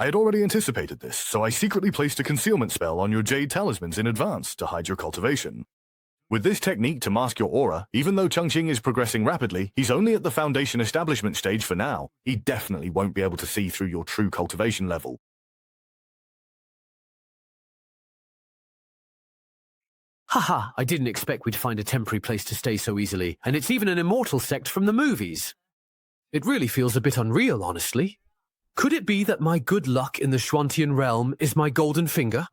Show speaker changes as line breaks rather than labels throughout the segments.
I had already anticipated this, so I secretly placed a concealment spell on your jade talismans in advance to hide your cultivation. With this technique to mask your aura, even though Changqing is progressing rapidly, he's only at the foundation establishment stage for now. He definitely won't be able to see through your true cultivation level.
Haha, I didn't expect we'd find a temporary place to stay so easily, and it's even an immortal sect from the movies. It really feels a bit unreal, honestly. Could it be that my good luck in the Xuantian realm is my golden finger?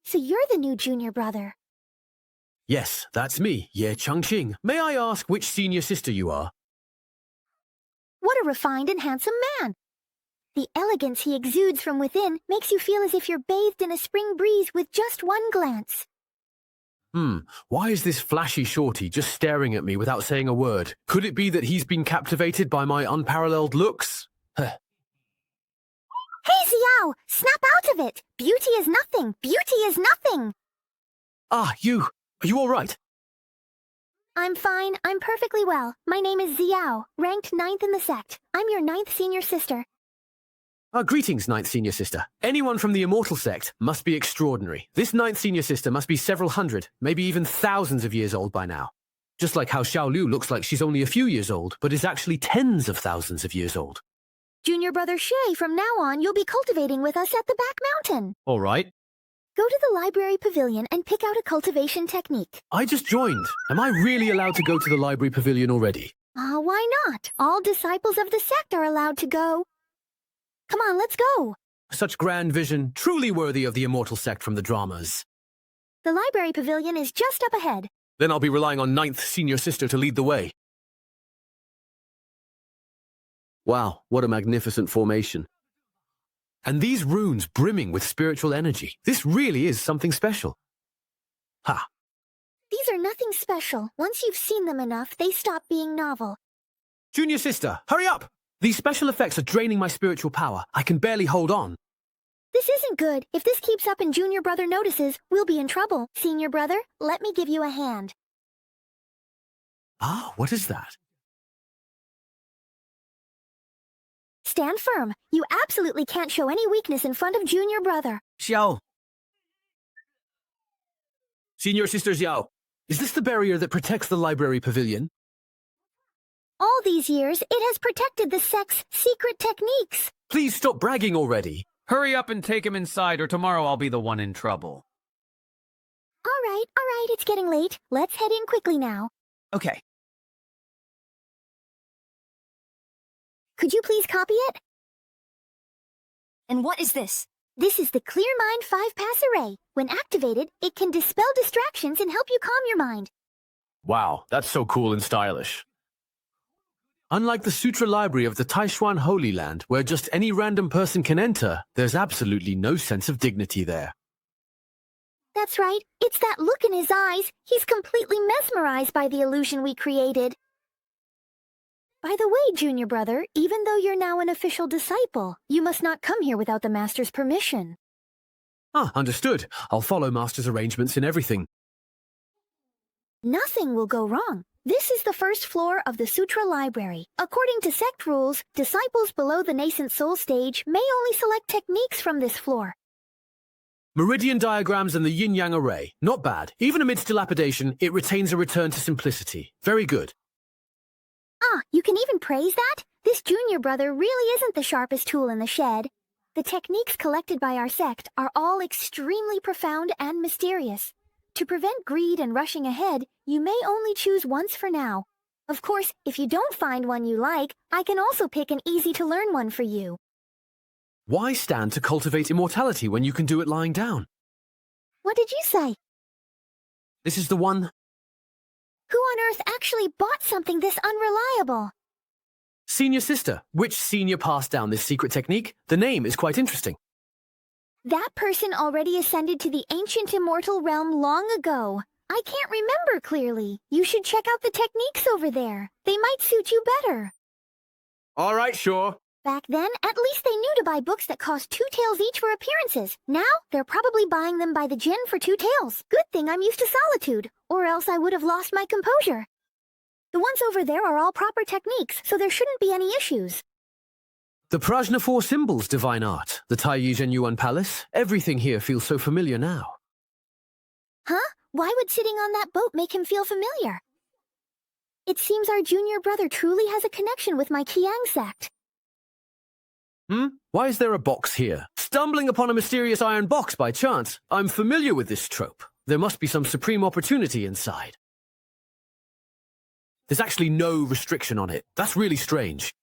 So you're the new junior brother.
Yes, that's me, Ye Changqing. May I ask which senior sister you are?
What a refined and handsome man! The elegance he exudes from within makes you feel as if you're bathed in a spring breeze with just one glance.
Why is this flashy shorty just staring at me without saying a word? Could it be that he's been captivated by my unparalleled looks?
Hey, Xiao! Snap out of it! Beauty is nothing! Beauty is nothing!
Ah, you! Are you all right?
I'm fine. I'm perfectly well. My name is Xiao, ranked 9th in the sect. I'm your 9th senior sister.
Greetings, 9th senior sister. Anyone from the immortal sect must be extraordinary. This 9th senior sister must be several hundred, maybe even thousands of years old by now. Just like how Xiaoliu looks like she's only a few years old, but is actually tens of thousands of years old.
Junior brother Shay, from now on, you'll be cultivating with us at the back mountain.
All right.
Go to the library pavilion and pick out a cultivation technique.
I just joined. Am I really allowed to go to the library pavilion already?
Why not? All disciples of the sect are allowed to go. Come on, let's go.
Such grand vision, truly worthy of the immortal sect from the dramas.
The library pavilion is just up ahead.
Then I'll be relying on 9th senior sister to lead the way. Wow, what a magnificent formation. And these runes brimming with spiritual energy. This really is something special. Ha!
These are nothing special. Once you've seen them enough, they stop being novel.
Junior sister, hurry up! These special effects are draining my spiritual power. I can barely hold on.
This isn't good. If this keeps up and junior brother notices, we'll be in trouble. Senior brother, let me give you a hand.
Ah, what is that?
Stand firm. You absolutely can't show any weakness in front of junior brother.
Xiao. Senior sister Xiao, is this the barrier that protects the library pavilion?
All these years, it has protected the sect's secret techniques.
Please stop bragging already.
Hurry up and take him inside, or tomorrow I'll be the one in trouble.
All right, it's getting late. Let's head in quickly now.
Okay.
Could you please copy it?
And what is this?
This is the Clear Mind 5-pass array. When activated, it can dispel distractions and help you calm your mind.
Wow, that's so cool and stylish. Unlike the Sutra Library of the Taishuan Holy Land, where just any random person can enter, there's absolutely no sense of dignity there.
That's right. It's that look in his eyes. He's completely mesmerized by the illusion we created. By the way, junior brother, even though you're now an official disciple, you must not come here without the master's permission.
Ah, understood. I'll follow master's arrangements in everything.
Nothing will go wrong. This is the first floor of the Sutra Library. According to sect rules, disciples below the nascent soul stage may only select techniques from this floor.
Meridian diagrams and the yin-yang array. Not bad. Even amidst dilapidation, it retains a return to simplicity. Very good.
Ah, you can even praise that? This junior brother really isn't the sharpest tool in the shed. The techniques collected by our sect are all extremely profound and mysterious. To prevent greed and rushing ahead, you may only choose once for now. Of course, if you don't find one you like, I can also pick an easy-to-learn one for you.
Why stand to cultivate immortality when you can do it lying down?
What did you say?
This is the one.
Who on earth actually bought something this unreliable?
Senior sister. Which senior passed down this secret technique? The name is quite interesting.
That person already ascended to the ancient immortal realm long ago. I can't remember clearly. You should check out the techniques over there. They might suit you better.
All right, sure.
Back then, at least they knew to buy books that cost 2 taels each for appearances. Now, they're probably buying them by the gin for 2 taels. Good thing I'm used to solitude, or else I would have lost my composure. The ones over there are all proper techniques, so there shouldn't be any issues.
The Prajna Four Symbols divine art, the Taiyi Zhenyuan Palace, everything here feels so familiar now.
Huh? Why would sitting on that boat make him feel familiar? It seems our junior brother truly has a connection with my Qiang sect.
Why is there a box here? Stumbling upon a mysterious iron box by chance. I'm familiar with this trope. There must be some supreme opportunity inside. There's actually no restriction on it. That's really strange.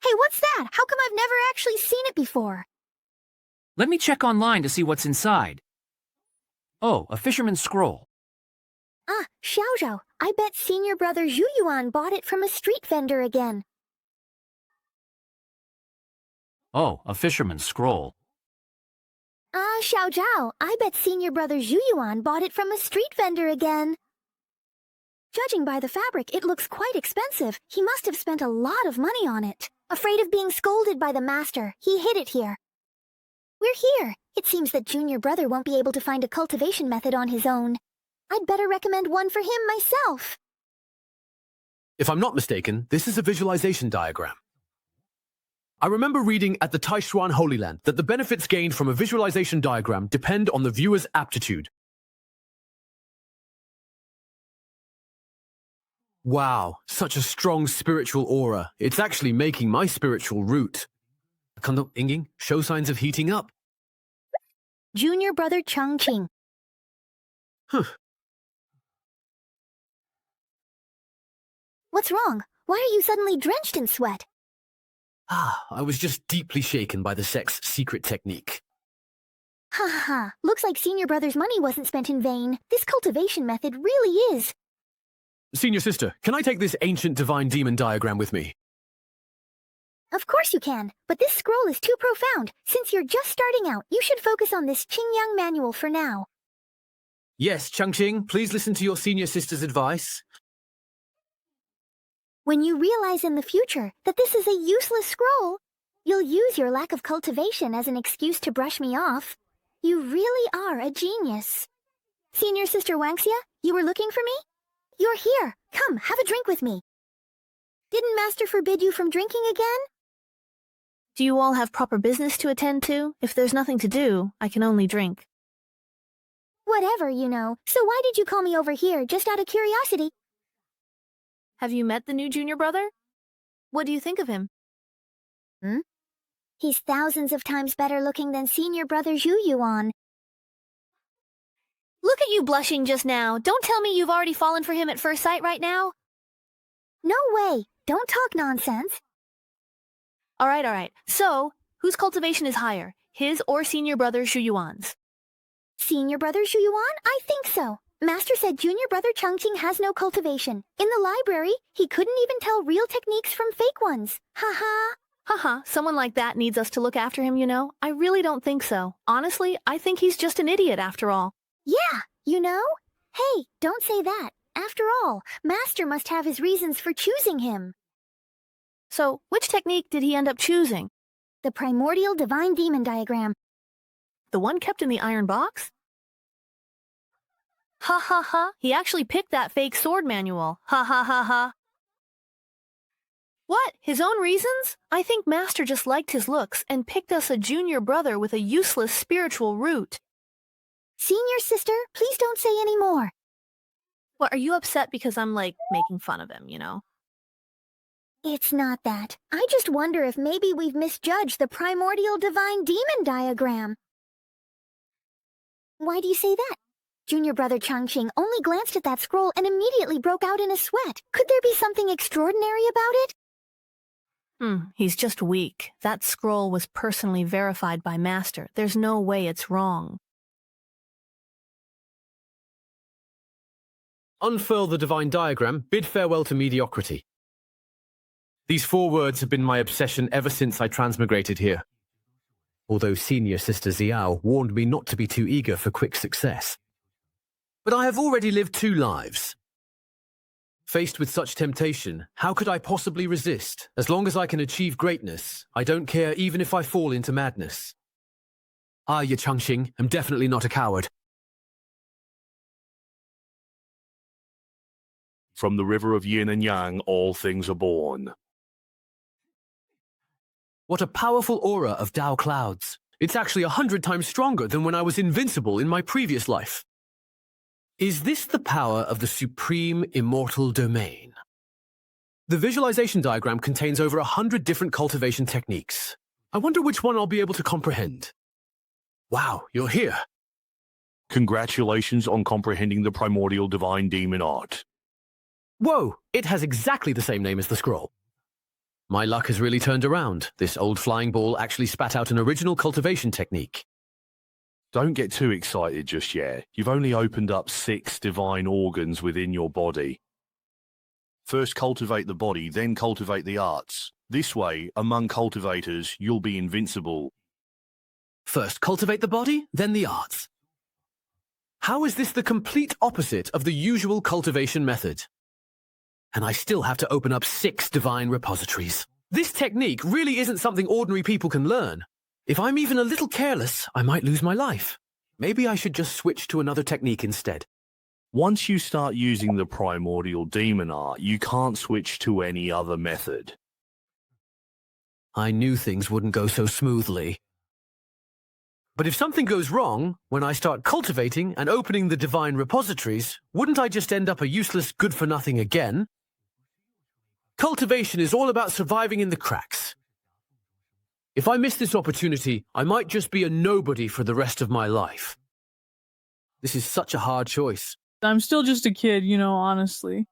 Hey, what's that? How come I've never actually seen it before?
Let me check online to see what's inside. Oh, a fisherman's scroll.
Ah, Xiaozhou, I bet senior brother Zhu Yuan bought it from a street vendor again.
Oh, a fisherman's scroll.
Ah, Xiaozhou, I bet senior brother Zhu Yuan bought it from a street vendor again. Judging by the fabric, it looks quite expensive. He must have spent a lot of money on it. Afraid of being scolded by the master, he hid it here. We're here. It seems that junior brother won't be able to find a cultivation method on his own. I'd better recommend one for him myself.
If I'm not mistaken, this is a visualization diagram. I remember reading at the Taishuan Holy Land that the benefits gained from a visualization diagram depend on the viewer's aptitude. Wow, such a strong spiritual aura. It's actually making my spiritual root. Ing, show signs of heating up.
Junior brother Chongqing. What's wrong? Why are you suddenly drenched in sweat?
I was just deeply shaken by the Sect's secret technique.
Ha ha ha. Looks like senior brother's money wasn't spent in vain. This cultivation method really is.
Senior sister, can I take this ancient divine demon diagram with me?
Of course you can, but this scroll is too profound. Since you're just starting out, you should focus on this Qingyang manual for now.
Yes, Changqing, please listen to your senior sister's advice.
When you realize in the future that this is a useless scroll, you'll use your lack of cultivation as an excuse to brush me off. You really are a genius. Senior sister Wangxia, you were looking for me? You're here. Come, have a drink with me. Didn't Master forbid you from drinking again?
Do you all have proper business to attend to? If there's nothing to do, I can only drink.
Whatever, you know. So why did you call me over here, just out of curiosity?
Have you met the new junior brother? What do you think of him?
He's thousands of times better looking than senior brother Zhu Yuan.
Look at you blushing just now. Don't tell me you've already fallen for him at first sight right now.
No way. Don't talk nonsense.
All right. So, whose cultivation is higher, his or senior brother Zhu Yuan's?
Senior brother Zhu Yuan? I think so. Master said junior brother Chongqing has no cultivation. In the library, he couldn't even tell real techniques from fake ones. Ha.
Haha, someone like that needs us to look after him, you know? I really don't think so. Honestly, I think he's just an idiot after all.
Yeah, you know? Hey, don't say that. After all, Master must have his reasons for choosing him.
So, which technique did he end up choosing?
The primordial divine demon diagram.
The one kept in the iron box? Ha. He actually picked that fake sword manual. Ha. What? His own reasons? I think Master just liked his looks and picked us a junior brother with a useless spiritual root.
Senior sister, please don't say any more.
What, are you upset because I'm, making fun of him, you know?
It's not that. I just wonder if maybe we've misjudged the primordial divine demon diagram. Why do you say that? Junior brother Chongqing only glanced at that scroll and immediately broke out in a sweat. Could there be something extraordinary about it?
He's just weak. That scroll was personally verified by Master. There's no way it's wrong.
Unfurl the divine diagram, bid farewell to mediocrity. These 4 words have been my obsession ever since I transmigrated here. Although senior sister Xiao warned me not to be too eager for quick success. But I have already lived 2 lives. Faced with such temptation, how could I possibly resist? As long as I can achieve greatness, I don't care even if I fall into madness. I, Changqing, am definitely not a coward.
From the river of yin and yang, all things are born.
What a powerful aura of Tao clouds. It's actually 100 times stronger than when I was invincible in my previous life. Is this the power of the supreme immortal domain? The visualization diagram contains over 100 different cultivation techniques. I wonder which one I'll be able to comprehend. Wow, you're here.
Congratulations on comprehending the primordial divine demon art.
Whoa, it has exactly the same name as the scroll. My luck has really turned around. This old flying ball actually spat out an original cultivation technique.
Don't get too excited just yet. You've only opened up 6 divine organs within your body. First cultivate the body, then cultivate the arts. This way, among cultivators, you'll be invincible.
First cultivate the body, then the arts. How is this the complete opposite of the usual cultivation method? And I still have to open up 6 divine repositories. This technique really isn't something ordinary people can learn. If I'm even a little careless, I might lose my life. Maybe I should just switch to another technique instead.
Once you start using the primordial demon art, you can't switch to any other method.
I knew things wouldn't go so smoothly. But if something goes wrong, when I start cultivating and opening the divine repositories, wouldn't I just end up a useless good-for-nothing again? Cultivation is all about surviving in the cracks. If I miss this opportunity, I might just be a nobody for the rest of my life. This is such a hard choice.
I'm still just a kid, honestly.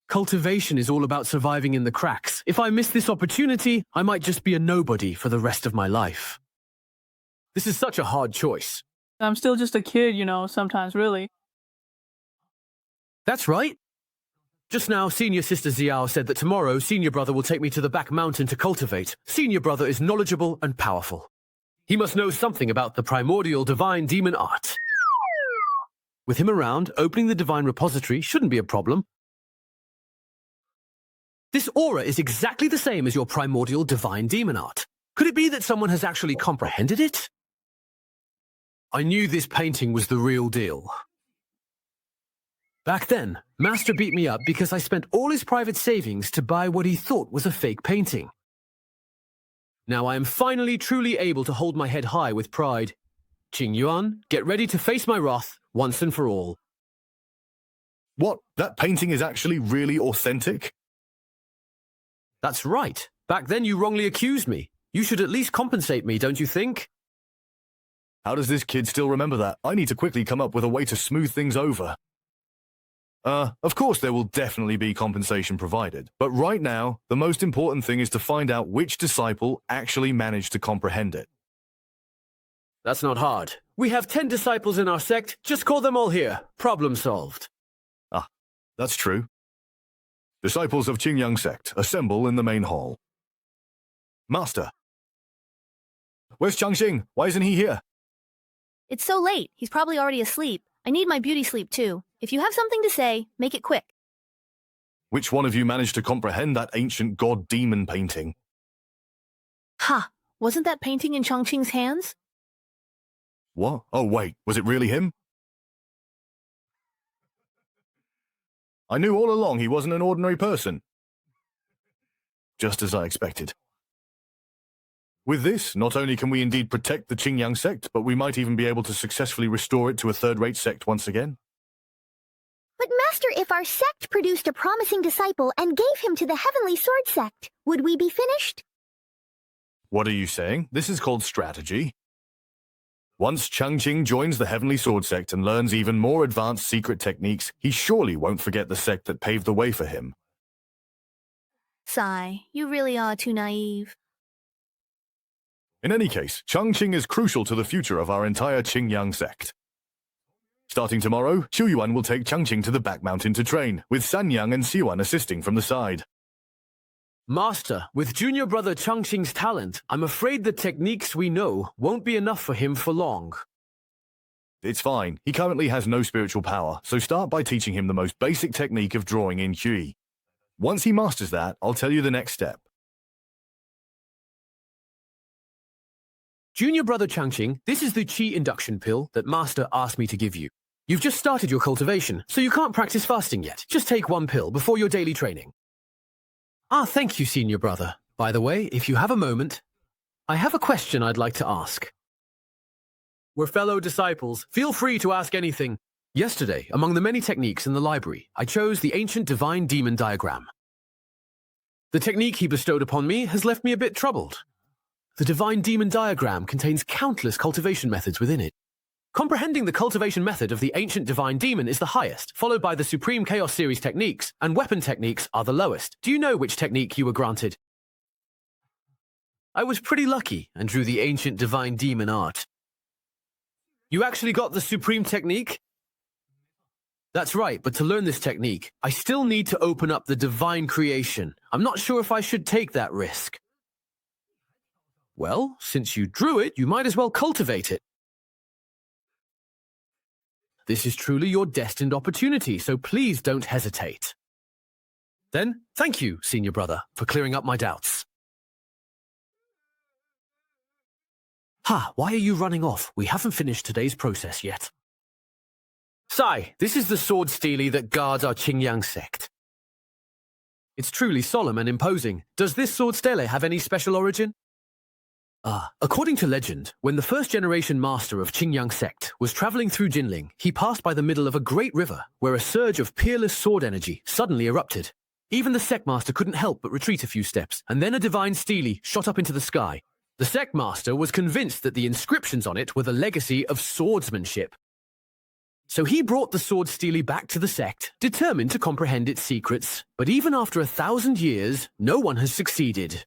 Cultivation is all about surviving in the cracks. If I miss this opportunity, I might just be a nobody for the rest of my life. This is such a hard choice.
I'm still just a kid, sometimes, really.
That's right. Just now, Senior Sister Xiao said that tomorrow, Senior Brother will take me to the back mountain to cultivate. Senior Brother is knowledgeable and powerful. He must know something about the primordial divine demon art. With him around, opening the divine repository shouldn't be a problem. This aura is exactly the same as your primordial divine demon art. Could it be that someone has actually comprehended it? I knew this painting was the real deal. Back then, Master beat me up because I spent all his private savings to buy what he thought was a fake painting. Now I am finally truly able to hold my head high with pride. Qing Yuan, get ready to face my wrath once and for all.
What? That painting is actually really authentic?
That's right. Back then you wrongly accused me. You should at least compensate me, don't you think?
How does this kid still remember that? I need to quickly come up with a way to smooth things over. Of course there will definitely be compensation provided, but right now, the most important thing is to find out which disciple actually managed to comprehend it.
That's not hard. We have 10 disciples in our sect. Just call them all here. Problem solved.
Ah, that's true. Disciples of Qingyang Sect, assemble in the main hall. Master. Where's Changxing? Why isn't he here?
It's so late. He's probably already asleep. I need my beauty sleep, too. If you have something to say, make it quick.
Which one of you managed to comprehend that ancient god-demon painting?
Ha! Wasn't that painting in Changqing's hands?
What? Oh, wait, was it really him? I knew all along he wasn't an ordinary person. Just as I expected. With this, not only can we indeed protect the Qingyang sect, but we might even be able to successfully restore it to a third-rate sect once again.
But Master, if our sect produced a promising disciple and gave him to the Heavenly Sword sect, would we be finished?
What are you saying? This is called strategy. Once Changqing joins the Heavenly Sword sect and learns even more advanced secret techniques, he surely won't forget the sect that paved the way for him.
Sigh, you really are too naive.
In any case, Changqing is crucial to the future of our entire Qingyang sect. Starting tomorrow, Xuyuan will take Changqing to the back mountain to train, with Sanyang and Xiwan assisting from the side.
Master, with junior brother Changqing's talent, I'm afraid the techniques we know won't be enough for him for long.
It's fine. He currently has no spiritual power, so start by teaching him the most basic technique of drawing in Qi. Once he masters that, I'll tell you the next step.
Junior brother Changqing, this is the Qi induction pill that Master asked me to give you. You've just started your cultivation, so you can't practice fasting yet. Just take one pill before your daily training. Ah, thank you, senior brother. By the way, if you have a moment, I have a question I'd like to ask. We're fellow disciples. Feel free to ask anything. Yesterday, among the many techniques in the library, I chose the ancient divine demon diagram. The technique he bestowed upon me has left me a bit troubled. The divine demon diagram contains countless cultivation methods within it. Comprehending the cultivation method of the ancient divine demon is the highest, followed by the Supreme Chaos Series techniques, and weapon techniques are the lowest. Do you know which technique you were granted? I was pretty lucky and drew the ancient divine demon art. You actually got the Supreme technique? That's right, but to learn this technique, I still need to open up the divine creation. I'm not sure if I should take that risk. Well, since you drew it, you might as well cultivate it. This is truly your destined opportunity, so please don't hesitate. Then, thank you, senior brother, for clearing up my doubts. Ha, why are you running off? We haven't finished today's process yet. Sai, this is the sword stele that guards our Qingyang sect. It's truly solemn and imposing. Does this sword stele have any special origin? According to legend, when the first-generation master of Qingyang sect was traveling through Jinling, he passed by the middle of a great river where a surge of peerless sword energy suddenly erupted. Even the sect master couldn't help but retreat a few steps, and then a divine stele shot up into the sky. The sect master was convinced that the inscriptions on it were the legacy of swordsmanship. So he brought the sword stele back to the sect, determined to comprehend its secrets. But even after 1,000 years, no one has succeeded.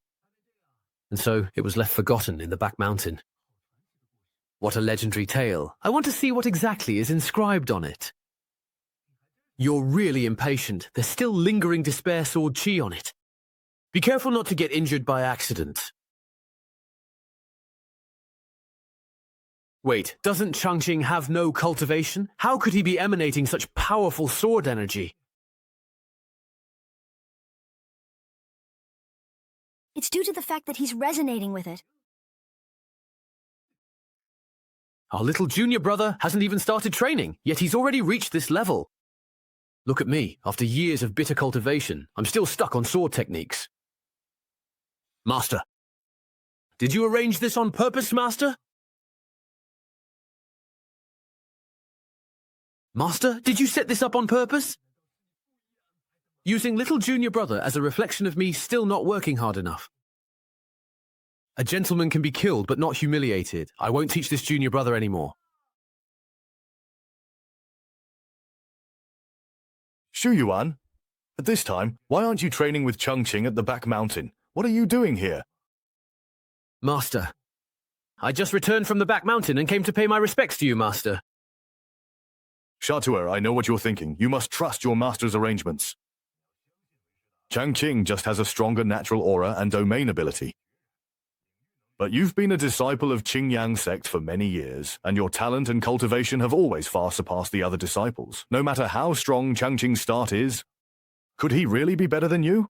And so it was left forgotten in the back mountain. What a legendary tale. I want to see what exactly is inscribed on it. You're really impatient. There's still lingering despair sword chi on it. Be careful not to get injured by accident. Wait, doesn't Changqing have no cultivation? How could he be emanating such powerful sword energy?
It's due to the fact that he's resonating with it.
Our little junior brother hasn't even started training, yet he's already reached this level. Look at me, after years of bitter cultivation, I'm still stuck on sword techniques. Master. Did you arrange this on purpose, Master? Master, did you set this up on purpose? Using little junior brother as a reflection of me still not working hard enough. A gentleman can be killed but not humiliated. I won't teach this junior brother anymore.
Shu Yuan, at this time, why aren't you training with Changqing at the back mountain? What are you doing here?
Master, I just returned from the back mountain and came to pay my respects to you, Master.
Shatua, I know what you're thinking. You must trust your master's arrangements. Changqing just has a stronger natural aura and domain ability. But you've been a disciple of Qingyang sect for many years, and your talent and cultivation have always far surpassed the other disciples. No matter how strong Changqing's start is, could he really be better than you?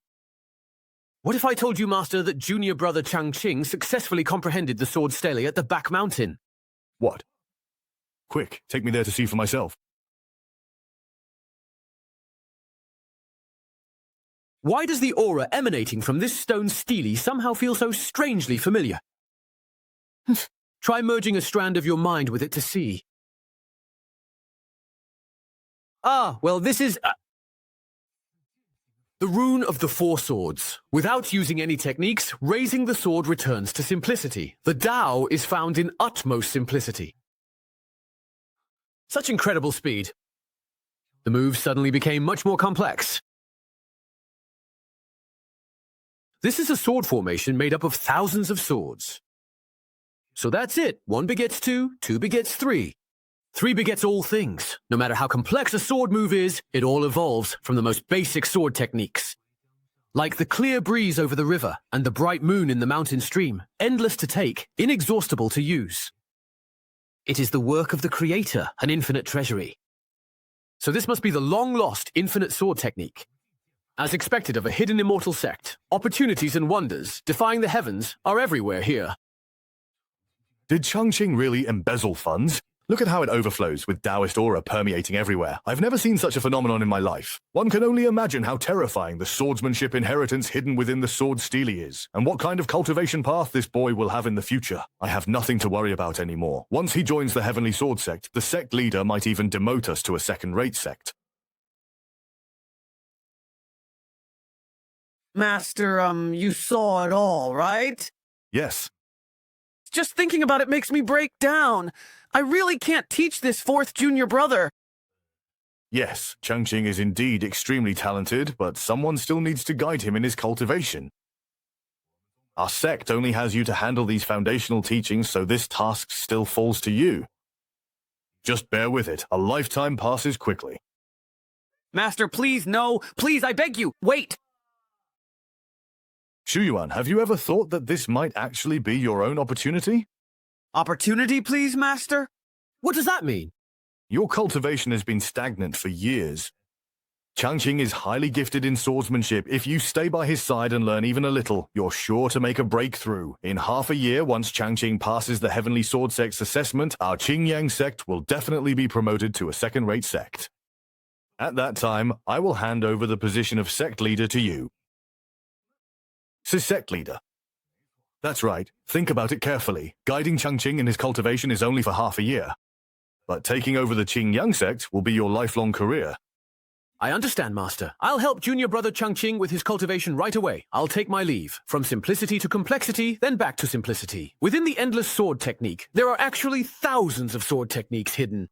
What if I told you, Master, that junior brother Changqing successfully comprehended the sword stele at the back mountain?
What? Quick, take me there to see for myself.
Why does the aura emanating from this stone stele somehow feel so strangely familiar? Try merging a strand of your mind with it to see. Well, this is... the rune of the four swords. Without using any techniques, raising the sword returns to simplicity. The Tao is found in utmost simplicity. Such incredible speed. The move suddenly became much more complex. This is a sword formation made up of thousands of swords. So that's it. 1 begets 2, 2 begets 3. 3 begets all things. No matter how complex a sword move is, it all evolves from the most basic sword techniques. Like the clear breeze over the river and the bright moon in the mountain stream, endless to take, inexhaustible to use. It is the work of the Creator, an infinite treasury. So this must be the long-lost infinite sword technique. As expected of a hidden immortal sect, opportunities and wonders, defying the heavens, are everywhere here.
Did Changqing really embezzle funds? Look at how it overflows, with Taoist aura permeating everywhere. I've never seen such a phenomenon in my life. One can only imagine how terrifying the swordsmanship inheritance hidden within the sword stele is, and what kind of cultivation path this boy will have in the future. I have nothing to worry about anymore. Once he joins the Heavenly Sword Sect, the sect leader might even demote us to a second-rate sect.
Master, you saw it all, right?
Yes.
Just thinking about it makes me break down. I really can't teach this fourth junior brother.
Yes, Changqing is indeed extremely talented, but someone still needs to guide him in his cultivation. Our sect only has you to handle these foundational teachings, so this task still falls to you. Just bear with it. A lifetime passes quickly.
Master, please, no. Please, I beg you, wait.
Shuyuan, have you ever thought that this might actually be your own opportunity?
Opportunity, please, Master?
What does that mean?
Your cultivation has been stagnant for years. Changqing is highly gifted in swordsmanship. If you stay by his side and learn even a little, you're sure to make a breakthrough. In half a year, once Changqing passes the Heavenly Sword Sect's assessment, our Qingyang sect will definitely be promoted to a second-rate sect. At that time, I will hand over the position of sect leader to you. Sect leader. That's right. Think about it carefully. Guiding Changqing in his cultivation is only for half a year. But taking over the Qingyang sect will be your lifelong career.
I understand, Master. I'll help junior brother Changqing with his cultivation right away. I'll take my leave. From simplicity to complexity, then back to simplicity. Within the endless sword technique, there are actually thousands of sword techniques hidden.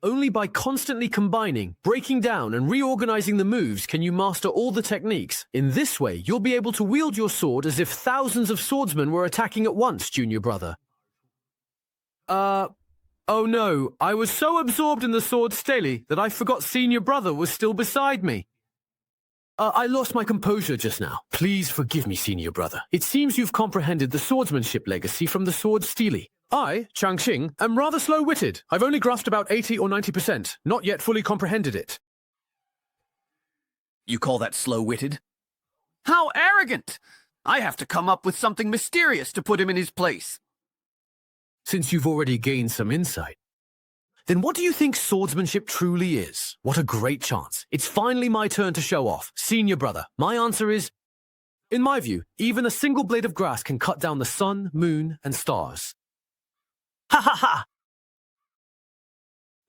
Only by constantly combining, breaking down, and reorganizing the moves can you master all the techniques. In this way, you'll be able to wield your sword as if thousands of swordsmen were attacking at once, junior brother. Oh no, I was so absorbed in the sword stele that I forgot senior brother was still beside me. I lost my composure just now. Please forgive me, senior brother. It seems you've comprehended the swordsmanship legacy from the sword stele. I, Changqing, am rather slow-witted. I've only grasped about 80 or 90%, not yet fully comprehended it.
You call that slow-witted? How arrogant! I have to come up with something mysterious to put him in his place.
Since you've already gained some insight, then what do you think swordsmanship truly is? What a great chance. It's finally my turn to show off. Senior brother, my answer is, in my view, even a single blade of grass can cut down the sun, moon, and stars. Ha ha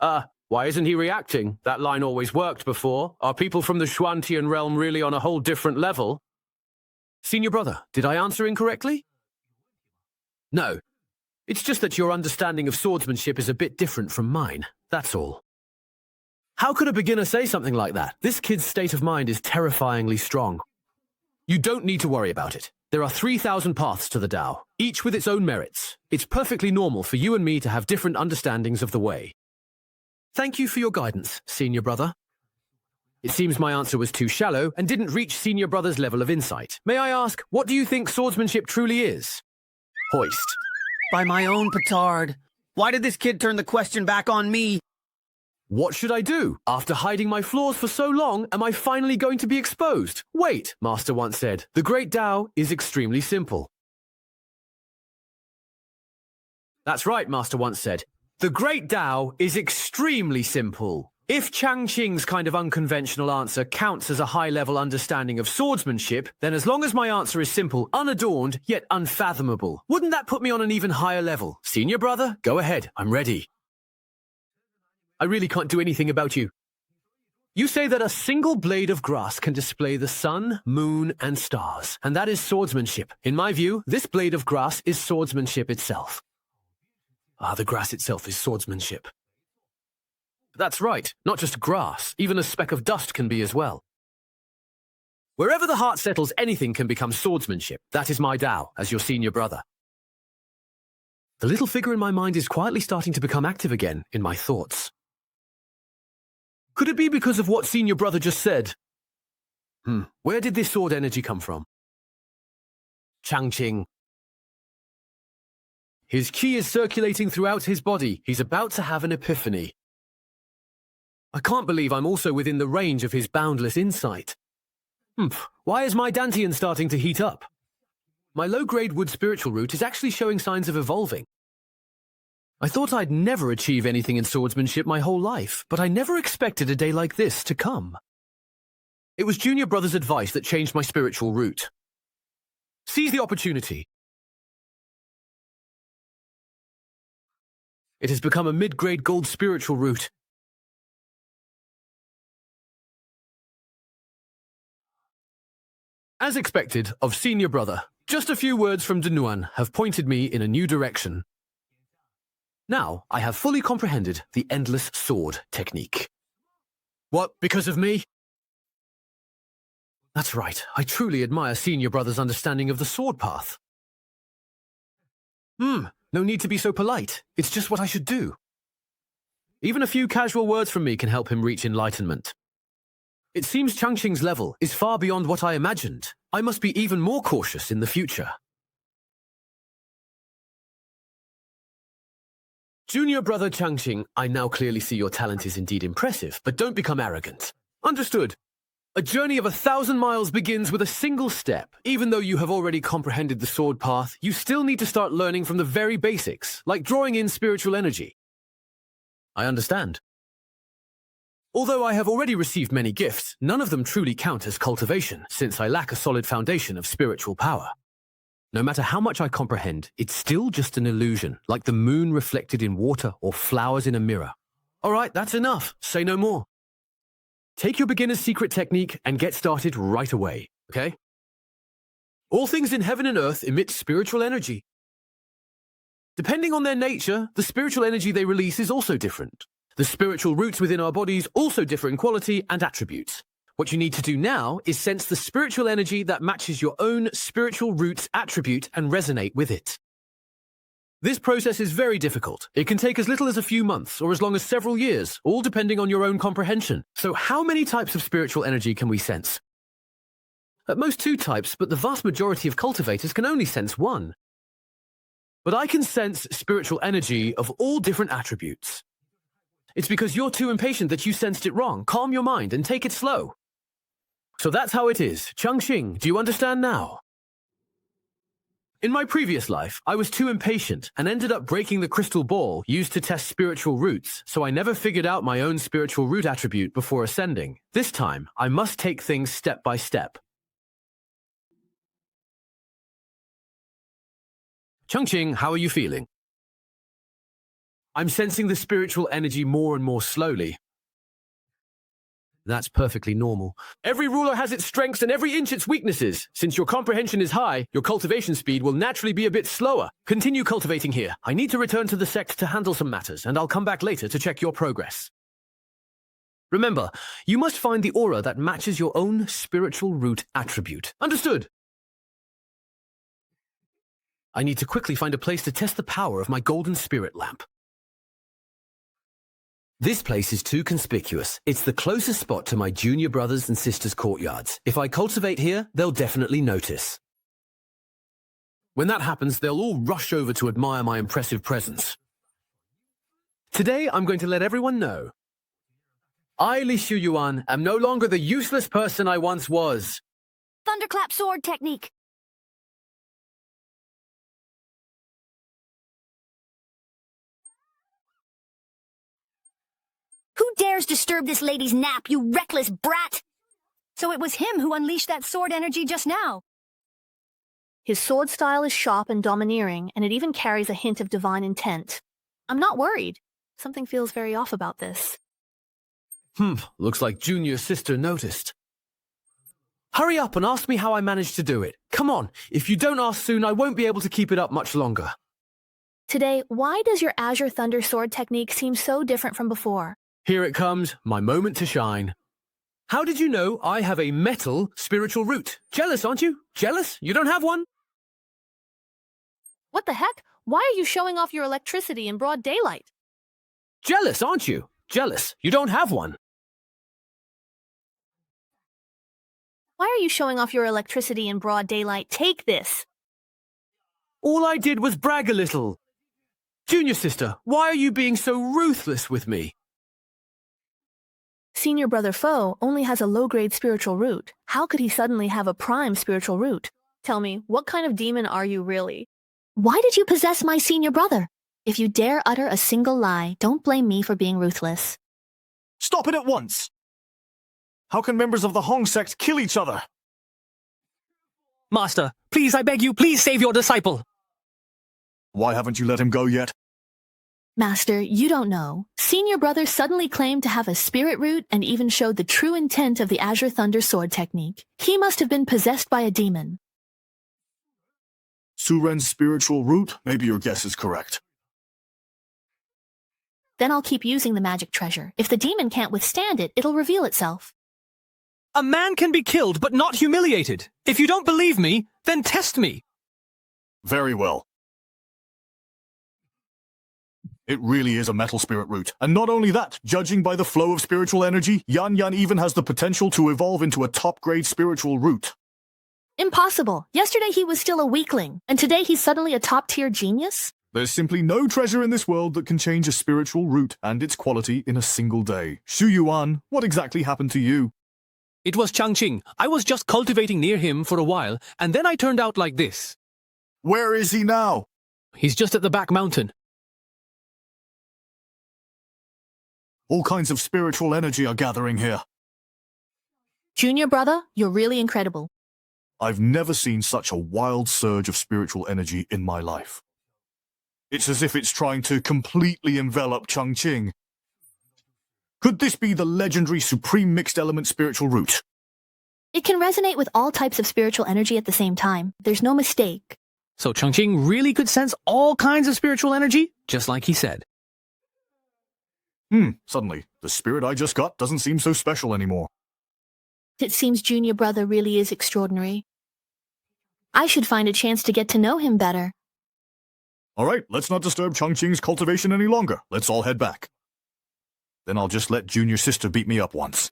ha! Why isn't he reacting? That line always worked before. Are people from the Xuantian realm really on a whole different level? Senior brother, did I answer incorrectly? No. It's just that your understanding of swordsmanship is a bit different from mine, that's all. How could a beginner say something like that? This kid's state of mind is terrifyingly strong. You don't need to worry about it. There are 3,000 paths to the Tao, each with its own merits. It's perfectly normal for you and me to have different understandings of the way. Thank you for your guidance, senior brother. It seems my answer was too shallow and didn't reach senior brother's level of insight. May I ask, what do you think swordsmanship truly is? Hoist.
By my own petard. Why did this kid turn the question back on me?
What should I do? After hiding my flaws for so long, am I finally going to be exposed? Wait, Master once said, the great Tao is extremely simple. That's right, Master once said. The great Tao is extremely simple. If Changqing's kind of unconventional answer counts as a high-level understanding of swordsmanship, then as long as my answer is simple, unadorned, yet unfathomable, wouldn't that put me on an even higher level? Senior brother, go ahead, I'm ready. I really can't do anything about you. You say that a single blade of grass can display the sun, moon, and stars, and that is swordsmanship. In my view, this blade of grass is swordsmanship itself. The grass itself is swordsmanship. That's right, not just grass, even a speck of dust can be as well. Wherever the heart settles, anything can become swordsmanship. That is my Tao, as your senior brother. The little figure in my mind is quietly starting to become active again in my thoughts. Could it be because of what senior brother just said? Where did this sword energy come from? Changqing. His qi is circulating throughout his body. He's about to have an epiphany. I can't believe I'm also within the range of his boundless insight. Why is my Dantian starting to heat up? My low-grade wood spiritual root is actually showing signs of evolving. I thought I'd never achieve anything in swordsmanship my whole life, but I never expected a day like this to come. It was Junior Brother's advice that changed my spiritual route. Seize the opportunity. It has become a mid-grade gold spiritual route. As expected of Senior Brother, just a few words from Danuan have pointed me in a new direction. Now, I have fully comprehended the endless sword technique. What, because of me? That's right, I truly admire Senior Brother's understanding of the sword path. No need to be so polite, it's just what I should do. Even a few casual words from me can help him reach enlightenment. It seems Changqing's level is far beyond what I imagined. I must be even more cautious in the future. Junior Brother Changqing, I now clearly see your talent is indeed impressive, but don't become arrogant. Understood. A journey of 1,000 miles begins with a single step. Even though you have already comprehended the sword path, you still need to start learning from the very basics, like drawing in spiritual energy. I understand. Although I have already received many gifts, none of them truly count as cultivation, since I lack a solid foundation of spiritual power. No matter how much I comprehend, it's still just an illusion, like the moon reflected in water or flowers in a mirror. All right, that's enough. Say no more. Take your beginner's secret technique and get started right away, okay? All things in heaven and earth emit spiritual energy. Depending on their nature, the spiritual energy they release is also different. The spiritual roots within our bodies also differ in quality and attributes. What you need to do now is sense the spiritual energy that matches your own spiritual root's attribute and resonate with it. This process is very difficult. It can take as little as a few months or as long as several years, all depending on your own comprehension. So how many types of spiritual energy can we sense? At most 2 types, but the vast majority of cultivators can only sense 1. But I can sense spiritual energy of all different attributes. It's because you're too impatient that you sensed it wrong. Calm your mind and take it slow. So that's how it is. Changqing, do you understand now? In my previous life, I was too impatient and ended up breaking the crystal ball used to test spiritual roots, so I never figured out my own spiritual root attribute before ascending. This time, I must take things step by step. Changqing, how are you feeling? I'm sensing the spiritual energy more and more slowly. That's perfectly normal. Every ruler has its strengths and every inch its weaknesses. Since your comprehension is high, your cultivation speed will naturally be a bit slower. Continue cultivating here. I need to return to the sect to handle some matters, and I'll come back later to check your progress. Remember, you must find the aura that matches your own spiritual root attribute. Understood? I need to quickly find a place to test the power of my golden spirit lamp. This place is too conspicuous. It's the closest spot to my junior brothers and sisters' courtyards. If I cultivate here, they'll definitely notice. When that happens, they'll all rush over to admire my impressive presence. Today, I'm going to let everyone know. I, Li Shuyuan, am no longer the useless person I once was.
Thunderclap sword technique. Who dares disturb this lady's nap, you reckless brat?
So it was him who unleashed that sword energy just now. His sword style is sharp and domineering, and it even carries a hint of divine intent. I'm not worried. Something feels very off about this.
Looks like Junior Sister noticed. Hurry up and ask me how I managed to do it. Come on, if you don't ask soon, I won't be able to keep it up much longer.
Today, why does your Azure Thunder sword technique seem so different from before?
Here it comes, my moment to shine. How did you know I have a metal spiritual root? Jealous, aren't you? Jealous? You don't have one?
What the heck? Why are you showing off your electricity in broad daylight?
Jealous, aren't you? Jealous. You don't have one.
Why are you showing off your electricity in broad daylight? Take this.
All I did was brag a little. Junior Sister, why are you being so ruthless with me?
Senior Brother Foe only has a low-grade spiritual root. How could he suddenly have a prime spiritual root? Tell me, what kind of demon are you really?
Why did you possess my senior brother?
If you dare utter a single lie, don't blame me for being ruthless.
Stop it at once! How can members of the Hong sect kill each other?
Master, please, I beg you, please save your disciple.
Why haven't you let him go yet?
Master, you don't know. Senior brother suddenly claimed to have a spirit root and even showed the true intent of the Azure Thunder sword technique. He must have been possessed by a demon.
Suren's spiritual root? Maybe your guess is correct.
Then I'll keep using the magic treasure. If the demon can't withstand it, it'll reveal itself.
A man can be killed, but not humiliated. If you don't believe me, then test me.
Very well. It really is a metal spirit root. And not only that, judging by the flow of spiritual energy, Yan Yan even has the potential to evolve into a top-grade spiritual root.
Impossible. Yesterday he was still a weakling, and today he's suddenly a top-tier genius?
There's simply no treasure in this world that can change a spiritual root and its quality in a single day. Xu Yuan, what exactly happened to you?
It was Changqing. I was just cultivating near him for a while, and then I turned out like this.
Where is he now?
He's just at the back mountain.
All kinds of spiritual energy are gathering here.
Junior brother, you're really incredible.
I've never seen such a wild surge of spiritual energy in my life. It's as if it's trying to completely envelop Changqing. Could this be the legendary supreme mixed element spiritual root?
It can resonate with all types of spiritual energy at the same time. There's no mistake.
So Changqing really could sense all kinds of spiritual energy, just like he said.
Suddenly, the spirit I just got doesn't seem so special anymore.
It seems Junior brother really is extraordinary. I should find a chance to get to know him better.
All right, let's not disturb Changqing's cultivation any longer. Let's all head back. Then I'll just let Junior Sister beat me up once.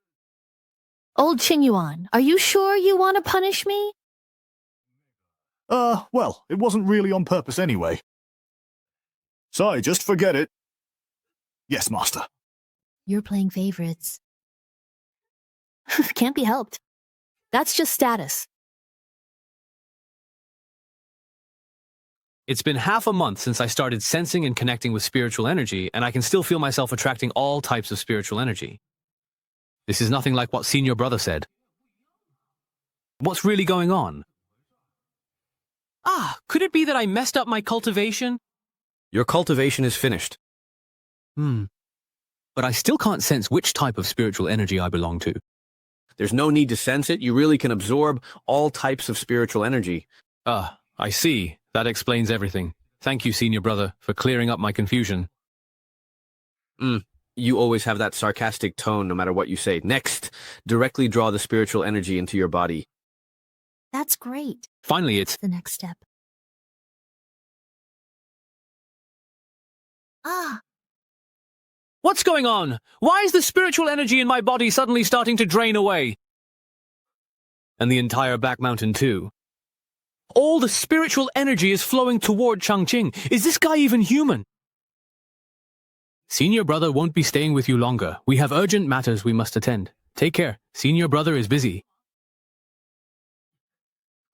Old Qingyuan, are you sure you want to punish me?
Well, it wasn't really on purpose anyway. Sorry, just forget it. Yes, Master.
You're playing favorites. Can't be helped. That's just status.
It's been half a month since I started sensing and connecting with spiritual energy, and I can still feel myself attracting all types of spiritual energy. This is nothing like what Senior Brother said. What's really going on? Could it be that I messed up my cultivation?
Your cultivation is finished.
But I still can't sense which type of spiritual energy I belong to.
There's no need to sense it. You really can absorb all types of spiritual energy.
I see. That explains everything. Thank you, Senior Brother, for clearing up my confusion.
You always have that sarcastic tone no matter what you say. Next, directly draw the spiritual energy into your body.
That's great.
Finally, it's...
The next step.
What's going on? Why is the spiritual energy in my body suddenly starting to drain away? And the entire back mountain, too. All the spiritual energy is flowing toward Changqing. Is this guy even human? Senior Brother won't be staying with you longer. We have urgent matters we must attend. Take care. Senior Brother is busy.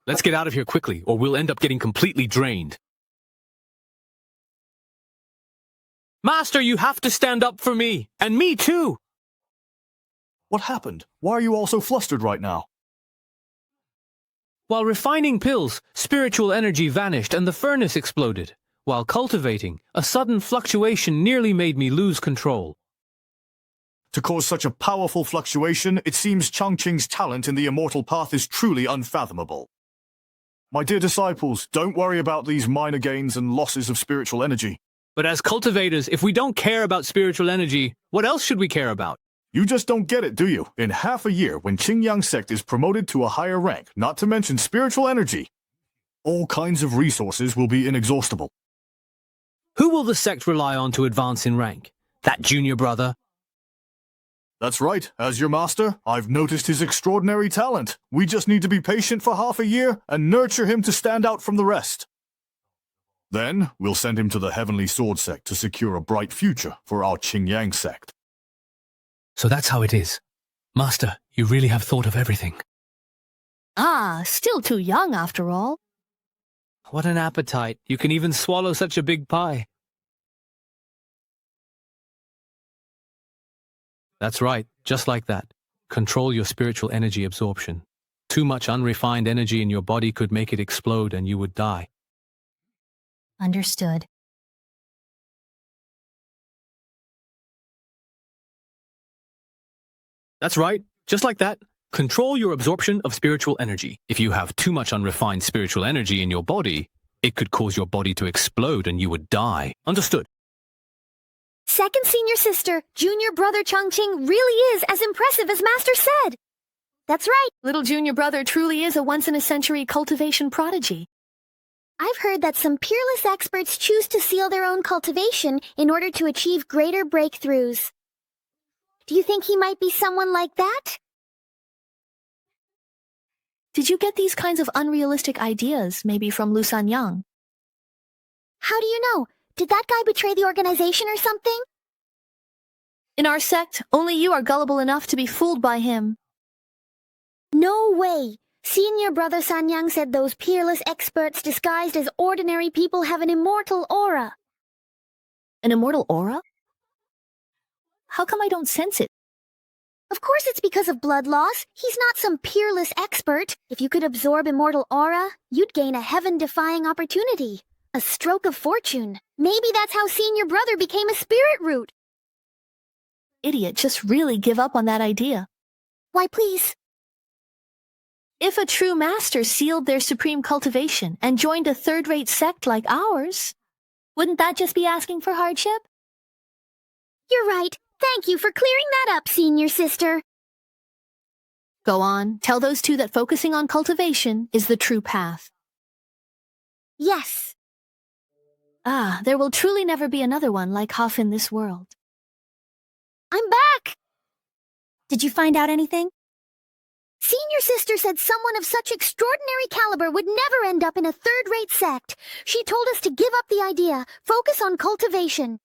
Let's get out of here quickly, or we'll end up getting completely drained. Master, you have to stand up for me. And me too.
What happened? Why are you all so flustered right now?
While refining pills, spiritual energy vanished and the furnace exploded. While cultivating, a sudden fluctuation nearly made me lose control.
To cause such a powerful fluctuation, it seems Changqing's talent in the immortal path is truly unfathomable. My dear disciples, don't worry about these minor gains and losses of spiritual energy.
But as cultivators, if we don't care about spiritual energy, what else should we care about?
You just don't get it, do you? In half a year, when Qingyang sect is promoted to a higher rank, not to mention spiritual energy, all kinds of resources will be inexhaustible.
Who will the sect rely on to advance in rank? That Junior Brother?
That's right. As your master, I've noticed his extraordinary talent. We just need to be patient for half a year and nurture him to stand out from the rest. Then, we'll send him to the Heavenly Sword Sect to secure a bright future for our Qingyang sect.
So that's how it is. Master, you really have thought of everything.
Still too young after all.
What an appetite. You can even swallow such a big pie. That's right, just like that. Control your spiritual energy absorption. Too much unrefined energy in your body could make it explode and you would die.
Understood.
That's right, just like that. Control your absorption of spiritual energy. If you have too much unrefined spiritual energy in your body, it could cause your body to explode and you would die. Understood?
Second senior sister, junior brother Changqing really is as impressive as Master said. That's right.
Little junior brother truly is a once-in-a-century cultivation prodigy.
I've heard that some peerless experts choose to seal their own cultivation in order to achieve greater breakthroughs. Do you think he might be someone like that?
Did you get these kinds of unrealistic ideas, maybe from Lu Sanyang?
How do you know? Did that guy betray the organization or something?
In our sect, only you are gullible enough to be fooled by him.
No way! Senior brother Sanyang said those peerless experts disguised as ordinary people have an immortal aura.
An immortal aura? How come I don't sense it?
Of course it's because of blood loss. He's not some peerless expert. If you could absorb immortal aura, you'd gain a heaven-defying opportunity. A stroke of fortune. Maybe that's how senior brother became a spirit root.
Idiot, just really give up on that idea.
Why, please?
If a true master sealed their supreme cultivation and joined a third-rate sect like ours, wouldn't that just be asking for hardship?
You're right. Thank you for clearing that up, senior sister.
Go on, tell those two that focusing on cultivation is the true path.
Yes.
Ah, there will truly never be another one like Huff in this world.
I'm back! Did you find out anything? Senior sister said someone of such extraordinary caliber would never end up in a third-rate sect. She told us to give up the idea, focus on cultivation.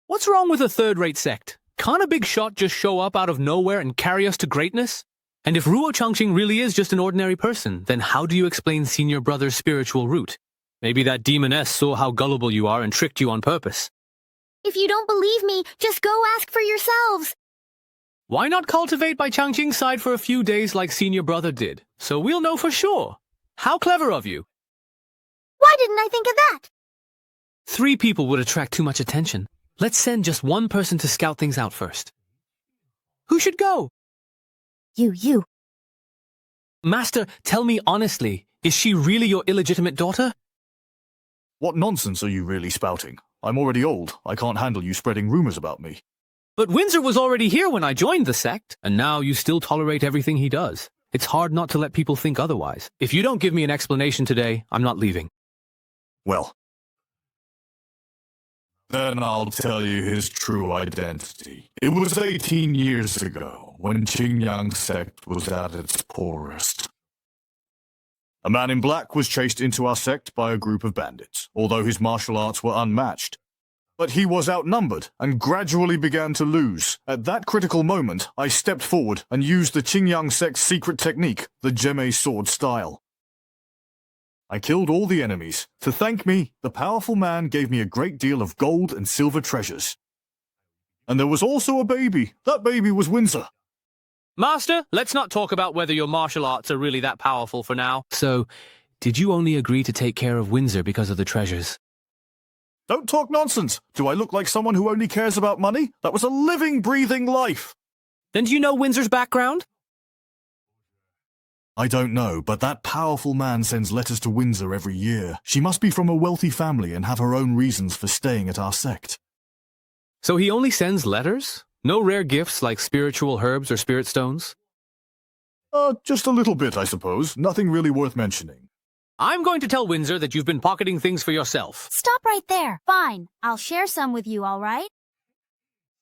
What's wrong with a third-rate sect? Can't a big shot just show up out of nowhere and carry us to greatness? And if Ruo Changqing really is just an ordinary person, then how do you explain senior brother's spiritual root? Maybe that demoness saw how gullible you are and tricked you on purpose.
If you don't believe me, just go ask for yourselves.
Why not cultivate by Changqing's side for a few days like senior brother did? So we'll know for sure. How clever of you.
Why didn't I think of that?
3 people would attract too much attention. Let's send just one person to scout things out first. Who should go?
You.
Master, tell me honestly, is she really your illegitimate daughter?
What nonsense are you really spouting? I'm already old. I can't handle you spreading rumors about me.
But Windsor was already here when I joined the sect, and now you still tolerate everything he does. It's hard not to let people think otherwise. If you don't give me an explanation today, I'm not leaving.
Well, then I'll tell you his true identity. It was 18 years ago, when Qingyang sect was at its poorest. A man in black was chased into our sect by a group of bandits, although his martial arts were unmatched. But he was outnumbered and gradually began to lose. At that critical moment, I stepped forward and used the Qingyang sect's secret technique, the Gemme sword style. I killed all the enemies. To thank me, the powerful man gave me a great deal of gold and silver treasures. And there was also a baby. That baby was Windsor.
Master, let's not talk about whether your martial arts are really that powerful for now. So, did you only agree to take care of Windsor because of the treasures?
Don't talk nonsense. Do I look like someone who only cares about money? That was a living, breathing life.
Then do you know Windsor's background?
I don't know, but that powerful man sends letters to Windsor every year. She must be from a wealthy family and have her own reasons for staying at our sect.
So he only sends letters? No rare gifts like spiritual herbs or spirit stones?
Just a little bit, I suppose. Nothing really worth mentioning.
I'm going to tell Windsor that you've been pocketing things for yourself.
Stop right there. Fine. I'll share some with you, all right?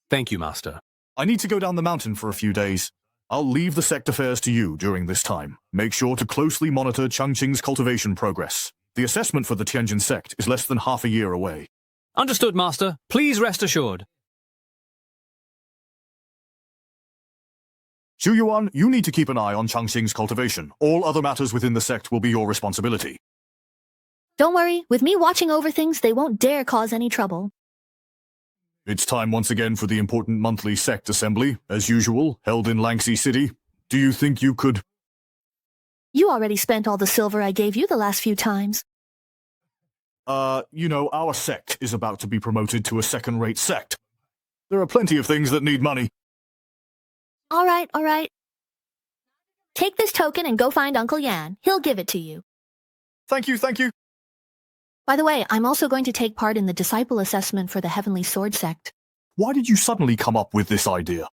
Thank you, Master.
I need to go down the mountain for a few days. I'll leave the sect affairs to you during this time. Make sure to closely monitor Changqing's cultivation progress. The assessment for the Tianjin sect is less than half a year away.
Understood, Master. Please rest assured.
Zhu Yuan, you need to keep an eye on Changqing's cultivation. All other matters within the sect will be your responsibility.
Don't worry, with me watching over things, they won't dare cause any trouble.
It's time once again for the important monthly Sect assembly, as usual, held in Langsy City. Do you think you could...
You already spent all the silver I gave you the last few times.
Our sect is about to be promoted to a second-rate sect. There are plenty of things that need money.
All right. Take this token and go find Uncle Yan. He'll give it to you.
Thank you.
By the way, I'm also going to take part in the disciple assessment for the Heavenly Sword Sect.
Why did you suddenly come up with this idea?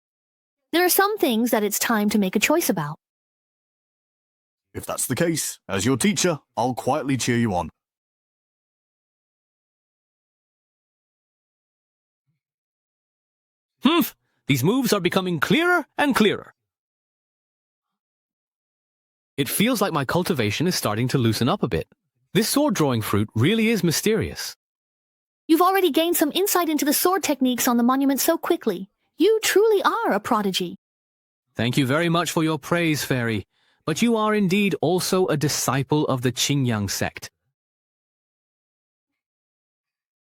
There are some things that it's time to make a choice about.
If that's the case, as your teacher, I'll quietly cheer you on.
These moves are becoming clearer and clearer. It feels like my cultivation is starting to loosen up a bit. This sword-drawing fruit really is mysterious.
You've already gained some insight into the sword techniques on the monument so quickly. You truly are a prodigy.
Thank you very much for your praise, Fairy. But you are indeed also a disciple of the Qingyang sect.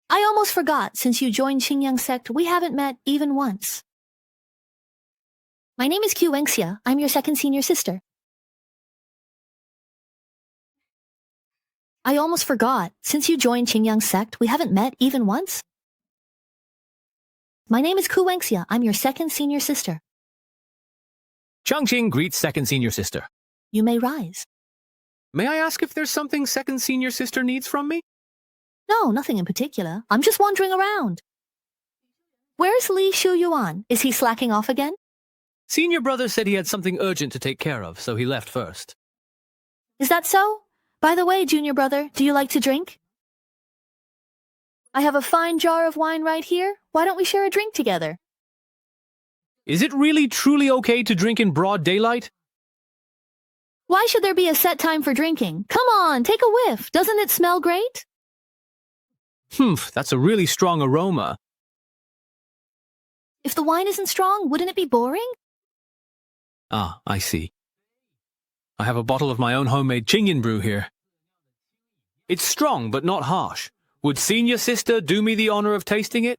I almost forgot, since you joined Qingyang sect, we haven't met even once. My name is Qi. I'm your second senior sister. I almost forgot, since you joined Qingyang sect, we haven't met even once. My name is Qi. I'm your second senior sister.
Changqing greets second senior sister.
You may rise.
May I ask if there's something second senior sister needs from me?
No, nothing in particular. I'm just wandering around. Where's Li Shuyuan? Is he slacking off again?
Senior brother said he had something urgent to take care of, so he left first.
Is that so? By the way, junior brother, do you like to drink? I have a fine jar of wine right here. Why don't we share a drink together?
Is it really truly okay to drink in broad daylight?
Why should there be a set time for drinking? Come on, take a whiff. Doesn't it smell great?
That's a really strong aroma.
If the wine isn't strong, wouldn't it be boring?
Ah, I see. I have a bottle of my own homemade Qingyan brew here. It's strong, but not harsh. Would senior sister do me the honor of tasting it?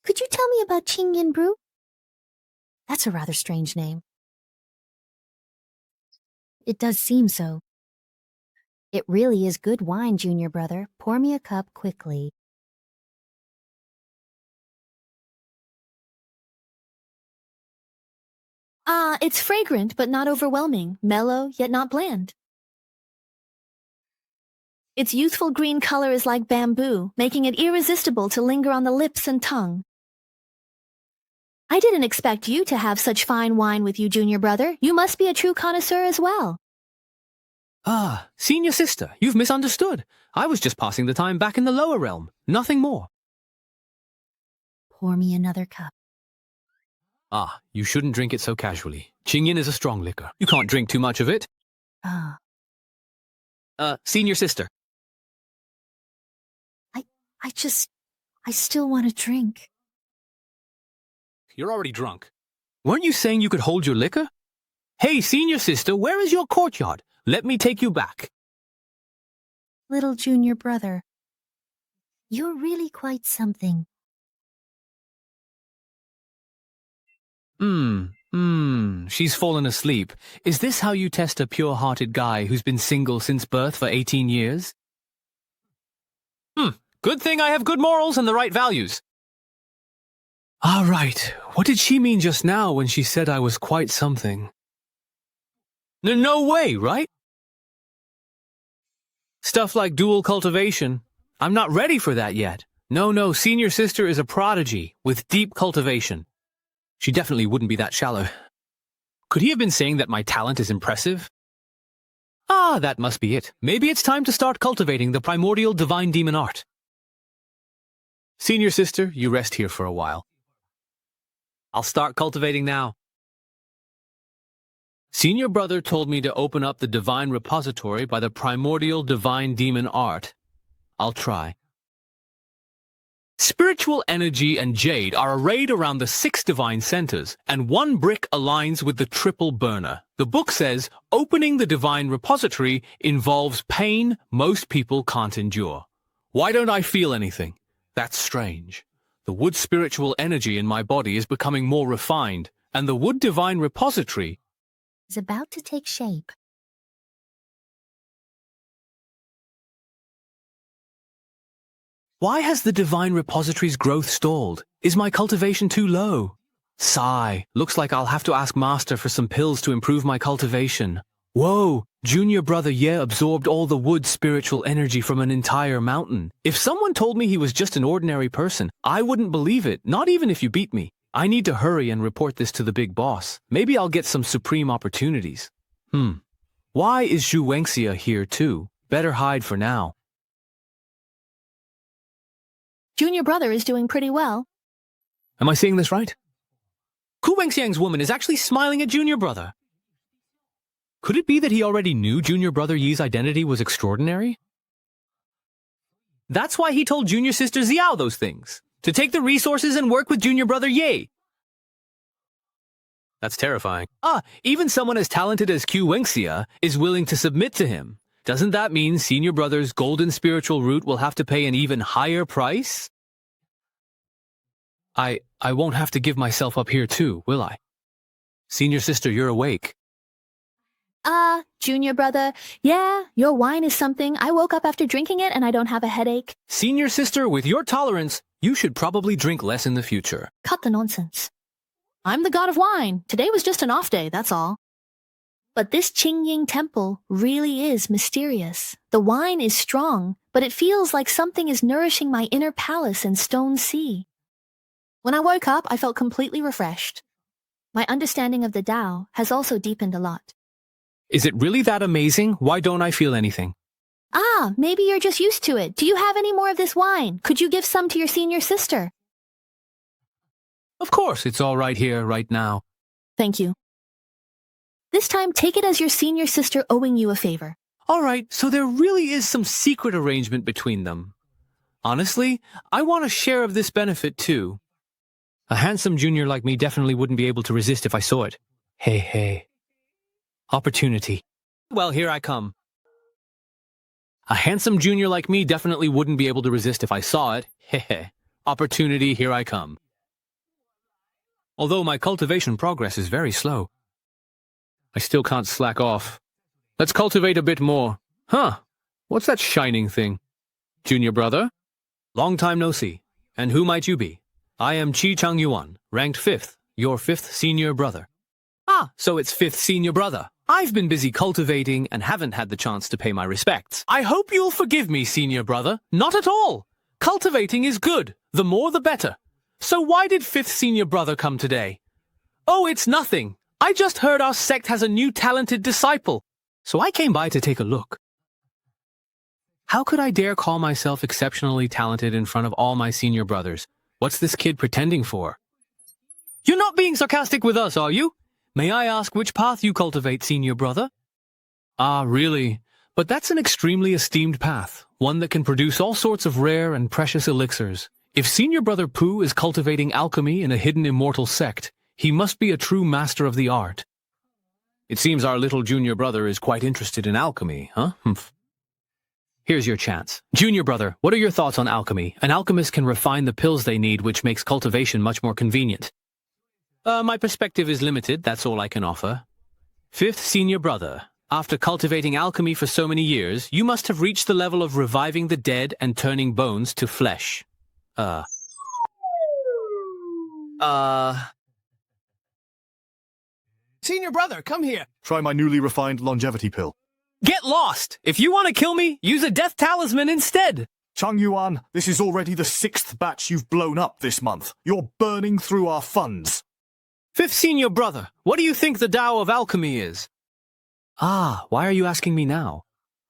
Could you tell me about Qingyan brew? That's a rather strange name. It does seem so. It really is good wine, junior brother. Pour me a cup quickly.
It's fragrant, but not overwhelming. Mellow, yet not bland. Its youthful green color is like bamboo, making it irresistible to linger on the lips and tongue. I didn't expect you to have such fine wine with you, junior brother. You must be a true connoisseur as well.
Ah, senior sister, you've misunderstood. I was just passing the time back in the lower realm. Nothing more.
Pour me another cup.
Ah, you shouldn't drink it so casually. Qingyan is a strong liquor. You can't drink too much of it.
Ah.
Senior sister.
I still want to drink.
You're already drunk. Weren't you saying you could hold your liquor? Hey, senior sister, where is your courtyard? Let me take you back.
Little junior brother, you're really quite something.
She's fallen asleep. Is this how you test a pure-hearted guy who's been single since birth for 18 years? Good thing I have good morals and the right values. All right, what did she mean just now when she said I was quite something? No way, right? Stuff like dual cultivation. I'm not ready for that yet. No, senior sister is a prodigy with deep cultivation. She definitely wouldn't be that shallow. Could he have been saying that my talent is impressive? Ah, that must be it. Maybe it's time to start cultivating the primordial divine demon art. Senior sister, you rest here for a while. I'll start cultivating now. Senior brother told me to open up the divine repository by the primordial divine demon art. I'll try. Spiritual energy and jade are arrayed around the 6 divine centers, and 1 brick aligns with the triple burner. The book says, opening the divine repository involves pain most people can't endure. Why don't I feel anything? That's strange. The wood spiritual energy in my body is becoming more refined, and the wood divine repository
Is about to take shape.
Why has the divine repository's growth stalled? Is my cultivation too low? Sigh. Looks like I'll have to ask Master for some pills to improve my cultivation. Whoa! Junior brother Ye absorbed all the wood spiritual energy from an entire mountain. If someone told me he was just an ordinary person, I wouldn't believe it, not even if you beat me. I need to hurry and report this to the big boss. Maybe I'll get some supreme opportunities. Why is Zhu Wenxia here too? Better hide for now.
Junior brother is doing pretty well.
Am I seeing this right? Ku Wenxiang's woman is actually smiling at Junior brother. Could it be that he already knew Junior brother Yi's identity was extraordinary? That's why he told Junior sister Xiao those things. To take the resources and work with Junior brother Ye. That's terrifying. Even someone as talented as Ku Wenxia is willing to submit to him. Doesn't that mean Senior brother's golden spiritual root will have to pay an even higher price? I won't have to give myself up here too, will I? Senior sister, you're awake.
Junior brother, yeah, your wine is something. I woke up after drinking it and I don't have a headache.
Senior sister, with your tolerance, you should probably drink less in the future.
Cut the nonsense. I'm the god of wine. Today was just an off day, that's all. But this Qingying temple really is mysterious. The wine is strong, but it feels like something is nourishing my inner palace and stone sea. When I woke up, I felt completely refreshed. My understanding of the Tao has also deepened a lot.
Is it really that amazing? Why don't I feel anything?
Maybe you're just used to it. Do you have any more of this wine? Could you give some to your senior sister?
Of course, it's all right here, right now.
Thank you. This time, take it as your senior sister owing you a favor.
All right, so there really is some secret arrangement between them. Honestly, I want a share of this benefit too. A handsome junior like me definitely wouldn't be able to resist if I saw it. Hey. Opportunity. Well, here I come. A handsome junior like me definitely wouldn't be able to resist if I saw it. Hehe. Opportunity, here I come. Although my cultivation progress is very slow, I still can't slack off. Let's cultivate a bit more. What's that shining thing? Junior brother? Long time no see. And who might you be? I am Qi Changyuan, ranked 5th, your 5th senior brother. So it's 5th senior brother. I've been busy cultivating and haven't had the chance to pay my respects. I hope you'll forgive me, senior brother. Not at all. Cultivating is good. The more the better. So why did 5th senior brother come today? Oh, it's nothing. I just heard our sect has a new talented disciple. So I came by to take a look. How could I dare call myself exceptionally talented in front of all my senior brothers? What's this kid pretending for? You're not being sarcastic with us, are you? May I ask which path you cultivate, senior brother? Really? But that's an extremely esteemed path, one that can produce all sorts of rare and precious elixirs. If senior brother Pooh is cultivating alchemy in a hidden immortal sect, he must be a true master of the art. It seems our little junior brother is quite interested in alchemy, huh? Here's your chance. Junior brother, what are your thoughts on alchemy? An alchemist can refine the pills they need, which makes cultivation much more convenient. My perspective is limited, that's all I can offer. 5th senior brother, after cultivating alchemy for so many years, you must have reached the level of reviving the dead and turning bones to flesh.
Senior brother, come here.
Try my newly refined longevity pill.
Get lost! If you want to kill me, use a death talisman instead!
Chang Yuan, this is already the 6th batch you've blown up this month. You're burning through our funds.
5th senior brother, what do you think the Tao of alchemy is? Why are you asking me now?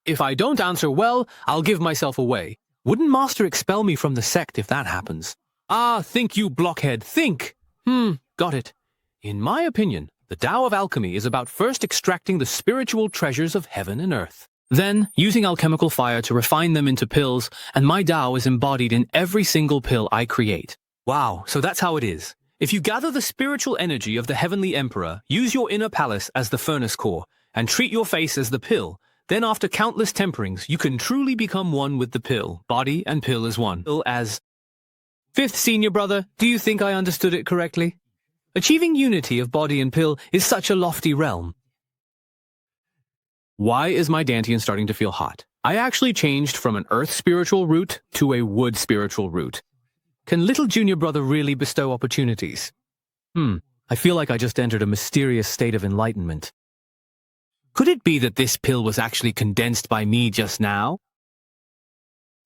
If I don't answer well, I'll give myself away. Wouldn't Master expel me from the sect if that happens? Think, you blockhead, think! Got it. In my opinion, the Tao of alchemy is about first extracting the spiritual treasures of heaven and earth. Then, using alchemical fire to refine them into pills, and my Tao is embodied in every single pill I create. Wow, so that's how it is. If you gather the spiritual energy of the Heavenly Emperor, use your inner palace as the furnace core, and treat your face as the pill, then after countless temperings, you can truly become one with the pill. Body and pill as one. As Fifth senior brother, do you think I understood it correctly? Achieving unity of body and pill is such a lofty realm. Why is my Dantian starting to feel hot? I actually changed from an earth spiritual route to a wood spiritual route. Can little junior brother really bestow opportunities? I feel like I just entered a mysterious state of enlightenment. Could it be that this pill was actually condensed by me just now?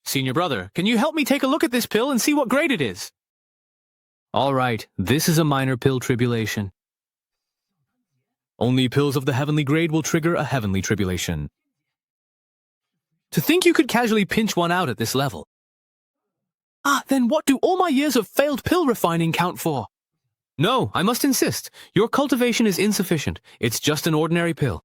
Senior brother, can you help me take a look at this pill and see what grade it is? All right, this is a minor pill tribulation. Only pills of the heavenly grade will trigger a heavenly tribulation. To think you could casually pinch one out at this level. Then what do all my years of failed pill refining count for? No, I must insist. Your cultivation is insufficient. It's just an ordinary pill.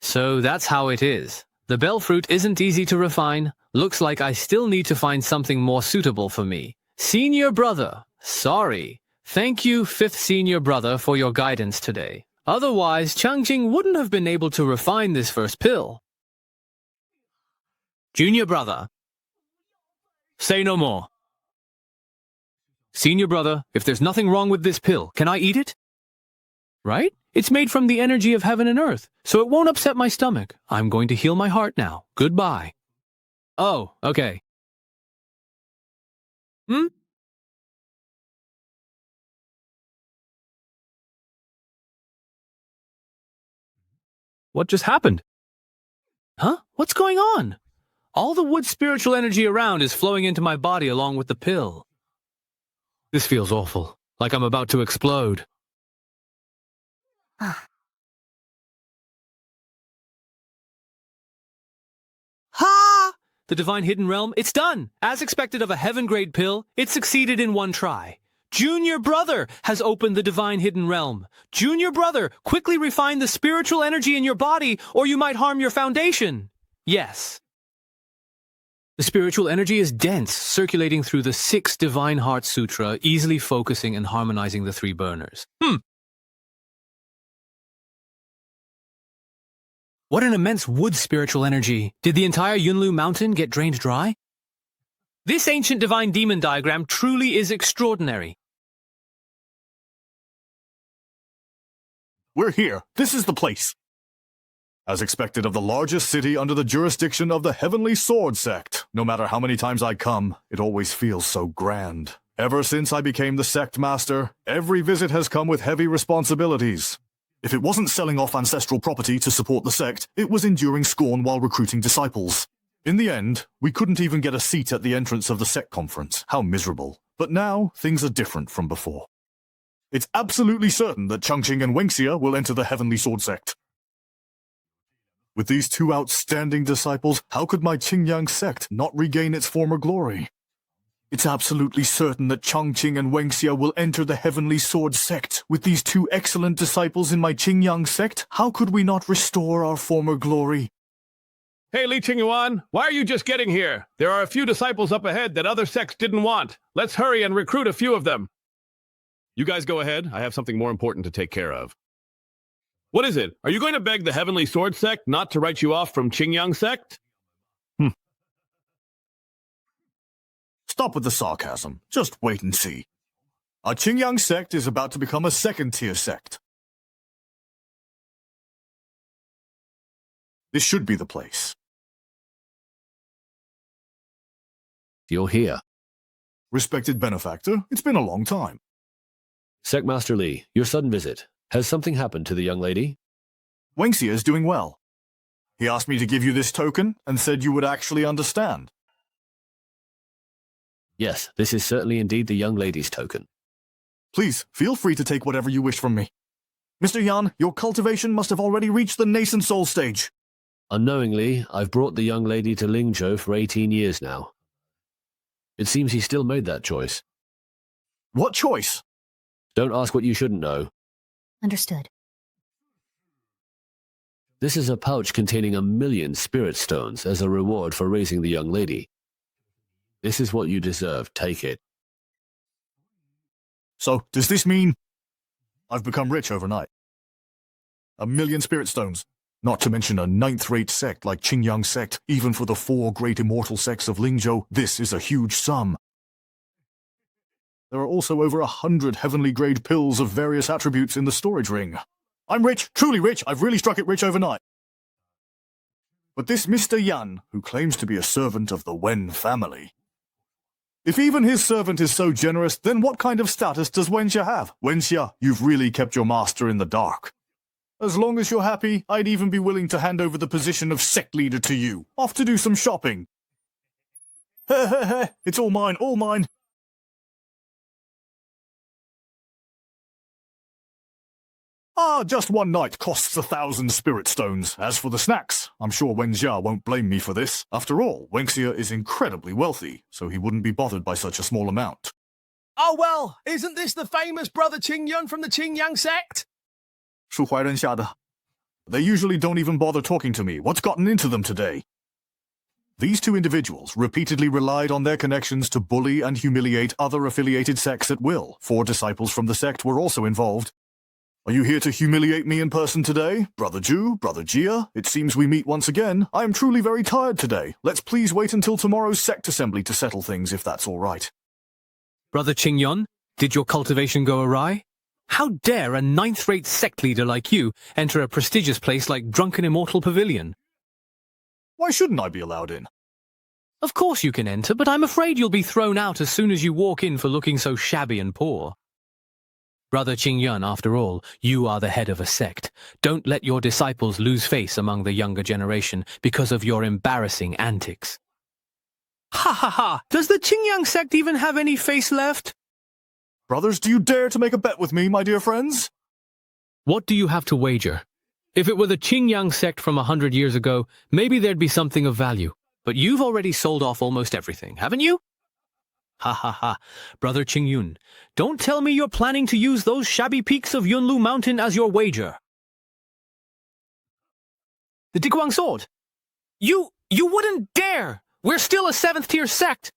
So that's how it is. The bell fruit isn't easy to refine. Looks like I still need to find something more suitable for me. Senior brother, sorry. Thank you, fifth senior brother, for your guidance today. Otherwise, Changjing wouldn't have been able to refine this first pill. Junior brother, say no more. Senior brother, if there's nothing wrong with this pill, can I eat it? Right? It's made from the energy of heaven and earth, so it won't upset my stomach. I'm going to heal my heart now. Goodbye. Oh, okay. What just happened? Huh? What's going on? All the wood spiritual energy around is flowing into my body along with the pill. This feels awful, like I'm about to explode. Ha! The divine hidden realm, it's done! As expected of a heaven-grade pill, it succeeded in one try. Junior brother has opened the divine hidden realm. Junior brother, quickly refine the spiritual energy in your body, or you might harm your foundation. Yes. The spiritual energy is dense, circulating through the 6 Divine Heart Sutra, easily focusing and harmonizing the 3 burners. What an immense wood spiritual energy. Did the entire Yunlu mountain get drained dry? This ancient divine demon diagram truly is extraordinary.
We're here. This is the place. As expected of the largest city under the jurisdiction of the Heavenly Sword Sect. No matter how many times I come, it always feels so grand. Ever since I became the Sect Master, every visit has come with heavy responsibilities. If it wasn't selling off ancestral property to support the sect, it was enduring scorn while recruiting disciples. In the end, we couldn't even get a seat at the entrance of the Sect conference. How miserable. But now, things are different from before. It's absolutely certain that Changqing and Wenxia will enter the Heavenly Sword Sect. With these 2 outstanding disciples, how could my Qingyang sect not regain its former glory? It's absolutely certain that Changqing and Wenxia will enter the Heavenly Sword Sect. With these 2 excellent disciples in my Qingyang sect, how could we not restore our former glory?
Hey, Li Qingyuan, why are you just getting here? There are a few disciples up ahead that other sects didn't want. Let's hurry and recruit a few of them. You guys go ahead. I have something more important to take care of. What is it? Are you going to beg the Heavenly Sword Sect not to write you off from Qingyang sect?
Stop with the sarcasm. Just wait and see. Our Qingyang sect is about to become a 2nd-tier sect. This should be the place.
You're here.
Respected benefactor, it's been a long time.
Sectmaster Li, your sudden visit. Has something happened to the young lady?
Wenxia is doing well. He asked me to give you this token and said you would actually understand.
Yes, this is certainly indeed the young lady's token.
Please, feel free to take whatever you wish from me. Mr. Yan, your cultivation must have already reached the nascent soul stage.
Unknowingly, I've brought the young lady to Lingzhou for 18 years now. It seems he still made that choice.
What choice?
Don't ask what you shouldn't know.
Understood.
This is a pouch containing 1,000,000 spirit stones as a reward for raising the young lady. This is what you deserve. Take it.
So, does this mean I've become rich overnight? 1,000,000 spirit stones. Not to mention a 9th-rate sect like Qingyang sect. Even for the 4 great immortal sects of Lingzhou, this is a huge sum. There are also over 100 heavenly-grade pills of various attributes in the storage ring. I'm rich, truly rich. I've really struck it rich overnight. But this Mr. Yan, who claims to be a servant of the Wen family. If even his servant is so generous, then what kind of status does Wenxia have? Wenxia, you've really kept your master in the dark. As long as you're happy, I'd even be willing to hand over the position of sect leader to you. Off to do some shopping. Heh heh heh, it's all mine, all mine. Ah, just one night costs 1,000 spirit stones. As for the snacks, I'm sure Wenxia won't blame me for this. After all, Wenxia is incredibly wealthy, so he wouldn't be bothered by such a small amount.
Oh well, isn't this the famous brother Qingyun from the Qingyang sect?
恕怀人下的. They usually don't even bother talking to me. What's gotten into them today? These two individuals repeatedly relied on their connections to bully and humiliate other affiliated sects at will. 4 disciples from the sect were also involved. Are you here to humiliate me in person today? Brother Ju, Brother Jia, it seems we meet once again. I am truly very tired today. Let's please wait until tomorrow's sect assembly to settle things, if that's all right.
Brother Qingyun, did your cultivation go awry? How dare a 9th-rate sect leader like you enter a prestigious place like Drunken Immortal Pavilion?
Why shouldn't I be allowed in?
Of course you can enter, but I'm afraid you'll be thrown out as soon as you walk in for looking so shabby and poor. Brother Qingyun, after all, you are the head of a sect. Don't let your disciples lose face among the younger generation because of your embarrassing antics. Ha ha ha! Does the Qingyang sect even have any face left?
Brothers, do you dare to make a bet with me, my dear friends?
What do you have to wager? If it were the Qingyang sect from 100 years ago, maybe there'd be something of value. But you've already sold off almost everything, haven't you? Ha ha ha. Brother Qingyun, don't tell me you're planning to use those shabby peaks of Yunlu Mountain as your wager. The Diguang sword? You wouldn't dare! We're still a 7th-tier sect!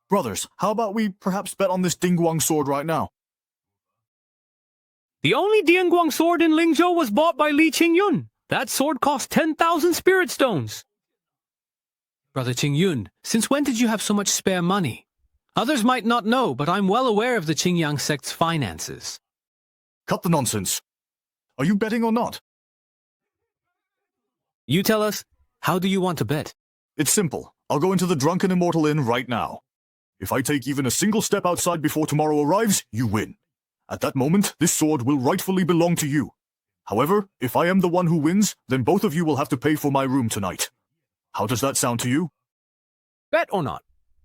Brothers, how about we perhaps bet on this Dingguang sword right now?
The only Dingguang sword in Lingzhou was bought by Li Qingyun. That sword cost 10,000 spirit stones. Brother Qingyun, since when did you have so much spare money? Others might not know, but I'm well aware of the Qingyang sect's finances.
Cut the nonsense. Are you betting or not?
You tell us, how do you want to bet?
It's simple. I'll go into the Drunken Immortal Inn right now. If I take even a single step outside before tomorrow arrives, you win. At that moment, this sword will rightfully belong to you. However, if I am the one who wins, then both of you will have to pay for my room tonight. How does that sound to you?
Bet or not?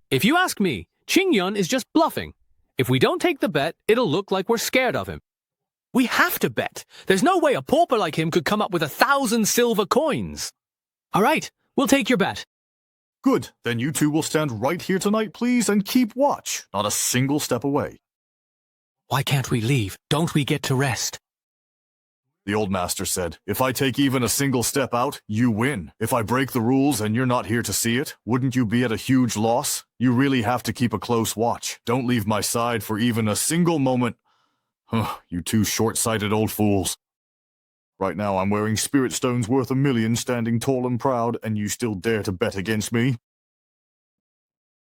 If you ask me, Qingyun is just bluffing. If we don't take the bet, it'll look like we're scared of him. We have to bet. There's no way a pauper like him could come up with 1,000 silver coins. All right, we'll take your bet.
Good. Then you two will stand right here tonight, please, and keep watch. Not a single step away.
Why can't we leave? Don't we get to rest?
The old master said, if I take even a single step out, you win. If I break the rules and you're not here to see it, wouldn't you be at a huge loss? You really have to keep a close watch. Don't leave my side for even a single moment. You two short-sighted old fools. Right now I'm wearing spirit stones worth 1 million, standing tall and proud, and you still dare to bet against me?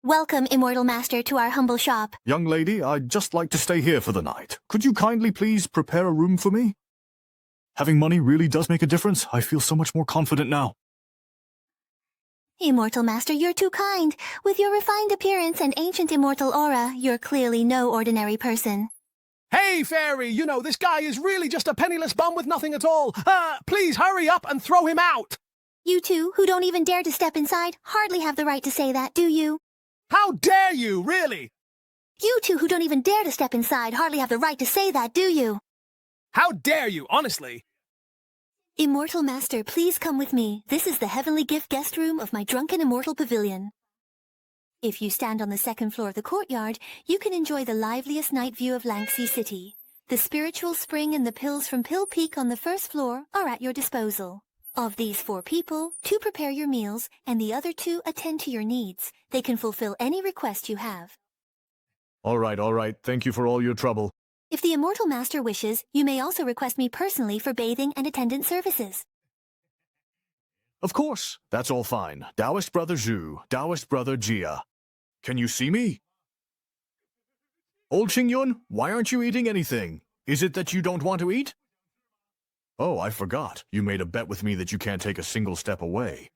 Welcome, Immortal Master, to our humble shop.
Young lady, I'd just like to stay here for the night. Could you kindly please prepare a room for me? Having money really does make a difference. I feel so much more confident now.
Immortal Master, you're too kind. With your refined appearance and ancient immortal aura, you're clearly no ordinary person.
Hey, Fairy, you know, this guy is really just a penniless bum with nothing at all. Please hurry up and throw him out.
You two, who don't even dare to step inside, hardly have the right to say that, do you?
How dare you, really?
You two, who don't even dare to step inside, hardly have the right to say that, do you?
How dare you, honestly?
Immortal Master, please come with me. This is the heavenly gift guest room of my Drunken Immortal Pavilion. If you stand on the 2nd floor of the courtyard, you can enjoy the liveliest night view of Langxi City. The spiritual spring and the pills from Pill Peak on the 1st floor are at your disposal. Of these 4 people, 2 prepare your meals, and the other 2 attend to your needs. They can fulfill any request you have.
All right. Thank you for all your trouble.
If the Immortal Master wishes, you may also request me personally for bathing and attendant services.
Of course. That's all fine. Taoist Brother Zhu, Taoist Brother Jia. Can you see me? Old Qingyun, why aren't you eating anything? Is it that you don't want to eat? Oh, I forgot. You made a bet with me that you can't take a single step away.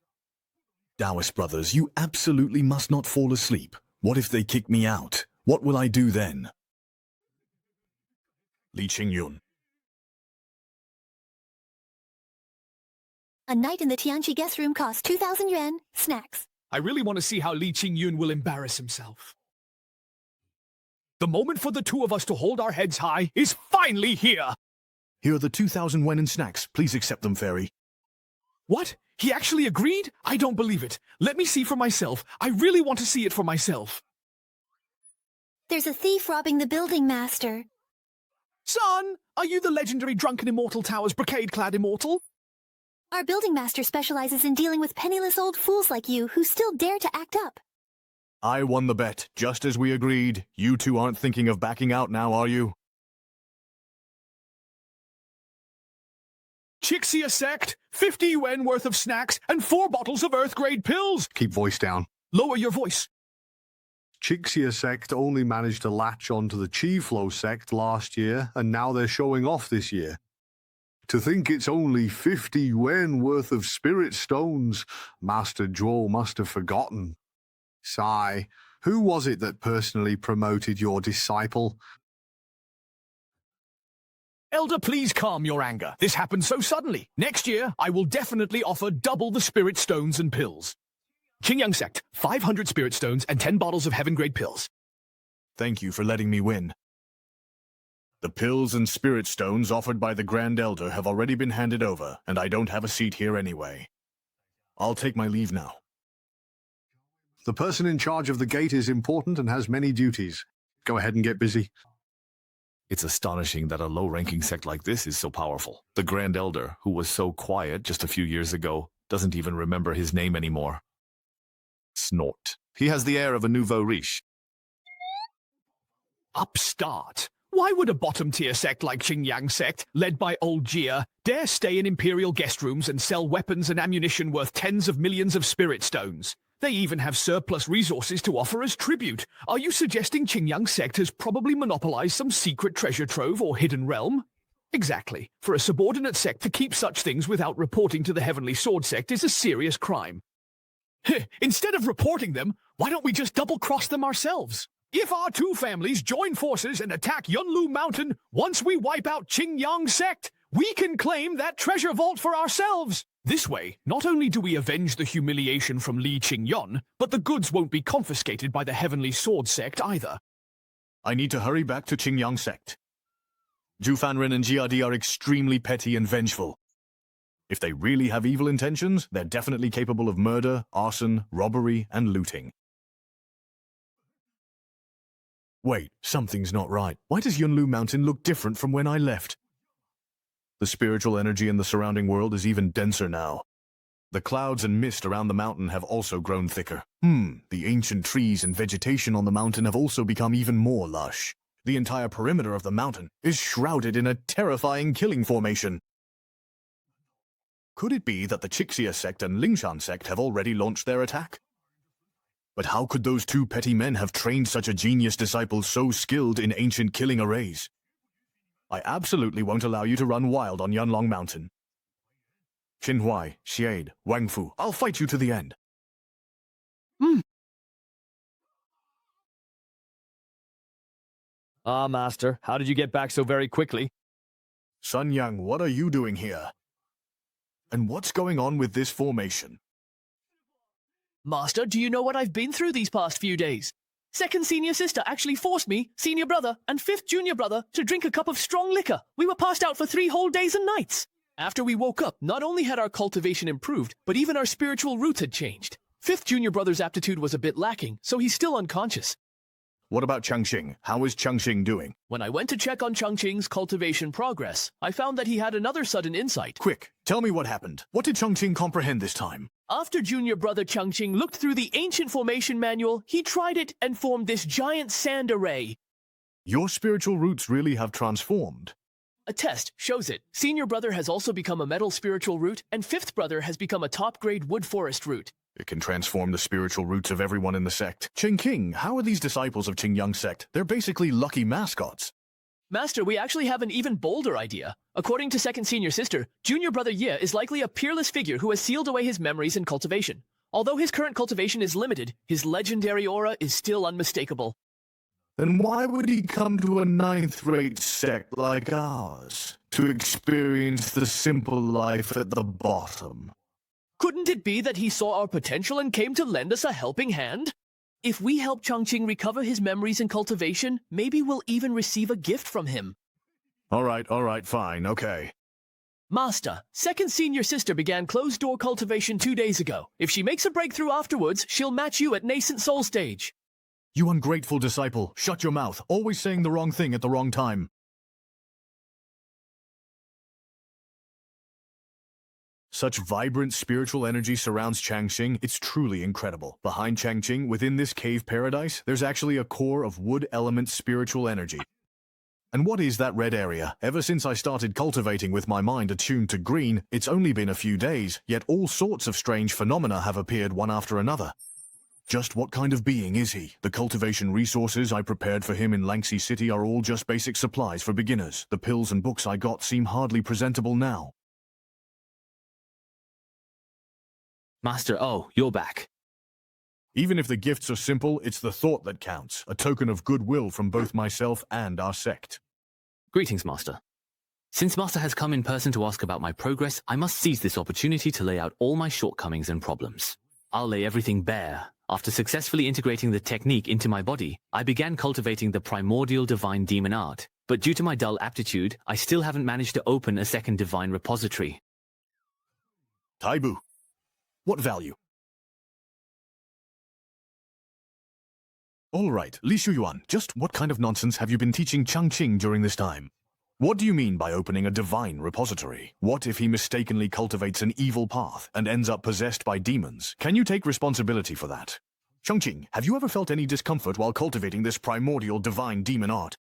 Taoist brothers, you absolutely must not fall asleep. What if they kick me out? What will I do then? Li Qingyun.
A night in the Tianqi guest room costs 2,000 yuan. Snacks.
I really want to see how Li Qingyun will embarrass himself. The moment for the two of us to hold our heads high is finally here!
Here are the 2,000 wen in snacks. Please accept them, fairy.
What? He actually agreed? I don't believe it. Let me see for myself. I really want to see it for myself.
There's a thief robbing the building master.
Son, are you the legendary drunken immortal tower's brocade-clad immortal?
Our building master specializes in dealing with penniless old fools like you who still dare to act up.
I won the bet, just as we agreed. You two aren't thinking of backing out now, are you?
Qixia Sect, 50 yuan worth of snacks, and 4 bottles of Earth-grade pills!
Keep voice down.
Lower your voice.
Qixia Sect only managed to latch onto the Qi Flow Sect last year, and now they're showing off this year. To think it's only 50 yuan worth of spirit stones, Master Zhuo must have forgotten. Sigh, who was it that personally promoted your disciple?
Elder, please calm your anger. This happened so suddenly. Next year, I will definitely offer double the spirit stones and pills. Qingyang Sect, 500 spirit stones and 10 bottles of heaven-grade pills.
Thank you for letting me win. The pills and spirit stones offered by the Grand Elder have already been handed over, and I don't have a seat here anyway. I'll take my leave now.
The person in charge of the gate is important and has many duties. Go ahead and get busy.
It's astonishing that a low-ranking sect like this is so powerful. The Grand Elder, who was so quiet just a few years ago, doesn't even remember his name anymore. Snort. He has the air of a nouveau riche.
Upstart. Why would a bottom-tier sect like Qingyang Sect, led by old Jia, dare stay in imperial guest rooms and sell weapons and ammunition worth tens of millions of spirit stones? They even have surplus resources to offer as tribute. Are you suggesting Qingyang Sect has probably monopolized some secret treasure trove or hidden realm? Exactly. For a subordinate sect to keep such things without reporting to the Heavenly Sword Sect is a serious crime. Instead of reporting them, why don't we just double-cross them ourselves? If our two families join forces and attack Yunlu Mountain, once we wipe out Qingyang Sect, we can claim that treasure vault for ourselves. This way, not only do we avenge the humiliation from Li Qingyun, but the goods won't be confiscated by the Heavenly Sword Sect either.
I need to hurry back to Qingyang Sect. Zhu Fanren and Jiadi are extremely petty and vengeful. If they really have evil intentions, they're definitely capable of murder, arson, robbery, and looting. Wait, something's not right. Why does Yunlu Mountain look different from when I left? The spiritual energy in the surrounding world is even denser now. The clouds and mist around the mountain have also grown thicker. The ancient trees and vegetation on the mountain have also become even more lush. The entire perimeter of the mountain is shrouded in a terrifying killing formation. Could it be that the Qixia Sect and Lingshan Sect have already launched their attack? But how could those two petty men have trained such a genius disciple so skilled in ancient killing arrays? I absolutely won't allow you to run wild on Yunlong Mountain. Xinhuai, Xiade, Wangfu, I'll fight you to the end.
Ah, Master, how did you get back so very quickly?
Sun Yang, what are you doing here? And what's going on with this formation?
Master, do you know what I've been through these past few days? Second senior sister actually forced me, senior brother, and fifth junior brother to drink a cup of strong liquor. We were passed out for 3 whole days and nights. After we woke up, not only had our cultivation improved, but even our spiritual roots had changed. Fifth junior brother's aptitude was a bit lacking, so he's still unconscious.
What about Changxing? How is Changxing doing?
When I went to check on Changxing's cultivation progress, I found that he had another sudden insight.
Quick, tell me what happened. What did Changxing comprehend this time?
After junior brother Changxing looked through the ancient formation manual, he tried it and formed this giant sand array.
Your spiritual roots really have transformed.
A test shows it. Senior brother has also become a metal spiritual root, and fifth brother has become a top-grade wood forest root.
It can transform the spiritual roots of everyone in the sect. King, how are these disciples of Qingyang sect? They're basically lucky mascots.
Master, we actually have an even bolder idea. According to second senior sister, junior brother Ye is likely a peerless figure who has sealed away his memories in cultivation. Although his current cultivation is limited, his legendary aura is still unmistakable.
Then why would he come to a ninth-rate sect like ours to experience the simple life at the bottom?
Couldn't it be that he saw our potential and came to lend us a helping hand? If we help Changqing recover his memories in cultivation, maybe we'll even receive a gift from him.
All right, fine, okay.
Master, second senior sister began closed-door cultivation 2 days ago. If she makes a breakthrough afterwards, she'll match you at nascent soul stage.
You ungrateful disciple, shut your mouth, always saying the wrong thing at the wrong time. Such vibrant spiritual energy surrounds Changqing, it's truly incredible. Behind Changqing, within this cave paradise, there's actually a core of wood element spiritual energy. And what is that red area? Ever since I started cultivating with my mind attuned to green, it's only been a few days, yet all sorts of strange phenomena have appeared one after another. Just what kind of being is he? The cultivation resources I prepared for him in Langxi City are all just basic supplies for beginners. The pills and books I got seem hardly presentable now.
Master, oh, you're back.
Even if the gifts are simple, it's the thought that counts, a token of goodwill from both myself and our sect.
Greetings, Master. Since Master has come in person to ask about my progress, I must seize this opportunity to lay out all my shortcomings and problems. I'll lay everything bare. After successfully integrating the technique into my body, I began cultivating the primordial divine demon art. But due to my dull aptitude, I still haven't managed to open a second divine repository.
Taibu. What value? All right, Li Shuyuan, just what kind of nonsense have you been teaching Changqing during this time? What do you mean by opening a divine repository? What if he mistakenly cultivates an evil path and ends up possessed by demons? Can you take responsibility for that? Changqing, have you ever felt any discomfort while cultivating this primordial divine demon art?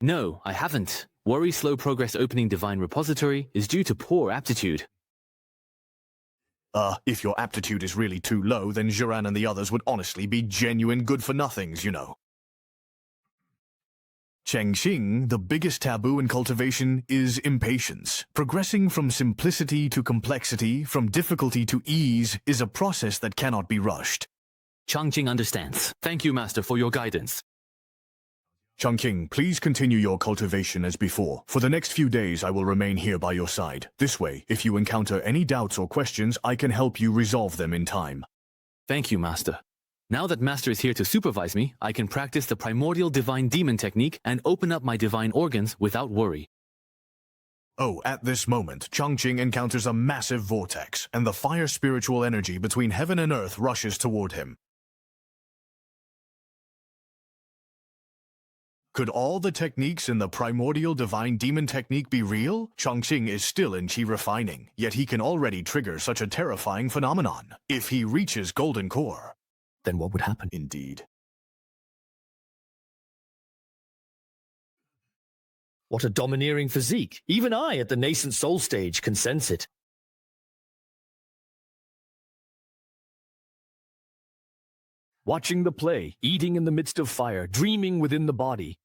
No, I haven't. Worry slow progress opening divine repository is due to poor aptitude.
If your aptitude is really too low, then Jiran and the others would honestly be genuine good-for-nothings, you know. Changqing, the biggest taboo in cultivation is impatience. Progressing from simplicity to complexity, from difficulty to ease, is a process that cannot be rushed.
Changqing understands. Thank you, Master, for your guidance.
Changqing, please continue your cultivation as before. For the next few days, I will remain here by your side. This way, if you encounter any doubts or questions, I can help you resolve them in time.
Thank you, Master. Now that Master is here to supervise me, I can practice the primordial divine demon technique and open up my divine organs without worry.
Oh, at this moment, Changqing encounters a massive vortex, and the fire spiritual energy between heaven and earth rushes toward him. Could all the techniques in the primordial divine demon technique be real? Changqing is still in Qi refining, yet he can already trigger such a terrifying phenomenon. If he reaches golden core,
then what would happen?
Indeed.
What a domineering physique. Even I, at the nascent soul stage, can sense it. Watching the play, eating in the midst of fire, dreaming within the body.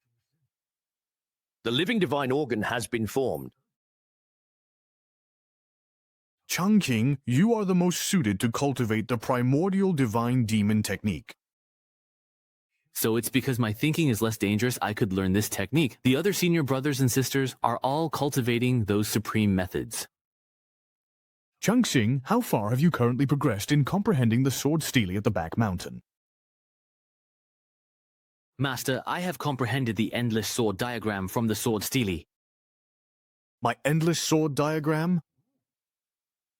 The living divine organ has been formed.
Changqing, you are the most suited to cultivate the primordial divine demon technique.
So it's because my thinking is less dangerous I could learn this technique. The other senior brothers and sisters are all cultivating those supreme methods.
Changqing, how far have you currently progressed in comprehending the sword stele at the back mountain?
Master, I have comprehended the endless sword diagram from the sword stele.
My endless sword diagram?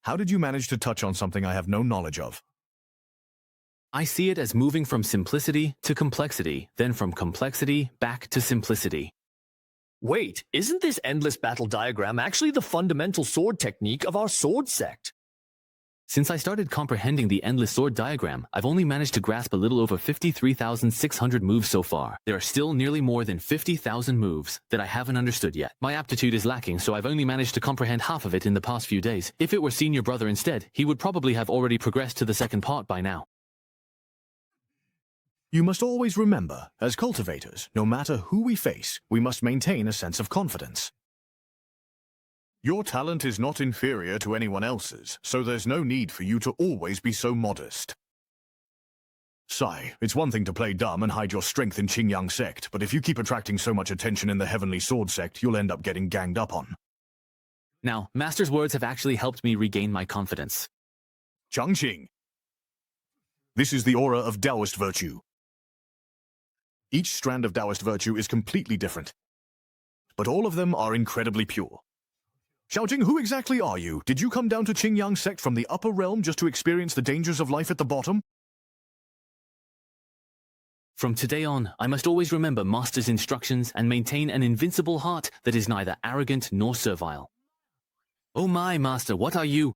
How did you manage to touch on something I have no knowledge of?
I see it as moving from simplicity to complexity, then from complexity back to simplicity.
Wait, isn't this endless battle diagram actually the fundamental sword technique of our sword sect?
Since I started comprehending the endless sword diagram, I've only managed to grasp a little over 53,600 moves so far. There are still nearly more than 50,000 moves that I haven't understood yet. My aptitude is lacking, so I've only managed to comprehend half of it in the past few days. If it were senior brother instead, he would probably have already progressed to the second part by now.
You must always remember, as cultivators, no matter who we face, we must maintain a sense of confidence. Your talent is not inferior to anyone else's, so there's no need for you to always be so modest. Sigh, it's one thing to play dumb and hide your strength in Qingyang Sect, but if you keep attracting so much attention in the Heavenly Sword Sect, you'll end up getting ganged up on.
Now, Master's words have actually helped me regain my confidence.
Changqing. This is the aura of Taoist virtue. Each strand of Taoist virtue is completely different, but all of them are incredibly pure. Xiaojing, who exactly are you? Did you come down to Qingyang Sect from the upper realm just to experience the dangers of life at the bottom?
From today on, I must always remember Master's instructions and maintain an invincible heart that is neither arrogant nor servile. Oh my, Master, what are you?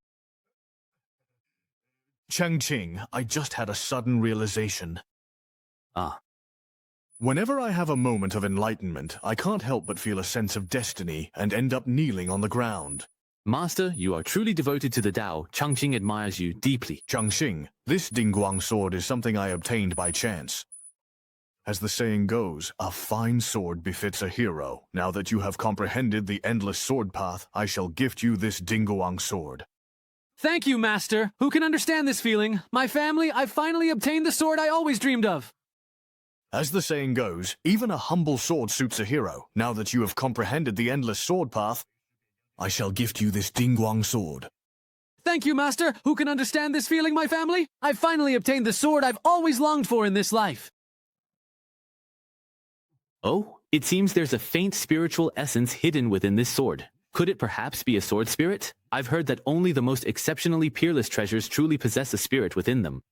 Changqing, I just had a sudden realization.
Ah.
Whenever I have a moment of enlightenment, I can't help but feel a sense of destiny and end up kneeling on the ground.
Master, you are truly devoted to the Tao. Changqing admires you deeply.
Changqing, this Dingguang sword is something I obtained by chance. As the saying goes, a fine sword befits a hero. Now that you have comprehended the endless sword path, I shall gift you this Dingguang sword.
Thank you, Master. Who can understand this feeling? My family, I finally obtained the sword I always dreamed of.
As the saying goes, even a humble sword suits a hero. Now that you have comprehended the endless sword path, I shall gift you this Dingguang sword.
Thank you, Master. Who can understand this feeling, my family? I finally obtained the sword I've always longed for in this life.
Oh, it seems there's a faint spiritual essence hidden within this sword. Could it perhaps be a sword spirit? I've heard that only the most exceptionally peerless treasures truly possess a spirit within them.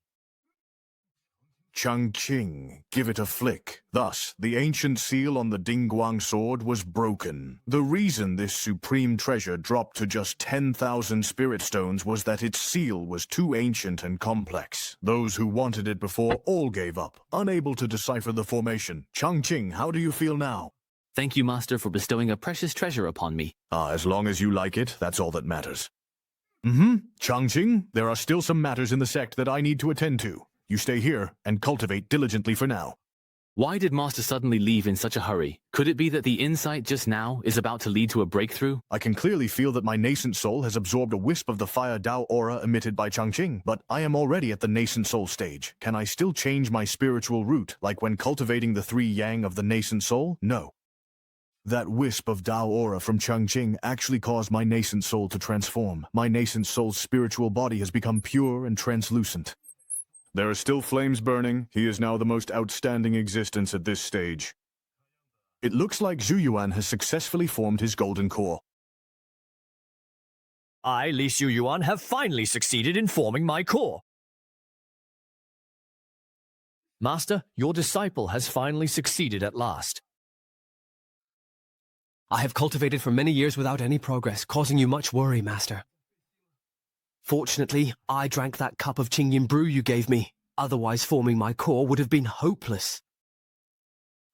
Changqing, give it a flick. Thus, the ancient seal on the Dingguang sword was broken. The reason this supreme treasure dropped to just 10,000 spirit stones was that its seal was too ancient and complex. Those who wanted it before all gave up, unable to decipher the formation. Changqing, how do you feel now?
Thank you, Master, for bestowing a precious treasure upon me.
As long as you like it, that's all that matters. Changqing, there are still some matters in the sect that I need to attend to. You stay here and cultivate diligently for now.
Why did Master suddenly leave in such a hurry? Could it be that the insight just now is about to lead to a breakthrough?
I can clearly feel that my nascent soul has absorbed a wisp of the fire Dao aura emitted by Changqing, but I am already at the nascent soul stage. Can I still change my spiritual root, like when cultivating the 3 yang of the nascent soul? No. That wisp of Dao aura from Changqing actually caused my nascent soul to transform. My nascent soul's spiritual body has become pure and translucent. There are still flames burning. He is now the most outstanding existence at this stage. It looks like Zhu Yuan has successfully formed his golden core.
I, Li Xu Yuan, have finally succeeded in forming my core. Master, your disciple has finally succeeded at last.
I have cultivated for many years without any progress, causing you much worry, Master. Fortunately, I drank that cup of Qingyin brew you gave me. Otherwise, forming my core would have been hopeless.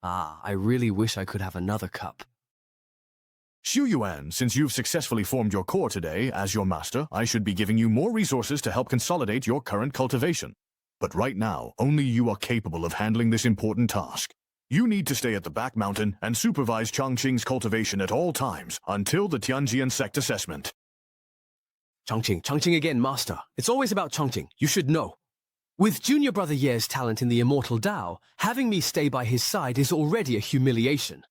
I really wish I could have another cup.
Xu Yuan, since you've successfully formed your core today, as your master, I should be giving you more resources to help consolidate your current cultivation. But right now, only you are capable of handling this important task. You need to stay at the back mountain and supervise Changqing's cultivation at all times, until the Tianjian Sect assessment.
Changqing again, Master. It's always about Changqing. You should know. With Junior Brother Ye's talent in the immortal Tao, having me stay by his side is already a humiliation.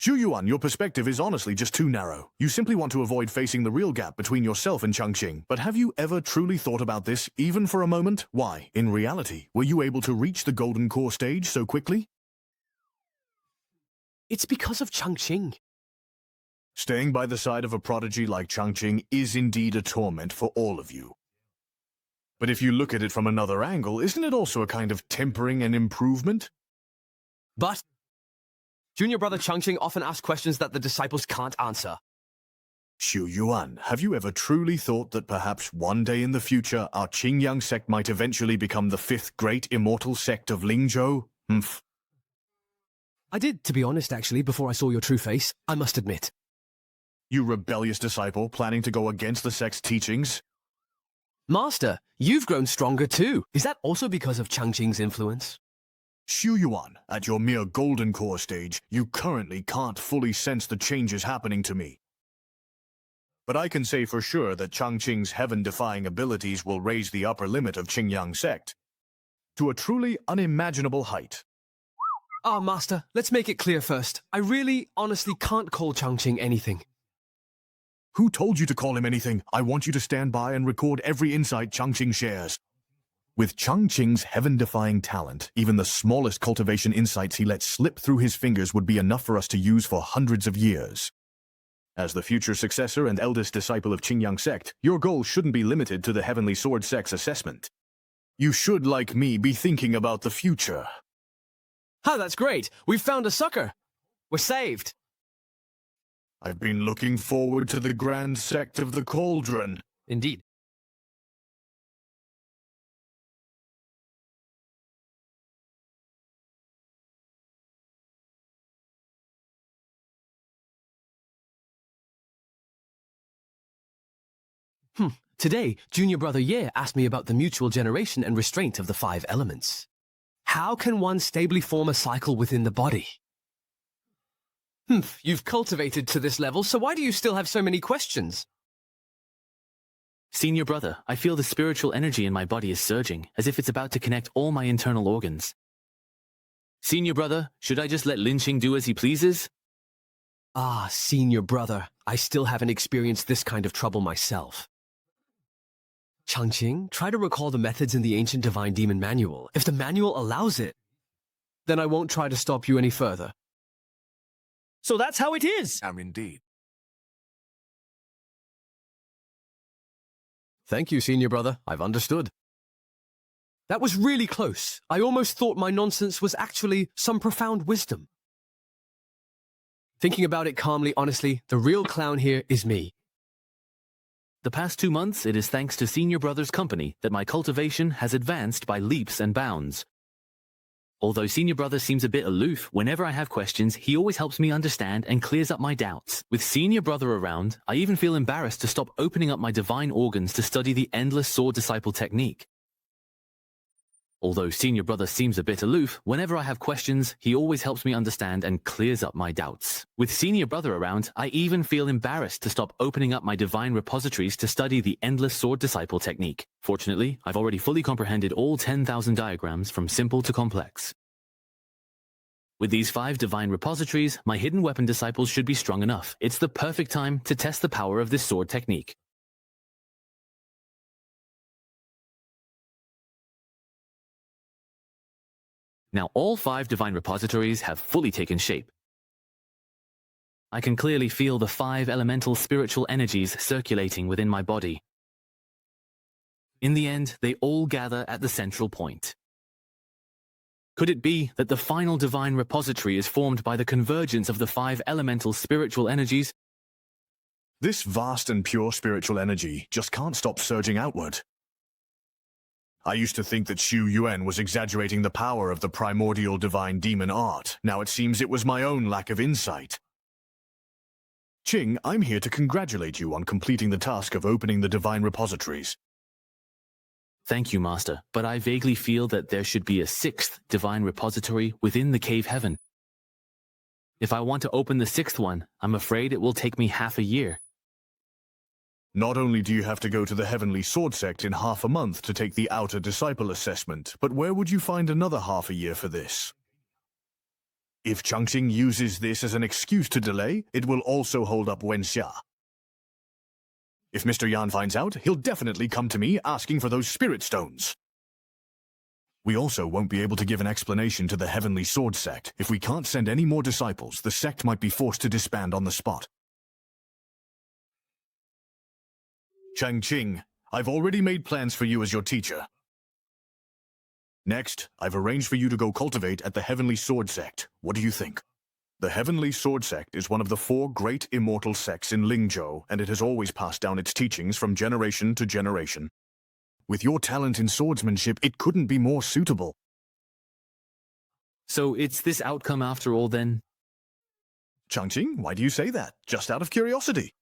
Xu Yuan, your perspective is honestly just too narrow. You simply want to avoid facing the real gap between yourself and Changqing. But have you ever truly thought about this, even for a moment? Why, in reality, were you able to reach the golden core stage so quickly?
It's because of Changqing.
Staying by the side of a prodigy like Changqing is indeed a torment for all of you. But if you look at it from another angle, isn't it also a kind of tempering and improvement?
But Junior Brother Changqing often asks questions that the disciples can't answer.
Xu Yuan, have you ever truly thought that perhaps one day in the future our Qingyang sect might eventually become the fifth great immortal sect of Lingzhou? Humph.
I did, to be honest, actually, before I saw your true face, I must admit.
You rebellious disciple planning to go against the sect's teachings?
Master, you've grown stronger too. Is that also because of Changqing's influence?
Xu Yuan, at your mere golden core stage, you currently can't fully sense the changes happening to me. But I can say for sure that Changqing's heaven-defying abilities will raise the upper limit of Qingyang sect to a truly unimaginable height.
Ah, Master, let's make it clear first. I really, honestly can't call Changqing anything.
Who told you to call him anything? I want you to stand by and record every insight Changqing shares. With Changqing's heaven-defying talent, even the smallest cultivation insights he lets slip through his fingers would be enough for us to use for hundreds of years. As the future successor and eldest disciple of Qingyang sect, your goal shouldn't be limited to the Heavenly Sword sect's assessment. You should, like me, be thinking about the future.
Oh, that's great. We've found a sucker. We're saved.
I've been looking forward to the grand sect of the Cauldron.
Indeed. Today, Junior Brother Ye asked me about the mutual generation and restraint of the 5 elements. How can one stably form a cycle within the body? You've cultivated to this level, so why do you still have so many questions?
Senior brother, I feel the spiritual energy in my body is surging, as if it's about to connect all my internal organs. Senior brother, should I just let Lin Qing do as he pleases?
Ah, Senior Brother, I still haven't experienced this kind of trouble myself. Changqing, try to recall the methods in the ancient Divine Demon Manual. If the manual allows it, then I won't try to stop you any further.
So that's how it is.
Indeed.
Thank you, Senior Brother. I've understood. That was really close. I almost thought my nonsense was actually some profound wisdom. Thinking about it calmly, honestly, the real clown here is me.
The past 2 months, it is thanks to Senior Brother's company that my cultivation has advanced by leaps and bounds. Although Senior Brother seems a bit aloof, whenever I have questions, he always helps me understand and clears up my doubts. With Senior Brother around, I even feel embarrassed to stop opening up my divine organs to study the endless sword disciple technique. Although Senior Brother seems a bit aloof, whenever I have questions, he always helps me understand and clears up my doubts. With Senior Brother around, I even feel embarrassed to stop opening up my divine repositories to study the endless sword disciple technique. Fortunately, I've already fully comprehended all 10,000 diagrams from simple to complex. With these 5 divine repositories, my hidden weapon disciples should be strong enough. It's the perfect time to test the power of this sword technique. Now all 5 divine repositories have fully taken shape. I can clearly feel the 5 elemental spiritual energies circulating within my body. In the end, they all gather at the central point. Could it be that the final divine repository is formed by the convergence of the 5 elemental spiritual energies?
This vast and pure spiritual energy just can't stop surging outward. I used to think that Xu Yuan was exaggerating the power of the primordial divine demon art. Now it seems it was my own lack of insight. Qing, I'm here to congratulate you on completing the task of opening the divine repositories.
Thank you, Master, but I vaguely feel that there should be a 6th divine repository within the cave heaven. If I want to open the 6th one, I'm afraid it will take me half a year.
Not only do you have to go to the Heavenly Sword Sect in half a month to take the Outer Disciple Assessment, but where would you find another half a year for this? If Changqing uses this as an excuse to delay, it will also hold up Wenxia. If Mr. Yan finds out, he'll definitely come to me asking for those spirit stones. We also won't be able to give an explanation to the Heavenly Sword Sect. If we can't send any more disciples, the sect might be forced to disband on the spot. Changqing, I've already made plans for you as your teacher. Next, I've arranged for you to go cultivate at the Heavenly Sword Sect. What do you think? The Heavenly Sword Sect is one of the 4 great immortal sects in Lingzhou, and it has always passed down its teachings from generation to generation. With your talent in swordsmanship, it couldn't be more suitable.
So it's this outcome after all then?
Changqing, why do you say that? Just out of curiosity.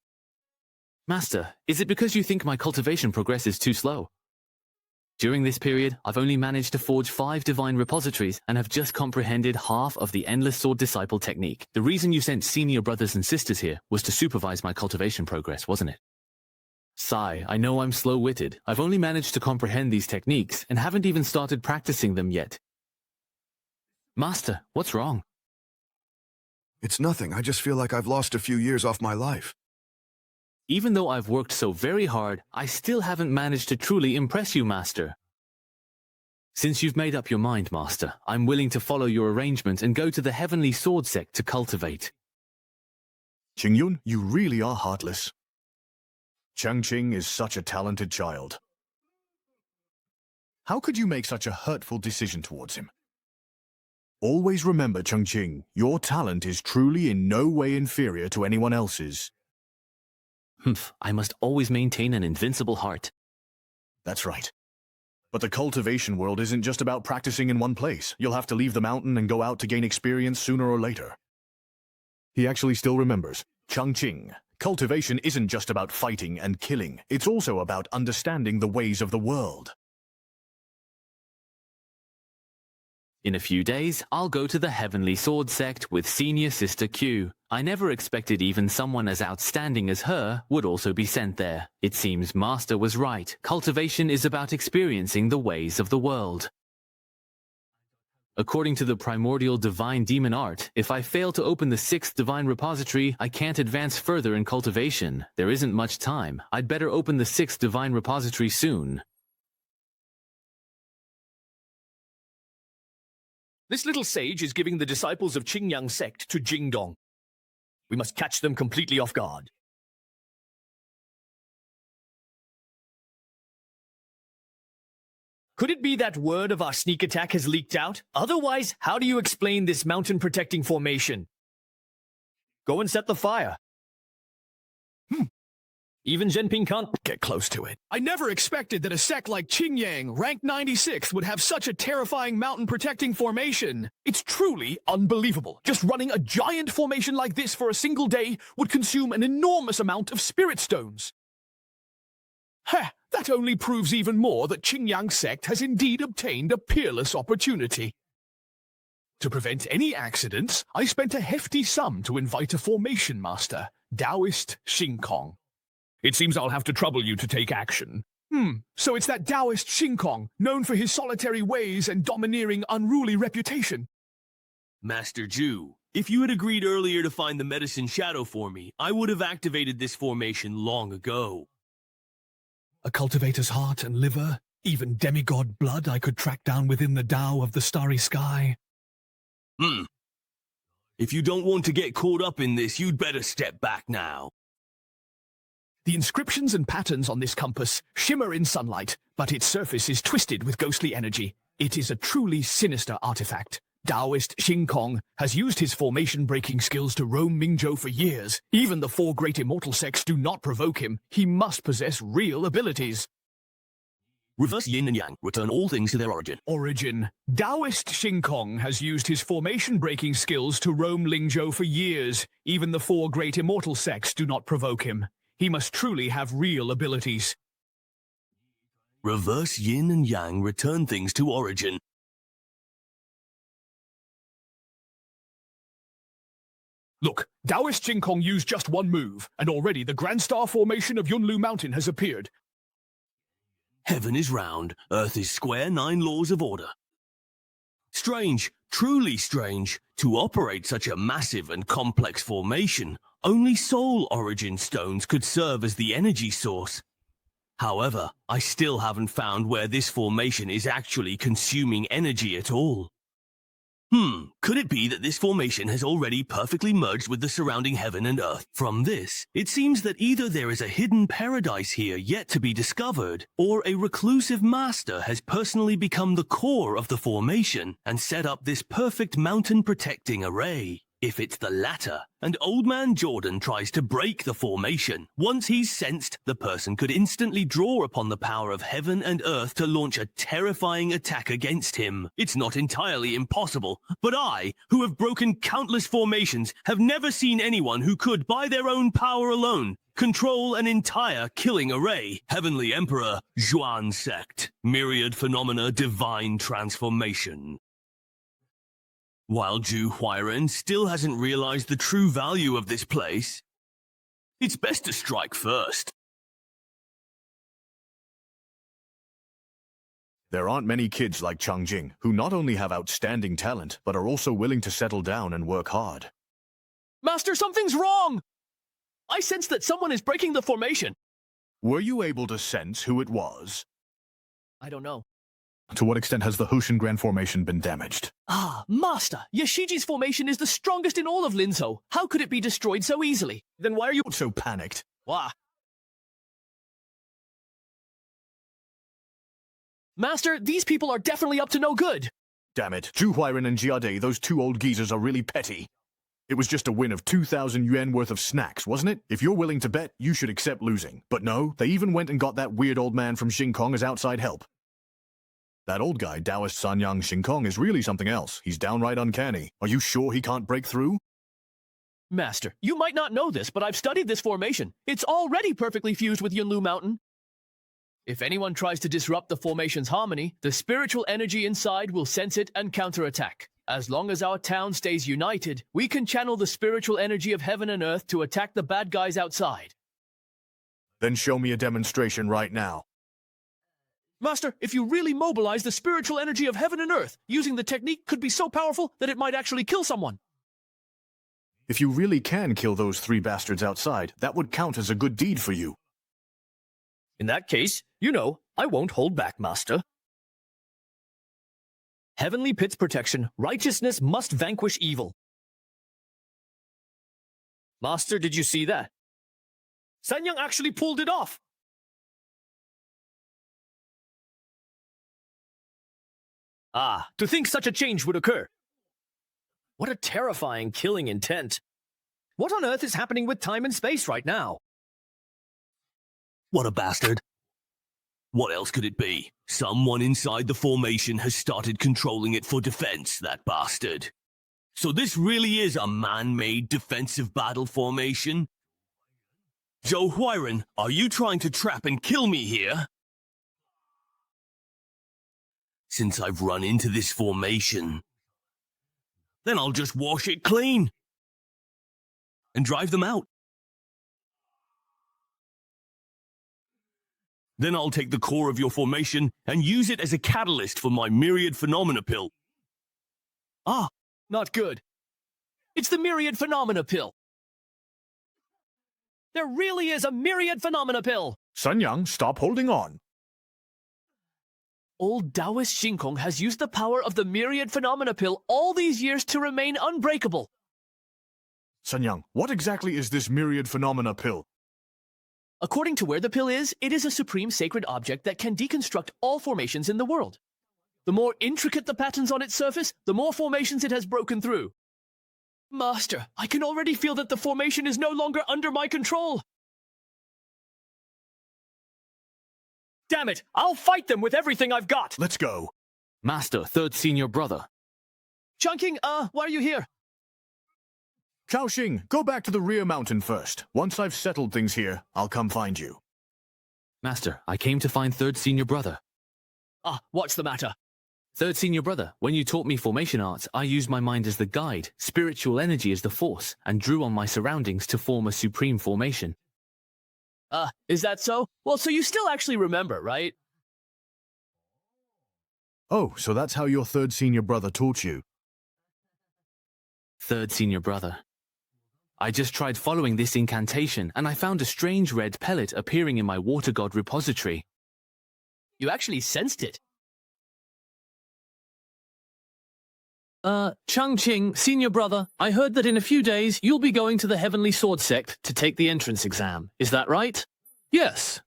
Master, is it because you think my cultivation progress is too slow? During this period, I've only managed to forge 5 divine repositories and have just comprehended half of the Endless Sword Disciple technique. The reason you sent senior brothers and sisters here was to supervise my cultivation progress, wasn't it? Sigh, I know I'm slow-witted. I've only managed to comprehend these techniques and haven't even started practicing them yet. Master, what's wrong?
It's nothing. I just feel like I've lost a few years off my life.
Even though I've worked so very hard, I still haven't managed to truly impress you, Master. Since you've made up your mind, Master, I'm willing to follow your arrangement and go to the Heavenly Sword Sect to cultivate.
Qingyun, you really are heartless. Changqing is such a talented child. How could you make such a hurtful decision towards him? Always remember, Changqing, your talent is truly in no way inferior to anyone else's.
Humph, I must always maintain an invincible heart.
That's right. But the cultivation world isn't just about practicing in one place. You'll have to leave the mountain and go out to gain experience sooner or later. He actually still remembers. Changqing, cultivation isn't just about fighting and killing. It's also about understanding the ways of the world.
In a few days, I'll go to the Heavenly Sword Sect with Senior Sister Q. I never expected even someone as outstanding as her would also be sent there. It seems Master was right. Cultivation is about experiencing the ways of the world. According to the primordial divine demon art, if I fail to open the 6th divine repository, I can't advance further in cultivation. There isn't much time. I'd better open the 6th divine repository soon.
This little sage is giving the disciples of Qingyang sect to Jingdong. We must catch them completely off guard. Could it be that word of our sneak attack has leaked out? Otherwise, how do you explain this mountain-protecting formation? Go and set the fire. Even Zhenping can't get close to it.
I never expected that a sect like Qingyang, ranked 96th, would have such a terrifying mountain-protecting formation. It's truly unbelievable. Just running a giant formation like this for a single day would consume an enormous amount of spirit stones. Heh, that only proves even more that Qingyang sect has indeed obtained a peerless opportunity. To prevent any accidents, I spent a hefty sum to invite a formation master, Taoist Xingkong. It seems I'll have to trouble you to take action. So it's that Taoist Xingkong, known for his solitary ways and domineering, unruly reputation.
Master Zhu, if you had agreed earlier to find the medicine shadow for me, I would have activated this formation long ago.
A cultivator's heart and liver, even demigod blood I could track down within the Tao of the starry sky.
If you don't want to get caught up in this, you'd better step back now.
The inscriptions and patterns on this compass shimmer in sunlight, but its surface is twisted with ghostly energy. It is a truly sinister artifact. Taoist Xingkong has used his formation-breaking skills to roam Mingzhou for years. Even the 4 great immortal sects do not provoke him. He must possess real abilities.
Reverse yin and yang. Return all things to their origin.
Origin. Taoist Xingkong has used his formation-breaking skills to roam Lingzhou for years. Even the 4 great immortal sects do not provoke him. He must truly have real abilities.
Reverse yin and yang, return things to origin.
Look, Taoist Xingkong used just one move, and already the Grand Star formation of Yunlu Mountain has appeared.
Heaven is round, earth is square, 9 laws of order. Strange, truly strange, to operate such a massive and complex formation. Only soul origin stones could serve as the energy source. However, I still haven't found where this formation is actually consuming energy at all. Could it be that this formation has already perfectly merged with the surrounding heaven and earth? From this, it seems that either there is a hidden paradise here yet to be discovered, or a reclusive master has personally become the core of the formation and set up this perfect mountain-protecting array. If it's the latter, and Old Man Jordan tries to break the formation, once he's sensed, the person could instantly draw upon the power of heaven and earth to launch a terrifying attack against him. It's not entirely impossible, but I, who have broken countless formations, have never seen anyone who could, by their own power alone, control an entire killing array. Heavenly Emperor, Zhuan Sect. Myriad Phenomena Divine Transformation. While Zhu Huairen still hasn't realized the true value of this place, it's best to strike first.
There aren't many kids like Changjing who not only have outstanding talent, but are also willing to settle down and work hard.
Master, something's wrong! I sense that someone is breaking the formation.
Were you able to sense who it was?
I don't know.
To what extent has the Hoshin Grand Formation been damaged?
Ah, Master, Yashiji's formation is the strongest in all of Linzhou. How could it be destroyed so easily?
Then why are you so panicked?
Wah. Master, these people are definitely up to no good.
Damn it, Zhu Huairen and Jiade, those two old geezers are really petty. It was just a win of 2,000 yuan worth of snacks, wasn't it? If you're willing to bet, you should accept losing. But no, they even went and got that weird old man from Xingkong as outside help. That old guy, Taoist Sanyang Xingkong, is really something else. He's downright uncanny. Are you sure he can't break through?
Master, you might not know this, but I've studied this formation. It's already perfectly fused with Yunlu Mountain. If anyone tries to disrupt the formation's harmony, the spiritual energy inside will sense it and counterattack. As long as our town stays united, we can channel the spiritual energy of heaven and earth to attack the bad guys outside.
Then show me a demonstration right now.
Master, if you really mobilize the spiritual energy of heaven and earth, using the technique could be so powerful that it might actually kill someone.
If you really can kill those three bastards outside, that would count as a good deed for you.
In that case, I won't hold back, Master. Heavenly Pit's protection, righteousness must vanquish evil. Master, did you see that? Sanyang actually pulled it off! Ah, to think such a change would occur. What a terrifying killing intent. What on earth is happening with time and space right now?
What a bastard. What else could it be? Someone inside the formation has started controlling it for defense, that bastard. So this really is a man-made defensive battle formation? Zhou Huairen, are you trying to trap and kill me here? Since I've run into this formation, then I'll just wash it clean and drive them out. Then I'll take the core of your formation and use it as a catalyst for my myriad phenomena pill.
Ah, not good. It's the myriad phenomena pill. There really is a myriad phenomena pill.
Sanyang, stop holding on.
Old Taoist Xingkong has used the power of the myriad phenomena pill all these years to remain unbreakable.
Sanyang, what exactly is this myriad phenomena pill?
According to where the pill is, it is a supreme sacred object that can deconstruct all formations in the world. The more intricate the patterns on its surface, the more formations it has broken through. Master, I can already feel that the formation is no longer under my control.
Damn it! I'll fight them with everything I've got!
Let's go.
Master, third senior brother.
Chungking, why are you here?
Chaoxing, go back to the rear mountain first. Once I've settled things here, I'll come find you.
Master, I came to find third senior brother.
Ah, what's the matter?
Third senior brother, when you taught me formation arts, I used my mind as the guide, spiritual energy as the force, and drew on my surroundings to form a supreme formation.
Is that so? Well, so you still actually remember, right?
Oh, so that's how your third senior brother taught you.
Third senior brother. I just tried following this incantation, and I found a strange red pellet appearing in my water god repository.
You actually sensed it.
Changqing, senior brother, I heard that in a few days you'll be going to the Heavenly Sword Sect to take the entrance exam. Is that right?
Yes.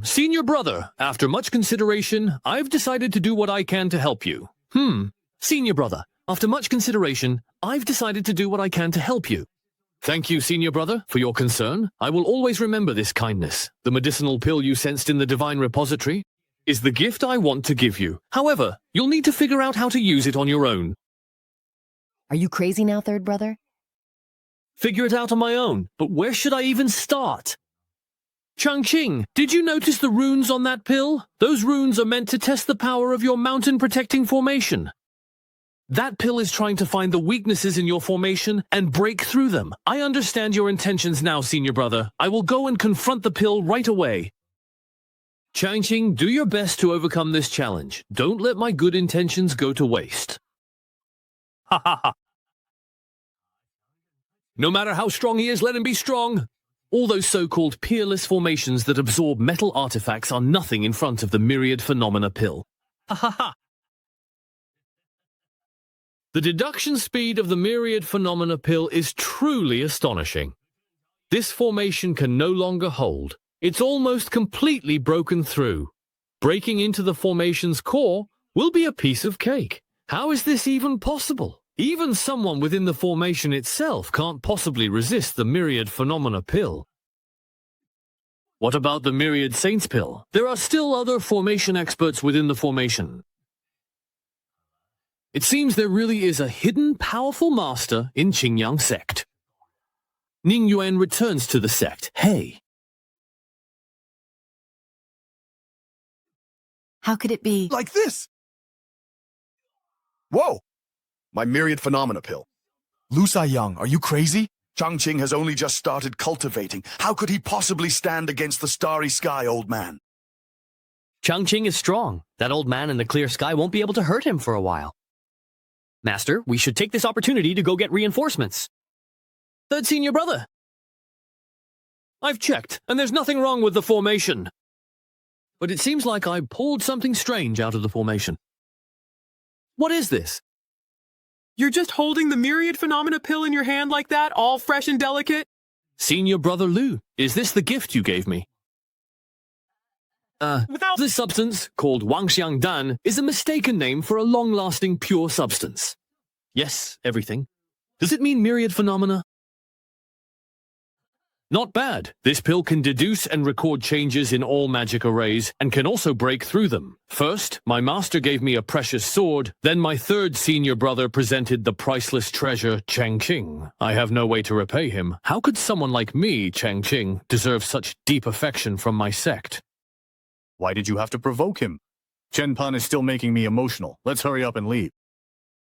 Senior brother, after much consideration, I've decided to do what I can to help you.
Senior brother,
After much consideration, I've decided to do what I can to help you. Thank you, senior brother, for your concern. I will always remember this kindness. The medicinal pill you sensed in the divine repository is the gift I want to give you. However, you'll need to figure out how to use it on your own.
Are you crazy now, third brother?
Figure it out on my own, but where should I even start? Changqing, did you notice the runes on that pill? Those runes are meant to test the power of your mountain-protecting formation. That pill is trying to find the weaknesses in your formation and break through them. I understand your intentions now, senior brother. I will go and confront the pill right away. Changqing, do your best to overcome this challenge. Don't let my good intentions go to waste. Ha ha ha. No matter how strong he is, let him be strong. All those so-called peerless formations that absorb metal artifacts are nothing in front of the myriad phenomena pill. Ha ha ha. The deduction speed of the myriad phenomena pill is truly astonishing. This formation can no longer hold. It's almost completely broken through. Breaking into the formation's core will be a piece of cake. How is this even possible? Even someone within the formation itself can't possibly resist the myriad phenomena pill. What about the myriad saints pill? There are still other formation experts within the formation. It seems there really is a hidden, powerful master in Qingyang Sect. Ning Yuan returns to the sect. Hey.
How could it be?
Like this! Whoa! My myriad phenomena pill. Lu Saiyang, are you crazy? Changqing has only just started cultivating. How could he possibly stand against the starry sky, old man?
Changqing is strong. That old man in the clear sky won't be able to hurt him for a while. Master, we should take this opportunity to go get reinforcements. Third senior brother.
I've checked, and there's nothing wrong with the formation. But it seems like I pulled something strange out of the formation. What is this?
You're just holding the myriad phenomena pill in your hand like that, all fresh and delicate?
Senior brother Lu, is this the gift you gave me? This substance, called Wangxiang Dan, is a mistaken name for a long-lasting pure substance. Yes, everything. Does it mean myriad phenomena? Not bad. This pill can deduce and record changes in all magic arrays, and can also break through them. First, my master gave me a precious sword, then my third senior brother presented the priceless treasure, Changqing. I have no way to repay him. How could someone like me, Changqing, deserve such deep affection from my sect?
Why did you have to provoke him? Chen Pan is still making me emotional. Let's hurry up and leave.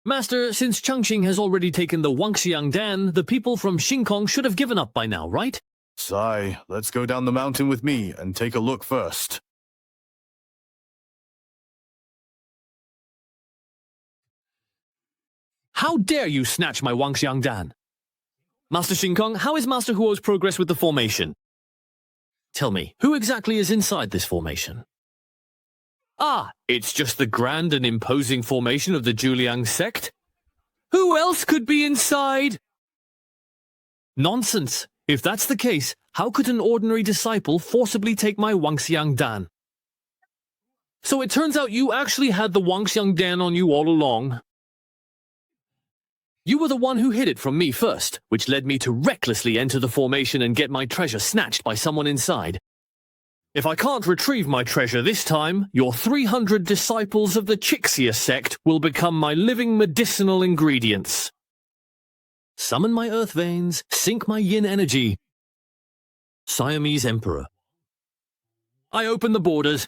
Master, since Changqing has already taken the Wangxiang Dan, the people from Xingkong should have given up by now, right?
Sai, let's go down the mountain with me and take a look first.
How dare you snatch my Wangxiang Dan? Master Xingkong, how is Master Huo's progress with the formation? Tell me, who exactly is inside this formation? Ah, it's just the grand and imposing formation of the Juliang sect? Who else could be inside? Nonsense. If that's the case, how could an ordinary disciple forcibly take my Wangxiang Dan? So it turns out you actually had the Wangxiang Dan on you all along. You were the one who hid it from me first, which led me to recklessly enter the formation and get my treasure snatched by someone inside. If I can't retrieve my treasure this time, your 300 disciples of the Qixia sect will become my living medicinal ingredients. Summon my earth veins, sink my yin energy. Siamese Emperor. I open the borders.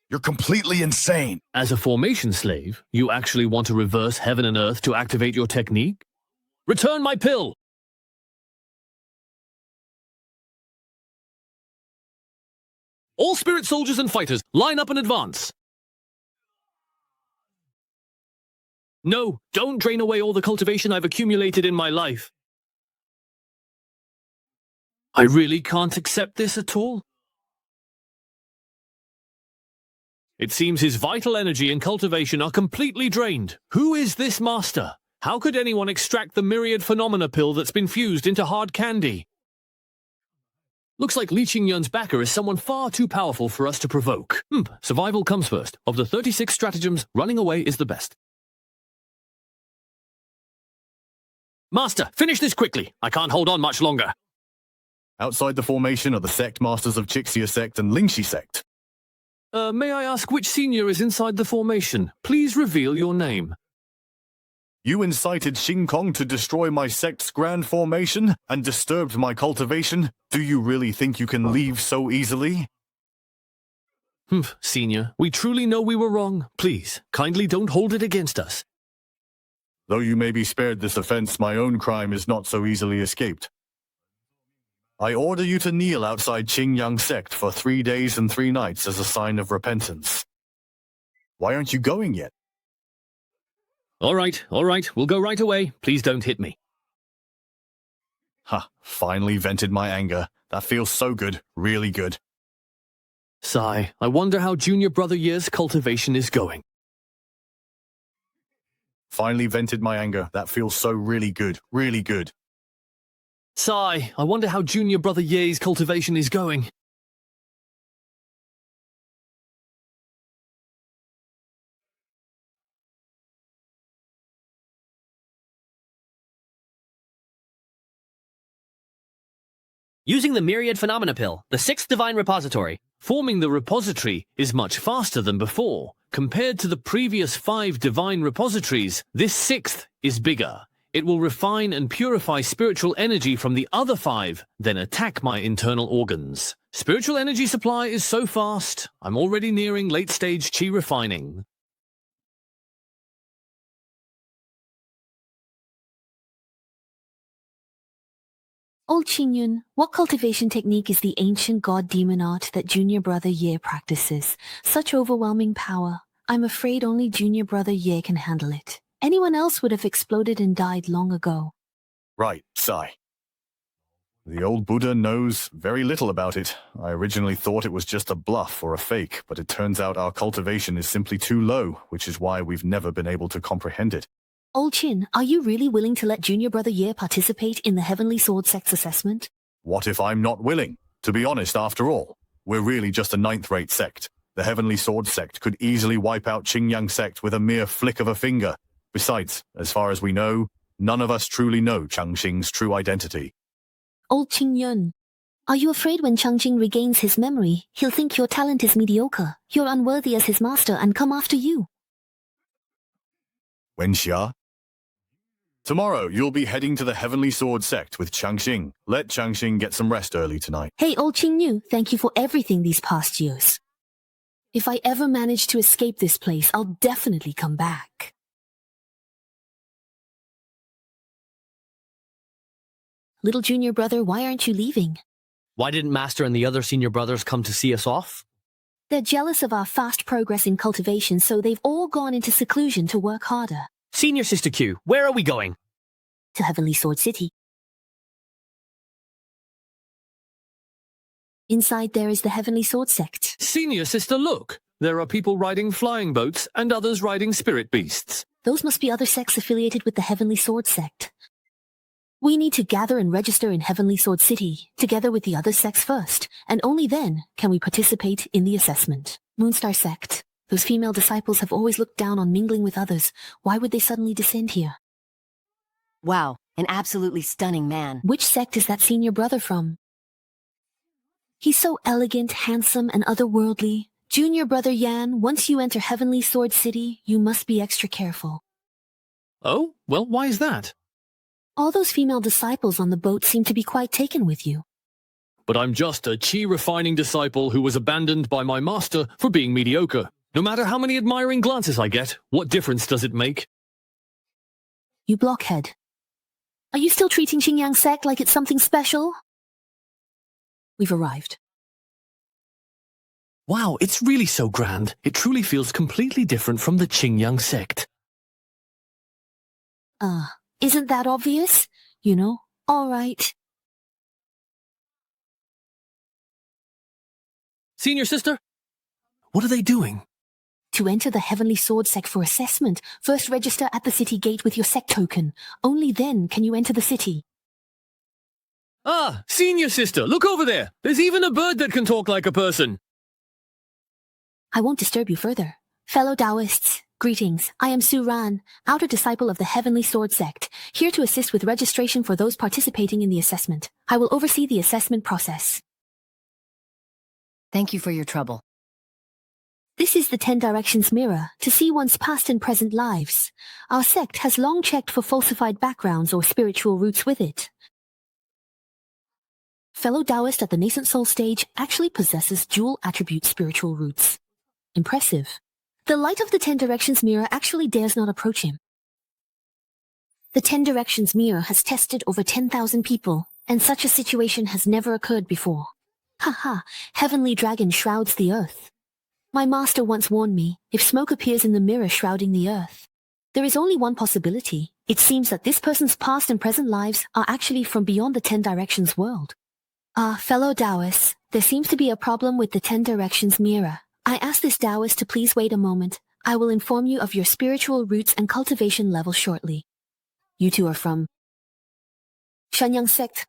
You're completely insane.
As a formation slave, you actually want to reverse heaven and earth to activate your technique? Return my pill! All spirit soldiers and fighters, line up and advance! No, don't drain away all the cultivation I've accumulated in my life. I really can't accept this at all. It seems his vital energy and cultivation are completely drained. Who is this master? How could anyone extract the myriad phenomena pill that's been fused into hard candy? Looks like Li Qingyun's backer is someone far too powerful for us to provoke. Survival comes first. Of the 36 stratagems, running away is the best.
Master, finish this quickly. I can't hold on much longer.
Outside the formation are the sect masters of Qixia Sect and Lingxi Sect.
May I ask which senior is inside the formation? Please reveal your name.
You incited Xing Kong to destroy my sect's grand formation and disturbed my cultivation. Do you really think you can leave so easily?
Humph, senior, we truly know we were wrong. Please, kindly don't hold it against us.
Though you may be spared this offense, my own crime is not so easily escaped. I order you to kneel outside Qingyang Sect for 3 days and 3 nights as a sign of repentance. Why aren't you going yet?
All right, we'll go right away. Please don't hit me.
Ha, finally vented my anger. That feels so good, really good.
Sigh, I wonder how Junior Brother Ye's cultivation is going.
Finally vented my anger. That feels so really good, really good.
Sigh, I wonder how Junior Brother Ye's cultivation is going.
Using the Myriad Phenomena Pill, the 6th Divine Repository.
Forming the repository is much faster than before. Compared to the previous 5 divine repositories, this 6th is bigger. It will refine and purify spiritual energy from the other 5, then attack my internal organs. Spiritual energy supply is so fast, I'm already nearing late-stage Qi refining.
Old Qingyun, what cultivation technique is the ancient god-demon art that Junior Brother Ye practices? Such overwhelming power. I'm afraid only Junior Brother Ye can handle it. Anyone else would have exploded and died long ago.
Right, sigh. The old Buddha knows very little about it. I originally thought it was just a bluff or a fake, but it turns out our cultivation is simply too low, which is why we've never been able to comprehend it.
Old Qin, are you really willing to let Junior Brother Ye participate in the Heavenly Sword Sect's assessment?
What if I'm not willing? To be honest, after all, we're really just a 9th-rate sect. The Heavenly Sword Sect could easily wipe out Qingyang Sect with a mere flick of a finger. Besides, as far as we know, none of us truly know Changqing's true identity.
Old Qingyun, are you afraid when Changqing regains his memory, he'll think your talent is mediocre, you're unworthy as his master and come after you?
Wenxia? Tomorrow, you'll be heading to the Heavenly Sword Sect with Changqing. Let Changqing get some rest early tonight.
Hey, Old Qingyu, thank you for everything these past years. If I ever manage to escape this place, I'll definitely come back. Little junior brother, why aren't you leaving?
Why didn't Master and the other senior brothers come to see us off?
They're jealous of our fast progress in cultivation, so they've all gone into seclusion to work harder.
Senior Sister Q, where are we going?
To Heavenly Sword City. Inside there is the Heavenly Sword Sect.
Senior Sister, look! There are people riding flying boats and others riding spirit beasts.
Those must be other sects affiliated with the Heavenly Sword Sect. We need to gather and register in Heavenly Sword City, together with the other sects first, and only then can we participate in the assessment. Moonstar Sect. Those female disciples have always looked down on mingling with others. Why would they suddenly descend here?
Wow, an absolutely stunning man.
Which sect is that senior brother from? He's so elegant, handsome, and otherworldly. Junior Brother Yan, once you enter Heavenly Sword City, you must be extra careful.
Oh? Well, why is that?
All those female disciples on the boat seem to be quite taken with you.
But I'm just a Qi-refining disciple who was abandoned by my master for being mediocre. No matter how many admiring glances I get, what difference does it make?
You blockhead. Are you still treating Qingyang Sect like it's something special? We've arrived.
Wow, it's really so grand. It truly feels completely different from the Qingyang Sect.
Isn't that obvious? You know, all right.
Senior Sister? What are they doing?
To enter the Heavenly Sword Sect for assessment, first register at the city gate with your sect token. Only then can you enter the city.
Ah, Senior Sister, look over there. There's even a bird that can talk like a person.
I won't disturb you further. Fellow Taoists, Greetings, I am Su Ran, outer disciple of the Heavenly Sword Sect, here to assist with registration for those participating in the assessment. I will oversee the assessment process.
Thank you for your trouble.
This is the 10 Directions mirror to see one's past and present lives. Our sect has long checked for falsified backgrounds or spiritual roots with it. Fellow Taoist at the nascent soul stage actually possesses dual attribute spiritual roots. Impressive. The light of the 10 Directions mirror actually dares not approach him. The 10 Directions mirror has tested over 10,000 people, and such a situation has never occurred before. Haha, heavenly dragon shrouds the earth. My master once warned me, if smoke appears in the mirror shrouding the earth, there is only one possibility. It seems that this person's past and present lives are actually from beyond the 10 Directions world. Fellow Taoists, there seems to be a problem with the 10 Directions mirror. I ask this Taoist to please wait a moment. I will inform you of your spiritual roots and cultivation level shortly. You two are from Shenyang Sect.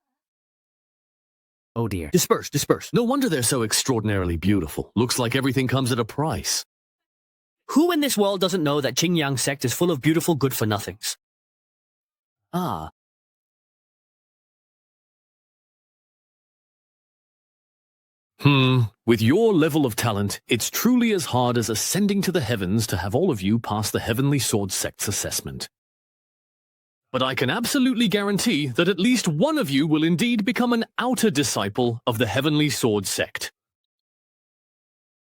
Oh dear. Disperse, disperse. No wonder they're so extraordinarily beautiful. Looks like everything comes at a price.
Who in this world doesn't know that Qingyang Sect is full of beautiful good-for-nothings?
Ah. With your level of talent, it's truly as hard as ascending to the heavens to have all of you pass the Heavenly Sword Sect's assessment. But I can absolutely guarantee that at least one of you will indeed become an outer disciple of the Heavenly Sword Sect.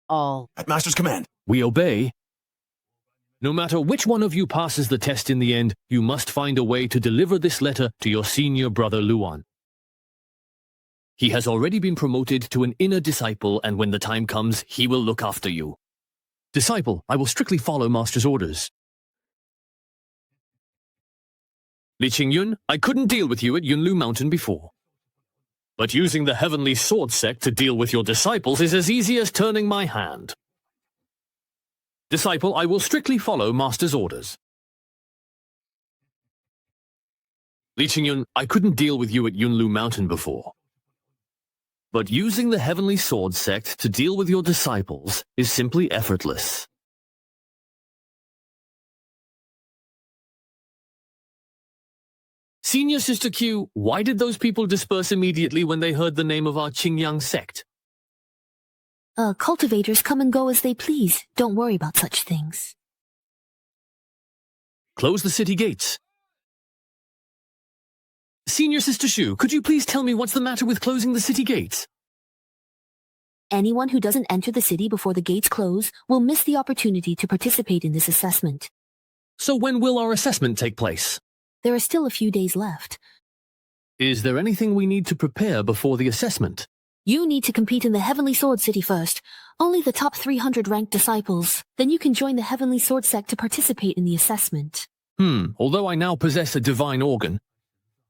All.
At Master's command.
We obey. No matter which one of you passes the test in the end, you must find a way to deliver this letter to your senior brother Luan. He has already been promoted to an inner disciple, and when the time comes, he will look after you. Disciple, I will strictly follow Master's orders. Li Qingyun, I couldn't deal with you at Yunlu Mountain before. But using the Heavenly Sword Sect to deal with your disciples is as easy as turning my hand. Disciple, I will strictly follow Master's orders. Li Qingyun, I couldn't deal with you at Yunlu Mountain before. But using the Heavenly Sword Sect to deal with your disciples is simply effortless. Senior Sister Q, why did those people disperse immediately when they heard the name of our Qingyang sect?
Cultivators come and go as they please. Don't worry about such things.
Close the city gates. Senior Sister Shu, could you please tell me what's the matter with closing the city gates?
Anyone who doesn't enter the city before the gates close will miss the opportunity to participate in this assessment.
So when will our assessment take place?
There are still a few days left.
Is there anything we need to prepare before the assessment?
You need to compete in the Heavenly Sword City first. Only the top 300 ranked disciples. Then you can join the Heavenly Sword Sect to participate in the assessment.
Although I now possess a divine organ,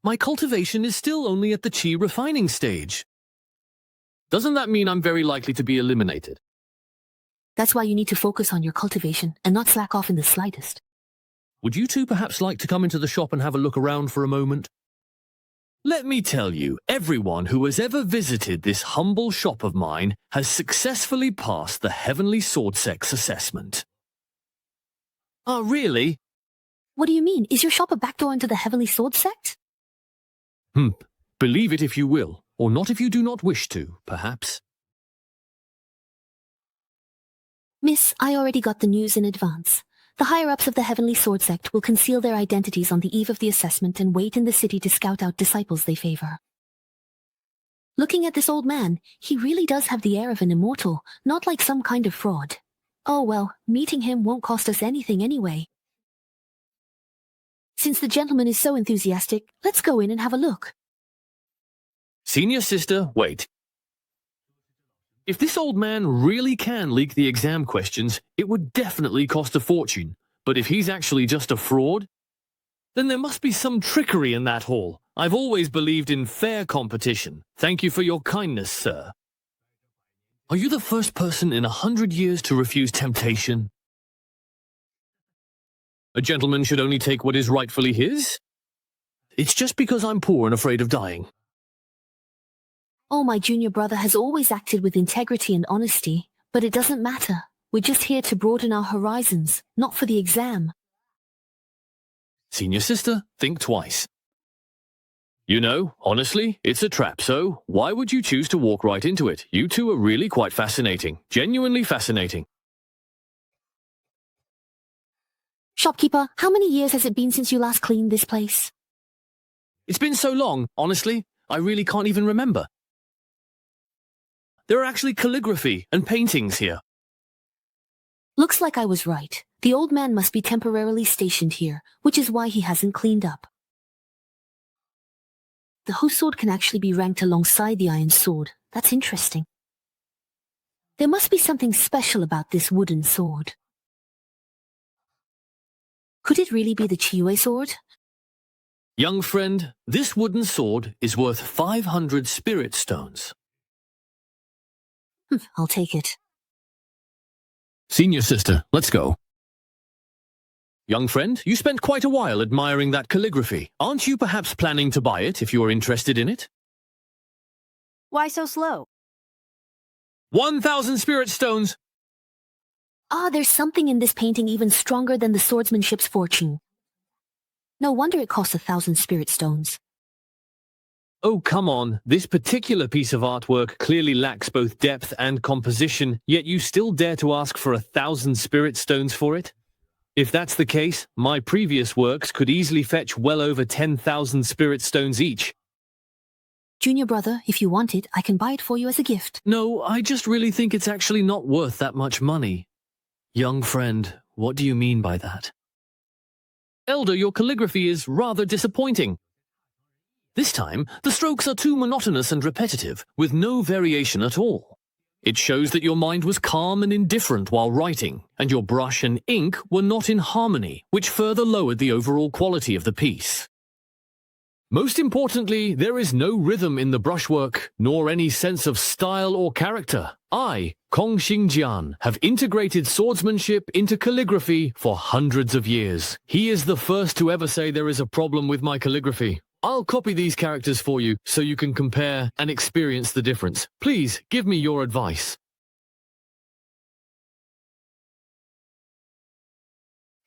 my cultivation is still only at the Qi refining stage. Doesn't that mean I'm very likely to be eliminated?
That's why you need to focus on your cultivation and not slack off in the slightest.
Would you two perhaps like to come into the shop and have a look around for a moment? Let me tell you, everyone who has ever visited this humble shop of mine has successfully passed the Heavenly Sword Sect's assessment. Oh, really?
What do you mean? Is your shop a backdoor into the Heavenly Sword Sect?
Believe it if you will, or not if you do not wish to, perhaps.
Miss, I already got the news in advance. The higher-ups of the Heavenly Sword Sect will conceal their identities on the eve of the assessment and wait in the city to scout out disciples they favor. Looking at this old man, he really does have the air of an immortal, not like some kind of fraud. Oh well, meeting him won't cost us anything anyway. Since the gentleman is so enthusiastic, let's go in and have a look.
Senior Sister, wait. If this old man really can leak the exam questions, it would definitely cost a fortune. But if he's actually just a fraud, then there must be some trickery in that hall. I've always believed in fair competition. Thank you for your kindness, sir. Are you the first person in 100 years to refuse temptation? A gentleman should only take what is rightfully his? It's just because I'm poor and afraid of dying.
Oh, my junior brother has always acted with integrity and honesty, but it doesn't matter. We're just here to broaden our horizons, not for the exam.
Senior sister, think twice. You know, honestly, it's a trap, so why would you choose to walk right into it? You two are really quite fascinating. Genuinely fascinating.
Shopkeeper, how many years has it been since you last cleaned this place?
It's been so long, honestly, I really can't even remember. There are actually calligraphy and paintings here.
Looks like I was right. The old man must be temporarily stationed here, which is why he hasn't cleaned up. The host sword can actually be ranked alongside the iron sword. That's interesting. There must be something special about this wooden sword. Could it really be the Qi sword?
Young friend, this wooden sword is worth 500 spirit stones.
I'll take it.
Senior sister, let's go. Young friend, you spent quite a while admiring that calligraphy. Aren't you perhaps planning to buy it if you are interested in it?
Why so slow?
1,000 spirit stones!
There's something in this painting even stronger than the swordsmanship's fortune. No wonder it costs 1,000 spirit stones.
Oh, come on. This particular piece of artwork clearly lacks both depth and composition, yet you still dare to ask for 1,000 spirit stones for it? If that's the case, my previous works could easily fetch well over 10,000 spirit stones each.
Junior brother, if you want it, I can buy it for you as a gift.
No, I just really think it's actually not worth that much money. Young friend, what do you mean by that? Elder, your calligraphy is rather disappointing. This time, the strokes are too monotonous and repetitive, with no variation at all. It shows that your mind was calm and indifferent while writing, and your brush and ink were not in harmony, which further lowered the overall quality of the piece. Most importantly, there is no rhythm in the brushwork, nor any sense of style or character. I, Kong Xingjian, have integrated swordsmanship into calligraphy for hundreds of years. He is the first to ever say there is a problem with my calligraphy. I'll copy these characters for you so you can compare and experience the difference. Please give me your advice.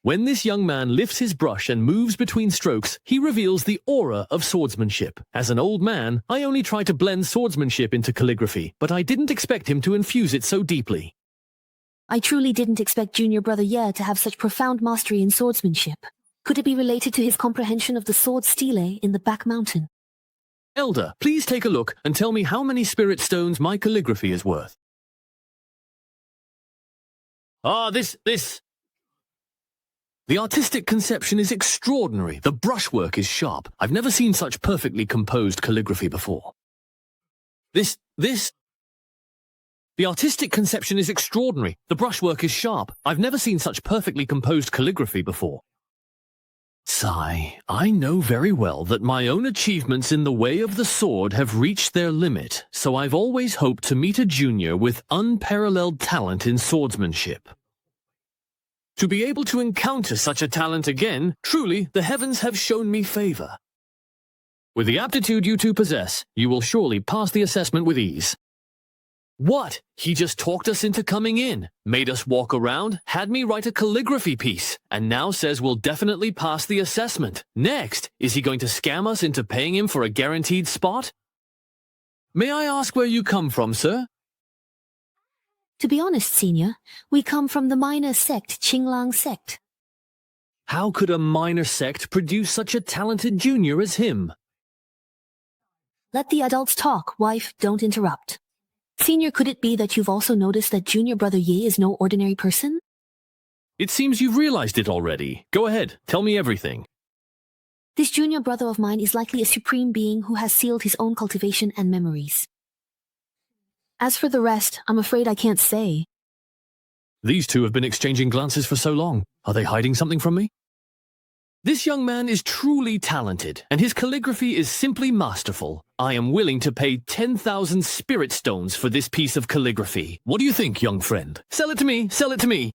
When this young man lifts his brush and moves between strokes, he reveals the aura of swordsmanship. As an old man, I only try to blend swordsmanship into calligraphy, but I didn't expect him to infuse it so deeply.
I truly didn't expect Junior Brother Ye to have such profound mastery in swordsmanship. Could it be related to his comprehension of the sword stele in the back mountain?
Elder, please take a look and tell me how many spirit stones my calligraphy is worth. This... The artistic conception is extraordinary. The brushwork is sharp. I've never seen such perfectly composed calligraphy before. The artistic conception is extraordinary. The brushwork is sharp. I've never seen such perfectly composed calligraphy before. Sigh, I know very well that my own achievements in the way of the sword have reached their limit, so I've always hoped to meet a junior with unparalleled talent in swordsmanship. To be able to encounter such a talent again, truly, the heavens have shown me favor. With the aptitude you two possess, you will surely pass the assessment with ease. What? He just talked us into coming in, made us walk around, had me write a calligraphy piece, and now says we'll definitely pass the assessment. Next, is he going to scam us into paying him for a guaranteed spot? May I ask where you come from, sir?
To be honest, Senior, we come from the minor sect, Qinglang Sect.
How could a minor sect produce such a talented junior as him?
Let the adults talk, wife, don't interrupt. Senior, could it be that you've also noticed that Junior Brother Ye is no ordinary person?
It seems you've realized it already. Go ahead, tell me everything.
This junior brother of mine is likely a supreme being who has sealed his own cultivation and memories. As for the rest, I'm afraid I can't say.
These two have been exchanging glances for so long. Are they hiding something from me? This young man is truly talented, and his calligraphy is simply masterful. I am willing to pay 10,000 spirit stones for this piece of calligraphy. What do you think, young friend? Sell it to me! Sell it to me!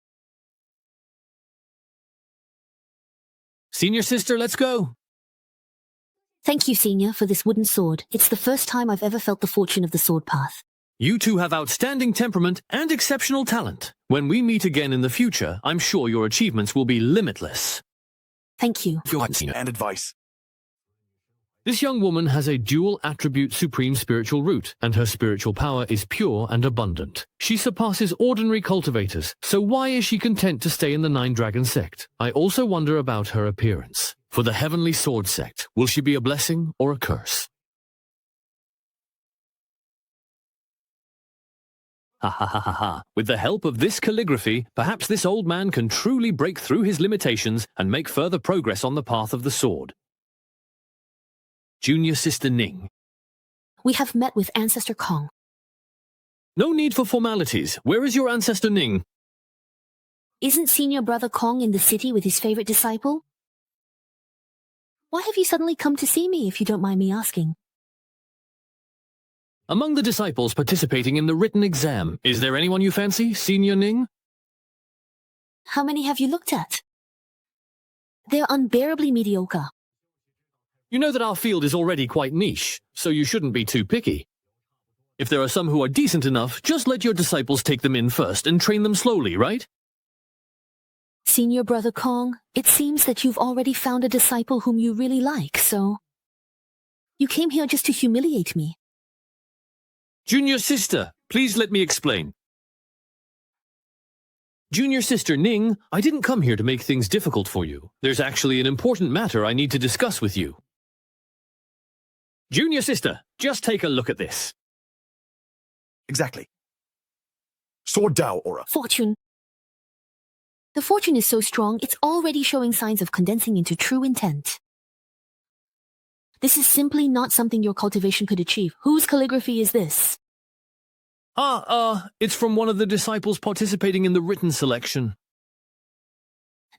Senior sister, let's go!
Thank you, Senior, for this wooden sword. It's the first time I've ever felt the fortune of the sword path.
You two have outstanding temperament and exceptional talent. When we meet again in the future, I'm sure your achievements will be limitless.
Thank you.
And advice.
This young woman has a dual attribute supreme spiritual root, and her spiritual power is pure and abundant. She surpasses ordinary cultivators, so why is she content to stay in the Nine Dragon sect? I also wonder about her appearance. For the Heavenly Sword sect, will she be a blessing or a curse? Ha ha ha ha ha. With the help of this calligraphy, perhaps this old man can truly break through his limitations and make further progress on the path of the sword. Junior Sister Ning.
We have met with Ancestor Kong.
No need for formalities. Where is your ancestor Ning?
Isn't Senior Brother Kong in the city with his favorite disciple? Why have you suddenly come to see me, if you don't mind me asking?
Among the disciples participating in the written exam, is there anyone you fancy, Senior Ning?
How many have you looked at? They're unbearably mediocre.
You know that our field is already quite niche, so you shouldn't be too picky. If there are some who are decent enough, just let your disciples take them in first and train them slowly, right?
Senior Brother Kong, it seems that you've already found a disciple whom you really like, so... You came here just to humiliate me.
Junior Sister, please let me explain. Junior Sister Ning, I didn't come here to make things difficult for you. There's actually an important matter I need to discuss with you. Junior Sister, just take a look at this.
Exactly. Sword Dao aura.
Fortune. The fortune is so strong, it's already showing signs of condensing into true intent. This is simply not something your cultivation could achieve. Whose calligraphy is this?
It's from one of the disciples participating in the written selection.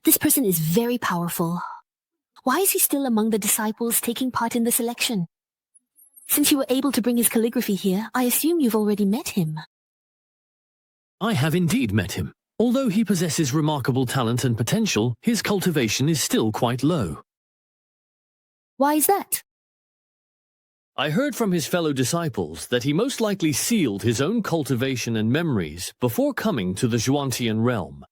This person is very powerful. Why is he still among the disciples taking part in the selection? Since you were able to bring his calligraphy here, I assume you've already met him.
I have indeed met him. Although he possesses remarkable talent and potential, his cultivation is still quite low.
Why is that?
I heard from his fellow disciples that he most likely sealed his own cultivation and memories before coming to the Zhuantian realm.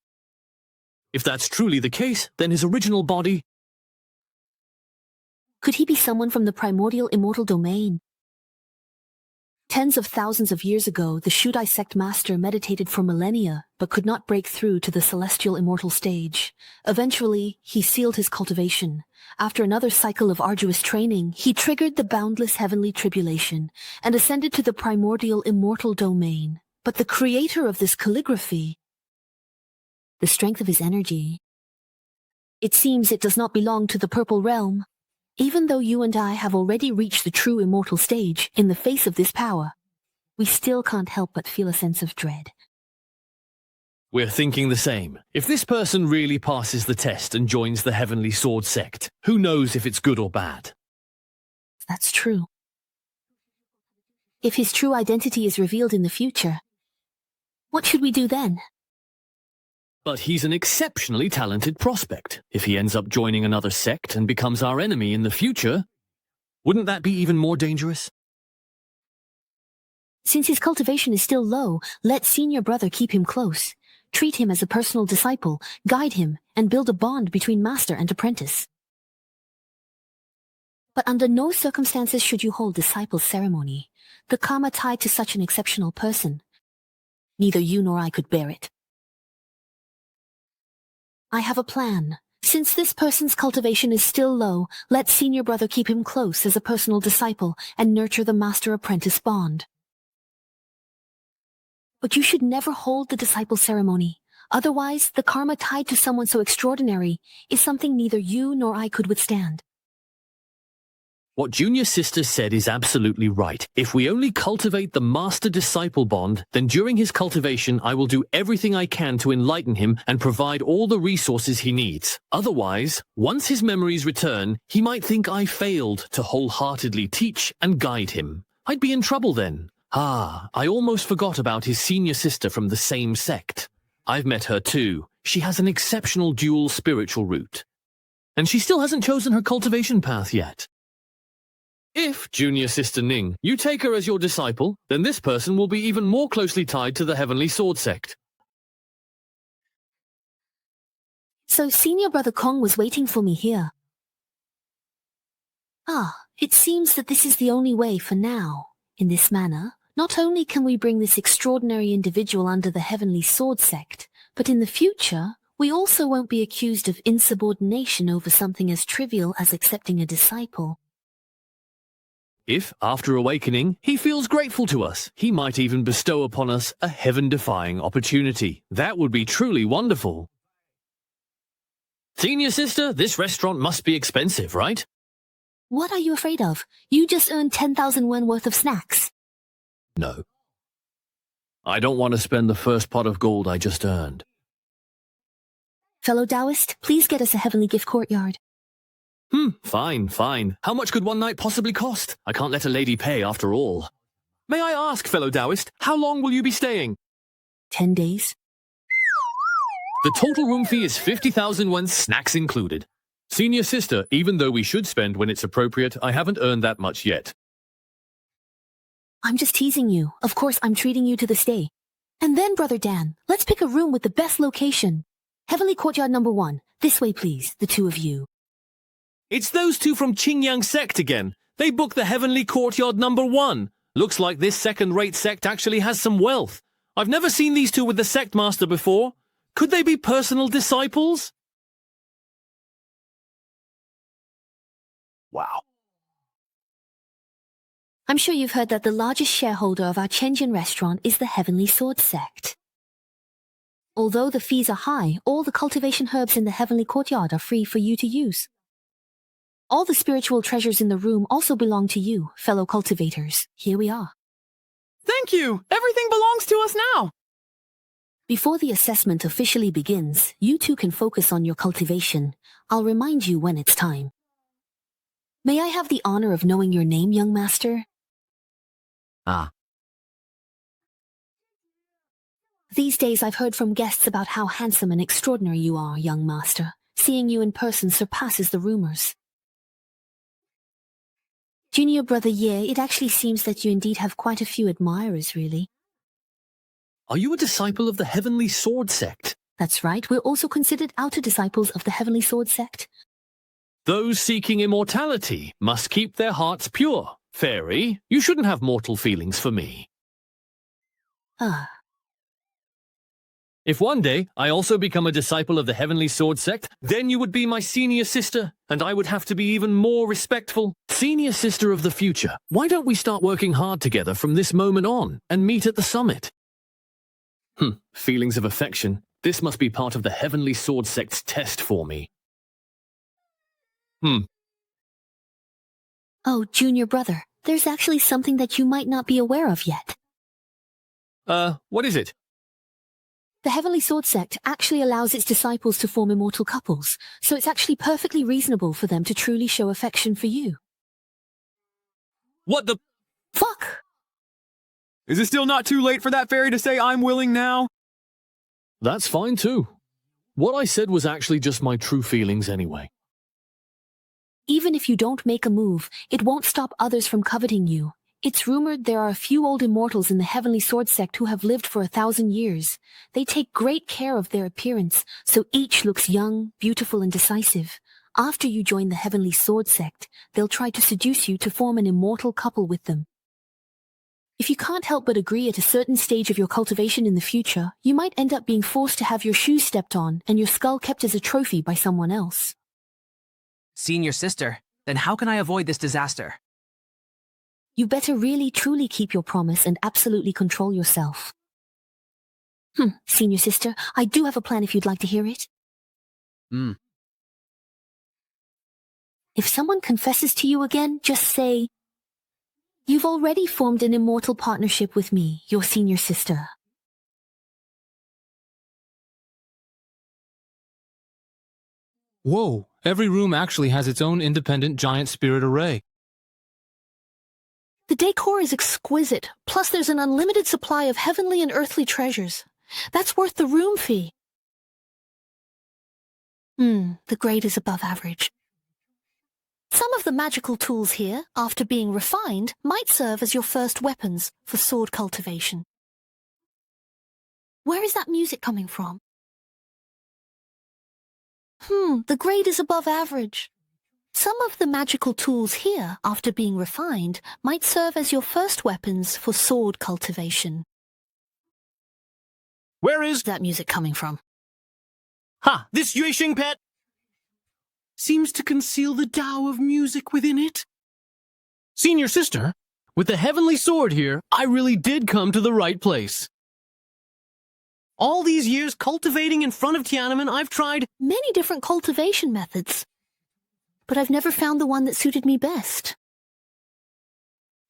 If that's truly the case, then his original body...
Could he be someone from the primordial immortal domain? Tens of thousands of years ago, the Shudai sect master meditated for millennia, but could not break through to the celestial immortal stage. Eventually, he sealed his cultivation. After another cycle of arduous training, he triggered the boundless heavenly tribulation and ascended to the primordial immortal domain. But the creator of this calligraphy, the strength of his energy, it seems it does not belong to the purple realm. Even though you and I have already reached the true immortal stage in the face of this power, we still can't help but feel a sense of dread.
We're thinking the same. If this person really passes the test and joins the Heavenly Sword sect, who knows if it's good or bad?
That's true. If his true identity is revealed in the future, what should we do then?
But he's an exceptionally talented prospect. If he ends up joining another sect and becomes our enemy in the future, wouldn't that be even more dangerous?
Since his cultivation is still low, let Senior Brother keep him close. Treat him as a personal disciple, guide him, and build a bond between master and apprentice. But under no circumstances should you hold disciple ceremony. The karma tied to such an exceptional person. Neither you nor I could bear it. I have a plan. Since this person's cultivation is still low, let Senior Brother keep him close as a personal disciple and nurture the master-apprentice bond. But you should never hold the disciple ceremony. Otherwise, the karma tied to someone so extraordinary is something neither you nor I could withstand.
What Junior Sister said is absolutely right. If we only cultivate the master-disciple bond, then during his cultivation I will do everything I can to enlighten him and provide all the resources he needs. Otherwise, once his memories return, he might think I failed to wholeheartedly teach and guide him. I'd be in trouble then. I almost forgot about his senior sister from the same sect. I've met her too. She has an exceptional dual spiritual root. And she still hasn't chosen her cultivation path yet. If, junior sister Ning, you take her as your disciple, then this person will be even more closely tied to the Heavenly Sword Sect.
So senior brother Kong was waiting for me here. It seems that this is the only way for now. In this manner, not only can we bring this extraordinary individual under the Heavenly Sword Sect, but in the future, we also won't be accused of insubordination over something as trivial as accepting a disciple.
If, after awakening, he feels grateful to us, he might even bestow upon us a heaven-defying opportunity. That would be truly wonderful. Senior sister, this restaurant must be expensive, right?
What are you afraid of? You just earned 10,000 yen worth of snacks.
No. I don't want to spend the first pot of gold I just earned.
Fellow Taoist, please get us a heavenly gift courtyard.
Fine. How much could one night possibly cost? I can't let a lady pay after all. May I ask, fellow Taoist, how long will you be staying?
10 days.
The total room fee is 50,000 won, snacks included. Senior sister, even though we should spend when it's appropriate, I haven't earned that much yet.
I'm just teasing you. Of course, I'm treating you to the stay. And then, Brother Dan, let's pick a room with the best location. Heavenly Courtyard number 1. This way, please, the two of you.
It's those two from Qingyang Sect again. They booked the Heavenly Courtyard number 1. Looks like this second-rate sect actually has some wealth. I've never seen these two with the sect master before. Could they be personal disciples?
Wow.
I'm sure you've heard that the largest shareholder of our Chenjin restaurant is the Heavenly Sword Sect. Although the fees are high, all the cultivation herbs in the Heavenly Courtyard are free for you to use. All the spiritual treasures in the room also belong to you, fellow cultivators. Here we are.
Thank you! Everything belongs to us now!
Before the assessment officially begins, you two can focus on your cultivation. I'll remind you when it's time. May I have the honor of knowing your name, young master? These days I've heard from guests about how handsome and extraordinary you are, young master. Seeing you in person surpasses the rumors. Junior brother Ye, it actually seems that you indeed have quite a few admirers, really.
Are you a disciple of the Heavenly Sword Sect?
That's right, we're also considered outer disciples of the Heavenly Sword Sect.
Those seeking immortality must keep their hearts pure. Fairy, you shouldn't have mortal feelings for me. If one day I also become a disciple of the Heavenly Sword Sect, then you would be my senior sister, and I would have to be even more respectful. Senior sister of the future, why don't we start working hard together from this moment on and meet at the summit? Feelings of affection. This must be part of the Heavenly Sword Sect's test for me.
Oh, junior brother, there's actually something that you might not be aware of yet.
What is it?
The Heavenly Sword Sect actually allows its disciples to form immortal couples, so it's actually perfectly reasonable for them to truly show affection for you.
What the...
Fuck!
Is it still not too late for that fairy to say I'm willing now?
That's fine too. What I said was actually just my true feelings anyway.
Even if you don't make a move, it won't stop others from coveting you. It's rumored there are a few old immortals in the Heavenly Sword Sect who have lived for 1,000 years. They take great care of their appearance, so each looks young, beautiful, and decisive. After you join the Heavenly Sword Sect, they'll try to seduce you to form an immortal couple with them. If you can't help but agree at a certain stage of your cultivation in the future, you might end up being forced to have your shoes stepped on and your skull kept as a trophy by someone else.
Senior sister, then how can I avoid this disaster?
You better really truly keep your promise and absolutely control yourself. Senior sister, I do have a plan if you'd like to hear it. If someone confesses to you again, just say, "You've already formed an immortal partnership with me, your senior sister."
Whoa, every room actually has its own independent giant spirit array.
The decor is exquisite, plus there's an unlimited supply of heavenly and earthly treasures. That's worth the room fee. The grade is above average.
Some of the magical tools here, after being refined, might serve as your first weapons for sword cultivation. Where is that music coming from? The grade is above average. Some of the magical tools here, after being refined, might serve as your first weapons for sword cultivation.
Where is
that music coming from?
Ha! This Yuexing pet
Seems to conceal the Tao of music within it.
Senior sister, with the heavenly sword here, I really did come to the right place. All these years cultivating in front of Tiananmen, I've tried
many different cultivation methods, but I've never found the one that suited me best.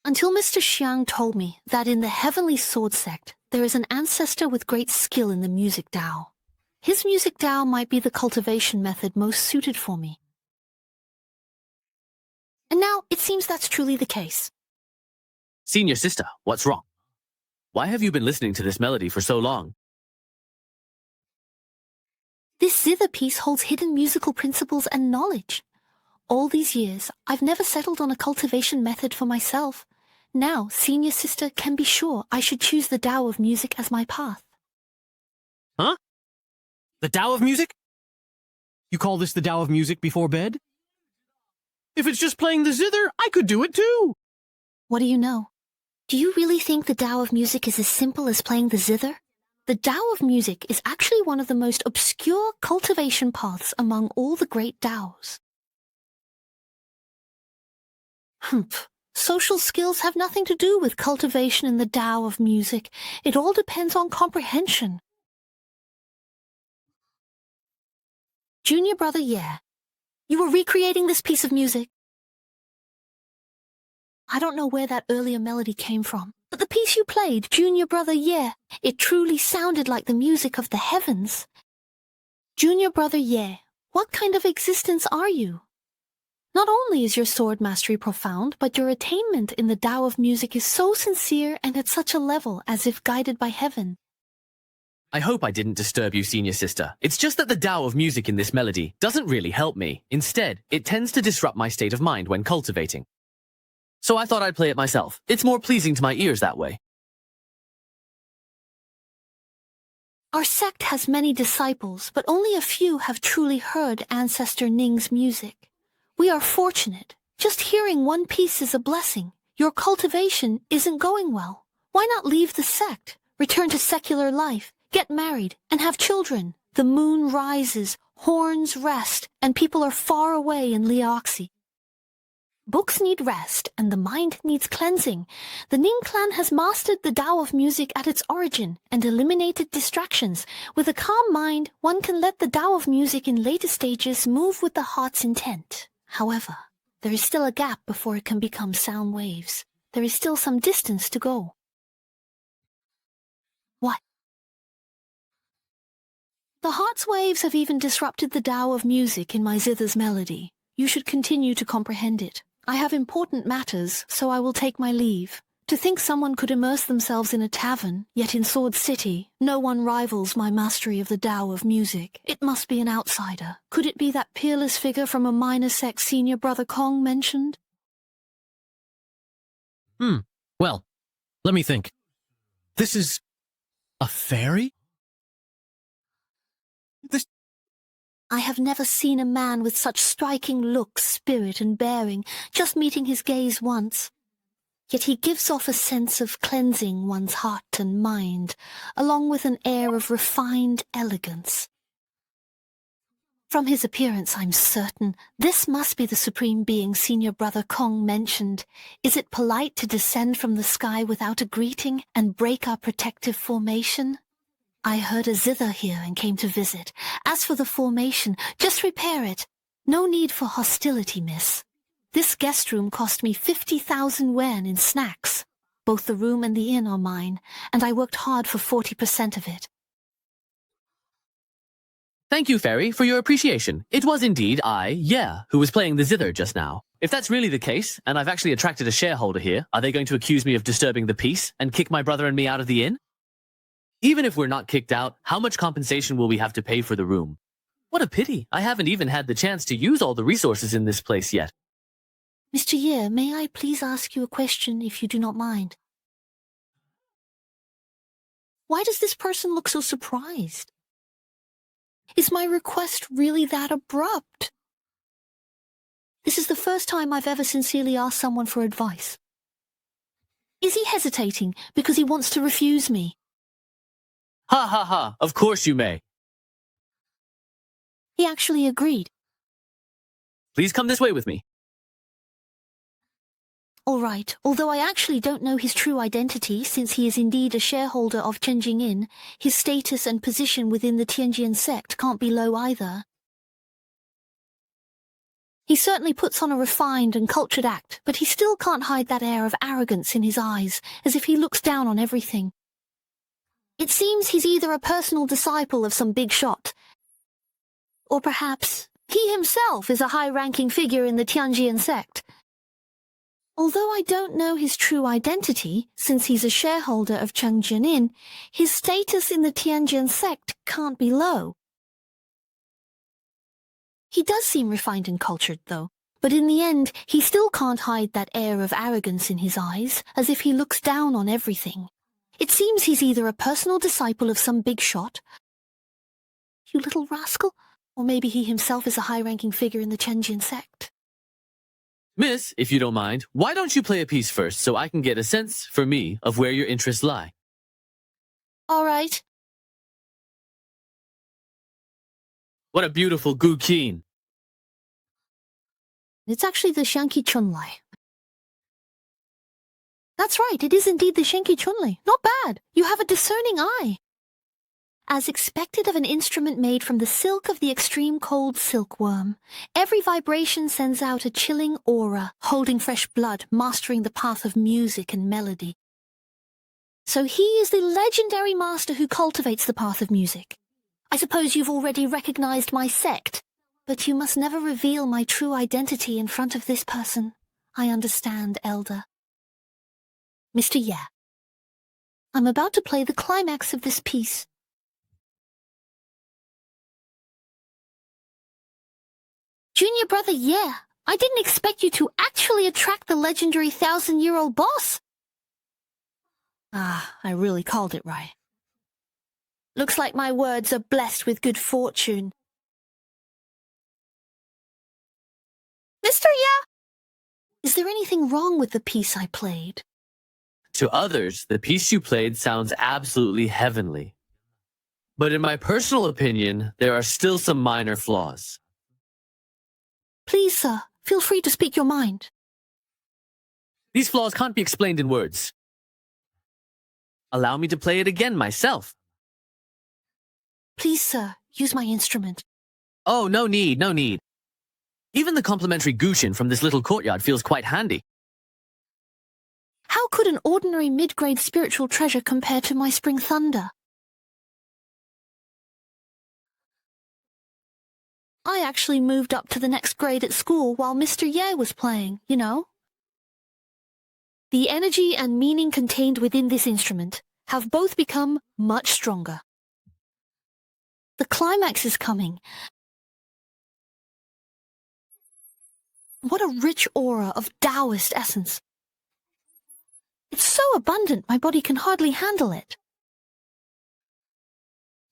Until Mr. Xiang told me that in the Heavenly Sword Sect, there is an ancestor with great skill in the music Tao. His music Tao might be the cultivation method most suited for me. And now, it seems that's truly the case.
Senior sister, what's wrong? Why have you been listening to this melody for so long?
This zither piece holds hidden musical principles and knowledge. All these years, I've never settled on a cultivation method for myself. Now, senior sister can be sure I should choose the Tao of music as my path.
Huh? The Tao of music? You call this the Tao of music before bed? If it's just playing the zither, I could do it too.
What do you know? Do you really think the Tao of music is as simple as playing the zither? The Tao of music is actually one of the most obscure cultivation paths among all the great Taos. Social skills have nothing to do with cultivation in the Tao of music. It all depends on comprehension. Junior brother Ye, you were recreating this piece of music. I don't know where that earlier melody came from, but the piece you played, Junior brother Ye, it truly sounded like the music of the heavens. Junior brother Ye, what kind of existence are you? Not only is your sword mastery profound, but your attainment in the Tao of music is so sincere and at such a level as if guided by heaven.
I hope I didn't disturb you, senior sister. It's just that the Tao of music in this melody doesn't really help me. Instead, it tends to disrupt my state of mind when cultivating. So I thought I'd play it myself. It's more pleasing to my ears that way.
Our sect has many disciples, but only a few have truly heard Ancestor Ning's music. We are fortunate. Just hearing one piece is a blessing. Your cultivation isn't going well. Why not leave the sect, return to secular life, get married, and have children? The moon rises, horns rest, and people are far away in Liaoxi. Books need rest, and the mind needs cleansing. The Ning clan has mastered the Tao of music at its origin and eliminated distractions. With a calm mind, one can let the Tao of music in later stages move with the heart's intent. However, there is still a gap before it can become sound waves. There is still some distance to go. What? The heart's waves have even disrupted the Tao of music in my zither's melody. You should continue to comprehend it. I have important matters, so I will take my leave. To think someone could immerse themselves in a tavern, yet in Sword City, no one rivals my mastery of the Tao of music. It must be an outsider. Could it be that peerless figure from a minor sect senior brother Kong mentioned?
Well, let me think. This is a fairy?
I have never seen a man with such striking looks, spirit, and bearing, just meeting his gaze once. Yet he gives off a sense of cleansing one's heart and mind, along with an air of refined elegance. From his appearance, I'm certain this must be the supreme being senior brother Kong mentioned. Is it polite to descend from the sky without a greeting and break our protective formation? I heard a zither here and came to visit. As for the formation, just repair it. No need for hostility, miss. This guest room cost me 50,000 yuan in snacks. Both the room and the inn are mine, and I worked hard for 40% of it.
Thank you, Fairy, for your appreciation. It was indeed who was playing the zither just now. If that's really the case, and I've actually attracted a shareholder here, are they going to accuse me of disturbing the peace and kick my brother and me out of the inn? Even if we're not kicked out, how much compensation will we have to pay for the room? What a pity. I haven't even had the chance to use all the resources in this place yet.
Mr. Ye, may I please ask you a question if you do not mind? Why does this person look so surprised? Is my request really that abrupt? This is the first time I've ever sincerely asked someone for advice. Is he hesitating because he wants to refuse me?
Ha ha ha, of course you may.
He actually agreed.
Please come this way with me.
All right, although I actually don't know his true identity since he is indeed a shareholder of Chenjing, his status and position within the Tianjin sect can't be low either. He certainly puts on a refined and cultured act, but he still can't hide that air of arrogance in his eyes, as if he looks down on everything. It seems he's either a personal disciple of some big shot, or perhaps he himself is a high-ranking figure in the Tianjin sect. Although I don't know his true identity, since he's a shareholder of Chenjin, his status in the Tianjin sect can't be low. He does seem refined and cultured, though, but in the end, he still can't hide that air of arrogance in his eyes, as if he looks down on everything. It seems he's either a personal disciple of some big shot, you little rascal, or maybe he himself is a high-ranking figure in the Chenjin sect.
Miss, if you don't mind, why don't you play a piece first so I can get a sense, for me, of where your interests lie?
All right.
What a beautiful Gu Qin.
It's actually the Shanqi Chunlai. That's right, it is indeed the Shanqi Chunlai. Not bad. You have a discerning eye. As expected of an instrument made from the silk of the extreme cold silkworm, every vibration sends out a chilling aura, holding fresh blood, mastering the path of music and melody. So he is the legendary master who cultivates the path of music. I suppose you've already recognized my sect, but you must never reveal my true identity in front of this person. I understand, Elder. Mr. Ye, I'm about to play the climax of this piece. Junior brother Ye, I didn't expect you to actually attract the legendary 1,000-year-old boss. Ah, I really called it right. Looks like my words are blessed with good fortune. Mr. Ye! Is there anything wrong with the piece I played?
To others, the piece you played sounds absolutely heavenly. But in my personal opinion, there are still some minor flaws.
Please, sir, feel free to speak your mind.
These flaws can't be explained in words. Allow me to play it again myself.
Please, sir, use my instrument.
Oh, no need, no need. Even the complimentary gushin from this little courtyard feels quite handy.
How could an ordinary mid-grade spiritual treasure compare to my spring thunder? I actually moved up to the next grade at school while Mr. Ye was playing, you know. The energy and meaning contained within this instrument have both become much stronger. The climax is coming. What a rich aura of Taoist essence. It's so abundant my body can hardly handle it.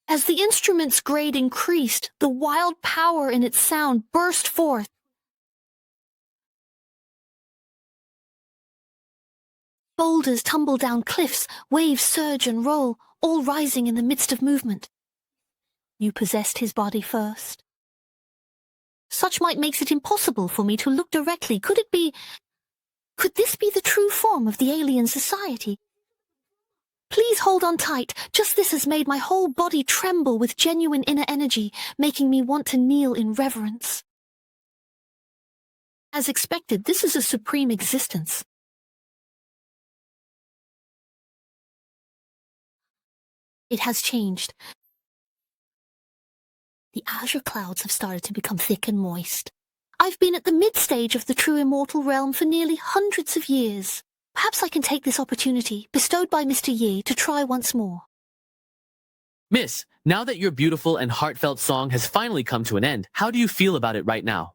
As the instrument's grade increased, the wild power in its sound burst forth. Boulders tumble down cliffs, waves surge and roll, all rising in the midst of movement. You possessed his body first. Such might makes it impossible for me to look directly. Could this be the true form of the alien society? Please hold on tight. Just this has made my whole body tremble with genuine inner energy, making me want to kneel in reverence. As expected, this is a supreme existence. It has changed. The azure clouds have started to become thick and moist. I've been at the mid-stage of the true immortal realm for nearly hundreds of years. Perhaps I can take this opportunity, bestowed by Mr. Yi, to try once more.
Miss, now that your beautiful and heartfelt song has finally come to an end, how do you feel about it right now?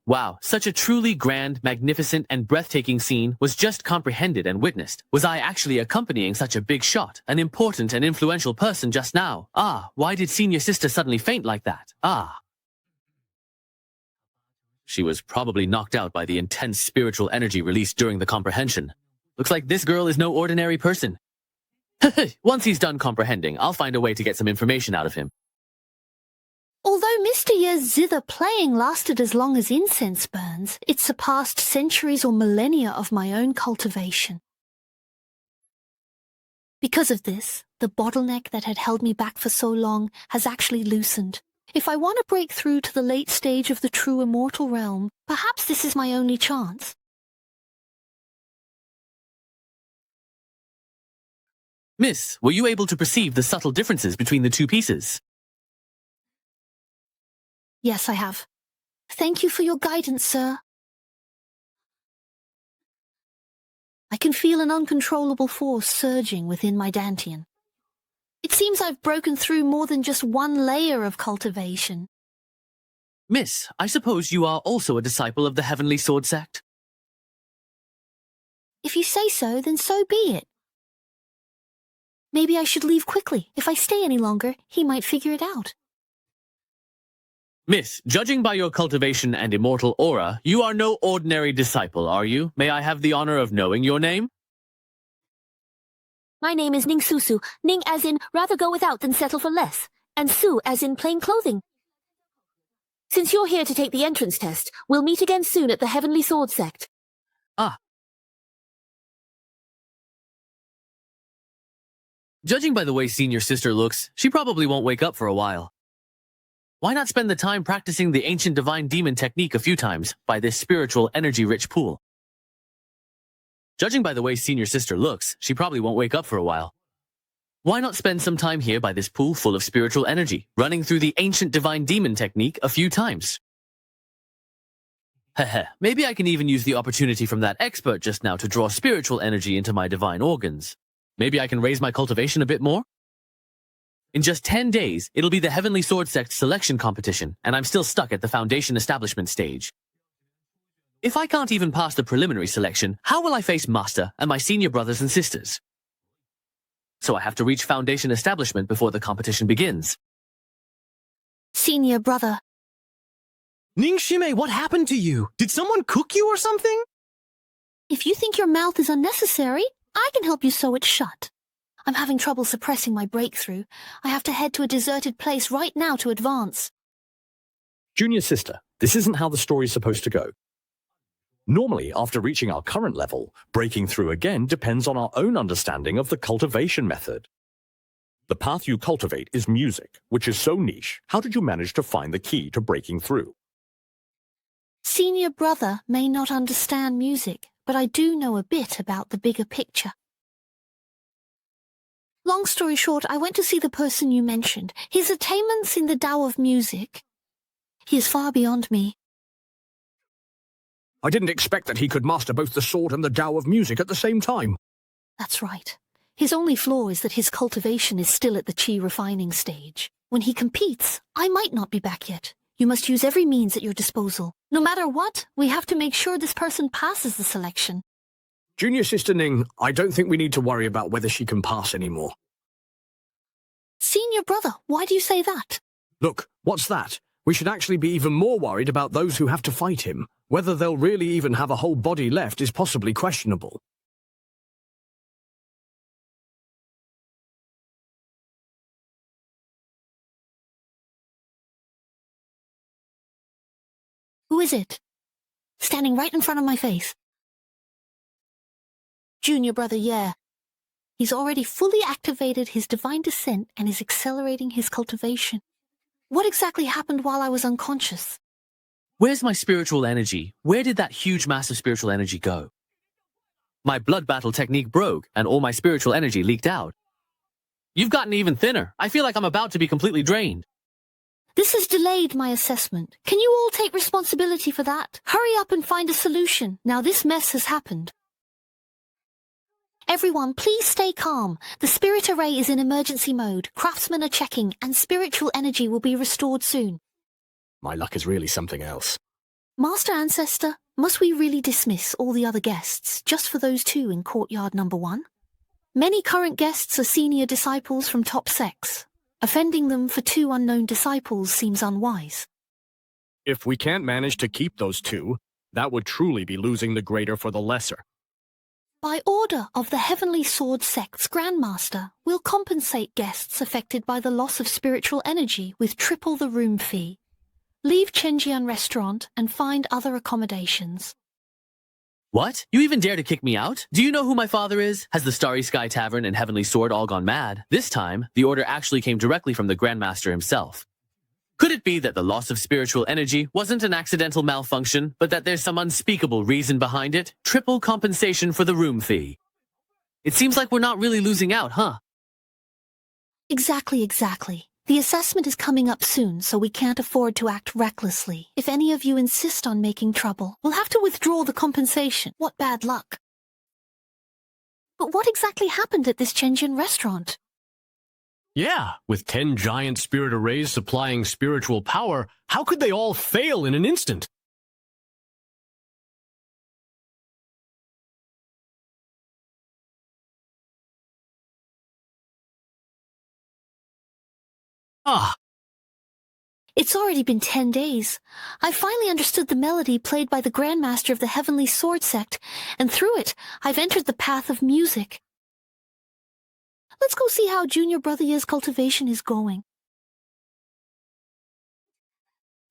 Wow, such a truly grand, magnificent, and breathtaking scene was just comprehended and witnessed. Was I actually accompanying such a big shot, an important and influential person just now? Why did senior sister suddenly faint like that? She was probably knocked out by the intense spiritual energy released during the comprehension. Looks like this girl is no ordinary person. Once he's done comprehending, I'll find a way to get some information out of him.
Although Mr. Ye's zither playing lasted as long as incense burns, it surpassed centuries or millennia of my own cultivation. Because of this, the bottleneck that had held me back for so long has actually loosened. If I want to break through to the late stage of the true immortal realm, perhaps this is my only chance.
Miss, were you able to perceive the subtle differences between the two pieces?
Yes, I have. Thank you for your guidance, sir. I can feel an uncontrollable force surging within my dantian. It seems I've broken through more than just one layer of cultivation.
Miss, I suppose you are also a disciple of the Heavenly Sword Sect?
If you say so, then so be it. Maybe I should leave quickly. If I stay any longer, he might figure it out.
Miss, judging by your cultivation and immortal aura, you are no ordinary disciple, are you? May I have the honor of knowing your name?
My name is Ning Susu. Ning as in rather go without than settle for less, and Su as in plain clothing. Since you're here to take the entrance test, we'll meet again soon at the Heavenly Sword Sect.
Judging by the way senior sister looks, she probably won't wake up for a while. Why not spend the time practicing the ancient divine demon technique a few times by this spiritual energy-rich pool? Judging by the way senior sister looks, she probably won't wake up for a while. Why not spend some time here by this pool full of spiritual energy, running through the ancient divine demon technique a few times? Maybe I can even use the opportunity from that expert just now to draw spiritual energy into my divine organs. Maybe I can raise my cultivation a bit more? In just 10 days, it'll be the Heavenly Sword Sect selection competition, and I'm still stuck at the foundation establishment stage. If I can't even pass the preliminary selection, how will I face Master and my senior brothers and sisters? So I have to reach foundation establishment before the competition begins.
Senior brother.
Ning Shime, what happened to you? Did someone cook you or something?
If you think your mouth is unnecessary, I can help you sew it shut. I'm having trouble suppressing my breakthrough. I have to head to a deserted place right now to advance.
Junior sister, this isn't how the story's supposed to go. Normally, after reaching our current level, breaking through again depends on our own understanding of the cultivation method. The path you cultivate is music, which is so niche. How did you manage to find the key to breaking through?
Senior brother may not understand music, but I do know a bit about the bigger picture. Long story short, I went to see the person you mentioned. His attainments in the Tao of music. He is far beyond me.
I didn't expect that he could master both the sword and the Tao of music at the same time.
That's right. His only flaw is that his cultivation is still at the Qi refining stage. When he competes, I might not be back yet. You must use every means at your disposal. No matter what, we have to make sure this person passes the selection.
Junior Sister Ning, I don't think we need to worry about whether she can pass anymore.
Senior brother, why do you say that?
Look, what's that? We should actually be even more worried about those who have to fight him. Whether they'll really even have a whole body left is possibly questionable.
Who is it? Standing right in front of my face. Junior brother, yeah. He's already fully activated his divine descent and is accelerating his cultivation. What exactly happened while I was unconscious?
Where's my spiritual energy? Where did that huge mass of spiritual energy go? My blood battle technique broke, and all my spiritual energy leaked out. You've gotten even thinner. I feel like I'm about to be completely drained.
This has delayed my assessment. Can you all take responsibility for that? Hurry up and find a solution. Now this mess has happened.
Everyone, please stay calm. The spirit array is in emergency mode. Craftsmen are checking, and spiritual energy will be restored soon.
My luck is really something else.
Master Ancestor, must we really dismiss all the other guests just for those two in courtyard number 1? Many current guests are senior disciples from top sects. Offending them for 2 unknown disciples seems unwise.
If we can't manage to keep those 2, that would truly be losing the greater for the lesser.
By order of the Heavenly Sword Sect's Grandmaster, we'll compensate guests affected by the loss of spiritual energy with triple the room fee. Leave Chenjian Restaurant and find other accommodations.
What? You even dare to kick me out? Do you know who my father is? Has the Starry Sky Tavern and Heavenly Sword all gone mad? This time, the order actually came directly from the Grandmaster himself. Could it be that the loss of spiritual energy wasn't an accidental malfunction, but that there's some unspeakable reason behind it? Triple compensation for the room fee. It seems like we're not really losing out, huh?
Exactly. The assessment is coming up soon, so we can't afford to act recklessly. If any of you insist on making trouble, we'll have to withdraw the compensation. What bad luck. But what exactly happened at this Chenjian restaurant?
Yeah, with 10 giant spirit arrays supplying spiritual power, how could they all fail in an instant?
It's already been 10 days. I finally understood the melody played by the Grandmaster of the Heavenly Sword Sect, and through it, I've entered the path of music. Let's go see how Junior Brother Ye's cultivation is going.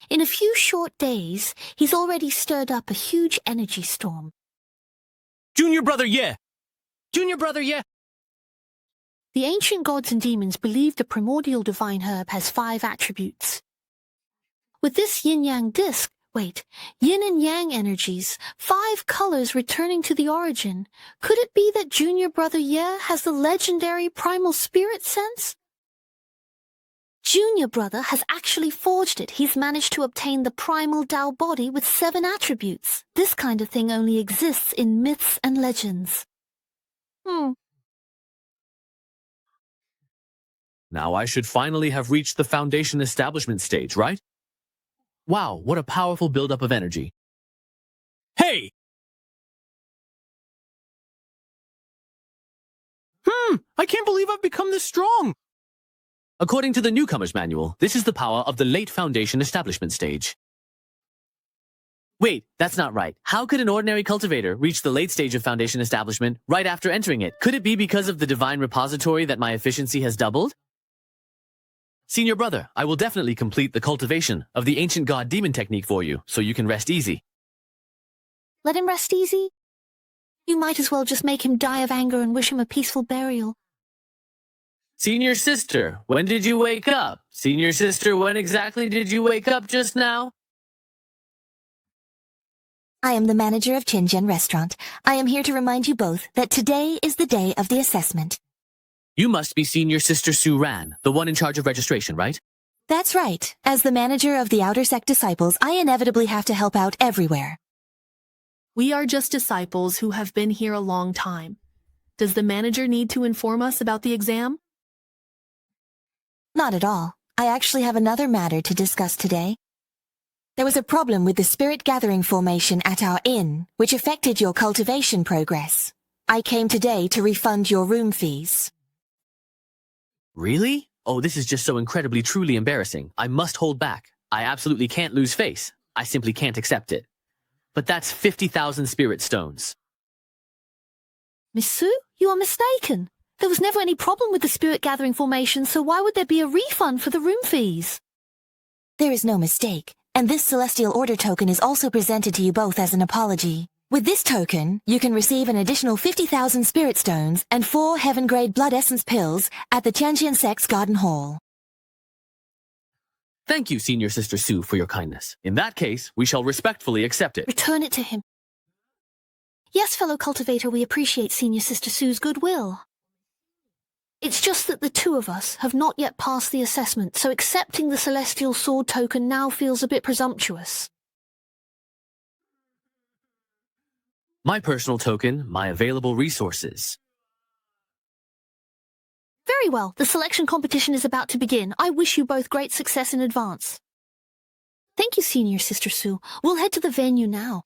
In a few short days, he's already stirred up a huge energy storm.
Junior Brother Ye! Junior Brother Ye!
The ancient gods and demons believe the primordial divine herb has 5 attributes. With this yin-yang disc, yin and yang energies, 5 colors returning to the origin, could it be that Junior Brother Ye has the legendary primal spirit sense? Junior Brother has actually forged it. He's managed to obtain the primal Tao body with 7 attributes. This kind of thing only exists in myths and legends.
Now I should finally have reached the foundation establishment stage, right? Wow, what a powerful buildup of energy.
Hey! I can't believe I've become this strong!
According to the newcomer's manual, this is the power of the late foundation establishment stage. Wait, that's not right. How could an ordinary cultivator reach the late stage of foundation establishment right after entering it? Could it be because of the divine repository that my efficiency has doubled? Senior brother, I will definitely complete the cultivation of the ancient god demon technique for you, so you can rest easy.
Let him rest easy? You might as well just make him die of anger and wish him a peaceful burial.
Senior sister, when did you wake up? Senior sister, when exactly did you wake up just now?
I am the manager of Chenjian Restaurant. I am here to remind you both that today is the day of the assessment.
You must be Senior Sister Su Ran, the one in charge of registration, right?
That's right. As the manager of the Outer Sect disciples, I inevitably have to help out everywhere.
We are just disciples who have been here a long time. Does the manager need to inform us about the exam?
Not at all. I actually have another matter to discuss today. There was a problem with the spirit gathering formation at our inn, which affected your cultivation progress. I came today to refund your room fees.
Really? Oh, this is just so incredibly truly embarrassing. I must hold back. I absolutely can't lose face. I simply can't accept it. But that's 50,000 spirit stones.
Miss Su, you are mistaken. There was never any problem with the spirit gathering formation, so why would there be a refund for the room fees? There is no mistake, and this Celestial Order token is also presented to you both as an apology. With this token, you can receive an additional 50,000 spirit stones and 4 heaven-grade blood essence pills at the Chenjian Sect's Garden Hall.
Thank you, Senior Sister Su, for your kindness. In that case, we shall respectfully accept it.
Return it to him. Yes, fellow cultivator, we appreciate Senior Sister Su's goodwill. It's just that the 2 of us have not yet passed the assessment, so accepting the Celestial Sword token now feels a bit presumptuous.
My personal token, my available resources.
Very well. The selection competition is about to begin. I wish you both great success in advance. Thank you, Senior Sister Sue. We'll head to the venue now.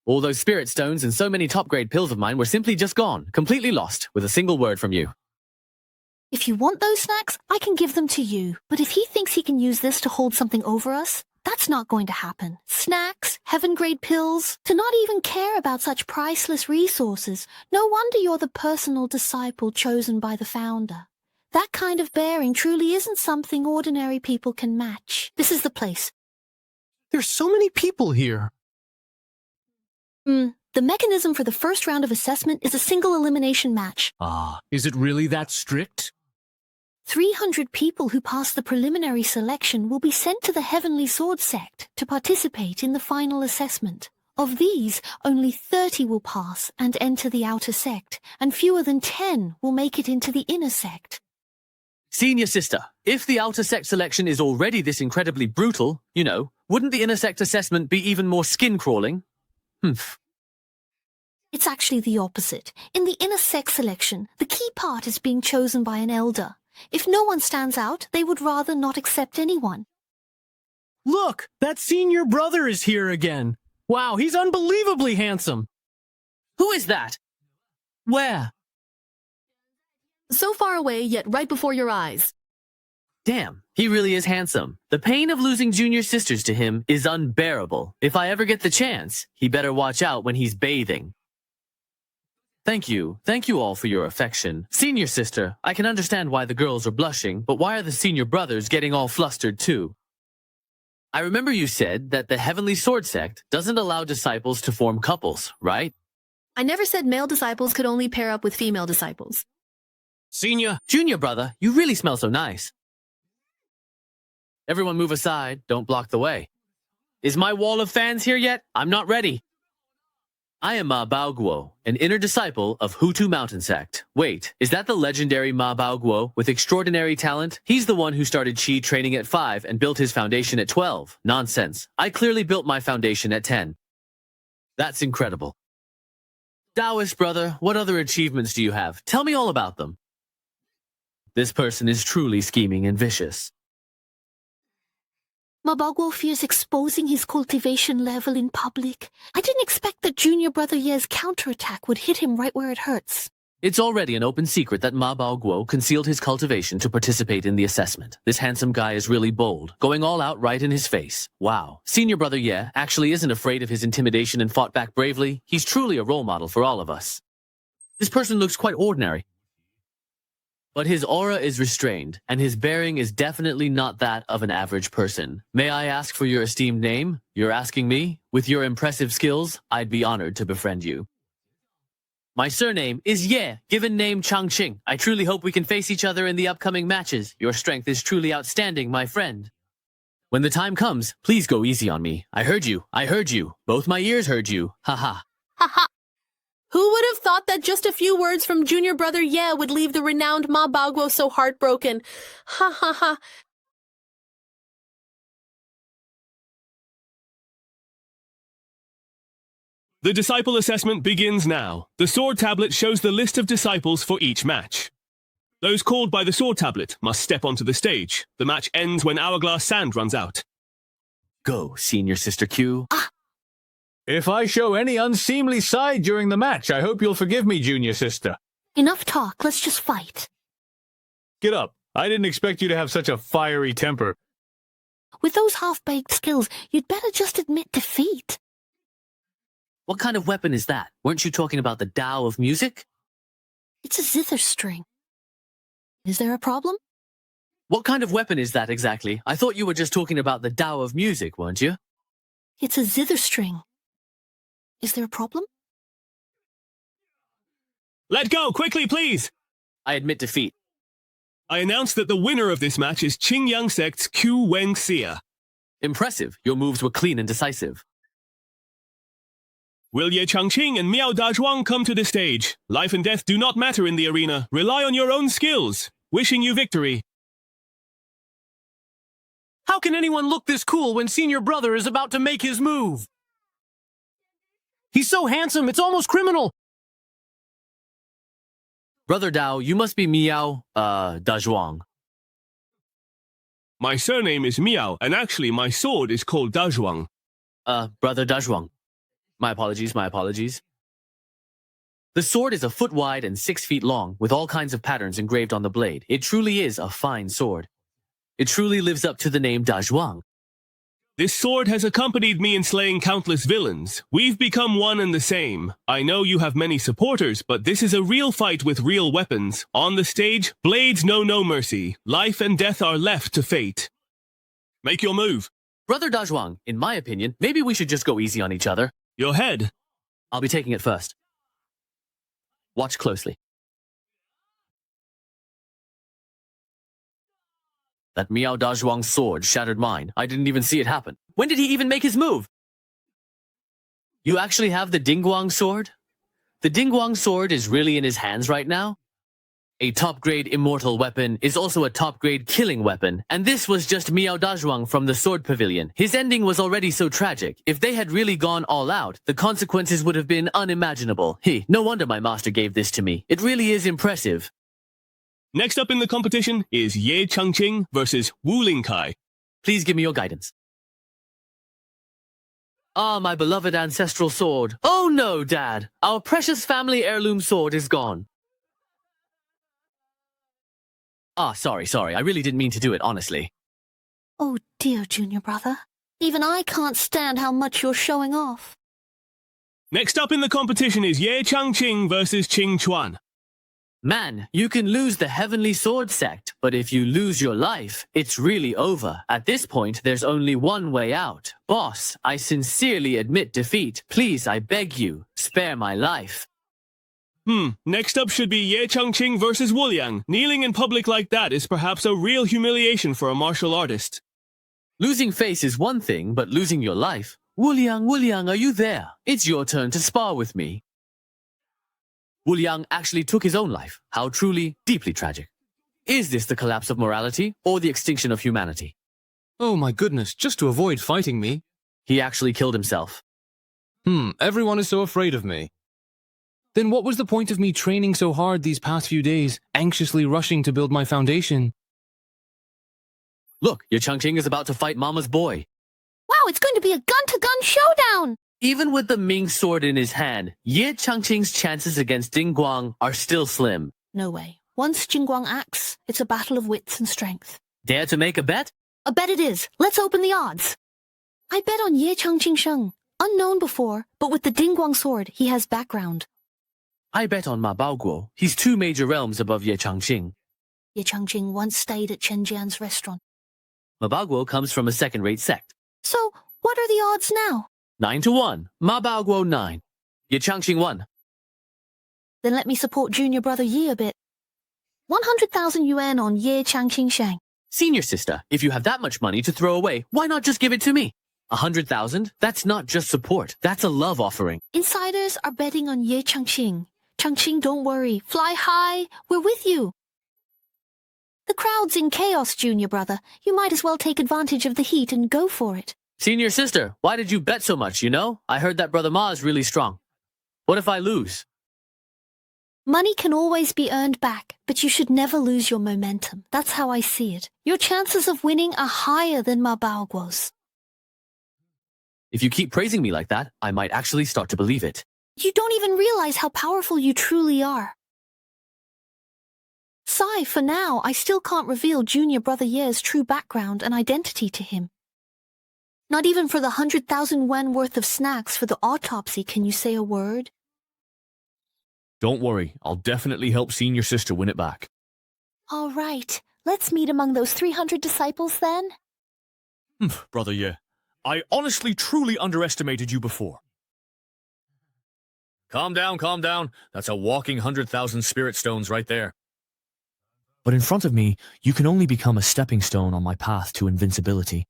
All those spirit stones and so many top-grade pills of mine were simply just gone, completely lost, with a single word from you.
If you want those snacks, I can give them to you. But if he thinks he can use this to hold something over us, that's not going to happen. Snacks, heaven-grade pills, to not even care about such priceless resources. No wonder you're the personal disciple chosen by the founder. That kind of bearing truly isn't something ordinary people can match. This is the place.
There's so many people here.
The mechanism for the first round of assessment is a single elimination match.
Ah, is it really that strict?
300 people who pass the preliminary selection will be sent to the Heavenly Sword Sect to participate in the final assessment. Of these, only 30 will pass and enter the outer sect, and fewer than 10 will make it into the inner sect.
Senior Sister, if the outer sect selection is already this incredibly brutal, wouldn't the inner sect assessment be even more skin-crawling?
It's actually the opposite. In the inner sect selection, the key part is being chosen by an elder. If no one stands out, they would rather not accept anyone.
Look, that senior brother is here again. Wow, he's unbelievably handsome.
Who is that? Where?
So far away, yet right before your eyes.
Damn, he really is handsome. The pain of losing junior sisters to him is unbearable. If I ever get the chance, he better watch out when he's bathing. Thank you all for your affection. Senior Sister, I can understand why the girls are blushing, but why are the senior brothers getting all flustered too? I remember you said that the Heavenly Sword Sect doesn't allow disciples to form couples, right?
I never said male disciples could only pair up with female disciples.
Junior brother, you really smell so nice. Everyone move aside, don't block the way. Is my wall of fans here yet? I'm not ready. I am Ma Baoguo, an inner disciple of Hutu Mountain Sect. Wait, is that the legendary Ma Baoguo with extraordinary talent? He's the one who started Qi training at 5 and built his foundation at 12. Nonsense. I clearly built my foundation at 10. That's incredible. Taoist brother, what other achievements do you have? Tell me all about them. This person is truly scheming and vicious.
Mabaguo fears exposing his cultivation level in public. I didn't expect that Junior Brother Ye's counterattack would hit him right where it hurts.
It's already an open secret that Ma Baoguo concealed his cultivation to participate in the assessment. This handsome guy is really bold, going all out right in his face. Wow. Senior Brother Ye actually isn't afraid of his intimidation and fought back bravely. He's truly a role model for all of us. This person looks quite ordinary. But his aura is restrained, and his bearing is definitely not that of an average person. May I ask for your esteemed name? You're asking me? With your impressive skills, I'd be honored to befriend you. My surname is Ye, given name Changqing. I truly hope we can face each other in the upcoming matches. Your strength is truly outstanding, my friend. When the time comes, please go easy on me. I heard you. Both my ears heard you. Haha.
Haha. Who would have thought that just a few words from Junior Brother Ye would leave the renowned Ma Baoguo so heartbroken? Ha ha ha.
The disciple assessment begins now. The sword tablet shows the list of disciples for each match. Those called by the sword tablet must step onto the stage. The match ends when hourglass sand runs out.
Go, Senior Sister Q.
If I show any unseemly side during the match, I hope you'll forgive me, Junior Sister.
Enough talk, let's just fight.
Get up. I didn't expect you to have such a fiery temper.
With those half-baked skills, you'd better just admit defeat.
What kind of weapon is that? Weren't you talking about the Tao of music?
It's a zither string. Is there a problem?
What kind of weapon is that exactly? I thought you were just talking about the Tao of music, weren't you?
It's a zither string. Is there a problem?
Let go, quickly, please!
I admit defeat.
I announce that the winner of this match is Qingyang Sect's Q Weng Xia.
Impressive. Your moves were clean and decisive.
Will Ye Changqing and Miao Dazhuang come to the stage? Life and death do not matter in the arena. Rely on your own skills. Wishing you victory.
How can anyone look this cool when Senior Brother is about to make his move? He's so handsome, it's almost criminal.
Brother Dao, you must be Miao, Dazhuang.
My surname is Miao, and actually my sword is called Dazhuang.
Brother Dazhuang. My apologies, my apologies. The sword is a foot wide and 6 feet long, with all kinds of patterns engraved on the blade. It truly is a fine sword. It truly lives up to the name Dazhuang.
This sword has accompanied me in slaying countless villains. We've become one and the same. I know you have many supporters, but this is a real fight with real weapons. On the stage, blades know no mercy. Life and death are left to fate. Make your move.
Brother Dazhuang, in my opinion, maybe we should just go easy on each other.
Your head.
I'll be taking it first. Watch closely. That Miao Dazhuang's sword shattered mine. I didn't even see it happen. When did he even make his move? You actually have the Dingguang sword? The Dingguang sword is really in his hands right now? A top-grade immortal weapon is also a top-grade killing weapon, and this was just Miao Dazhuang from the sword pavilion. His ending was already so tragic. If they had really gone all out, the consequences would have been unimaginable. No wonder my master gave this to me. It really is impressive.
Next up in the competition is Ye Changqing versus Wu Lingkai.
Please give me your guidance. Ah, my beloved ancestral sword. Oh no, Dad. Our precious family heirloom sword is gone. Ah, sorry. I really didn't mean to do it, honestly.
Oh dear, junior brother. Even I can't stand how much you're showing off.
Next up in the competition is Ye Changqing versus Qing Chuan.
Man, you can lose the Heavenly Sword Sect, but if you lose your life, it's really over. At this point, there's only one way out. Boss, I sincerely admit defeat. Please, I beg you, spare my life.
Next up should be Ye Changqing versus Wu Liang. Kneeling in public like that is perhaps a real humiliation for a martial artist.
Losing face is one thing, but losing your life? Wu Liang, are you there? It's your turn to spar with me. Wu Liang actually took his own life. How truly, deeply tragic. Is this the collapse of morality or the extinction of humanity?
Oh my goodness, just to avoid fighting me.
He actually killed himself.
Everyone is so afraid of me. Then what was the point of me training so hard these past few days, anxiously rushing to build my foundation?
Look, your Changqing is about to fight Mama's boy.
Wow, it's going to be a gun-to-gun showdown!
Even with the Ming sword in his hand, Ye Changqing's chances against Dingguang are still slim.
No way. Once Jingguang acts, it's a battle of wits and strength.
Dare to make a bet?
A bet it is. Let's open the odds. I bet on Ye Changqing Sheng. Unknown before, but with the Dingguang sword, he has background.
I bet on Ma Baoguo. He's 2 major realms above Ye Changqing.
Ye Changqing once stayed at Chen Jian's restaurant.
Ma Baoguo comes from a second-rate sect.
So, what are the odds now?
9-1. Ma Baoguo 9. Ye Changqing 1.
Then let me support junior brother Ye a bit. 100,000 yuan on Ye Changqing Sheng.
Senior sister, if you have that much money to throw away, why not just give it to me? 100,000? That's not just support. That's a love offering.
Insiders are betting on Ye Changqing. Changqing, don't worry. Fly high. We're with you. The crowd's in chaos, junior brother. You might as well take advantage of the heat and go for it.
Senior sister, why did you bet so much, you know? I heard that Brother Ma is really strong. What if I lose?
Money can always be earned back, but you should never lose your momentum. That's how I see it. Your chances of winning are higher than Ma Baoguo's.
If you keep praising me like that, I might actually start to believe it.
You don't even realize how powerful you truly are. Sigh, for now, I still can't reveal junior brother Ye's true background and identity to him. Not even for the 100,000 yuan worth of snacks for the autopsy can you say a word.
Don't worry, I'll definitely help senior sister win it back.
All right, let's meet among those 300 disciples then.
Brother Ye, I honestly truly underestimated you before. Calm down. That's a walking 100,000 spirit stones right there.
But in front of me, you can only become a stepping stone on my path to invincibility.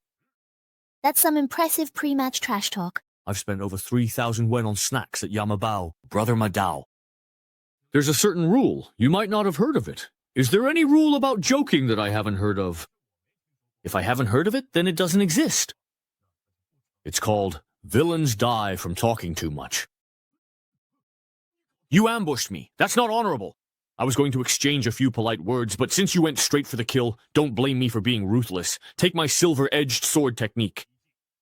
That's some impressive pre-match trash talk.
I've spent over 3,000 yuan on snacks at Yamabao, Brother Madao. There's a certain rule. You might not have heard of it. Is there any rule about joking that I haven't heard of? If I haven't heard of it, then it doesn't exist. It's called villains die from talking too much. You ambushed me. That's not honorable. I was going to exchange a few polite words, but since you went straight for the kill, don't blame me for being ruthless. Take my silver-edged sword technique.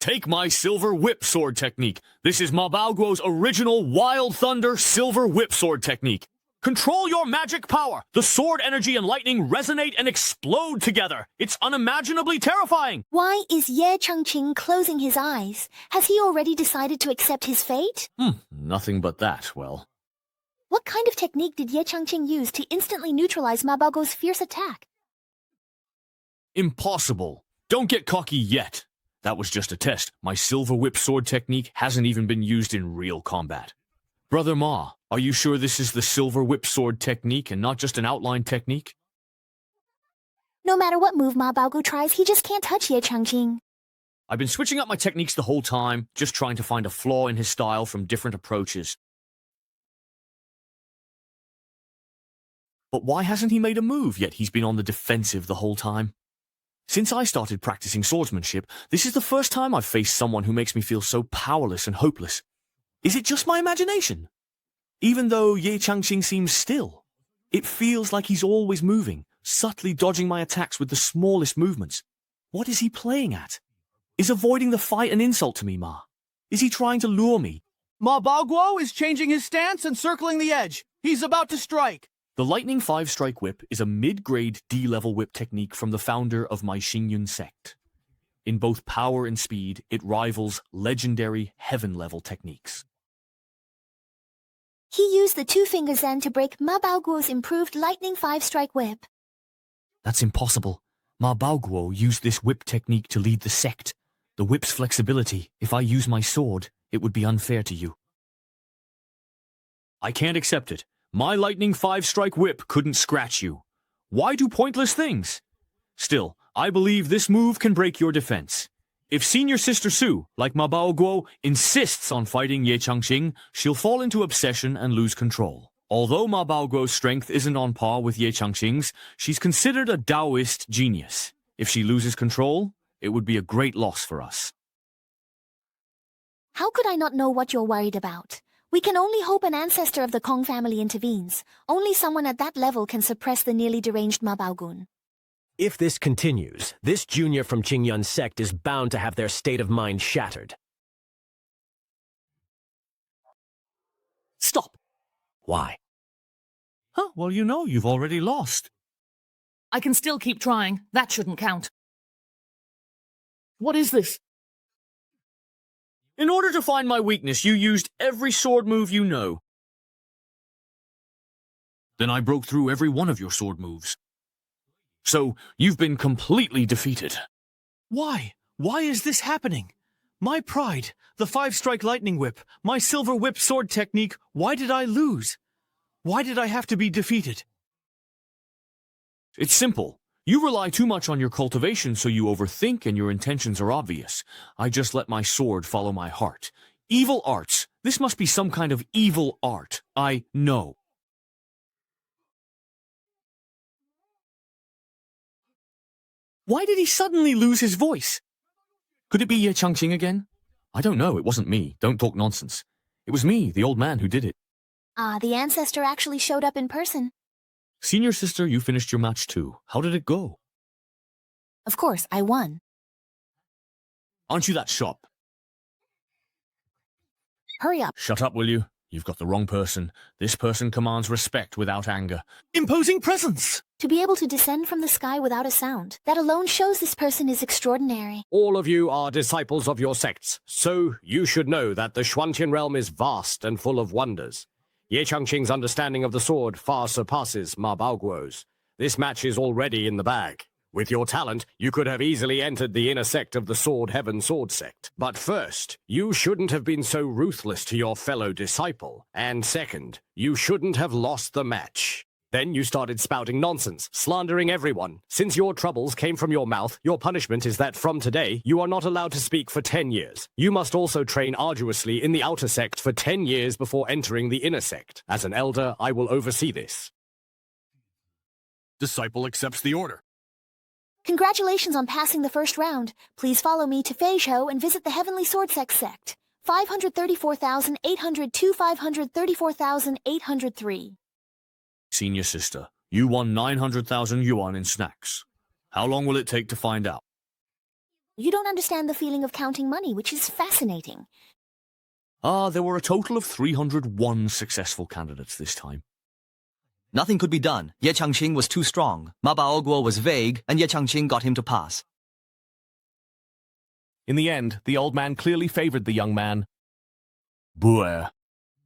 Take my silver whip sword technique. This is Mabaoguo's original Wild Thunder silver whip sword technique. Control your magic power. The sword energy and lightning resonate and explode together. It's unimaginably terrifying.
Why is Ye Changqing closing his eyes? Has he already decided to accept his fate?
Nothing but that, well.
What kind of technique did Ye Changqing use to instantly neutralize Mabaoguo's fierce attack?
Impossible. Don't get cocky yet. That was just a test. My silver whip sword technique hasn't even been used in real combat. Brother Ma, are you sure this is the silver whip sword technique and not just an outline technique?
No matter what move Mabaoguo tries, he just can't touch Ye Changqing.
I've been switching up my techniques the whole time, just trying to find a flaw in his style from different approaches. But why hasn't he made a move, yet he's been on the defensive the whole time? Since I started practicing swordsmanship, this is the first time I've faced someone who makes me feel so powerless and hopeless. Is it just my imagination? Even though Ye Changqing seems still, it feels like he's always moving, subtly dodging my attacks with the smallest movements. What is he playing at? Is avoiding the fight an insult to me, Ma? Is he trying to lure me?
Mabaoguo is changing his stance and circling the edge. He's about to strike.
The Lightning 5-strike whip is a mid-grade D-level whip technique from the founder of my Xingyun sect. In both power and speed, it rivals legendary heaven-level techniques.
He used the two-finger Zen to break Mabaoguo's improved Lightning 5-strike whip.
That's impossible. Mabaoguo used this whip technique to lead the sect. The whip's flexibility, if I use my sword, it would be unfair to you. I can't accept it. My Lightning 5-strike whip couldn't scratch you. Why do pointless things? Still, I believe this move can break your defense. If Senior Sister Su, like Mabaoguo, insists on fighting Ye Changqing, she'll fall into obsession and lose control. Although Mabaoguo's strength isn't on par with Ye Changqing's, she's considered a Taoist genius. If she loses control, it would be a great loss for us.
How could I not know what you're worried about? We can only hope an ancestor of the Kong family intervenes. Only someone at that level can suppress the nearly deranged Mabaogun.
If this continues, this junior from Qingyun sect is bound to have their state of mind shattered.
Stop!
Why?
Well, you know you've already lost.
I can still keep trying. That shouldn't count.
What is this? In order to find my weakness, you used every sword move you know. Then I broke through every one of your sword moves. So, you've been completely defeated.
Why? Why is this happening? My pride, the 5-strike lightning whip, my silver whip sword technique, why did I lose? Why did I have to be defeated?
It's simple. You rely too much on your cultivation, so you overthink and your intentions are obvious. I just let my sword follow my heart. Evil arts. This must be some kind of evil art. I know. Why did he suddenly lose his voice? Could it be Ye Changqing again? I don't know. It wasn't me. Don't talk nonsense. It was me, the old man, who did it.
The ancestor actually showed up in person.
Senior sister, you finished your match too. How did it go?
Of course, I won.
Aren't you that sharp?
Hurry up.
Shut up, will you? You've got the wrong person. This person commands respect without anger.
Imposing presence!
To be able to descend from the sky without a sound, that alone shows this person is extraordinary.
All of you are disciples of your sects, so you should know that the Xuantian realm is vast and full of wonders. Ye Changqing's understanding of the sword far surpasses Mabaoguo's. This match is already in the bag. With your talent, you could have easily entered the inner sect of the Sword Heaven Sword Sect. But first, you shouldn't have been so ruthless to your fellow disciple. And second, you shouldn't have lost the match. Then you started spouting nonsense, slandering everyone. Since your troubles came from your mouth, your punishment is that from today, you are not allowed to speak for 10 years. You must also train arduously in the outer sect for 10 years before entering the inner sect. As an elder, I will oversee this.
Disciple accepts the order.
Congratulations on passing the first round. Please follow me to Feizhou and visit the Heavenly Sword Sect. 534,802, 534,803.
Senior sister, you won 900,000 yuan in snacks. How long will it take to find out?
You don't understand the feeling of counting money, which is fascinating.
There were a total of 301 successful candidates this time.
Nothing could be done. Ye Changqing was too strong. Ma Baoguo was vague, and Ye Changqing got him to pass.
In the end, the old man clearly favored the young man.
Buer.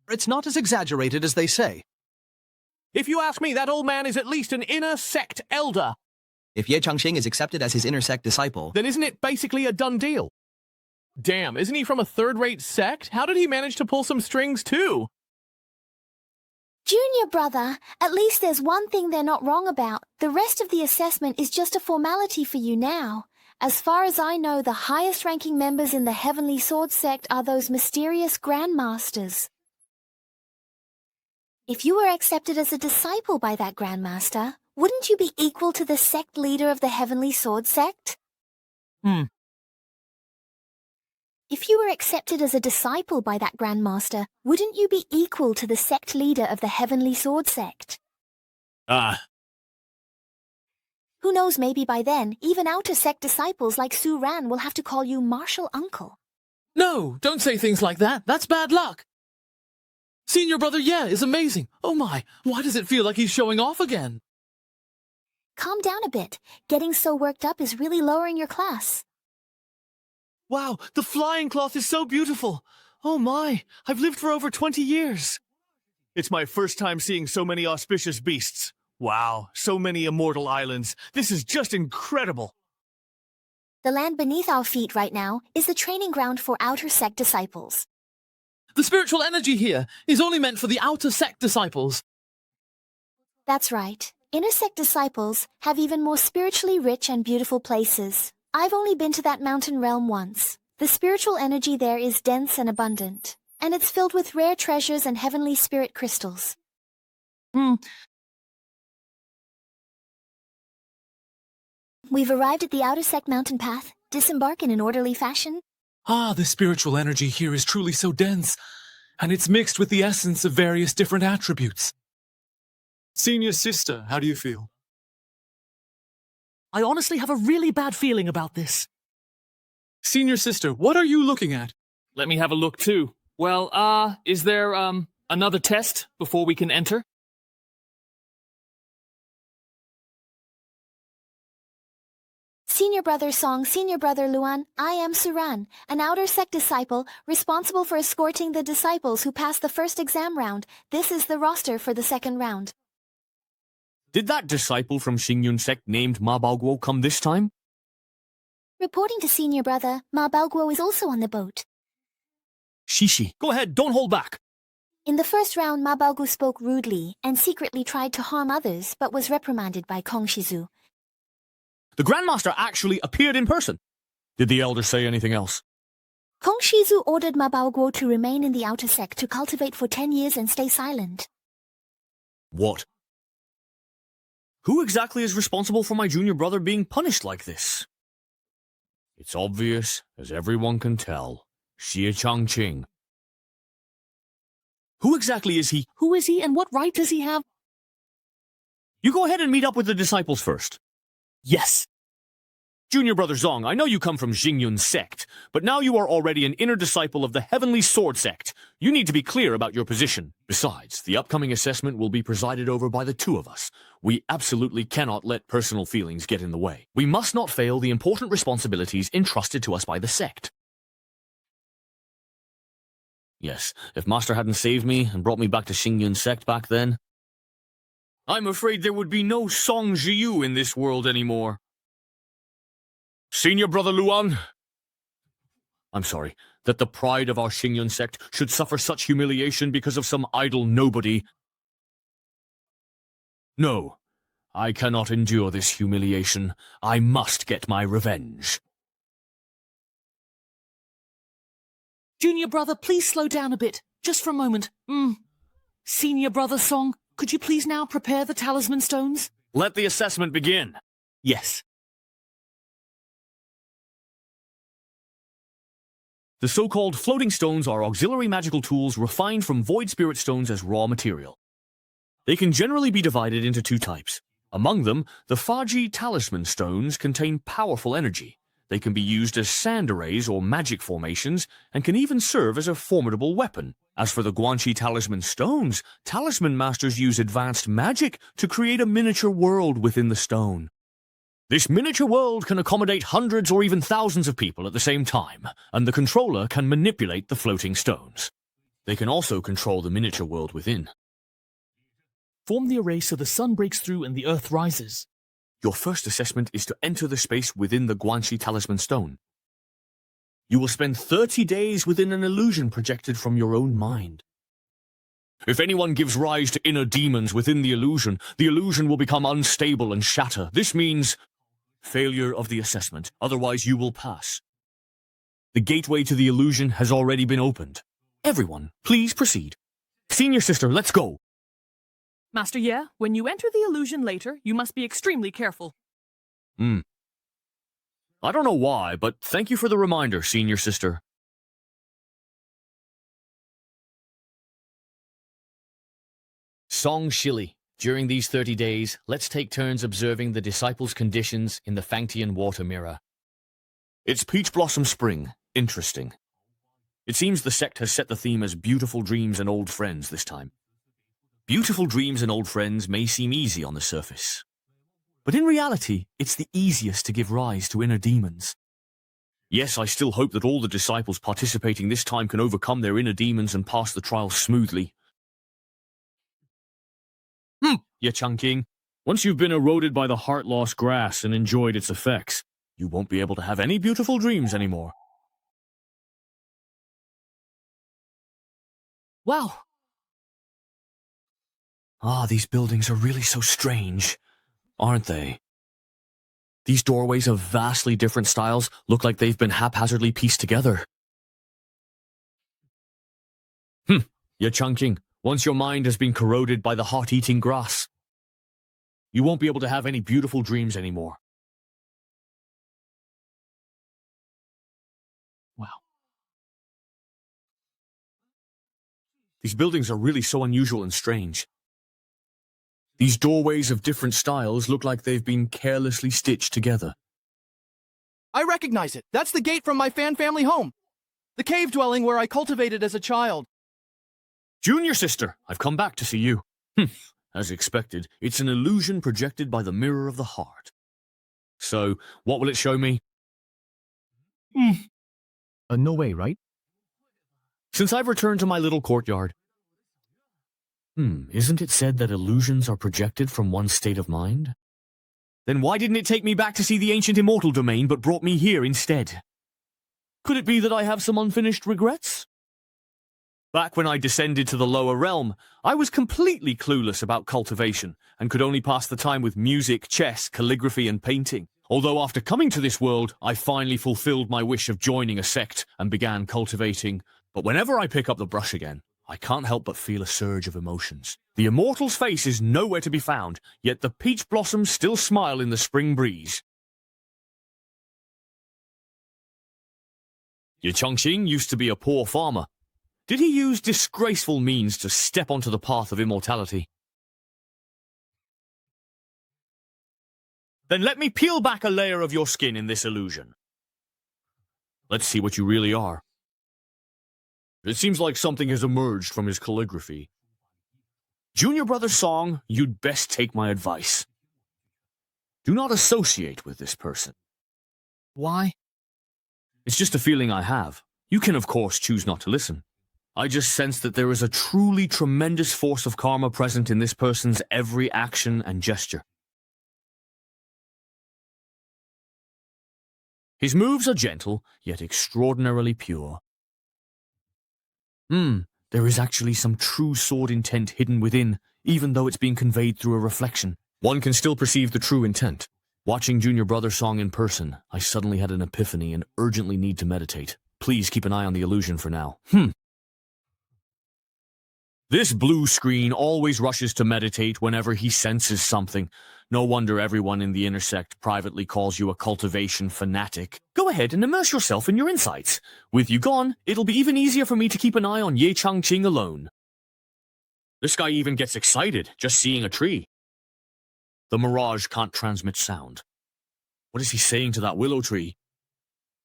It's not as exaggerated as they say.
If you ask me, that old man is at least an inner sect elder.
If Ye Changqing is accepted as his inner sect disciple,
then isn't it basically a done deal?
Damn, isn't he from a third-rate sect? How did he manage to pull some strings too?
Junior brother, at least there's one thing they're not wrong about. The rest of the assessment is just a formality for you now. As far as I know, the highest-ranking members in the Heavenly Sword Sect are those mysterious Grandmasters. If you were accepted as a disciple by that Grandmaster, wouldn't you be equal to the sect leader of the Heavenly Sword Sect? If you were accepted as a disciple by that Grandmaster, wouldn't you be equal to the sect leader of the Heavenly Sword Sect? Who knows, maybe by then, even outer sect disciples like Su Ran will have to call you Martial Uncle.
No, don't say things like that. That's bad luck. Senior brother Ye is amazing. Oh my, why does it feel like he's showing off again?
Calm down a bit. Getting so worked up is really lowering your class.
Wow, the flying cloth is so beautiful. Oh my, I've lived for over 20 years.
It's my first time seeing so many auspicious beasts. Wow, so many immortal islands. This is just incredible.
The land beneath our feet right now is the training ground for outer sect disciples.
The spiritual energy here is only meant for the outer sect disciples.
That's right. Inner sect disciples have even more spiritually rich and beautiful places. I've only been to that mountain realm once. The spiritual energy there is dense and abundant, and it's filled with rare treasures and heavenly spirit crystals. We've arrived at the outer sect mountain path. Disembark in an orderly fashion.
The spiritual energy here is truly so dense, and it's mixed with the essence of various different attributes. Senior sister, how do you feel?
I honestly have a really bad feeling about this.
Senior sister, what are you looking at?
Let me have a look too. Well, is there, another test before we can enter?
Senior Brother Song, Senior Brother Luan, I am Suran, an outer sect disciple responsible for escorting the disciples who passed the first exam round. This is the roster for the second round.
Did that disciple from Xingyun sect named Ma Baoguo come this time?
Reporting to Senior Brother, Ma Baoguo is also on the boat.
Shishi, go ahead, don't hold back.
In the first round, Ma Baoguo spoke rudely and secretly tried to harm others, but was reprimanded by Kong Shizu.
The Grandmaster actually appeared in person. Did the Elder say anything else?
Kong Shizu ordered Ma Baoguo to remain in the outer sect to cultivate for 10 years and stay silent.
What? Who exactly is responsible for my junior brother being punished like this? It's obvious, as everyone can tell. Xie Changqing. Who exactly is he?
Who is he and what right does he have?
You go ahead and meet up with the disciples first.
Yes.
Junior Brother Zong, I know you come from Xingyun sect, but now you are already an inner disciple of the Heavenly Sword Sect. You need to be clear about your position. Besides, the upcoming assessment will be presided over by the two of us. We absolutely cannot let personal feelings get in the way. We must not fail the important responsibilities entrusted to us by the sect. Yes, if Master hadn't saved me and brought me back to Xingyun sect back then, I'm afraid there would be no Song Jiu in this world anymore. Senior Brother Luan, I'm sorry, that the pride of our Xingyun sect should suffer such humiliation because of some idle nobody. No, I cannot endure this humiliation. I must get my revenge.
Junior brother, please slow down a bit, just for a moment. Senior brother Song, could you please now prepare the talisman stones?
Let the assessment begin.
Yes.
The so-called floating stones are auxiliary magical tools refined from void spirit stones as raw material. They can generally be divided into two types. Among them, the Faji talisman stones contain powerful energy. They can be used as sand arrays or magic formations, and can even serve as a formidable weapon. As for the Guanxi talisman stones, talisman masters use advanced magic to create a miniature world within the stone. This miniature world can accommodate hundreds or even thousands of people at the same time, and the controller can manipulate the floating stones. They can also control the miniature world within.
Form the array so the sun breaks through and the earth rises.
Your first assessment is to enter the space within the Guanxi talisman stone. You will spend 30 days within an illusion projected from your own mind. If anyone gives rise to inner demons within the illusion will become unstable and shatter. This means failure of the assessment, otherwise you will pass. The gateway to the illusion has already been opened. Everyone, please proceed. Senior sister, let's go.
Master Ye, when you enter the illusion later, you must be extremely careful.
I don't know why, but thank you for the reminder, senior sister.
Song Shili. During these 30 days, let's take turns observing the disciples' conditions in the Fangtian water mirror.
It's Peach Blossom Spring. Interesting. It seems the sect has set the theme as beautiful dreams and old friends this time. Beautiful dreams and old friends may seem easy on the surface, but in reality, it's the easiest to give rise to inner demons. Yes, I still hope that all the disciples participating this time can overcome their inner demons and pass the trial smoothly. Ye Changqing, once you've been eroded by the heart-loss grass and enjoyed its effects, you won't be able to have any beautiful dreams anymore.
Wow.
These buildings are really so strange, aren't they? These doorways of vastly different styles look like they've been haphazardly pieced together. Ye Changqing, once your mind has been corroded by the heart-eating grass, you won't be able to have any beautiful dreams anymore.
Wow.
These buildings are really so unusual and strange. These doorways of different styles look like they've been carelessly stitched together.
I recognize it. That's the gate from my fan family home. The cave dwelling where I cultivated as a child.
Junior sister, I've come back to see you. As expected, it's an illusion projected by the mirror of the heart. So, what will it show me?
No way, right?
Since I've returned to my little courtyard. Isn't it said that illusions are projected from one's state of mind? Then why didn't it take me back to see the ancient immortal domain but brought me here instead? Could it be that I have some unfinished regrets? Back when I descended to the lower realm, I was completely clueless about cultivation and could only pass the time with music, chess, calligraphy, and painting. Although after coming to this world, I finally fulfilled my wish of joining a sect and began cultivating. But whenever I pick up the brush again, I can't help but feel a surge of emotions. The immortal's face is nowhere to be found, yet the peach blossoms still smile in the spring breeze. Ye Changqing used to be a poor farmer. Did he use disgraceful means to step onto the path of immortality? Then let me peel back a layer of your skin in this illusion. Let's see what you really are. It seems like something has emerged from his calligraphy. Junior brother Song, you'd best take my advice. Do not associate with this person.
Why?
It's just a feeling I have. You can, of course, choose not to listen. I just sense that there is a truly tremendous force of karma present in this person's every action and gesture. His moves are gentle, yet extraordinarily pure. There is actually some true sword intent hidden within, even though it's being conveyed through a reflection. One can still perceive the true intent. Watching Junior Brother Song in person, I suddenly had an epiphany and urgently need to meditate. Please keep an eye on the illusion for now. This blue screen always rushes to meditate whenever he senses something. No wonder everyone in the intersect privately calls you a cultivation fanatic. Go ahead and immerse yourself in your insights. With you gone, it'll be even easier for me to keep an eye on Ye Changqing alone. This guy even gets excited just seeing a tree. The mirage can't transmit sound. What is he saying to that willow tree?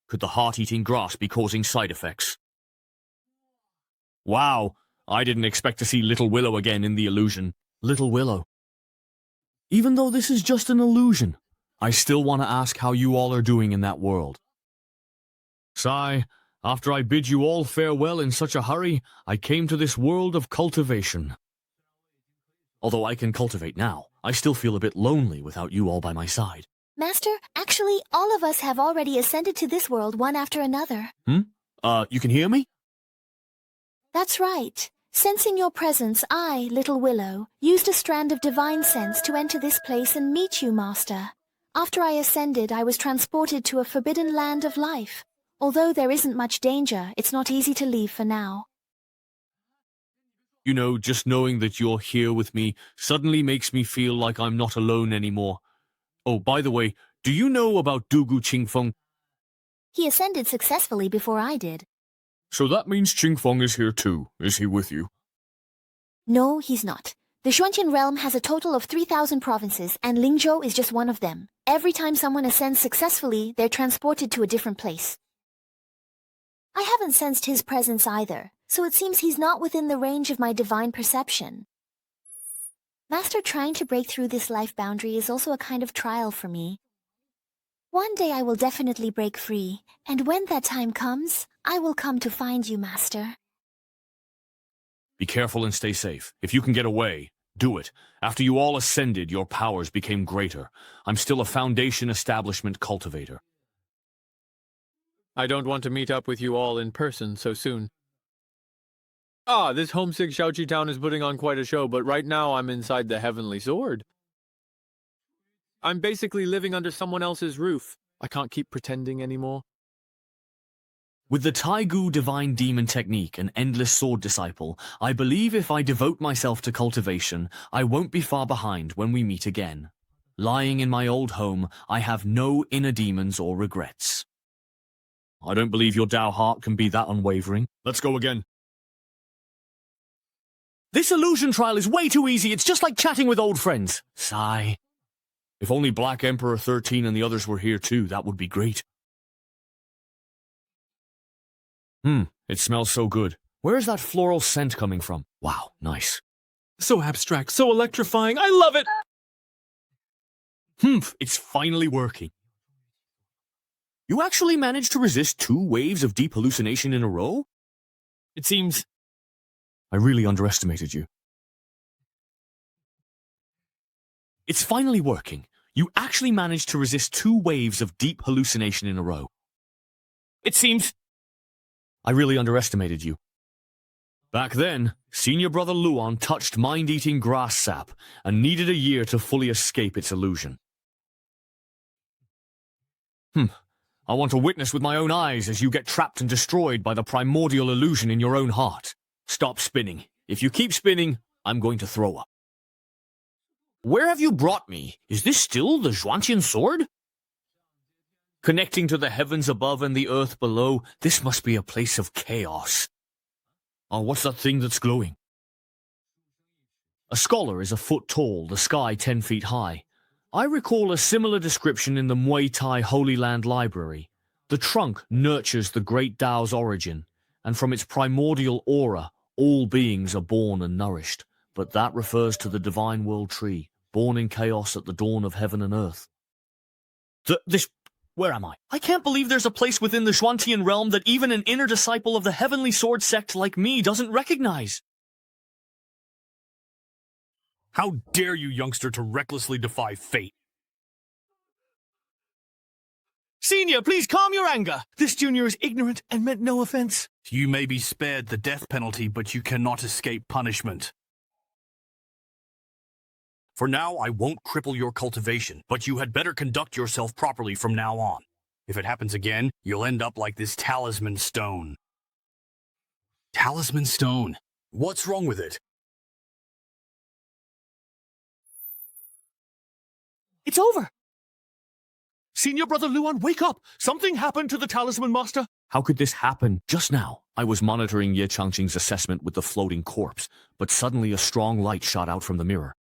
Could the heart-eating grass be causing side effects? Wow, I didn't expect to see Little Willow again in the illusion. Little Willow. Even though this is just an illusion, I still want to ask how you all are doing in that world. Sigh, after I bid you all farewell in such a hurry, I came to this world of cultivation. Although I can cultivate now, I still feel a bit lonely without you all by my side.
Master, actually, all of us have already ascended to this world one after another.
You can hear me?
That's right. Sensing your presence, I, Little Willow, used a strand of divine sense to enter this place and meet you, Master. After I ascended, I was transported to a forbidden land of life. Although there isn't much danger, it's not easy to leave for now.
You know, just knowing that you're here with me suddenly makes me feel like I'm not alone anymore. Oh, by the way, do you know about Dugu Qingfeng?
He ascended successfully before I did.
So that means Qingfeng is here too. Is he with you?
No, he's not. The Xuanqian realm has a total of 3,000 provinces, and Lingzhou is just one of them. Every time someone ascends successfully, they're transported to a different place. I haven't sensed his presence either, so it seems he's not within the range of my divine perception. Master, trying to break through this life boundary is also a kind of trial for me. One day I will definitely break free, and when that time comes, I will come to find you, Master.
Be careful and stay safe. If you can get away, do it. After you all ascended, your powers became greater. I'm still a Foundation establishment cultivator.
I don't want to meet up with you all in person so soon. This homesick Shaoqi town is putting on quite a show, but right now I'm inside the Heavenly Sword. I'm basically living under someone else's roof. I can't keep pretending anymore.
With the Taigu Divine Demon Technique and Endless Sword Disciple, I believe if I devote myself to cultivation, I won't be far behind when we meet again. Lying in my old home, I have no inner demons or regrets. I don't believe your Dao heart can be that unwavering. Let's go again. This illusion trial is way too easy. It's just like chatting with old friends. Sigh. If only Black Emperor 13 and the others were here too, that would be great. It smells so good. Where is that floral scent coming from? Wow, nice.
So abstract, so electrifying. I love it!
It's finally working. You actually managed to resist 2 waves of deep hallucination in a row?
It seems...
I really underestimated you. It's finally working. You actually managed to resist 2 waves of deep hallucination in a row.
It seems...
I really underestimated you. Back then, Senior Brother Luan touched mind-eating grass sap and needed a year to fully escape its illusion. I want to witness with my own eyes as you get trapped and destroyed by the primordial illusion in your own heart. Stop spinning. If you keep spinning, I'm going to throw up. Where have you brought me? Is this still the Xuanqian sword? Connecting to the heavens above and the earth below, this must be a place of chaos. Oh, what's that thing that's glowing? A scholar is a foot tall, the sky 10 feet high. I recall a similar description in the Muay Thai Holy Land Library. The trunk nurtures the great Tao's origin, and from its primordial aura, all beings are born and nourished. But that refers to the divine world tree, born in chaos at the dawn of heaven and earth. Where am I? I can't believe there's a place within the Xuantian realm that even an inner disciple of the Heavenly Sword Sect like me doesn't recognize.
How dare you, youngster, to recklessly defy fate?
Senior, please calm your anger. This junior is ignorant and meant no offense.
You may be spared the death penalty, but you cannot escape punishment. For now, I won't cripple your cultivation, but you had better conduct yourself properly from now on. If it happens again, you'll end up like this talisman stone. Talisman stone? What's wrong with it?
It's over. Senior Brother Luan, wake up. Something happened to the Talisman Master.
How could this happen just now? I was monitoring Ye Changqing's assessment with the floating corpse, but suddenly a strong light shot out from the mirror.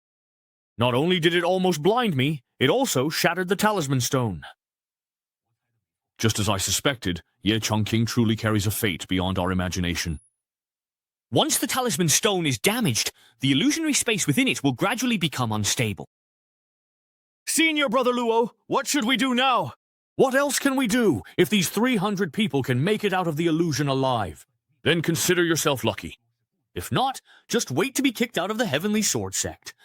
Not only did it almost blind me, it also shattered the talisman stone. Just as I suspected, Ye Changqing truly carries a fate beyond our imagination.
Once the talisman stone is damaged, the illusionary space within it will gradually become unstable.
Senior Brother Luo, what should we do now? What else can we do if these 300 people can make it out of the illusion alive? Then consider yourself lucky. If not, just wait to be kicked out of the Heavenly Sword Sect.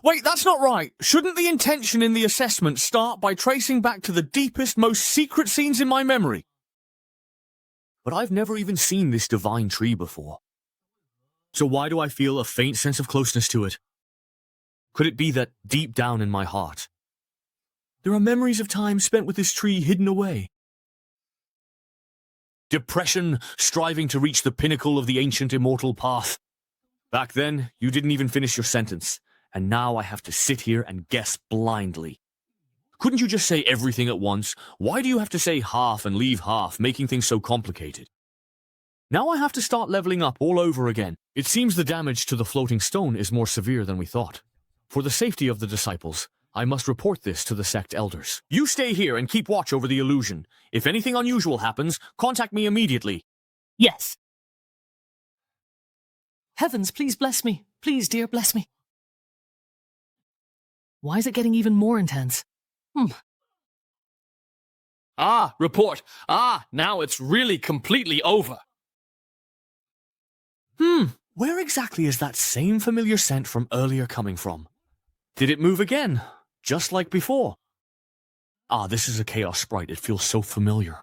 Wait, that's not right. Shouldn't the intention in the assessment start by tracing back to the deepest, most secret scenes in my memory? But I've never even seen this divine tree before. So why do I feel a faint sense of closeness to it? Could it be that deep down in my heart, there are memories of time spent with this tree hidden away? Depression, striving to reach the pinnacle of the ancient immortal path. Back then, you didn't even finish your sentence, and now I have to sit here and guess blindly. Couldn't you just say everything at once? Why do you have to say half and leave half, making things so complicated? Now I have to start leveling up all over again. It seems the damage to the floating stone is more severe than we thought. For the safety of the disciples, I must report this to the sect elders. You stay here and keep watch over the illusion. If anything unusual happens, contact me immediately.
Yes. Heavens, please bless me. Please, dear, bless me. Why is it getting even more intense?
Ah, report. Ah, now it's really completely over.
Where exactly is that same familiar scent from earlier coming from? Did it move again, just like before? Ah, this is a chaos sprite. It feels so familiar.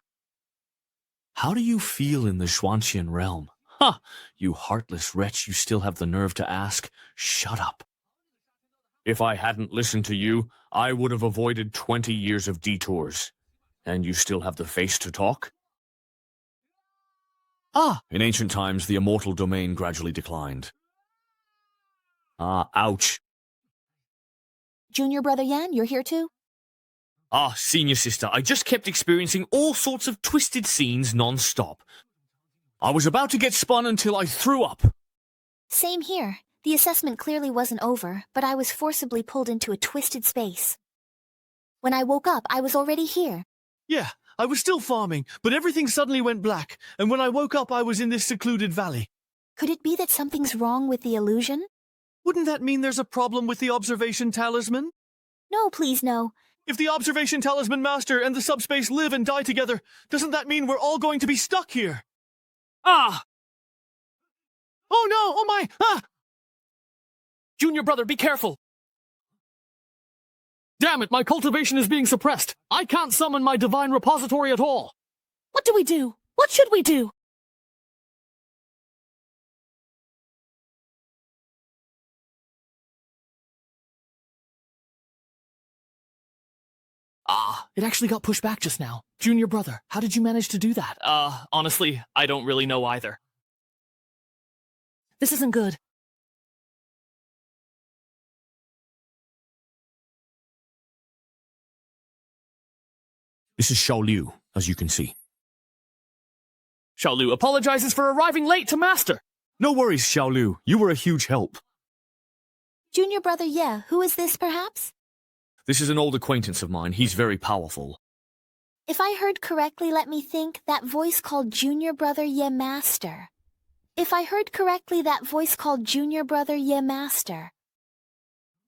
How do you feel in the Xuanqian realm? Ha! You heartless wretch, you still have the nerve to ask. Shut up. If I hadn't listened to you, I would have avoided 20 years of detours. And you still have the face to talk? Ah, in ancient times, the immortal domain gradually declined. Ah, ouch.
Junior Brother Yan, you're here too?
Ah, senior sister, I just kept experiencing all sorts of twisted scenes non-stop. I was about to get spun until I threw up.
Same here. The assessment clearly wasn't over, but I was forcibly pulled into a twisted space. When I woke up, I was already here.
Yeah, I was still farming, but everything suddenly went black, and when I woke up I was in this secluded valley.
Could it be that something's wrong with the illusion?
Wouldn't that mean there's a problem with the observation talisman?
No, please, no.
If the observation talisman master and the subspace live and die together, doesn't that mean we're all going to be stuck here?
Ah!
Oh no! Oh my! Ah!
Junior Brother, be careful! Damn it, my cultivation is being suppressed. I can't summon my divine repository at all.
What do we do? What should we do?
Ah, it actually got pushed back just now. Junior Brother, how did you manage to do that? Honestly, I don't really know either.
This isn't good.
This is Xiao Liu, as you can see.
Xiao Lu apologizes for arriving late to Master.
No worries, Xiao Liu. You were a huge help.
Junior Brother Ye, who is this perhaps?
This is an old acquaintance of mine. He's very powerful.
If I heard correctly, let me think, that voice called Junior Brother Ye Master. If I heard correctly, that voice called Junior Brother Ye Master.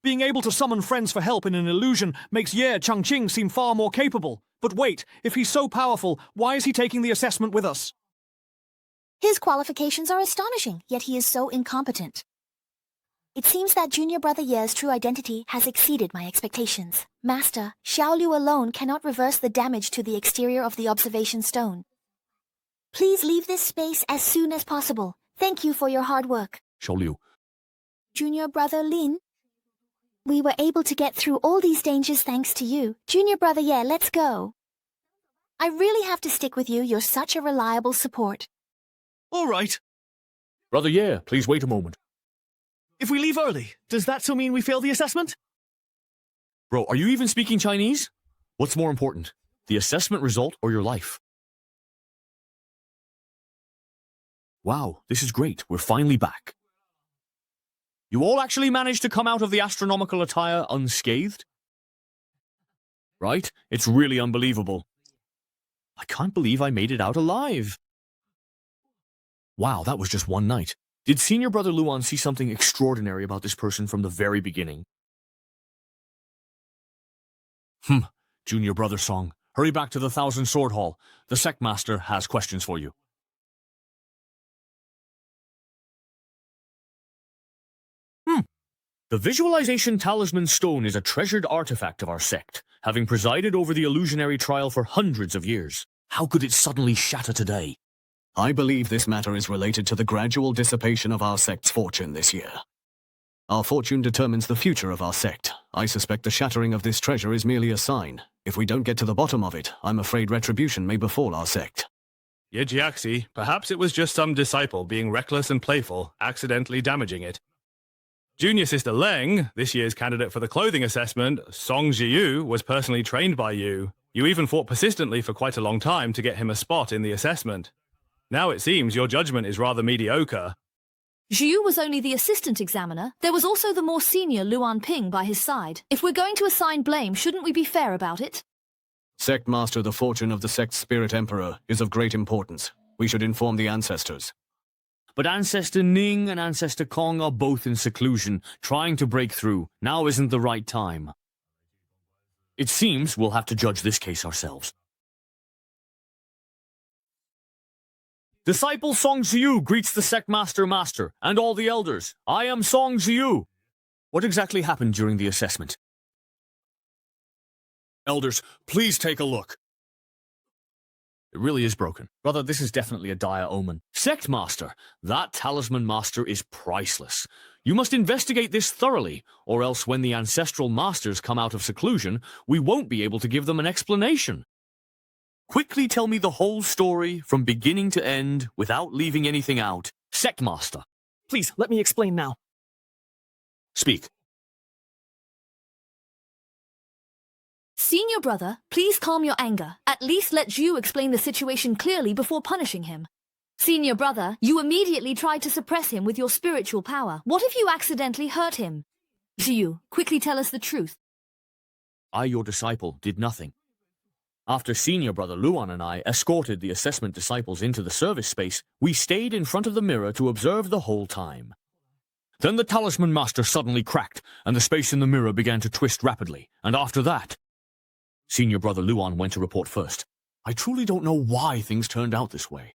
Being able to summon friends for help in an illusion makes Ye Changqing seem far more capable. But wait, if he's so powerful, why is he taking the assessment with us?
His qualifications are astonishing, yet he is so incompetent. It seems that Junior Brother Ye's true identity has exceeded my expectations. Master, Xiao Liu alone cannot reverse the damage to the exterior of the observation stone. Please leave this space as soon as possible. Thank you for your hard work.
Xiao Liu.
Junior Brother Lin, we were able to get through all these dangers thanks to you. Junior Brother Ye, let's go. I really have to stick with you. You're such a reliable support.
All right.
Brother Ye, please wait a moment.
If we leave early, does that still mean we fail the assessment?
Bro, are you even speaking Chinese? What's more important, the assessment result or your life?
Wow, this is great. We're finally back. You all actually managed to come out of the astronomical attire unscathed? Right? It's really unbelievable. I can't believe I made it out alive. Wow, that was just one night. Did Senior Brother Luan see something extraordinary about this person from the very beginning? Junior Brother Song, hurry back to the Thousand Sword Hall. The Sect Master has questions for you. The Visualization Talisman Stone is a treasured artifact of our sect, having presided over the illusionary trial for hundreds of years. How could it suddenly shatter today?
I believe this matter is related to the gradual dissipation of our sect's fortune this year. Our fortune determines the future of our sect. I suspect the shattering of this treasure is merely a sign. If we don't get to the bottom of it, I'm afraid retribution may befall our sect.
Yejiaxi, perhaps it was just some disciple being reckless and playful, accidentally damaging it. Junior Sister Leng, this year's candidate for the clothing assessment, Song Jiyu, was personally trained by you. You even fought persistently for quite a long time to get him a spot in the assessment. Now it seems your judgment is rather mediocre.
Jiu was only the assistant examiner. There was also the more senior Luan Ping by his side. If we're going to assign blame, shouldn't we be fair about it?
Sect Master, the fortune of the sect's Spirit Emperor is of great importance. We should inform the ancestors.
But Ancestor Ning and Ancestor Kong are both in seclusion, trying to break through. Now isn't the right time. It seems we'll have to judge this case ourselves. Disciple Song Ziyu greets the Sect Master and all the elders. I am Song Ziyu. What exactly happened during the assessment? Elders, please take a look. It really is broken. Brother, this is definitely a dire omen. Sect Master, that Talisman Master is priceless. You must investigate this thoroughly, or else when the Ancestral Masters come out of seclusion, we won't be able to give them an explanation. Quickly tell me the whole story, from beginning to end, without leaving anything out. Sect Master.
Please, let me explain now.
Speak.
Senior brother, please calm your anger. At least let Jiu explain the situation clearly before punishing him. Senior brother, you immediately tried to suppress him with your spiritual power. What if you accidentally hurt him? Jiu, quickly tell us the truth.
I, your disciple, did nothing. After Senior Brother Luan and I escorted the assessment disciples into the service space, we stayed in front of the mirror to observe the whole time. Then the Talisman Master suddenly cracked, and the space in the mirror began to twist rapidly, and after that, Senior Brother Luan went to report first. I truly don't know why things turned out this way.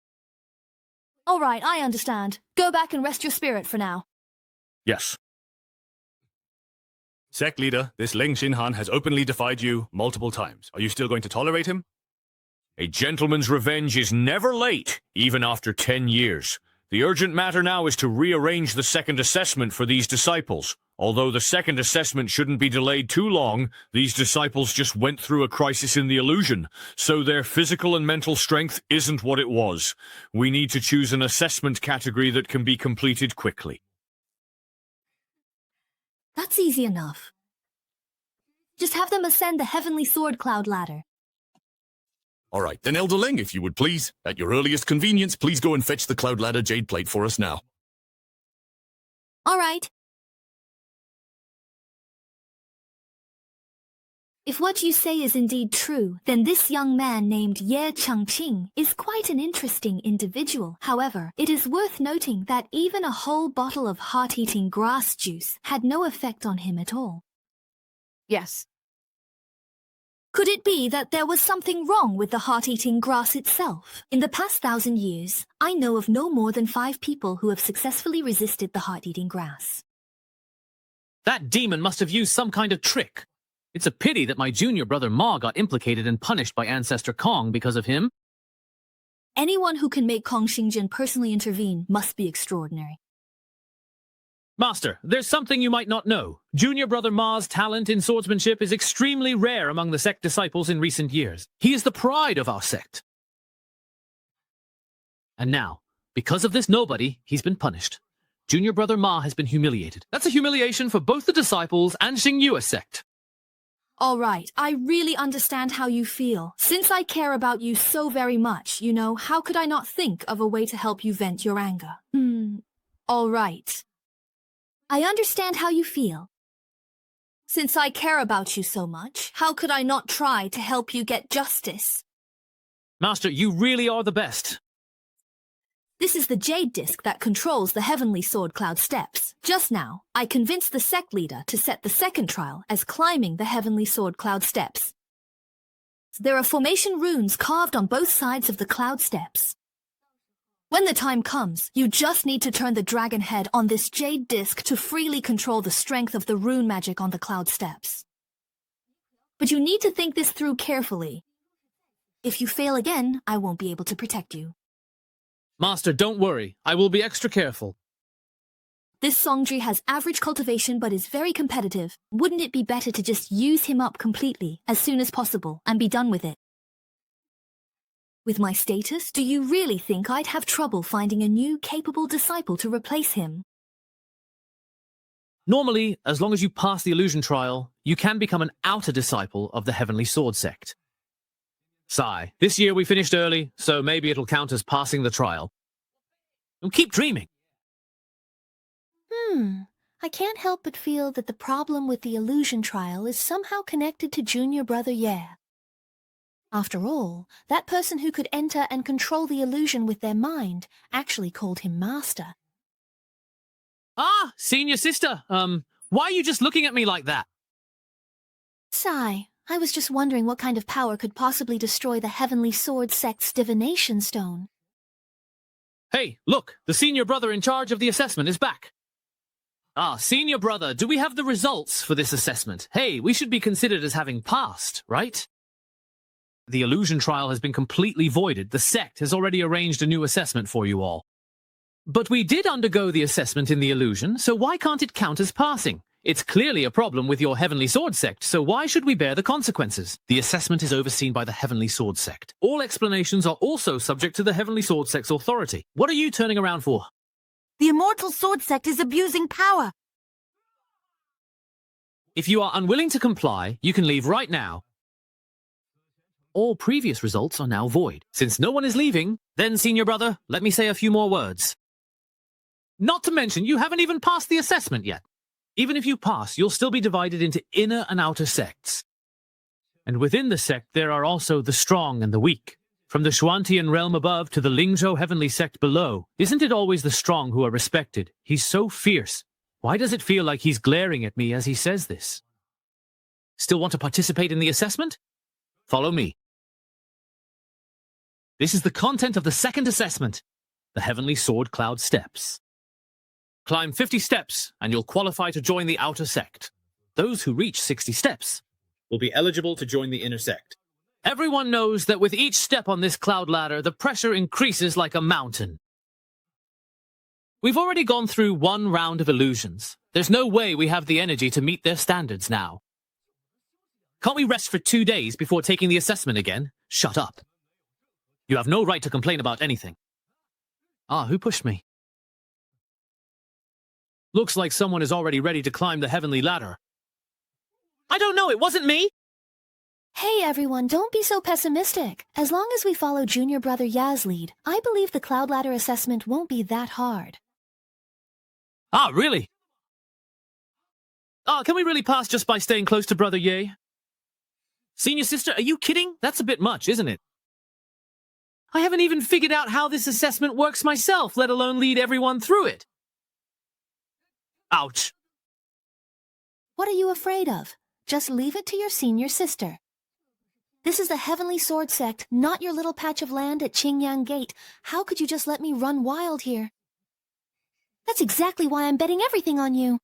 All right, I understand. Go back and rest your spirit for now.
Yes.
Sect leader, this Leng Xinhan has openly defied you multiple times. Are you still going to tolerate him?
A gentleman's revenge is never late, even after 10 years. The urgent matter now is to rearrange the second assessment for these disciples. Although the second assessment shouldn't be delayed too long, these disciples just went through a crisis in the illusion, so their physical and mental strength isn't what it was. We need to choose an assessment category that can be completed quickly.
That's easy enough. Just have them ascend the Heavenly Sword Cloud ladder.
All right, then Elder Leng, if you would please. At your earliest convenience, please go and fetch the Cloud Ladder Jade Plate for us now.
All right. If what you say is indeed true, then this young man named Ye Changqing is quite an interesting individual. However, it is worth noting that even a whole bottle of heart-eating grass juice had no effect on him at all.
Yes.
Could it be that there was something wrong with the heart-eating grass itself? In the past 1,000 years, I know of no more than 5 people who have successfully resisted the heart-eating grass.
That demon must have used some kind of trick. It's a pity that my junior brother Ma got implicated and punished by Ancestor Kong because of him.
Anyone who can make Kong Xingjin personally intervene must be extraordinary.
Master, there's something you might not know. Junior Brother Ma's talent in swordsmanship is extremely rare among the sect disciples in recent years. He is the pride of our sect. And now, because of this nobody, he's been punished. Junior Brother Ma has been humiliated. That's a humiliation for both the disciples and Xingyue sect.
All right, I really understand how you feel. Since I care about you so very much, you know, how could I not think of a way to help you vent your anger? All right. I understand how you feel. Since I care about you so much, how could I not try to help you get justice?
Master, you really are the best.
This is the jade disc that controls the heavenly sword cloud steps. Just now, I convinced the sect leader to set the second trial as climbing the heavenly sword cloud steps. There are formation runes carved on both sides of the cloud steps. When the time comes, you just need to turn the dragon head on this jade disc to freely control the strength of the rune magic on the cloud steps. But you need to think this through carefully. If you fail again, I won't be able to protect you.
Master, don't worry. I will be extra careful.
This Songji has average cultivation but is very competitive. Wouldn't it be better to just use him up completely as soon as possible and be done with it? With my status, do you really think I'd have trouble finding a new, capable disciple to replace him?
Normally, as long as you pass the illusion trial, you can become an outer disciple of the Heavenly Sword Sect. Sigh. This year we finished early, so maybe it'll count as passing the trial. And keep dreaming.
I can't help but feel that the problem with the illusion trial is somehow connected to Junior Brother Ye. After all, that person who could enter and control the illusion with their mind actually called him Master.
Ah, senior sister, why are you just looking at me like that?
Sigh. I was just wondering what kind of power could possibly destroy the Heavenly Sword Sect's divination stone.
Hey, look, the senior brother in charge of the assessment is back. Ah, senior brother, do we have the results for this assessment? Hey, we should be considered as having passed, right? The illusion trial has been completely voided. The sect has already arranged a new assessment for you all. But we did undergo the assessment in the illusion, so why can't it count as passing? It's clearly a problem with your Heavenly Sword Sect, so why should we bear the consequences? The assessment is overseen by the Heavenly Sword Sect. All explanations are also subject to the Heavenly Sword Sect's authority. What are you turning around for?
The Immortal Sword Sect is abusing power.
If you are unwilling to comply, you can leave right now. All previous results are now void. Since no one is leaving, then, senior brother, let me say a few more words. Not to mention, you haven't even passed the assessment yet. Even if you pass, you'll still be divided into inner and outer sects. And within the sect, there are also the strong and the weak. From the Xuantian realm above to the Lingzhou heavenly sect below, isn't it always the strong who are respected? He's so fierce. Why does it feel like he's glaring at me as he says this? Still want to participate in the assessment? Follow me. This is the content of the second assessment, the Heavenly Sword Cloud Steps. Climb 50 steps, and you'll qualify to join the outer sect. Those who reach 60 steps will be eligible to join the inner sect. Everyone knows that with each step on this cloud ladder, the pressure increases like a mountain. We've already gone through one round of illusions. There's no way we have the energy to meet their standards now. Can't we rest for 2 days before taking the assessment again? Shut up. You have no right to complain about anything. Ah, who pushed me? Looks like someone is already ready to climb the heavenly ladder. I don't know, it wasn't me!
Hey everyone, don't be so pessimistic. As long as we follow Junior Brother Ye's lead, I believe the Cloud Ladder assessment won't be that hard.
Ah, really? Ah, can we really pass just by staying close to Brother Ye? Senior sister, are you kidding? That's a bit much, isn't it? I haven't even figured out how this assessment works myself, let alone lead everyone through it. Ouch.
What are you afraid of? Just leave it to your senior sister. This is the Heavenly Sword Sect, not your little patch of land at Qingyang Gate. How could you just let me run wild here? That's exactly why I'm betting everything on you.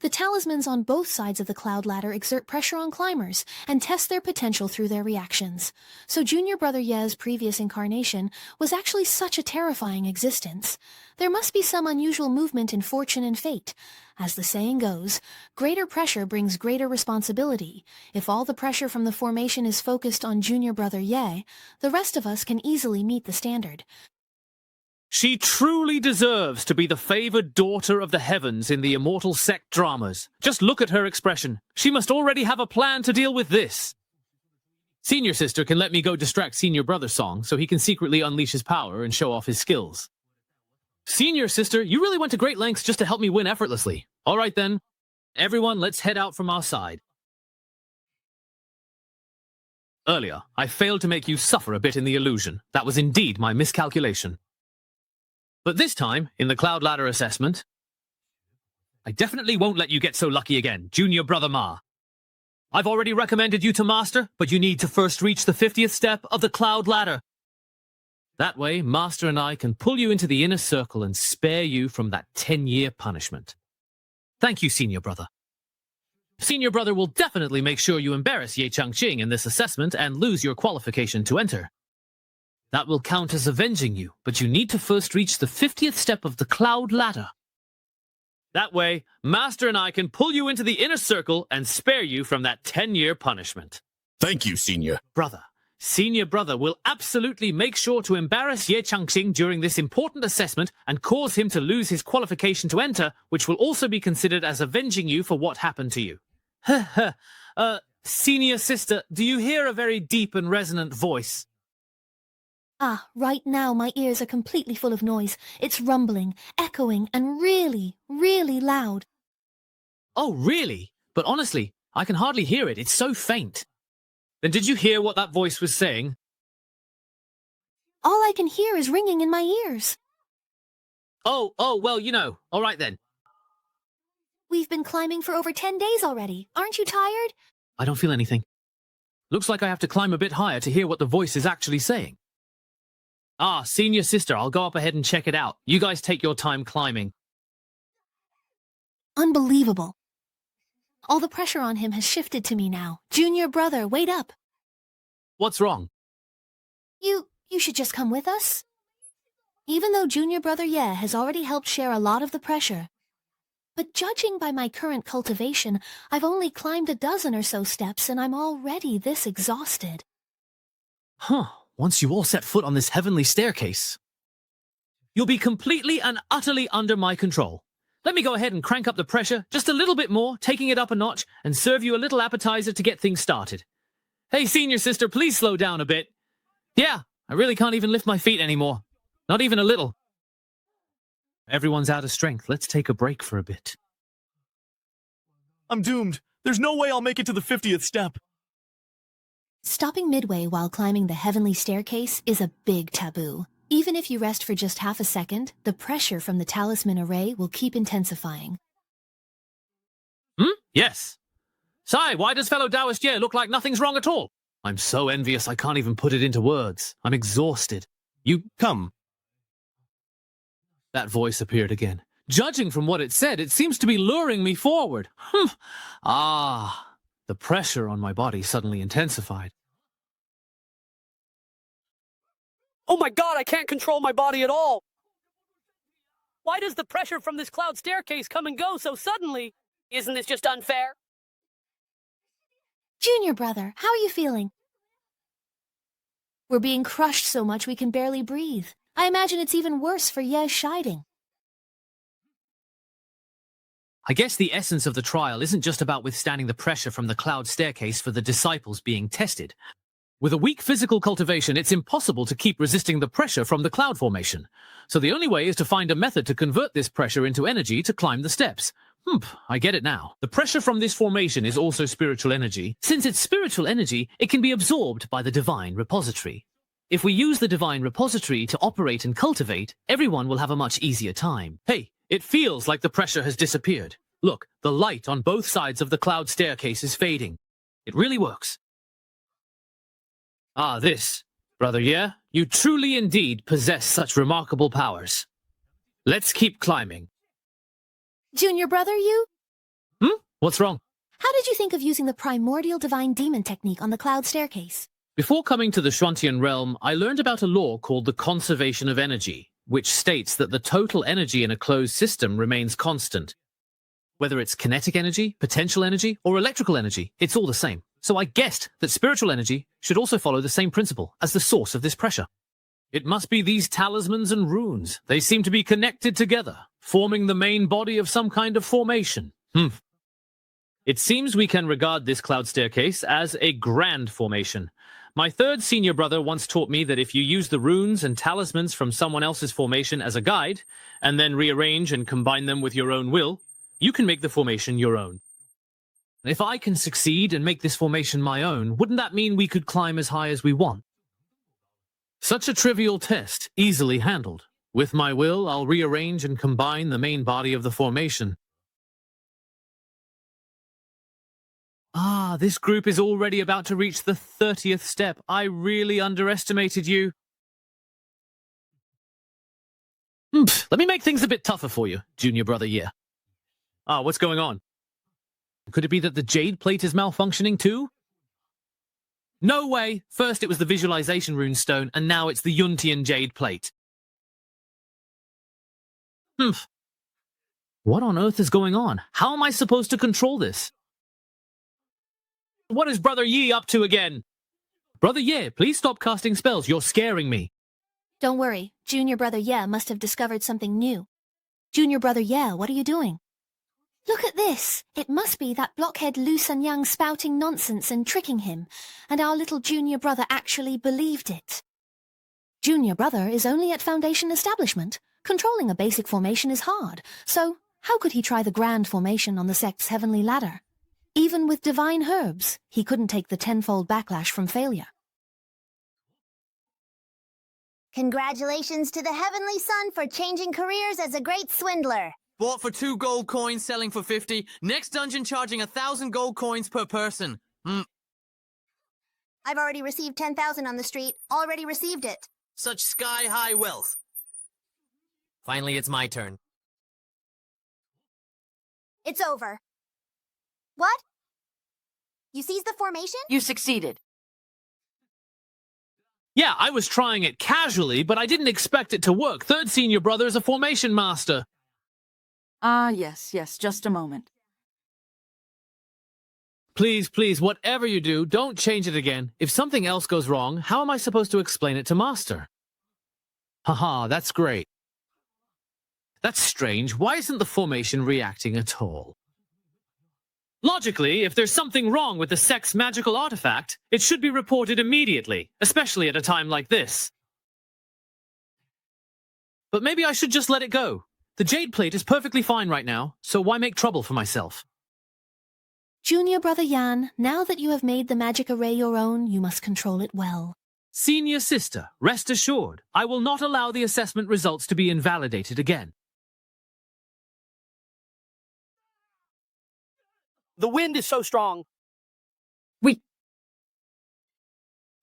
The talismans on both sides of the cloud ladder exert pressure on climbers and test their potential through their reactions. So Junior Brother Ye's previous incarnation was actually such a terrifying existence. There must be some unusual movement in fortune and fate. As the saying goes, greater pressure brings greater responsibility. If all the pressure from the formation is focused on Junior Brother Ye, the rest of us can easily meet the standard.
She truly deserves to be the favored daughter of the heavens in the immortal Sect dramas. Just look at her expression. She must already have a plan to deal with this. Senior sister can let me go distract senior brother's song so he can secretly unleash his power and show off his skills. Senior sister, you really went to great lengths just to help me win effortlessly. All right then. Everyone, let's head out from our side. Earlier, I failed to make you suffer a bit in the illusion. That was indeed my miscalculation. But this time, in the Cloud Ladder assessment, I definitely won't let you get so lucky again, Junior Brother Ma. I've already recommended you to Master, but you need to first reach the 50th step of the Cloud Ladder. That way, Master and I can pull you into the inner circle and spare you from that 10-year punishment. Thank you, Senior Brother. Senior Brother will definitely make sure you embarrass Ye Changqing in this assessment and lose your qualification to enter. That will count as avenging you, but you need to first reach the 50th step of the Cloud Ladder. That way, Master and I can pull you into the inner circle and spare you from that 10-year punishment.
Thank you, Senior.
Brother, Senior Brother will absolutely make sure to embarrass Ye Changqing during this important assessment and cause him to lose his qualification to enter, which will also be considered as avenging you for what happened to you. Senior sister, do you hear a very deep and resonant voice?
Ah, right now my ears are completely full of noise. It's rumbling, echoing, and really, really loud.
Oh, really? But honestly, I can hardly hear it. It's so faint. Then did you hear what that voice was saying?
All I can hear is ringing in my ears.
Oh, well, you know. All right then.
We've been climbing for over 10 days already. Aren't you tired?
I don't feel anything. Looks like I have to climb a bit higher to hear what the voice is actually saying. Ah, Senior Sister, I'll go up ahead and check it out. You guys take your time climbing.
Unbelievable. All the pressure on him has shifted to me now. Junior Brother, wait up.
What's wrong?
You should just come with us. Even though Junior Brother Ye has already helped share a lot of the pressure. But judging by my current cultivation, I've only climbed a dozen or so steps and I'm already this exhausted.
Huh. Once you all set foot on this heavenly staircase, you'll be completely and utterly under my control. Let me go ahead and crank up the pressure just a little bit more, taking it up a notch, and serve you a little appetizer to get things started. Hey, Senior Sister, please slow down a bit. Yeah, I really can't even lift my feet anymore. Not even a little. Everyone's out of strength. Let's take a break for a bit.
I'm doomed. There's no way I'll make it to the 50th step.
Stopping midway while climbing the heavenly staircase is a big taboo. Even if you rest for just half a second, the pressure from the talisman array will keep intensifying.
Yes. Sai, why does fellow Taoist Ye look like nothing's wrong at all? I'm so envious I can't even put it into words. I'm exhausted. You come. That voice appeared again. Judging from what it said, it seems to be luring me forward. The pressure on my body suddenly intensified.
Oh my god, I can't control my body at all! Why does the pressure from this cloud staircase come and go so suddenly? Isn't this just unfair?
Junior Brother, how are you feeling? We're being crushed so much we can barely breathe. I imagine it's even worse for Ye Shiding.
I guess the essence of the trial isn't just about withstanding the pressure from the cloud staircase for the disciples being tested. With a weak physical cultivation, it's impossible to keep resisting the pressure from the cloud formation. So the only way is to find a method to convert this pressure into energy to climb the steps. I get it now. The pressure from this formation is also spiritual energy. Since it's spiritual energy, it can be absorbed by the divine repository. If we use the divine repository to operate and cultivate, everyone will have a much easier time. Hey, it feels like the pressure has disappeared. Look, the light on both sides of the cloud staircase is fading. It really works. This. Brother Ye, you truly indeed possess such remarkable powers. Let's keep climbing.
Junior Brother, you?
What's wrong?
How did you think of using the primordial divine demon technique on the cloud staircase?
Before coming to the Shuantian realm, I learned about a law called the conservation of energy, which states that the total energy in a closed system remains constant. Whether it's kinetic energy, potential energy, or electrical energy, it's all the same. So I guessed that spiritual energy should also follow the same principle as the source of this pressure. It must be these talismans and runes. They seem to be connected together, forming the main body of some kind of formation. It seems we can regard this cloud staircase as a grand formation. My third senior brother once taught me that if you use the runes and talismans from someone else's formation as a guide, and then rearrange and combine them with your own will, you can make the formation your own. If I can succeed and make this formation my own, wouldn't that mean we could climb as high as we want? Such a trivial test, easily handled. With my will, I'll rearrange and combine the main body of the formation. Ah, this group is already about to reach the 30th step. I really underestimated you. Let me make things a bit tougher for you, junior brother Ye. Ah, what's going on? Could it be that the jade plate is malfunctioning too? No way! First it was the visualization rune stone, and now it's the Yuntian jade plate. What on earth is going on? How am I supposed to control this? What is Brother Yi up to again? Brother Ye, please stop casting spells. You're scaring me.
Don't worry. Junior Brother Ye must have discovered something new. Junior Brother Ye, what are you doing? Look at this. It must be that blockhead Lu Sanyang spouting nonsense and tricking him, and our little junior brother actually believed it. Junior brother is only at Foundation Establishment. Controlling a basic formation is hard, so how could he try the grand formation on the sect's heavenly ladder? Even with divine herbs, he couldn't take the tenfold backlash from failure.
Congratulations to the Heavenly Son for changing careers as a great swindler.
Bought for 2 gold coins, selling for 50. Next dungeon charging 1,000 gold coins per person.
I've already received 10,000 on the street. Already received it.
Such sky-high wealth. Finally, it's my turn.
It's over. What? You seized the formation?
You succeeded.
Yeah, I was trying it casually, but I didn't expect it to work. Third senior brother is a formation master.
Yes, just a moment.
Please, please, whatever you do, don't change it again. If something else goes wrong, how am I supposed to explain it to Master? Haha, that's great. That's strange. Why isn't the formation reacting at all? Logically, if there's something wrong with the Sect's magical artifact, it should be reported immediately, especially at a time like this. But maybe I should just let it go. The jade plate is perfectly fine right now, so why make trouble for myself?
Junior Brother Yan, now that you have made the magic array your own, you must control it well.
Senior sister, rest assured, I will not allow the assessment results to be invalidated again.
The wind is so strong.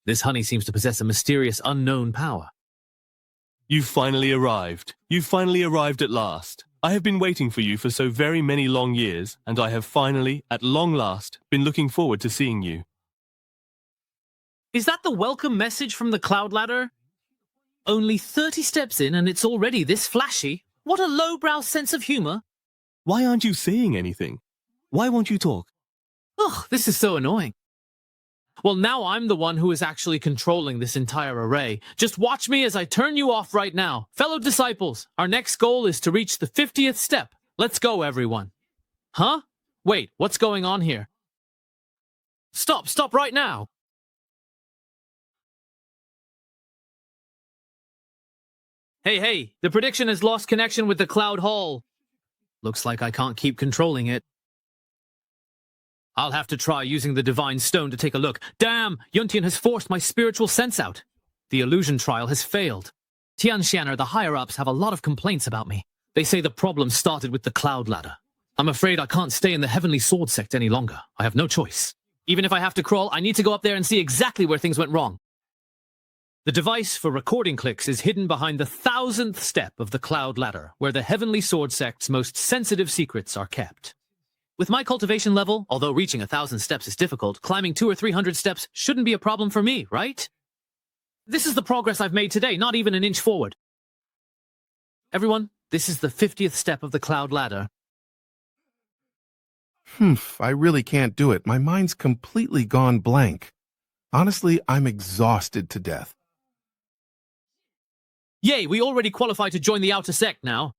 This honey seems to possess a mysterious unknown power.
You've finally arrived. You've finally arrived at last. I have been waiting for you for so very many long years, and I have finally, at long last, been looking forward to seeing you.
Is that the welcome message from the cloud ladder? Only 30 steps in and it's already this flashy? What a lowbrow sense of humor.
Why aren't you saying anything? Why won't you talk?
Ugh, this is so annoying. Well, now I'm the one who is actually controlling this entire array. Just watch me as I turn you off right now. Fellow disciples, our next goal is to reach the 50th step. Let's go, everyone. Huh? Wait, what's going on here? Stop right now. Hey, the prediction has lost connection with the Cloud Hall. Looks like I can't keep controlling it. I'll have to try using the Divine Stone to take a look. Damn! Yuntian has forced my spiritual sense out. The illusion trial has failed. Tianshan'er, the higher-ups, have a lot of complaints about me. They say the problem started with the cloud ladder. I'm afraid I can't stay in the Heavenly Sword Sect any longer. I have no choice. Even if I have to crawl, I need to go up there and see exactly where things went wrong. The device for recording clicks is hidden behind the 1000th step of the cloud ladder, where the Heavenly Sword Sect's most sensitive secrets are kept. With my cultivation level, although reaching 1,000 steps is difficult, climbing 200 or 300 steps shouldn't be a problem for me, right? This is the progress I've made today, not even an inch forward. Everyone, this is the 50th step of the cloud ladder.
I really can't do it. My mind's completely gone blank. Honestly, I'm exhausted to death.
Yay, we already qualify to join the outer sect now.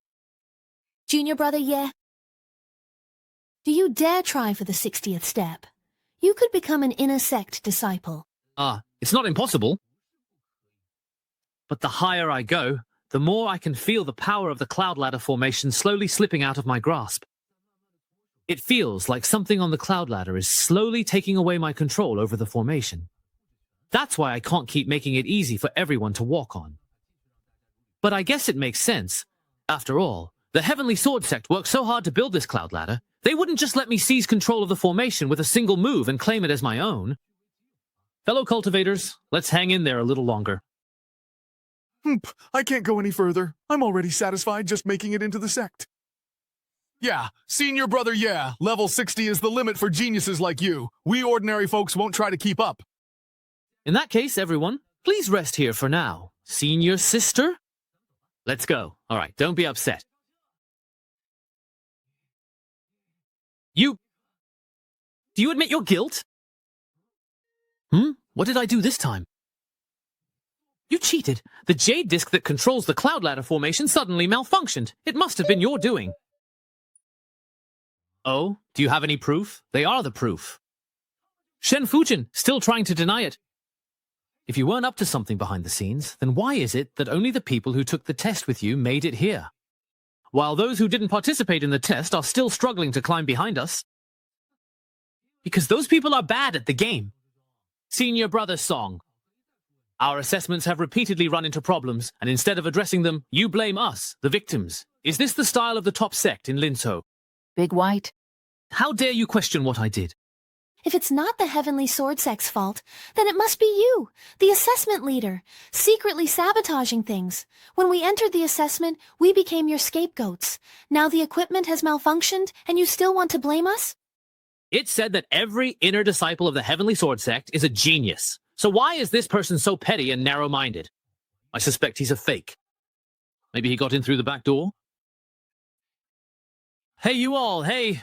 Junior brother, yeah? Do you dare try for the 60th step? You could become an inner sect disciple.
It's not impossible. But the higher I go, the more I can feel the power of the cloud ladder formation slowly slipping out of my grasp. It feels like something on the cloud ladder is slowly taking away my control over the formation. That's why I can't keep making it easy for everyone to walk on. But I guess it makes sense. After all, the Heavenly Sword Sect worked so hard to build this cloud ladder, they wouldn't just let me seize control of the formation with a single move and claim it as my own. Fellow cultivators, let's hang in there a little longer.
I can't go any further. I'm already satisfied just making it into the sect. Yeah, senior brother, yeah. Level 60 is the limit for geniuses like you. We ordinary folks won't try to keep up.
In that case, everyone, please rest here for now. Senior sister? Let's go. All right, don't be upset. Do you admit your guilt? What did I do this time? You cheated. The jade disc that controls the cloud ladder formation suddenly malfunctioned. It must have been your doing. Oh, do you have any proof? They are the proof. Shen Fujin, still trying to deny it. If you weren't up to something behind the scenes, then why is it that only the people who took the test with you made it here? While those who didn't participate in the test are still struggling to climb behind us? Because those people are bad at the game. Senior brother song. Our assessments have repeatedly run into problems, and instead of addressing them, you blame us, the victims. Is this the style of the top sect in Linzhou?
Big White.
How dare you question what I did?
If it's not the Heavenly Sword Sect's fault, then it must be you, the assessment leader, secretly sabotaging things. When we entered the assessment, we became your scapegoats. Now the equipment has malfunctioned, and you still want to blame us?
It said that every inner disciple of the Heavenly Sword Sect is a genius. So why is this person so petty and narrow-minded? I suspect he's a fake. Maybe he got in through the back door? Hey, you all, hey.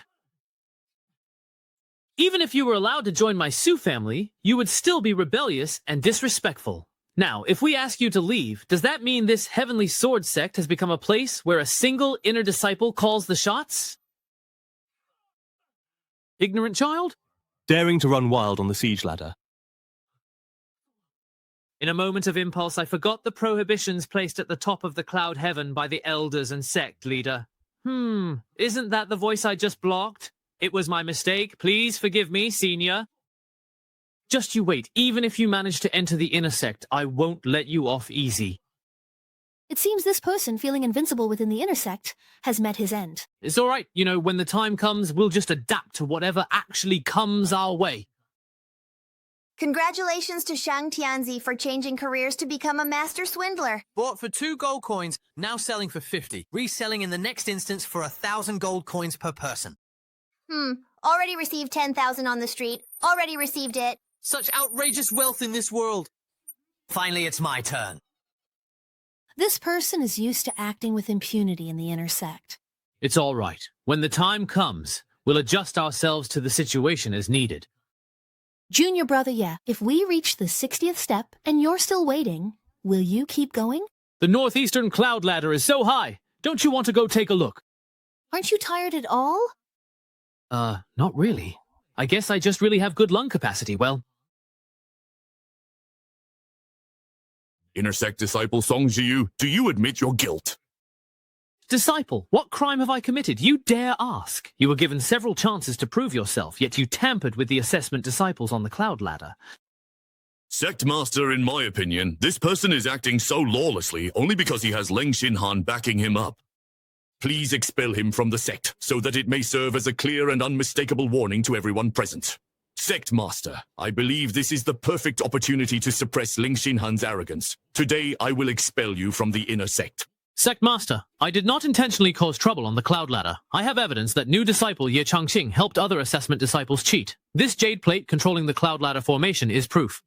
Even if you were allowed to join my Su family, you would still be rebellious and disrespectful. Now, if we ask you to leave, does that mean this Heavenly Sword Sect has become a place where a single inner disciple calls the shots? Ignorant child?
Daring to run wild on the siege ladder.
In a moment of impulse, I forgot the prohibitions placed at the top of the cloud heaven by the elders and sect leader. Isn't that the voice I just blocked? It was my mistake. Please forgive me, senior. Just you wait. Even if you manage to enter the inner sect, I won't let you off easy.
It seems this person feeling invincible within the inner sect has met his end.
It's all right. You know, when the time comes, we'll just adapt to whatever actually comes our way.
Congratulations to Shang Tianzi for changing careers to become a master swindler.
Bought for 2 gold coins, now selling for 50. Reselling in the next instance for 1,000 gold coins per person.
Already received 10,000 on the street. Already received it.
Such outrageous wealth in this world. Finally, it's my turn.
This person is used to acting with impunity in the inner sect.
It's all right. When the time comes, we'll adjust ourselves to the situation as needed.
Junior brother, yeah, if we reach the 60th step and you're still waiting, will you keep going?
The northeastern cloud ladder is so high. Don't you want to go take a look?
Aren't you tired at all?
Not really. I guess I just really have good lung capacity, well.
Intersect disciple Song Jiyu, do you admit your guilt?
Disciple, what crime have I committed? You dare ask. You were given several chances to prove yourself, yet you tampered with the assessment disciples on the cloud ladder.
Sect Master, in my opinion, this person is acting so lawlessly only because he has Leng Xinhan backing him up. Please expel him from the sect, so that it may serve as a clear and unmistakable warning to everyone present. Sect Master, I believe this is the perfect opportunity to suppress Leng Xinhan's arrogance. Today, I will expel you from the inner sect.
Sect Master, I did not intentionally cause trouble on the cloud ladder. I have evidence that new disciple Ye Changqing helped other assessment disciples cheat. This jade plate controlling the cloud ladder formation is proof.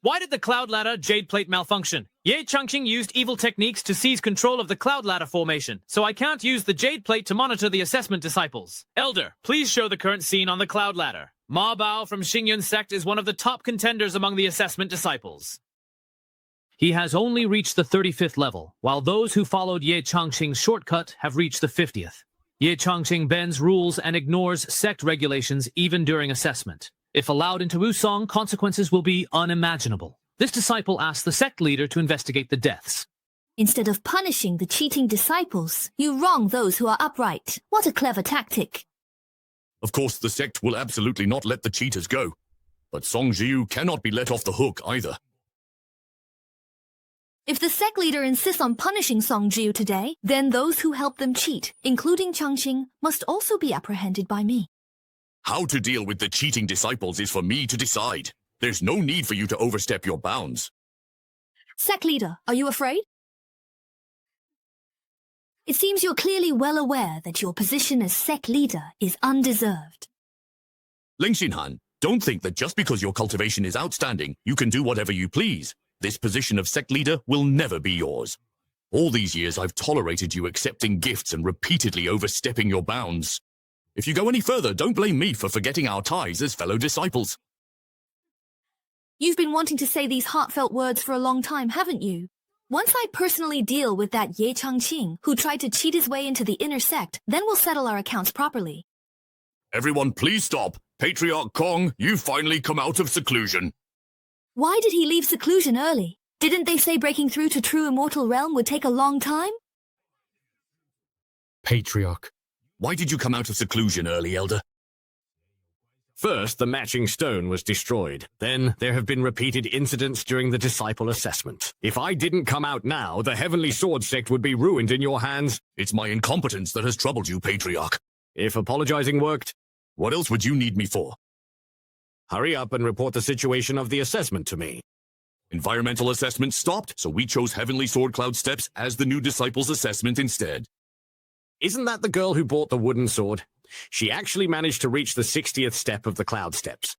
Why did the cloud ladder jade plate malfunction? Ye Changqing used evil techniques to seize control of the cloud ladder formation, so I can't use the jade plate to monitor the assessment disciples. Elder, please show the current scene on the cloud ladder. Ma Bao from Xingyun sect is one of the top contenders among the assessment disciples. He has only reached the 35th level, while those who followed Ye Changqing's shortcut have reached the 50th. Ye Changqing bends rules and ignores sect regulations even during assessment. If allowed into Wusong, consequences will be unimaginable. This disciple asked the sect leader to investigate the deaths.
Instead of punishing the cheating disciples, you wrong those who are upright. What a clever tactic.
Of course, the sect will absolutely not let the cheaters go. But Song Jiu cannot be let off the hook either.
If the sect leader insists on punishing Song Jiu today, then those who helped them cheat, including Changqing, must also be apprehended by me.
How to deal with the cheating disciples is for me to decide. There's no need for you to overstep your bounds.
Sect leader, are you afraid? It seems you're clearly well aware that your position as sect leader is undeserved.
Ling Xinhan, don't think that just because your cultivation is outstanding, you can do whatever you please. This position of sect leader will never be yours. All these years I've tolerated you accepting gifts and repeatedly overstepping your bounds. If you go any further, don't blame me for forgetting our ties as fellow disciples.
You've been wanting to say these heartfelt words for a long time, haven't you? Once I personally deal with that Ye Changqing who tried to cheat his way into the inner sect, then we'll settle our accounts properly.
Everyone, please stop. Patriarch Kong, you've finally come out of seclusion.
Why did he leave seclusion early? Didn't they say breaking through to true immortal realm would take a long time?
Patriarch, why did you come out of seclusion early, Elder?
First, the matching stone was destroyed. Then, there have been repeated incidents during the disciple assessment. If I didn't come out now, the Heavenly Sword Sect would be ruined in your hands.
It's my incompetence that has troubled you, Patriarch.
If apologizing worked,
what else would you need me for?
Hurry up and report the situation of the assessment to me.
Environmental assessment stopped, so we chose Heavenly Sword Cloud Steps as the new disciples assessment instead.
Isn't that the girl who bought the wooden sword? She actually managed to reach the 60th step of the Cloud Steps.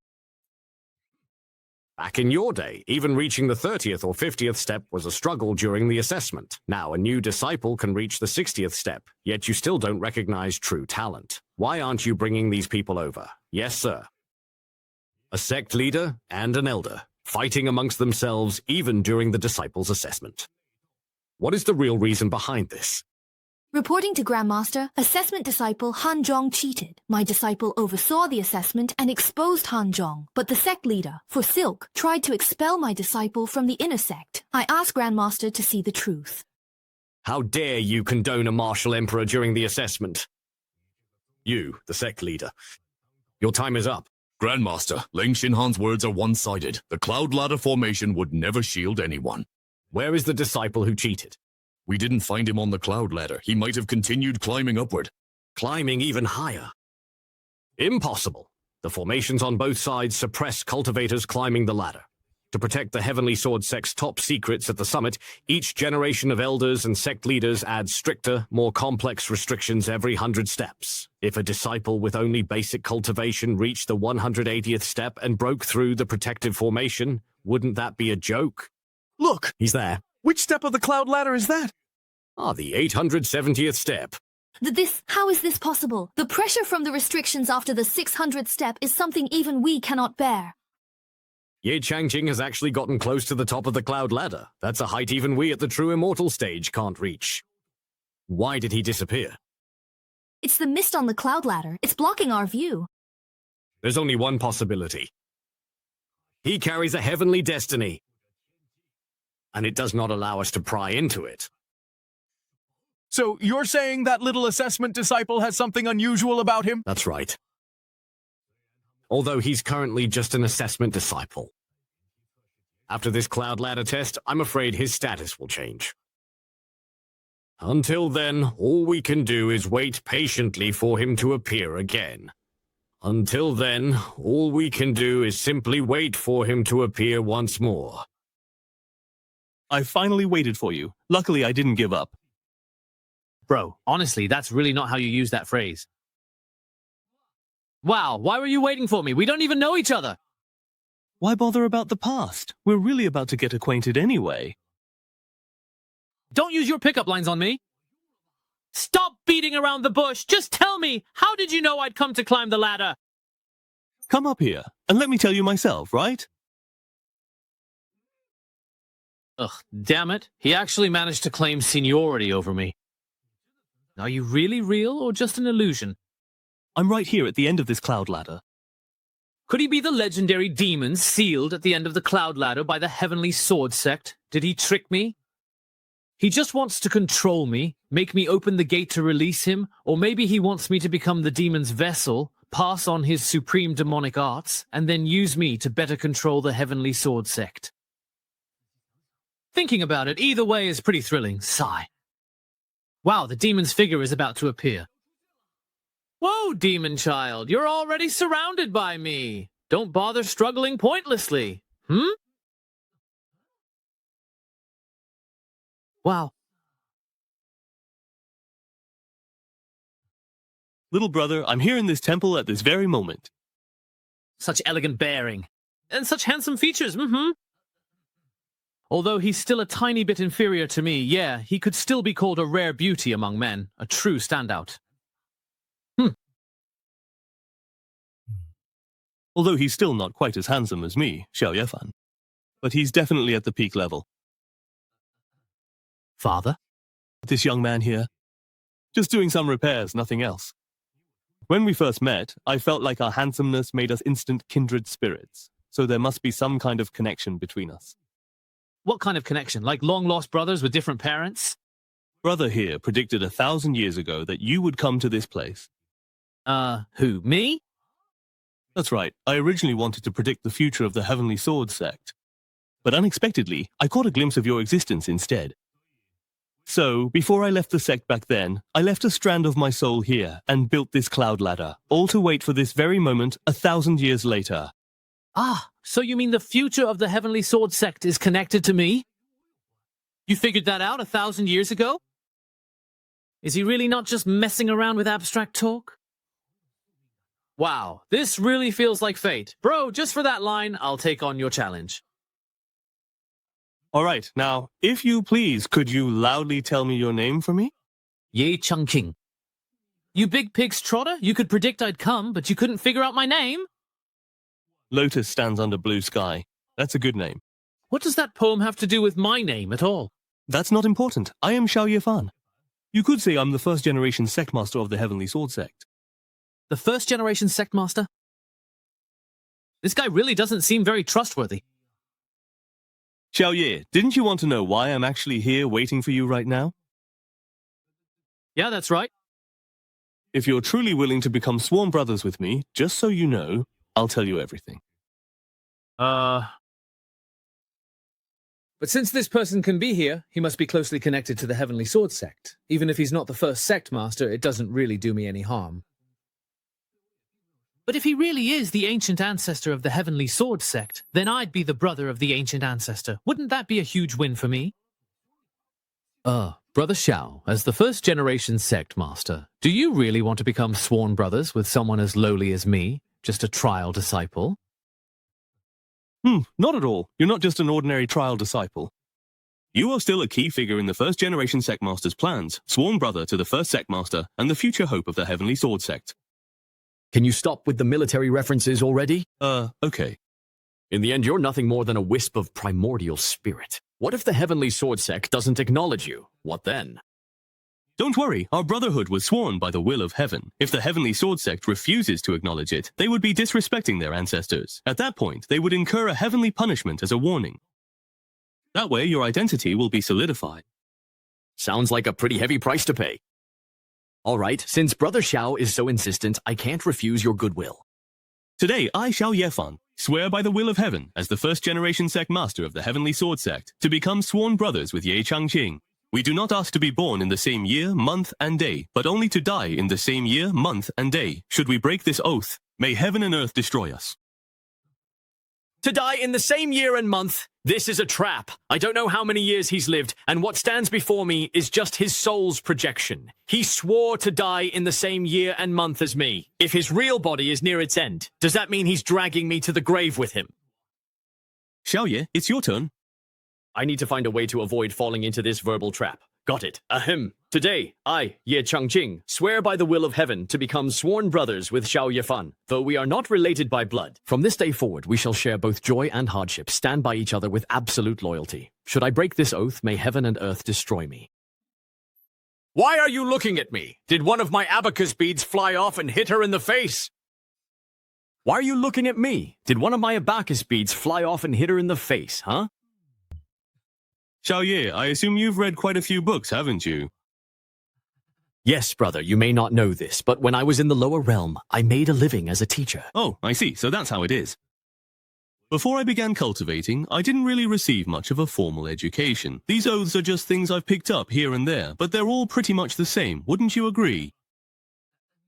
Back in your day, even reaching the 30th or 50th step was a struggle during the assessment. Now a new disciple can reach the 60th step, yet you still don't recognize true talent. Why aren't you bringing these people over? Yes, sir. A sect leader and an elder, fighting amongst themselves even during the disciples' assessment. What is the real reason behind this?
Reporting to Grandmaster, assessment disciple Han Zhong cheated. My disciple oversaw the assessment and exposed Han Zhong, but the sect leader, for Silk, tried to expel my disciple from the inner sect. I asked Grandmaster to see the truth.
How dare you condone a martial emperor during the assessment? You, the sect leader. Your time is up.
Grandmaster, Ling Xinhan's words are one-sided. The Cloud Ladder formation would never shield anyone.
Where is the disciple who cheated?
We didn't find him on the Cloud Ladder. He might have continued climbing upward.
Climbing even higher. Impossible. The formations on both sides suppress cultivators climbing the ladder. To protect the Heavenly Sword Sect's top secrets at the summit, each generation of elders and sect leaders adds stricter, more complex restrictions every 100 steps. If a disciple with only basic cultivation reached the 180th step and broke through the protective formation, wouldn't that be a joke?
Look!
He's there.
Which step of the Cloud Ladder is that?
The 870th step.
How is this possible? The pressure from the restrictions after the 600th step is something even we cannot bear.
Ye Changqing has actually gotten close to the top of the Cloud Ladder. That's a height even we at the true immortal stage can't reach. Why did he disappear?
It's the mist on the Cloud Ladder. It's blocking our view.
There's only one possibility. He carries a heavenly destiny, and it does not allow us to pry into it.
So you're saying that little assessment disciple has something unusual about him?
That's right. Although he's currently just an assessment disciple. After this Cloud Ladder test, I'm afraid his status will change. Until then, all we can do is wait patiently for him to appear again. Until then, all we can do is simply wait for him to appear once more.
I finally waited for you. Luckily, I didn't give up.
Bro, honestly, that's really not how you use that phrase. Wow, why were you waiting for me? We don't even know each other.
Why bother about the past? We're really about to get acquainted anyway.
Don't use your pickup lines on me. Stop beating around the bush. Just tell me, how did you know I'd come to climb the ladder?
Come up here, and let me tell you myself, right?
Ugh, damn it. He actually managed to claim seniority over me. Are you really real or just an illusion?
I'm right here at the end of this cloud ladder.
Could he be the legendary demon sealed at the end of the cloud ladder by the Heavenly Sword Sect? Did he trick me? He just wants to control me, make me open the gate to release him, or maybe he wants me to become the demon's vessel, pass on his supreme demonic arts, and then use me to better control the Heavenly Sword Sect. Thinking about it, either way is pretty thrilling. Sigh. Wow, the demon's figure is about to appear. Whoa, demon child, you're already surrounded by me. Don't bother struggling pointlessly. Wow.
Little brother, I'm here in this temple at this very moment.
Such elegant bearing. And such handsome features, Although he's still a tiny bit inferior to me, yeah, he could still be called a rare beauty among men, a true standout.
Although he's still not quite as handsome as me, Xiao Yefan. But he's definitely at the peak level.
Father?
This young man here. Just doing some repairs, nothing else. When we first met, I felt like our handsomeness made us instant kindred spirits, so there must be some kind of connection between us.
What kind of connection? Like long-lost brothers with different parents?
Brother here predicted 1,000 years ago that you would come to this place.
Who, me?
That's right. I originally wanted to predict the future of the Heavenly Sword Sect. But unexpectedly, I caught a glimpse of your existence instead. So, before I left the sect back then, I left a strand of my soul here and built this cloud ladder, all to wait for this very moment 1,000 years later.
Ah, so you mean the future of the Heavenly Sword Sect is connected to me? You figured that out 1,000 years ago? Is he really not just messing around with abstract talk? Wow, this really feels like fate. Bro, just for that line, I'll take on your challenge.
All right, now, if you please, could you loudly tell me your name for me?
Ye Changqing. You big pig's trotter, you could predict I'd come, but you couldn't figure out my name?
Lotus stands under blue sky. That's a good name.
What does that poem have to do with my name at all?
That's not important. I am Xiao Yefan. You could say I'm the first-generation sect master of the Heavenly Sword Sect.
The first-generation sect master? This guy really doesn't seem very trustworthy.
Xiao Ye, didn't you want to know why I'm actually here waiting for you right now?
Yeah, that's right.
If you're truly willing to become sworn brothers with me, just so you know, I'll tell you everything.
But since this person can be here, he must be closely connected to the Heavenly Sword Sect. Even if he's not the first sect master, it doesn't really do me any harm. But if he really is the ancient ancestor of the Heavenly Sword Sect, then I'd be the brother of the ancient ancestor. Wouldn't that be a huge win for me? Brother Xiao, as the first-generation sect master, do you really want to become sworn brothers with someone as lowly as me? Just a trial disciple?
Not at all. You're not just an ordinary trial disciple. You are still a key figure in the first-generation sect master's plans, sworn brother to the first sect master, and the future hope of the Heavenly Sword Sect.
Can you stop with the military references already?
Okay.
In the end, you're nothing more than a wisp of primordial spirit. What if the Heavenly Sword Sect doesn't acknowledge you? What then?
Don't worry, our brotherhood was sworn by the will of heaven. If the Heavenly Sword Sect refuses to acknowledge it, they would be disrespecting their ancestors. At that point, they would incur a heavenly punishment as a warning. That way, your identity will be solidified.
Sounds like a pretty heavy price to pay. All right, since Brother Xiao is so insistent, I can't refuse your goodwill.
Today, I, Xiao Yefan, swear by the will of heaven, as the first-generation sect master of the Heavenly Sword Sect, to become sworn brothers with Ye Changqing. We do not ask to be born in the same year, month, and day, but only to die in the same year, month, and day. Should we break this oath, may heaven and earth destroy us.
To die in the same year and month? This is a trap. I don't know how many years he's lived, and what stands before me is just his soul's projection. He swore to die in the same year and month as me. If his real body is near its end, does that mean he's dragging me to the grave with him?
Xiao Ye, it's your turn.
I need to find a way to avoid falling into this verbal trap. Got it. Ahem. Today, I, Ye Changqing, swear by the will of heaven to become sworn brothers with Xiao Yefan, though we are not related by blood. From this day forward, we shall share both joy and hardship, stand by each other with absolute loyalty. Should I break this oath, may heaven and earth destroy me. Why are you looking at me? Did one of my abacus beads fly off and hit her in the face? Why are you looking at me? Did one of my abacus beads fly off and hit her in the face, huh?
Xiao Ye, I assume you've read quite a few books, haven't you?
Yes, brother, you may not know this, but when I was in the lower realm, I made a living as a teacher.
Oh, I see, so that's how it is. Before I began cultivating, I didn't really receive much of a formal education. These oaths are just things I've picked up here and there, but they're all pretty much the same, wouldn't you agree?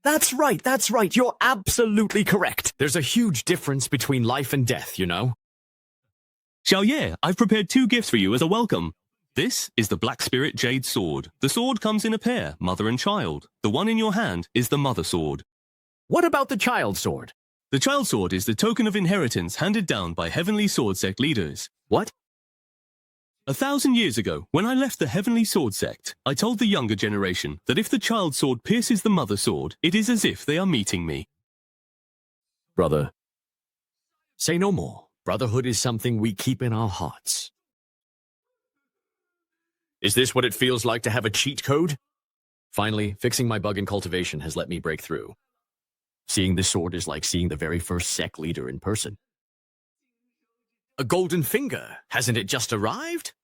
That's right, you're absolutely correct. There's a huge difference between life and death, you know?
Xiao Ye, I've prepared 2 gifts for you as a welcome. This is the Black Spirit Jade Sword. The sword comes in a pair, mother and child. The one in your hand is the mother sword.
What about the child sword?
The child sword is the token of inheritance handed down by Heavenly Sword Sect leaders.
What?
1,000 years ago, when I left the Heavenly Sword Sect, I told the younger generation that if the child sword pierces the mother sword, it is as if they are meeting me.
Brother, say no more. Brotherhood is something we keep in our hearts. Is this what it feels like to have a cheat code? Finally, fixing my bug in cultivation has let me break through. Seeing this sword is like seeing the very first Sect leader in person. A golden finger, hasn't it just arrived?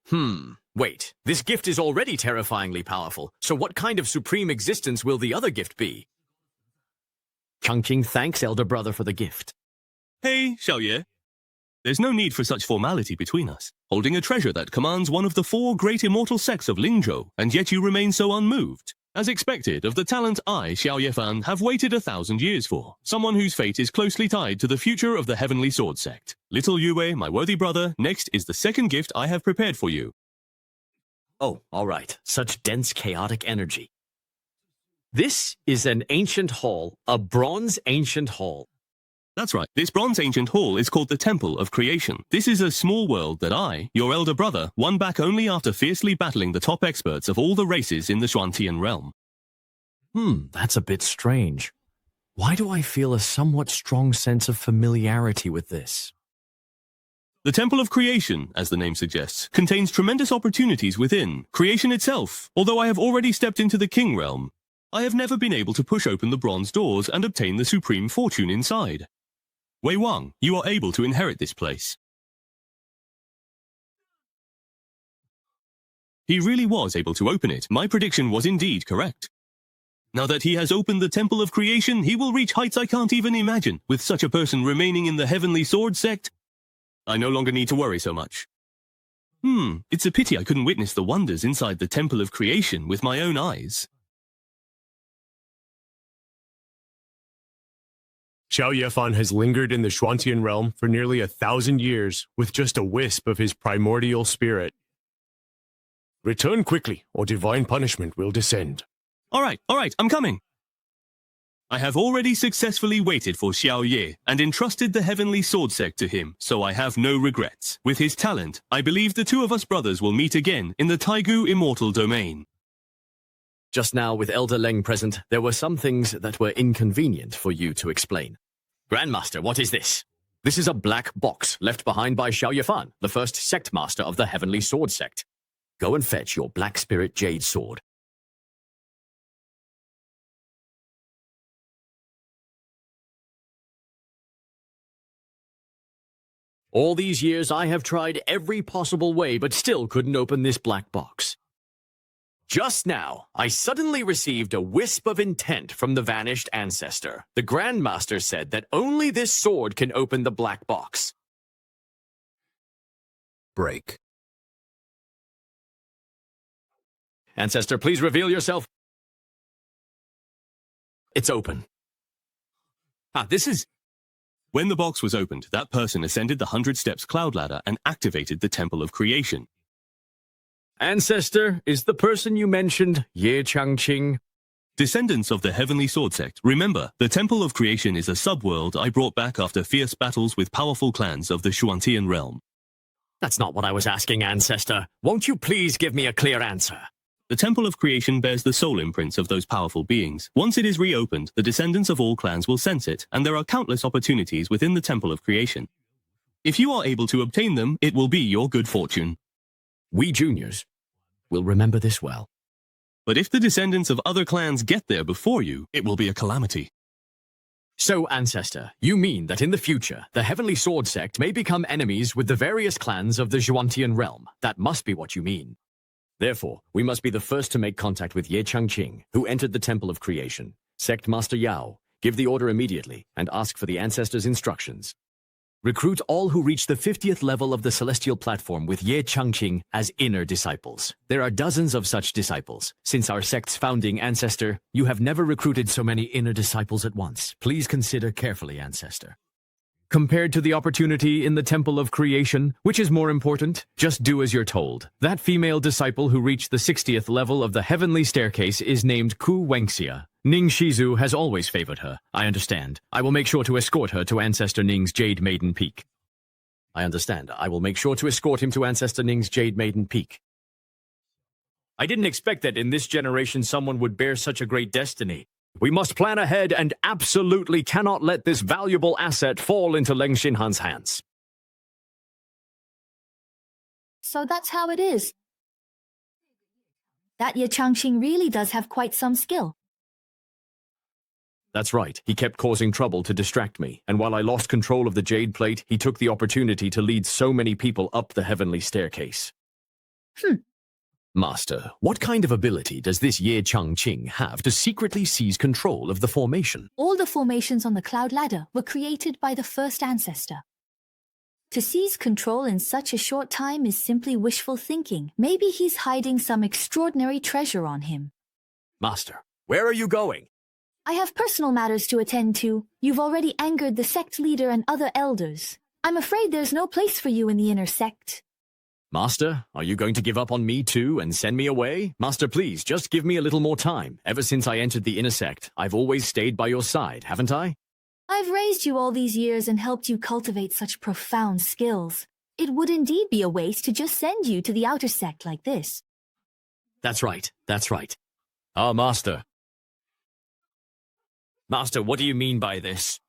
Wait, this gift is already terrifyingly powerful, so what kind of supreme existence will the other gift be? Changqing thanks elder brother for the gift.
Hey, Xiao Ye. There's no need for such formality between us. Holding a treasure that commands one of the 4 great immortal sects of Lingzhou, and yet you remain so unmoved. As expected, of the talent I, Xiao Yefan, have waited 1,000 years for. Someone whose fate is closely tied to the future of the Heavenly Sword Sect. Little Yue, my worthy brother, next is the second gift I have prepared for you.
Oh, all right. Such dense, chaotic energy. This is an ancient hall, a bronze ancient hall.
That's right. This bronze ancient hall is called the Temple of Creation. This is a small world that I, your elder brother, won back only after fiercely battling the top experts of all the races in the Xuantian realm.
That's a bit strange. Why do I feel a somewhat strong sense of familiarity with this?
The Temple of Creation, as the name suggests, contains tremendous opportunities within creation itself. Although I have already stepped into the King realm, I have never been able to push open the bronze doors and obtain the supreme fortune inside. Wei Wang, you are able to inherit this place. He really was able to open it. My prediction was indeed correct. Now that he has opened the Temple of Creation, he will reach heights I can't even imagine. With such a person remaining in the Heavenly Sword Sect, I no longer need to worry so much. It's a pity I couldn't witness the wonders inside the Temple of Creation with my own eyes.
Xiao Yefan has lingered in the Xuantian realm for nearly 1,000 years with just a wisp of his primordial spirit. Return quickly, or divine punishment will descend.
All right, I'm coming. I have already successfully waited for Xiao Ye and entrusted the Heavenly Sword Sect to him, so I have no regrets. With his talent, I believe the 2 of us brothers will meet again in the Taigu Immortal Domain.
Just now, with Elder Leng present, there were some things that were inconvenient for you to explain. Grandmaster, what is this? This is a black box left behind by Xiao Yefan, the first sect master of the Heavenly Sword Sect. Go and fetch your Black Spirit Jade Sword. All these years I have tried every possible way, but still couldn't open this black box. Just now, I suddenly received a wisp of intent from the vanished ancestor. The Grandmaster said that only this sword can open the black box.
Break.
Ancestor, please reveal yourself. It's open.
This is... When the box was opened, that person ascended the 100 Steps cloud ladder and activated the Temple of Creation.
Ancestor, is the person you mentioned Ye Changqing?
Descendants of the Heavenly Sword Sect, remember, the Temple of Creation is a subworld I brought back after fierce battles with powerful clans of the Xuantian realm.
That's not what I was asking, Ancestor. Won't you please give me a clear answer?
The Temple of Creation bears the soul imprints of those powerful beings. Once it is reopened, the descendants of all clans will sense it, and there are countless opportunities within the Temple of Creation. If you are able to obtain them, it will be your good fortune.
We juniors will remember this well.
But if the descendants of other clans get there before you, it will be a calamity.
So, Ancestor, you mean that in the future, the Heavenly Sword Sect may become enemies with the various clans of the Zhuantian realm? That must be what you mean. Therefore, we must be the first to make contact with Ye Changqing, who entered the Temple of Creation. Sect Master Yao, give the order immediately and ask for the Ancestor's instructions. Recruit all who reach the 50th level of the Celestial Platform with Ye Changqing as inner disciples. There are dozens of such disciples. Since our sect's founding, Ancestor, you have never recruited so many inner disciples at once. Please consider carefully, Ancestor. Compared to the opportunity in the Temple of Creation, which is more important? Just do as you're told. That female disciple who reached the 60th level of the Heavenly Staircase is named Ku Wengxia. Ning Shizu has always favored her. I understand. I will make sure to escort her to Ancestor Ning's Jade Maiden Peak. I understand. I will make sure to escort him to Ancestor Ning's Jade Maiden Peak. I didn't expect that in this generation someone would bear such a great destiny. We must plan ahead and absolutely cannot let this valuable asset fall into Leng Xinhan's hands.
So that's how it is. That Ye Changqing really does have quite some skill.
That's right. He kept causing trouble to distract me, and while I lost control of the Jade Plate, he took the opportunity to lead so many people up the Heavenly Staircase. Master, what kind of ability does this Ye Changqing have to secretly seize control of the formation?
All the formations on the Cloud Ladder were created by the first ancestor. To seize control in such a short time is simply wishful thinking. Maybe he's hiding some extraordinary treasure on him.
Master, where are you going?
I have personal matters to attend to. You've already angered the sect leader and other elders. I'm afraid there's no place for you in the inner sect.
Master, are you going to give up on me too and send me away? Master, please, just give me a little more time. Ever since I entered the inner sect, I've always stayed by your side, haven't I?
I've raised you all these years and helped you cultivate such profound skills. It would indeed be a waste to just send you to the outer sect like this.
That's right, that's right. Ah, Master. Master, what do you mean by this?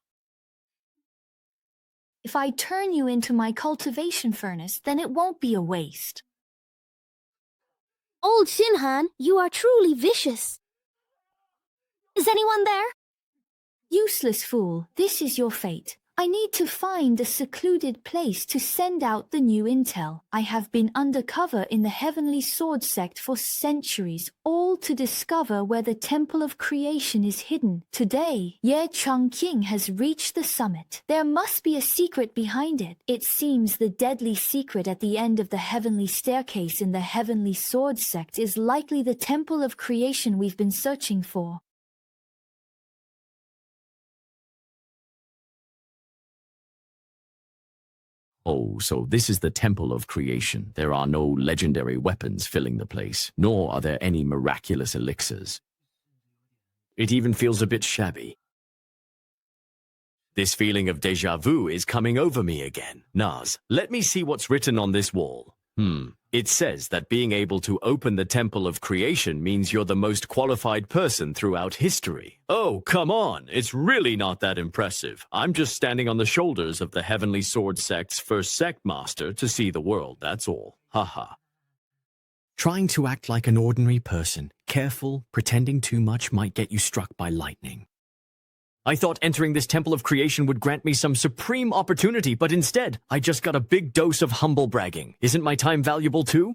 If I turn you into my cultivation furnace, then it won't be a waste.
Old Xinhan, you are truly vicious. Is anyone there?
Useless fool, this is your fate. I need to find a secluded place to send out the new intel. I have been undercover in the Heavenly Sword Sect for centuries, all to discover where the Temple of Creation is hidden. Today, Ye Changqing has reached the summit. There must be a secret behind it. It seems the deadly secret at the end of the Heavenly Staircase in the Heavenly Sword Sect is likely the Temple of Creation we've been searching for.
Oh, so this is the Temple of Creation. There are no legendary weapons filling the place, nor are there any miraculous elixirs. It even feels a bit shabby. This feeling of déjà vu is coming over me again. Naz, let me see what's written on this wall. It says that being able to open the Temple of Creation means you're the most qualified person throughout history. Oh, come on. It's really not that impressive. I'm just standing on the shoulders of the Heavenly Sword Sect's first sect master to see the world, that's all. Haha. Trying to act like an ordinary person, careful, pretending too much might get you struck by lightning. I thought entering this Temple of Creation would grant me some supreme opportunity, but instead, I just got a big dose of humble bragging. Isn't my time valuable too?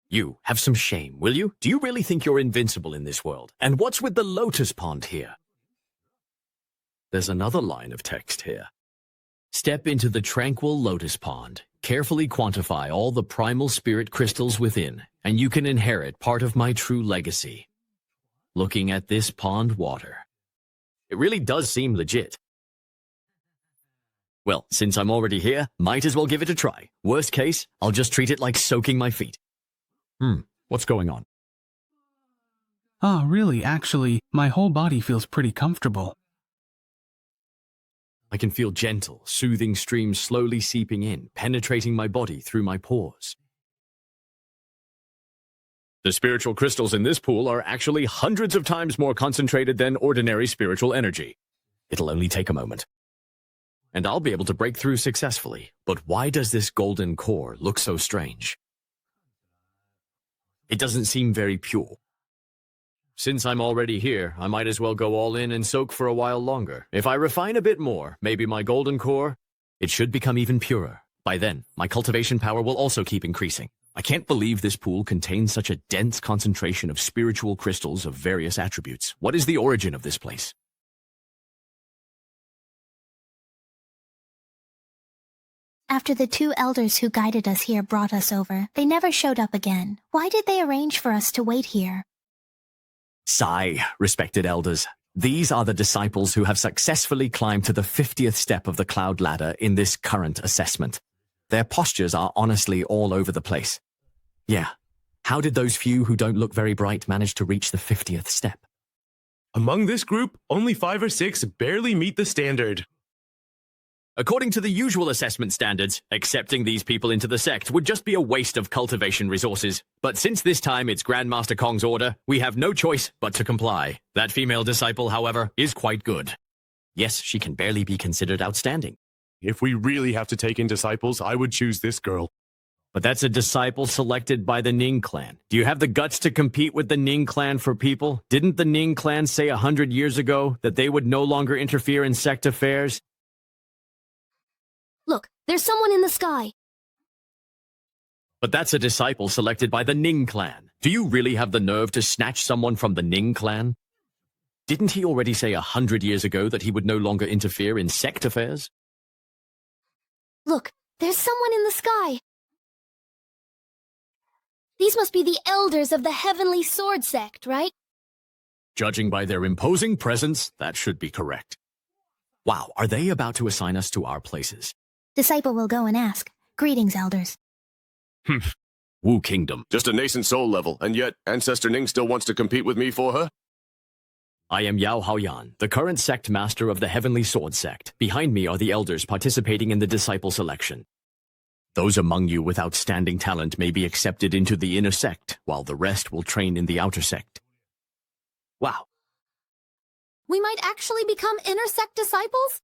You, have some shame, will you? Do you really think you're invincible in this world? And what's with the lotus pond here? There's another line of text here. Step into the tranquil lotus pond. Carefully quantify all the primal spirit crystals within, and you can inherit part of my true legacy. Looking at this pond water. It really does seem legit. Well, since I'm already here, might as well give it a try. Worst case, I'll just treat it like soaking my feet. What's going on?
Really, actually, my whole body feels pretty comfortable.
I can feel gentle, soothing streams slowly seeping in, penetrating my body through my pores. The spiritual crystals in this pool are actually hundreds of times more concentrated than ordinary spiritual energy. It'll only take a moment. And I'll be able to break through successfully. But why does this golden core look so strange? It doesn't seem very pure. Since I'm already here, I might as well go all in and soak for a while longer. If I refine a bit more, maybe my golden core, it should become even purer. By then, my cultivation power will also keep increasing. I can't believe this pool contains such a dense concentration of spiritual crystals of various attributes. What is the origin of this place?
After the two elders who guided us here brought us over, they never showed up again. Why did they arrange for us to wait here?
Sigh, respected elders. These are the disciples who have successfully climbed to the 50th step of the cloud ladder in this current assessment. Their postures are honestly all over the place. Yeah, how did those few who don't look very bright manage to reach the 50th step?
Among this group, only 5 or 6 barely meet the standard.
According to the usual assessment standards, accepting these people into the sect would just be a waste of cultivation resources. But since this time it's Grandmaster Kong's order, we have no choice but to comply. That female disciple, however, is quite good. Yes, she can barely be considered outstanding.
If we really have to take in disciples, I would choose this girl.
But that's a disciple selected by the Ning clan. Do you have the guts to compete with the Ning clan for people? Didn't the Ning clan say 100 years ago that they would no longer interfere in sect affairs?
Look, there's someone in the sky.
But that's a disciple selected by the Ning clan. Do you really have the nerve to snatch someone from the Ning clan? Didn't he already say 100 years ago that he would no longer interfere in sect affairs?
Look, there's someone in the sky. These must be the elders of the Heavenly Sword Sect, right?
Judging by their imposing presence, that should be correct. Wow, are they about to assign us to our places?
Disciple will go and ask. Greetings, elders.
Wu Kingdom.
Just a nascent soul level, and yet Ancestor Ning still wants to compete with me for her?
I am Yao Haoyan, the current sect master of the Heavenly Sword Sect. Behind me are the elders participating in the disciple selection. Those among you with outstanding talent may be accepted into the inner sect, while the rest will train in the outer sect. Wow.
We might actually become inner sect disciples?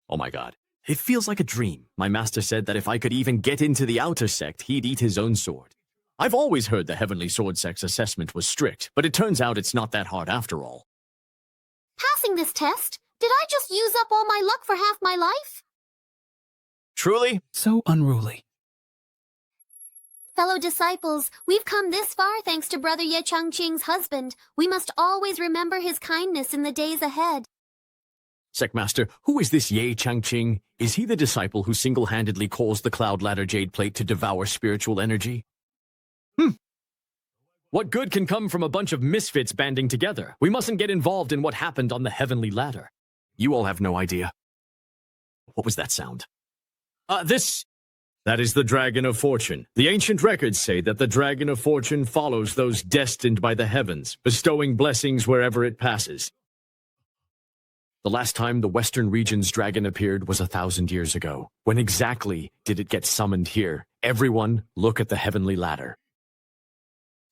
Oh my god. It feels like a dream. My master said that if I could even get into the outer sect, he'd eat his own sword. I've always heard the Heavenly Sword Sect's assessment was strict, but it turns out it's not that hard after all.
Passing this test? Did I just use up all my luck for half my life?
Truly?
So unruly.
Fellow disciples, we've come this far thanks to Brother Ye Changqing's husband. We must always remember his kindness in the days ahead.
Sectmaster, who is this Ye Changqing? Is he the disciple who single-handedly caused the Cloud Ladder Jade Plate to devour spiritual energy? What good can come from a bunch of misfits banding together? We mustn't get involved in what happened on the Heavenly Ladder. You all have no idea. What was that sound? That is the Dragon of Fortune. The ancient records say that the Dragon of Fortune follows those destined by the heavens, bestowing blessings wherever it passes. The last time the Western region's dragon appeared was 1,000 years ago. When exactly did it get summoned here? Everyone, look at the Heavenly Ladder.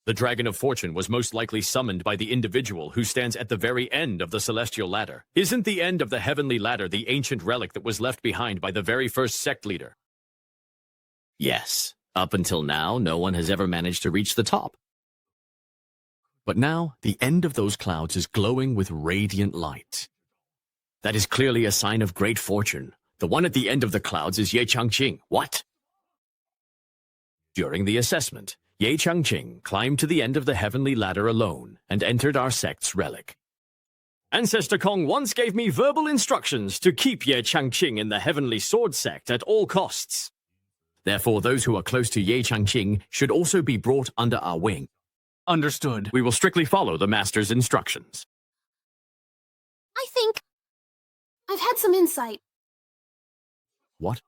The Dragon of Fortune was most likely summoned by the individual who stands at the very end of the Celestial Ladder. Isn't the end of the Heavenly Ladder the ancient relic that was left behind by the very first sect leader? Yes. Up until now, no one has ever managed to reach the top. But now, the end of those clouds is glowing with radiant light. That is clearly a sign of great fortune. The one at the end of the clouds is Ye Changqing. What? During the assessment, Ye Changqing climbed to the end of the Heavenly Ladder alone and entered our sect's relic. Ancestor Kong once gave me verbal instructions to keep Ye Changqing in the Heavenly Sword Sect at all costs. Therefore, those who are close to Ye Changqing should also be brought under our wing.
Understood.
We will strictly follow the Master's instructions.
I think I've had some insight.
What?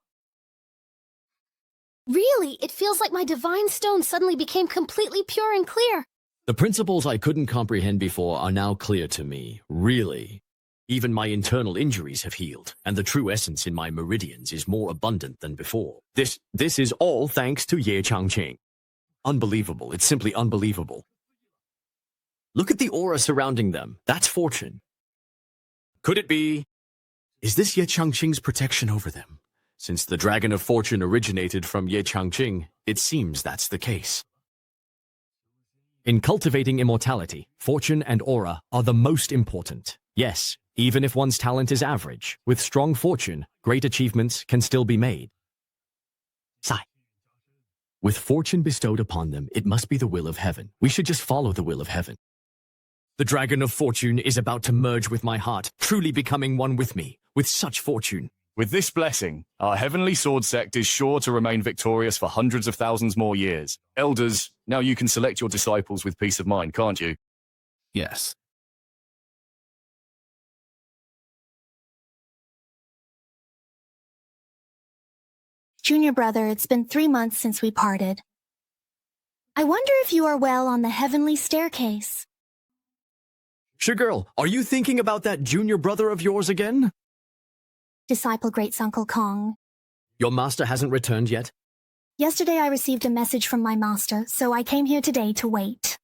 Really, it feels like my divine stone suddenly became completely pure and clear.
The principles I couldn't comprehend before are now clear to me. Really. Even my internal injuries have healed, and the true essence in my meridians is more abundant than before. This is all thanks to Ye Changqing. Unbelievable. It's simply unbelievable. Look at the aura surrounding them. That's fortune. Could it be? Is this Ye Changqing's protection over them? Since the Dragon of Fortune originated from Ye Changqing, it seems that's the case. In cultivating immortality, fortune and aura are the most important. Yes, even if one's talent is average, with strong fortune, great achievements can still be made. Sigh. With fortune bestowed upon them, it must be the will of heaven. We should just follow the will of heaven. The Dragon of Fortune is about to merge with my heart, truly becoming one with me, with such fortune.
With this blessing, our heavenly sword sect is sure to remain victorious for hundreds of thousands more years. Elders, now you can select your disciples with peace of mind, can't you?
Yes.
Junior brother, it's been 3 months since we parted. I wonder if you are well on the heavenly staircase.
Girl, are you thinking about that junior brother of yours again?
Disciple Great Uncle Kong.
Your master hasn't returned yet?
Yesterday I received a message from my master, so I came here today to wait.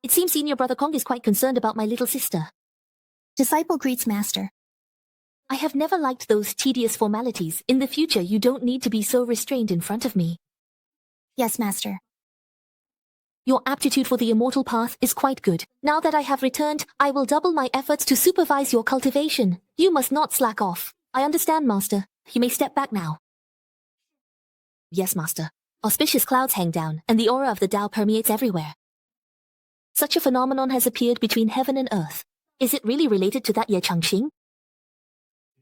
It seems Senior Brother Kong is quite concerned about my little sister.
Disciple greets master.
I have never liked those tedious formalities. In the future, you don't need to be so restrained in front of me.
Yes, master.
Your aptitude for the immortal path is quite good. Now that I have returned, I will double my efforts to supervise your cultivation. You must not slack off. I understand, Master. You may step back now. Yes, Master. Auspicious clouds hang down, and the aura of the Tao permeates everywhere. Such a phenomenon has appeared between heaven and earth. Is it really related to that Ye Changqing?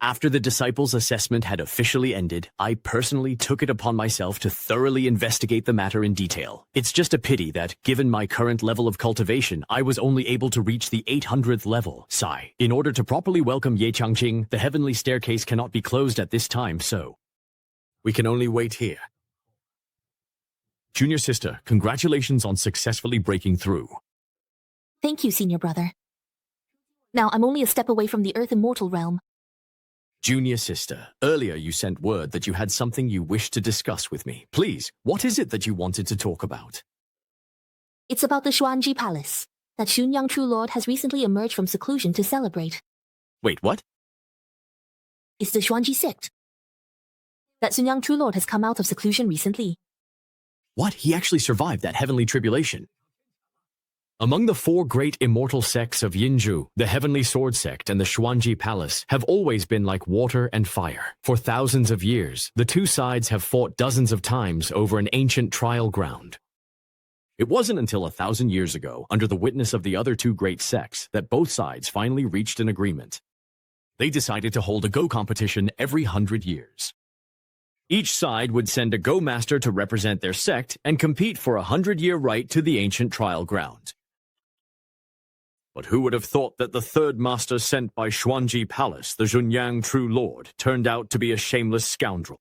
After the disciples' assessment had officially ended, I personally took it upon myself to thoroughly investigate the matter in detail. It's just a pity that, given my current level of cultivation, I was only able to reach the 800th level. Sigh. In order to properly welcome Ye Changqing, the heavenly staircase cannot be closed at this time, so we can only wait here. Junior sister, congratulations on successfully breaking through.
Thank you, Senior Brother. Now I'm only a step away from the Earth Immortal realm.
Junior sister, earlier you sent word that you had something you wished to discuss with me. Please, what is it that you wanted to talk about?
It's about the Xuanji Palace, that Xunyang True Lord has recently emerged from seclusion to celebrate.
Wait, what?
It's the Xuanji Sect. That Xunyang True Lord has come out of seclusion recently.
What? He actually survived that heavenly tribulation. Among the 4 great immortal sects of Yinzhu, the Heavenly Sword Sect and the Xuanji Palace have always been like water and fire. For thousands of years, the two sides have fought dozens of times over an ancient trial ground. It wasn't until 1,000 years ago, under the witness of the other 2 great sects, that both sides finally reached an agreement. They decided to hold a Go competition every 100 years. Each side would send a Go master to represent their sect and compete for a 100-year right to the ancient trial ground. But who would have thought that the third master sent by Xuanji Palace, the Xunyang True Lord, turned out to be a shameless scoundrel?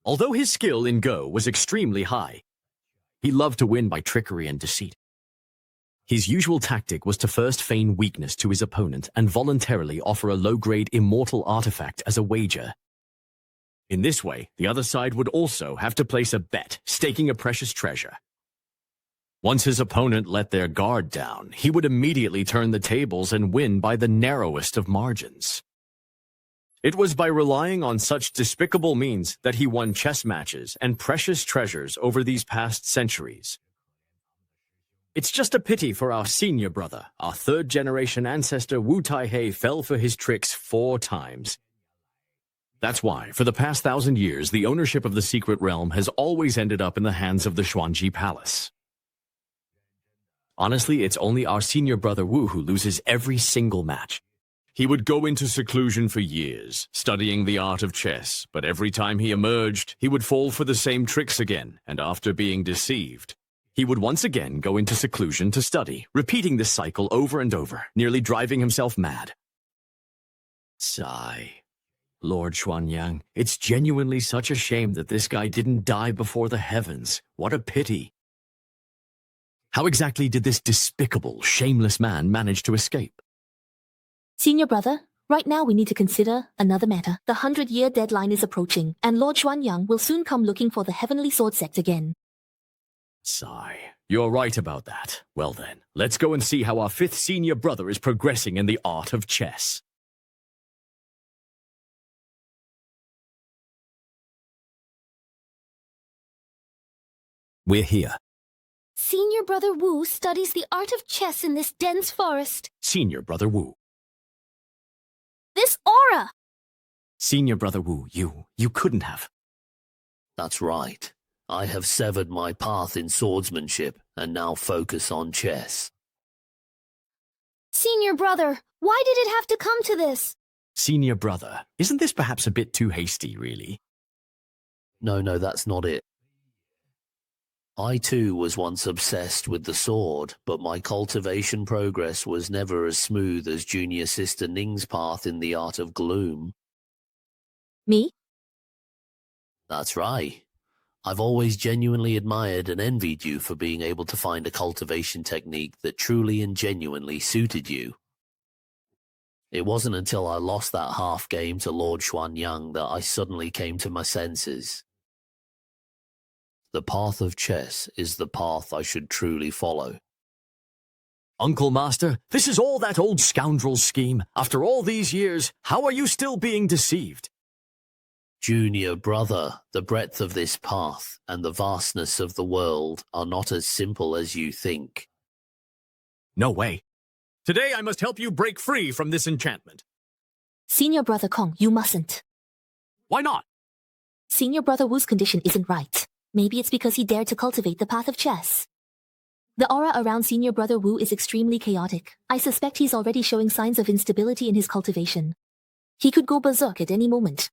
Although his skill in Go was extremely high, he loved to win by trickery and deceit. His usual tactic was to first feign weakness to his opponent and voluntarily offer a low-grade immortal artifact as a wager. In this way, the other side would also have to place a bet, staking a precious treasure. Once his opponent let their guard down, he would immediately turn the tables and win by the narrowest of margins. It was by relying on such despicable means that he won chess matches and precious treasures over these past centuries. It's just a pity for our senior brother. Our 3rd-generation ancestor Wu Taihei fell for his tricks 4 times. That's why, for the past 1,000 years, the ownership of the secret realm has always ended up in the hands of the Xuanji Palace. Honestly, it's only our senior brother Wu who loses every single match. He would go into seclusion for years, studying the art of chess, but every time he emerged, he would fall for the same tricks again, and after being deceived, he would once again go into seclusion to study, repeating this cycle over and over, nearly driving himself mad. Sigh. Lord Xuanyang, it's genuinely such a shame that this guy didn't die before the heavens. What a pity. How exactly did this despicable, shameless man manage to escape?
Senior Brother, right now we need to consider another matter. The 100-year deadline is approaching, and Lord Xuanyang will soon come looking for the Heavenly Sword Sect again.
Sigh. You're right about that. Well then, let's go and see how our fifth senior brother is progressing in the art of chess. We're here.
Senior Brother Wu studies the art of chess in this dense forest.
Senior Brother Wu.
This aura!
Senior Brother Wu, you couldn't have.
That's right. I have severed my path in swordsmanship and now focus on chess.
Senior Brother, why did it have to come to this?
Senior Brother, isn't this perhaps a bit too hasty, really?
No, that's not it. I too was once obsessed with the sword, but my cultivation progress was never as smooth as junior sister Ning's path in the art of gloom.
Me?
That's right. I've always genuinely admired and envied you for being able to find a cultivation technique that truly and genuinely suited you. It wasn't until I lost that half game to Lord Xuanyang that I suddenly came to my senses. The path of chess is the path I should truly follow.
Uncle Master, this is all that old scoundrel's scheme. After all these years, how are you still being deceived?
Junior brother, the breadth of this path and the vastness of the world are not as simple as you think.
No way. Today I must help you break free from this enchantment.
Senior Brother Kong, you mustn't.
Why not?
Senior Brother Wu's condition isn't right. Maybe it's because he dared to cultivate the path of chess. The aura around Senior Brother Wu is extremely chaotic. I suspect he's already showing signs of instability in his cultivation. He could go berserk at any moment.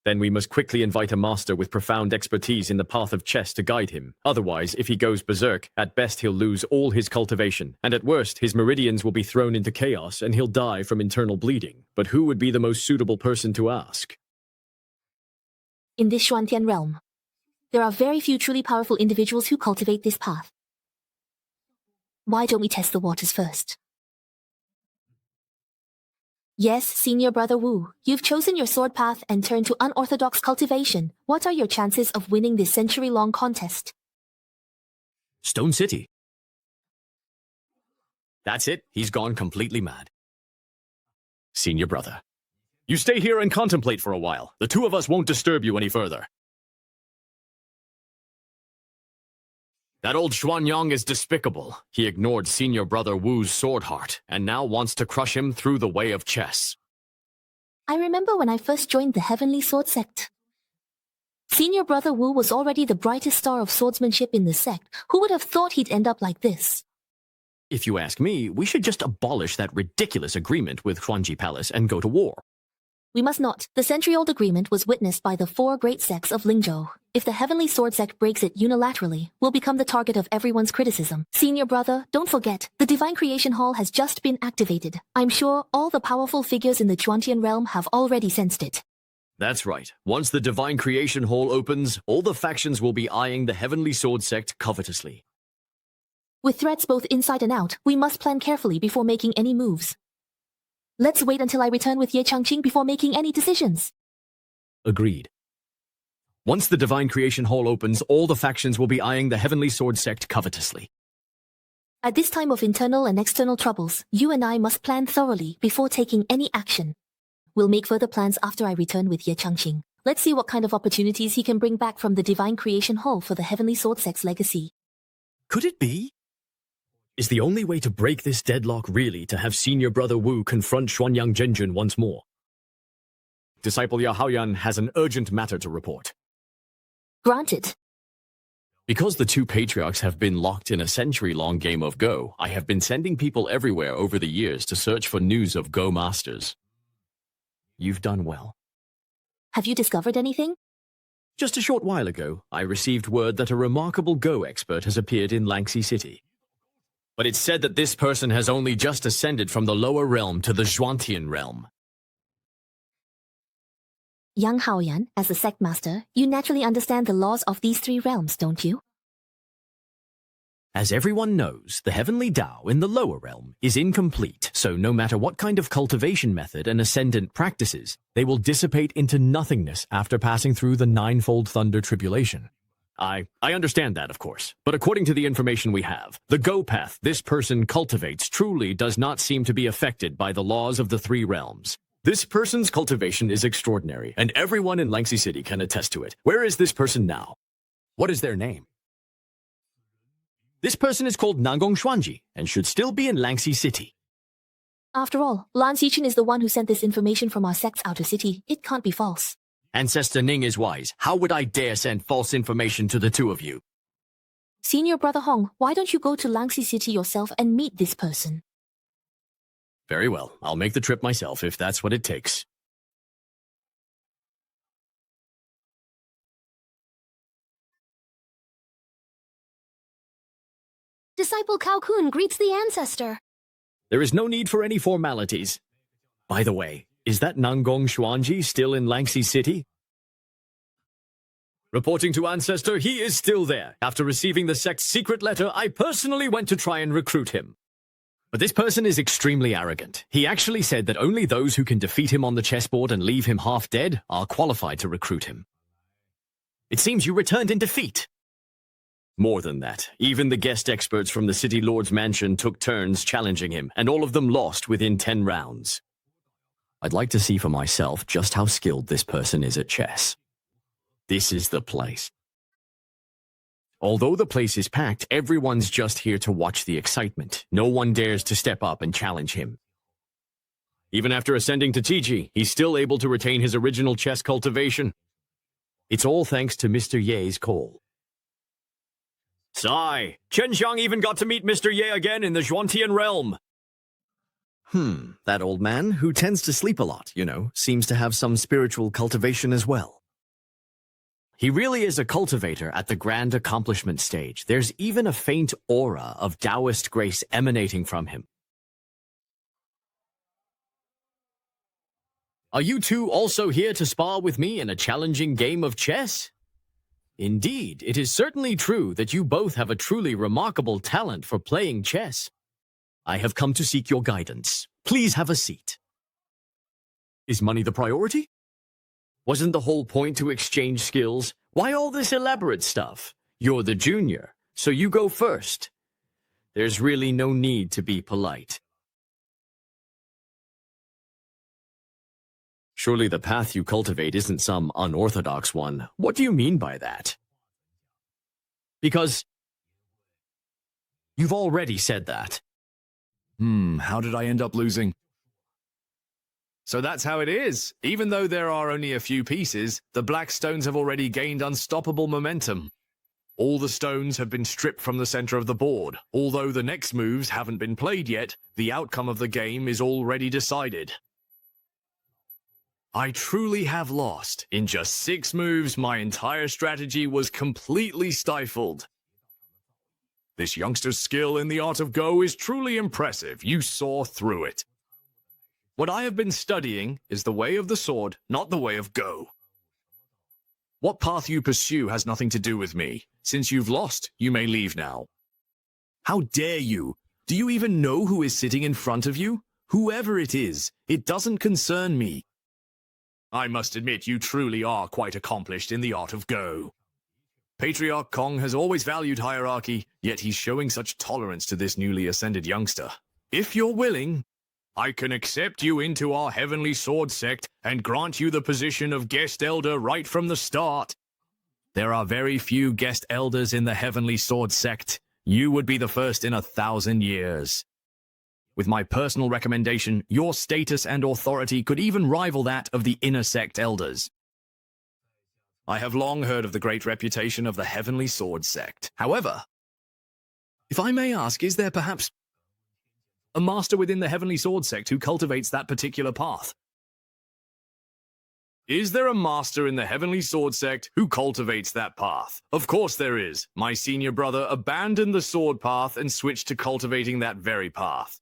Then we must quickly invite a master with profound expertise in the path of chess to guide him. Otherwise, if he goes berserk, at best he'll lose all his cultivation, and at worst, his meridians will be thrown into chaos and he'll die from internal bleeding. But who would be the most suitable person to ask?
In this Xuantian realm, there are very few truly powerful individuals who cultivate this path. Why don't we test the waters first? Yes, Senior Brother Wu, you've chosen your sword path and turned to unorthodox cultivation. What are your chances of winning this century-long contest?
Stone City. That's it. He's gone completely mad. Senior Brother, you stay here and contemplate for a while. The two of us won't disturb you any further. That old Xuanyang is despicable. He ignored Senior Brother Wu's sword heart, and now wants to crush him through the way of chess.
I remember when I first joined the Heavenly Sword Sect. Senior Brother Wu was already the brightest star of swordsmanship in the sect. Who would have thought he'd end up like this?
If you ask me, we should just abolish that ridiculous agreement with Huangji Palace and go to war.
We must not. The century-old agreement was witnessed by the 4 great sects of Lingzhou. If the Heavenly Sword Sect breaks it unilaterally, we'll become the target of everyone's criticism. Senior Brother, don't forget, the Divine Creation Hall has just been activated. I'm sure all the powerful figures in the Chuantian realm have already sensed it.
That's right. Once the Divine Creation Hall opens, all the factions will be eyeing the Heavenly Sword Sect covetously.
With threats both inside and out, we must plan carefully before making any moves. Let's wait until I return with Ye Changqing before making any decisions.
Agreed. Once the Divine Creation Hall opens, all the factions will be eyeing the Heavenly Sword Sect covetously.
At this time of internal and external troubles, you and I must plan thoroughly before taking any action. We'll make further plans after I return with Ye Changqing. Let's see what kind of opportunities he can bring back from the Divine Creation Hall for the Heavenly Sword Sect's legacy.
Could it be? Is the only way to break this deadlock really to have Senior Brother Wu confront Xuanyang Zhenjun once more? Disciple Yahaoyan has an urgent matter to report.
Granted.
Because the two patriarchs have been locked in a century-long game of Go, I have been sending people everywhere over the years to search for news of Go masters. You've done well.
Have you discovered anything?
Just a short while ago, I received word that a remarkable Go expert has appeared in Langxi City. But it's said that this person has only just ascended from the lower realm to the Zhuantian realm.
Yang Haoyan, as the sect master, you naturally understand the laws of these 3 realms, don't you?
As everyone knows, the heavenly Tao in the lower realm is incomplete, so no matter what kind of cultivation method an ascendant practices, they will dissipate into nothingness after passing through the ninefold thunder tribulation. I understand that, of course. But according to the information we have, the Go path this person cultivates truly does not seem to be affected by the laws of the three realms. This person's cultivation is extraordinary, and everyone in Langxi City can attest to it. Where is this person now? What is their name? This person is called Nangong Xuanji, and should still be in Langxi City.
After all, Lan Xichin is the one who sent this information from our sect's outer city. It can't be false.
Ancestor Ning is wise. How would I dare send false information to the two of you?
Senior Brother Hong, why don't you go to Langxi City yourself and meet this person?
Very well. I'll make the trip myself if that's what it takes.
Disciple Cao Kun greets the ancestor.
There is no need for any formalities. By the way, is that Nangong Xuanji still in Langxi City? Reporting to Ancestor, he is still there. After receiving the sect's secret letter, I personally went to try and recruit him. But this person is extremely arrogant. He actually said that only those who can defeat him on the chessboard and leave him half dead are qualified to recruit him. It seems you returned in defeat. More than that, even the guest experts from the City Lord's mansion took turns challenging him, and all of them lost within 10 rounds. I'd like to see for myself just how skilled this person is at chess. This is the place. Although the place is packed, everyone's just here to watch the excitement. No one dares to step up and challenge him. Even after ascending to Tiji, he's still able to retain his original chess cultivation. It's all thanks to Mr. Ye's call. Sigh, Chen Xiang even got to meet Mr. Ye again in the Zhuantian realm. That old man, who tends to sleep a lot, seems to have some spiritual cultivation as well. He really is a cultivator at the grand accomplishment stage. There's even a faint aura of Taoist grace emanating from him. Are you two also here to spar with me in a challenging game of chess? Indeed, it is certainly true that you both have a truly remarkable talent for playing chess. I have come to seek your guidance. Please have a seat. Is money the priority? Wasn't the whole point to exchange skills? Why all this elaborate stuff? You're the junior, so you go first. There's really no need to be polite. Surely the path you cultivate isn't some unorthodox one. What do you mean by that? Because you've already said that.
How did I end up losing? So that's how it is. Even though there are only a few pieces, the black stones have already gained unstoppable momentum. All the stones have been stripped from the center of the board. Although the next moves haven't been played yet, the outcome of the game is already decided. I truly have lost. In just 6 moves, my entire strategy was completely stifled. This youngster's skill in the art of Go is truly impressive. You saw through it. What I have been studying is the way of the sword, not the way of Go. What path you pursue has nothing to do with me. Since you've lost, you may leave now. How dare you? Do you even know who is sitting in front of you? Whoever it is, it doesn't concern me. I must admit you truly are quite accomplished in the art of Go. Patriarch Kong has always valued hierarchy, yet he's showing such tolerance to this newly ascended youngster. If you're willing, I can accept you into our Heavenly Sword Sect and grant you the position of Guest Elder right from the start. There are very few Guest Elders in the Heavenly Sword Sect. You would be the first in 1,000 years. With my personal recommendation, your status and authority could even rival that of the Inner Sect Elders. I have long heard of the great reputation of the Heavenly Sword Sect. However, if I may ask, is there perhaps a master within the Heavenly Sword Sect who cultivates that particular path? Is there a master in the Heavenly Sword Sect who cultivates that path? Of course there is. My senior brother abandoned the sword path and switched to cultivating that very path.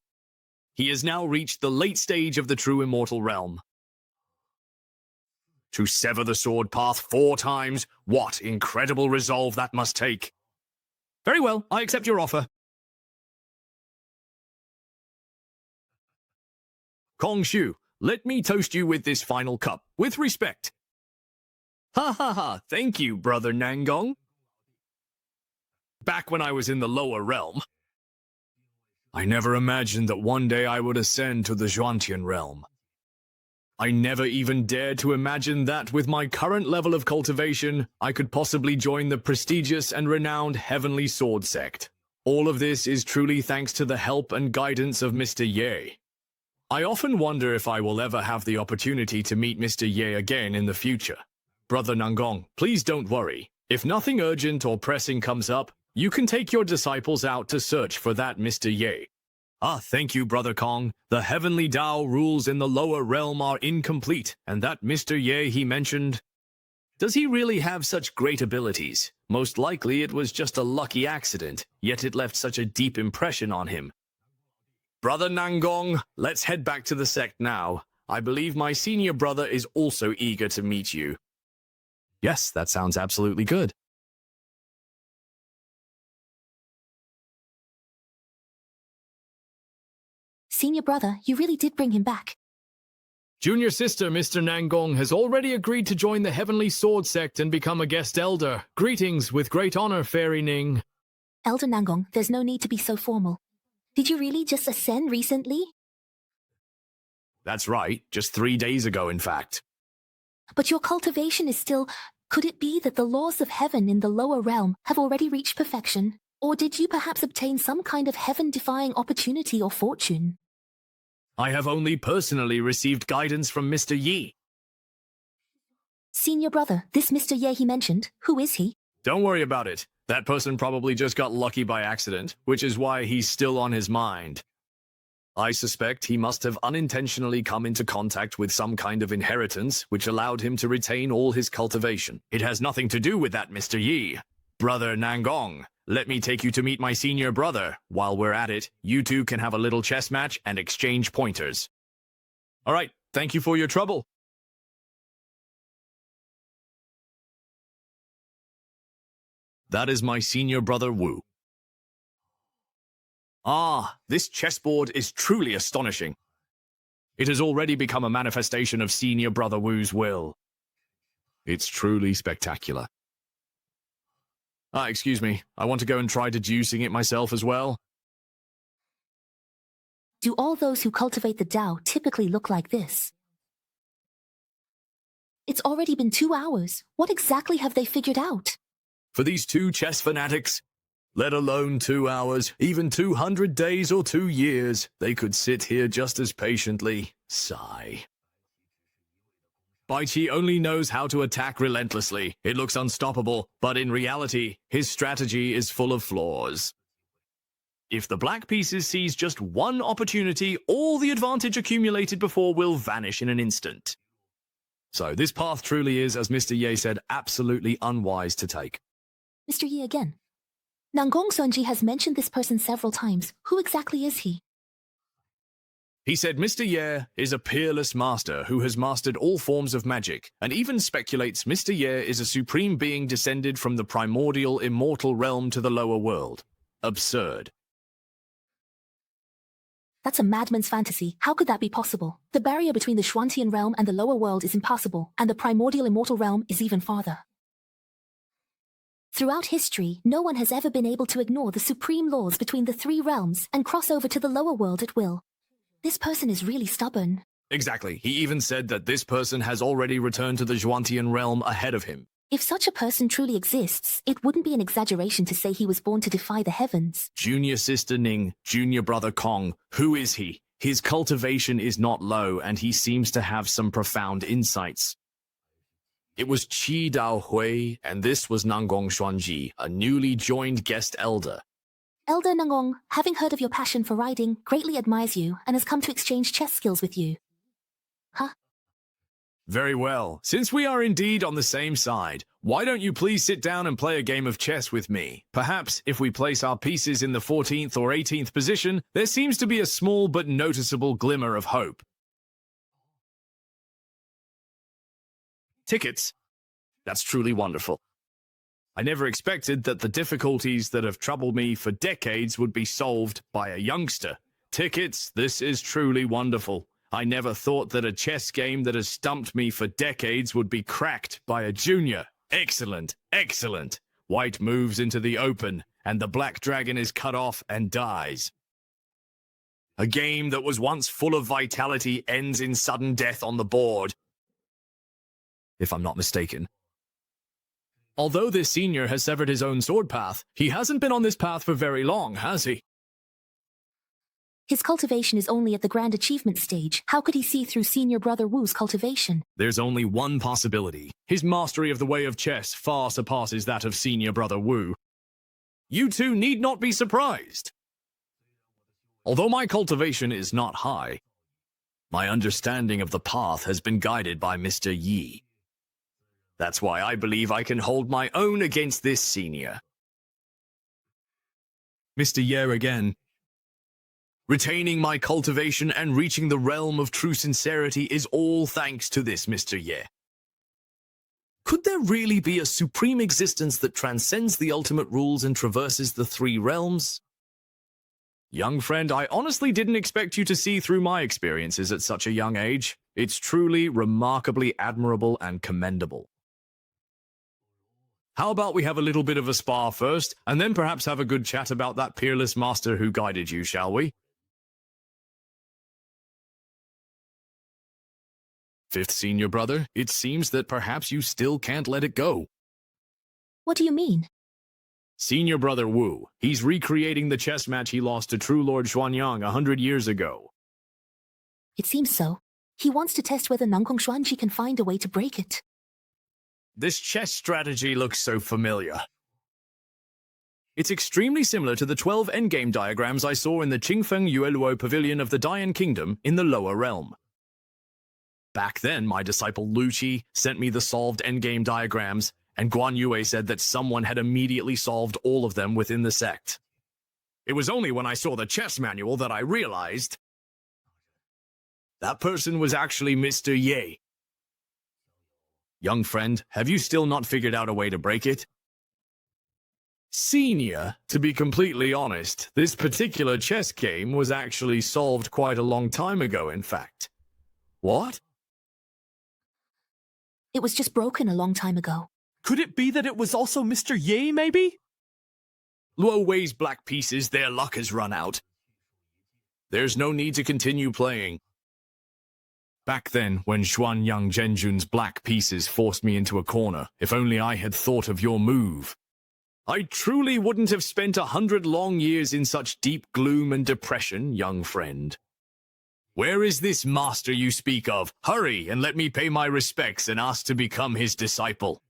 He has now reached the late stage of the true immortal realm. To sever the sword path 4 times, what incredible resolve that must take. Very well, I accept your offer. Kong Shu, let me toast you with this final cup, with respect. Ha ha ha, thank you, Brother Nangong. back when I was in the lower realm. I never imagined that one day I would ascend to the Zhuantian realm. I never even dared to imagine that with my current level of cultivation, I could possibly join the prestigious and renowned Heavenly Sword Sect. All of this is truly thanks to the help and guidance of Mr. Ye. I often wonder if I will ever have the opportunity to meet Mr. Ye again in the future. Brother Nangong, please don't worry. If nothing urgent or pressing comes up, you can take your disciples out to search for that Mr. Ye. Ah, thank you, Brother Kong. The heavenly Tao rules in the lower realm are incomplete, and that Mr. Ye he mentioned... Does he really have such great abilities? Most likely it was just a lucky accident, yet it left such a deep impression on him. Brother Nangong, let's head back to the sect now. I believe my senior brother is also eager to meet you. Yes, that sounds absolutely good.
Senior brother, you really did bring him back.
Junior sister, Mr. Nangong, has already agreed to join the Heavenly Sword Sect and become a guest elder. Greetings with great honor, Fairy Ning.
Elder Nangong, there's no need to be so formal. Did you really just ascend recently?
That's right, just 3 days ago, in fact.
But your cultivation is still... Could it be that the laws of heaven in the lower realm have already reached perfection? Or did you perhaps obtain some kind of heaven-defying opportunity or fortune?
I have only personally received guidance from Mr. Yi.
Senior brother, this Mr. Ye he mentioned, who is he?
Don't worry about it. That person probably just got lucky by accident, which is why he's still on his mind. I suspect he must have unintentionally come into contact with some kind of inheritance which allowed him to retain all his cultivation. It has nothing to do with that, Mr. Yi. Brother Nangong, let me take you to meet my senior brother. While we're at it, you two can have a little chess match and exchange pointers. All right, thank you for your trouble. That is my senior brother Wu. Ah, this chessboard is truly astonishing. It has already become a manifestation of senior brother Wu's will. It's truly spectacular. Excuse me, I want to go and try deducing it myself as well.
Do all those who cultivate the Tao typically look like this? It's already been 2 hours. What exactly have they figured out?
For these two chess fanatics, let alone 2 hours, even 200 days or 2 years, they could sit here just as patiently. Sigh. Bai Qi only knows how to attack relentlessly. It looks unstoppable, but in reality, his strategy is full of flaws. If the black pieces seize just one opportunity, all the advantage accumulated before will vanish in an instant. So this path truly is, as Mr. Ye said, absolutely unwise to take.
Mr. Yi again. Nangong Sunji has mentioned this person several times. Who exactly is he?
He said Mr. Ye is a peerless master who has mastered all forms of magic, and even speculates Mr. Ye is a supreme being descended from the primordial immortal realm to the lower world. Absurd.
That's a madman's fantasy. How could that be possible? The barrier between the Zhuantian realm and the lower world is impassable, and the primordial immortal realm is even farther. Throughout history, no one has ever been able to ignore the supreme laws between the 3 realms and cross over to the lower world at will. This person is really stubborn.
Exactly. He even said that this person has already returned to the Zhuantian realm ahead of him.
If such a person truly exists, it wouldn't be an exaggeration to say he was born to defy the heavens.
Junior sister Ning, junior brother Kong, who is he? His cultivation is not low, and he seems to have some profound insights. It was Qi Dao Hui, and this was Nangong Xuanji, a newly joined guest elder.
Elder Nangong, having heard of your passion for riding, greatly admires you and has come to exchange chess skills with you. Huh?
Very well. Since we are indeed on the same side, why don't you please sit down and play a game of chess with me? Perhaps, if we place our pieces in the 14th or 18th position, there seems to be a small but noticeable glimmer of hope. Tickets? That's truly wonderful. I never expected that the difficulties that have troubled me for decades would be solved by a youngster. Tickets, this is truly wonderful. I never thought that a chess game that has stumped me for decades would be cracked by a junior. Excellent, excellent. White moves into the open, and the black dragon is cut off and dies. A game that was once full of vitality ends in sudden death on the board, if I'm not mistaken. Although this senior has severed his own sword path, he hasn't been on this path for very long, has he?
His cultivation is only at the grand achievement stage. How could he see through senior brother Wu's cultivation?
There's only one possibility. His mastery of the way of chess far surpasses that of senior brother Wu. You two need not be surprised. Although my cultivation is not high, my understanding of the path has been guided by Mr. Yi. That's why I believe I can hold my own against this senior. Mr. Ye again. Retaining my cultivation and reaching the realm of true sincerity is all thanks to this Mr. Ye. Could there really be a supreme existence that transcends the ultimate rules and traverses the three realms? Young friend, I honestly didn't expect you to see through my experiences at such a young age. It's truly remarkably admirable and commendable. How about we have a little bit of a spar first, and then perhaps have a good chat about that peerless master who guided you, shall we? Fifth senior brother, it seems that perhaps you still can't let it go.
What do you mean?
Senior brother Wu, he's recreating the chess match he lost to True Lord Xuanyang 100 years ago.
It seems so. He wants to test whether Nangkong Xuanqi can find a way to break it.
This chess strategy looks so familiar. It's extremely similar to the 12 endgame diagrams I saw in the Qingfeng Yueluo Pavilion of the Dian Kingdom in the lower realm. Back then, my disciple Lu Qi sent me the solved endgame diagrams, and Guan Yue said that someone had immediately solved all of them within the sect. It was only when I saw the chess manual that I realized that person was actually Mr. Ye. Young friend, have you still not figured out a way to break it? Senior, to be completely honest, this particular chess game was actually solved quite a long time ago, in fact. What?
It was just broken a long time ago.
Could it be that it was also Mr. Ye, maybe?
Luo Wei's black pieces, their luck has run out. There's no need to continue playing. Back then, when Xuanyang Zhenjun's black pieces forced me into a corner, if only I had thought of your move. I truly wouldn't have spent 100 long years in such deep gloom and depression, young friend. Where is this master you speak of? Hurry and let me pay my respects and ask to become his disciple.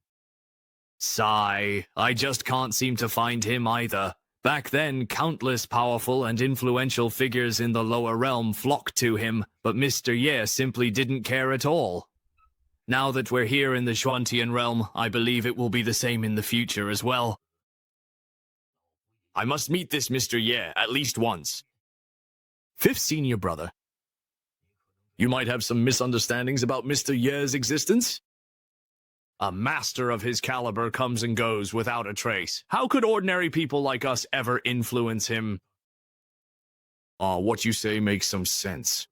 Sigh, I just can't seem to find him either. Back then, countless powerful and influential figures in the lower realm flocked to him, but Mr. Ye simply didn't care at all. Now that we're here in the Xuantian realm, I believe it will be the same in the future as well. I must meet this Mr. Ye at least once. Fifth senior brother. You might have some misunderstandings about Mr. Ye's existence? A master of his caliber comes and goes without a trace. How could ordinary people like us ever influence him? What you say makes some sense.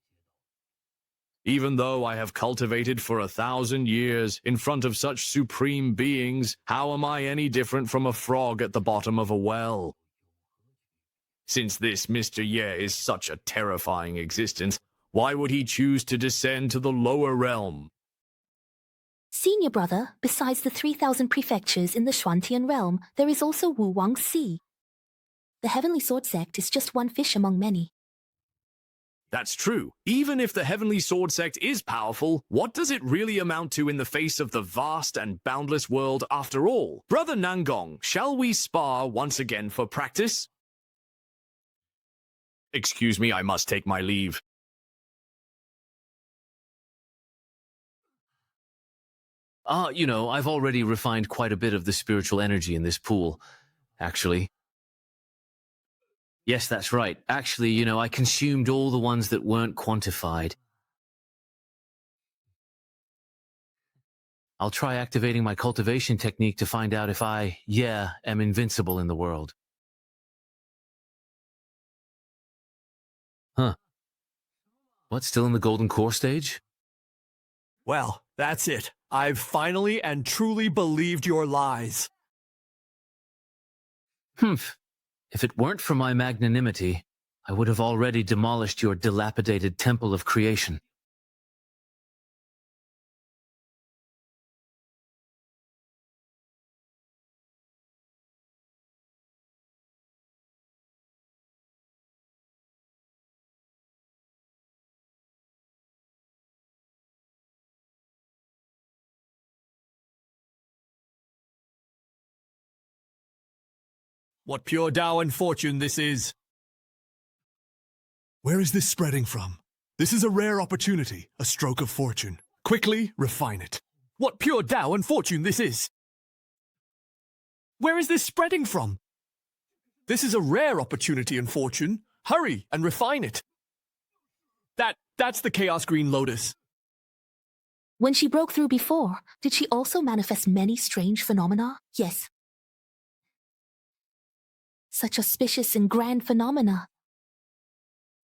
Even though I have cultivated for 1,000 years in front of such supreme beings, how am I any different from a frog at the bottom of a well? Since this Mr. Ye is such a terrifying existence, why would he choose to descend to the lower realm?
Senior brother, besides the 3,000 prefectures in the Xuantian realm, there is also Wu Wang Sea. The Heavenly Sword Sect is just one fish among many.
That's true. Even if the Heavenly Sword Sect is powerful, what does it really amount to in the face of the vast and boundless world after all? Brother Nangong, shall we spar once again for practice? Excuse me, I must take my leave.
I've already refined quite a bit of the spiritual energy in this pool, actually. Yes, that's right. Actually, I consumed all the ones that weren't quantified. I'll try activating my cultivation technique to find out if I, am invincible in the world. Huh. What, still in the golden core stage?
Well, that's it. I've finally and truly believed your lies.
Humph. If it weren't for my magnanimity, I would have already demolished your dilapidated temple of creation.
What pure Tao and fortune this is! Where is this spreading from? This is a rare opportunity, a stroke of fortune. Quickly refine it. What pure Tao and fortune this is! Where is this spreading from? This is a rare opportunity and fortune. Hurry and refine it. That's the Chaos Green Lotus.
When she broke through before, did she also manifest many strange phenomena? Yes. Such auspicious and grand phenomena.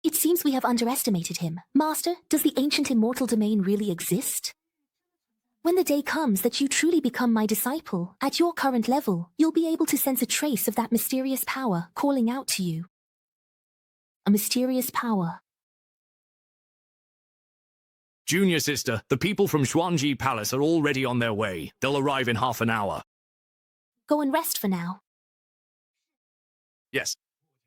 It seems we have underestimated him. Master, does the ancient immortal domain really exist? When the day comes that you truly become my disciple, at your current level, you'll be able to sense a trace of that mysterious power calling out to you. A mysterious power.
Junior sister, the people from Xuanji Palace are already on their way. They'll arrive in half an hour.
Go and rest for now.
Yes.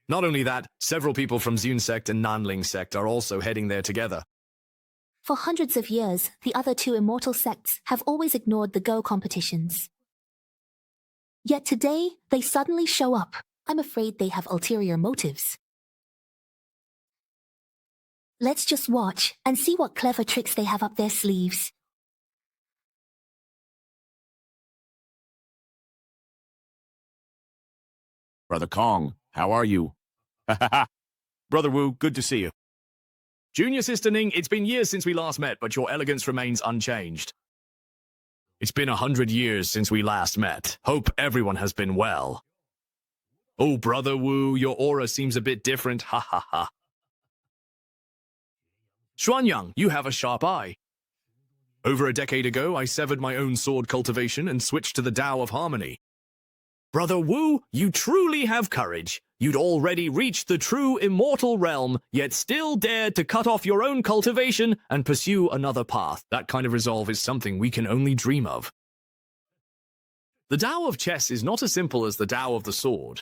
Not only that, several people from Zun Sect and Nanling Sect are also heading there together.
For hundreds of years, the other two immortal sects have always ignored the Go competitions. Yet today, they suddenly show up. I'm afraid they have ulterior motives. Let's just watch and see what clever tricks they have up their sleeves.
Brother Kong, how are you? Ha ha ha. Brother Wu, good to see you.
Junior sister Ning, it's been years since we last met, but your elegance remains unchanged. It's been 100 years since we last met. Hope everyone has been well. Oh, Brother Wu, your aura seems a bit different. Ha ha ha. Xuanyang, you have a sharp eye. Over a decade ago, I severed my own sword cultivation and switched to the Tao of Harmony. Brother Wu, you truly have courage. You'd already reached the true immortal realm, yet still dared to cut off your own cultivation and pursue another path. That kind of resolve is something we can only dream of. The Tao of chess is not as simple as the Tao of the sword.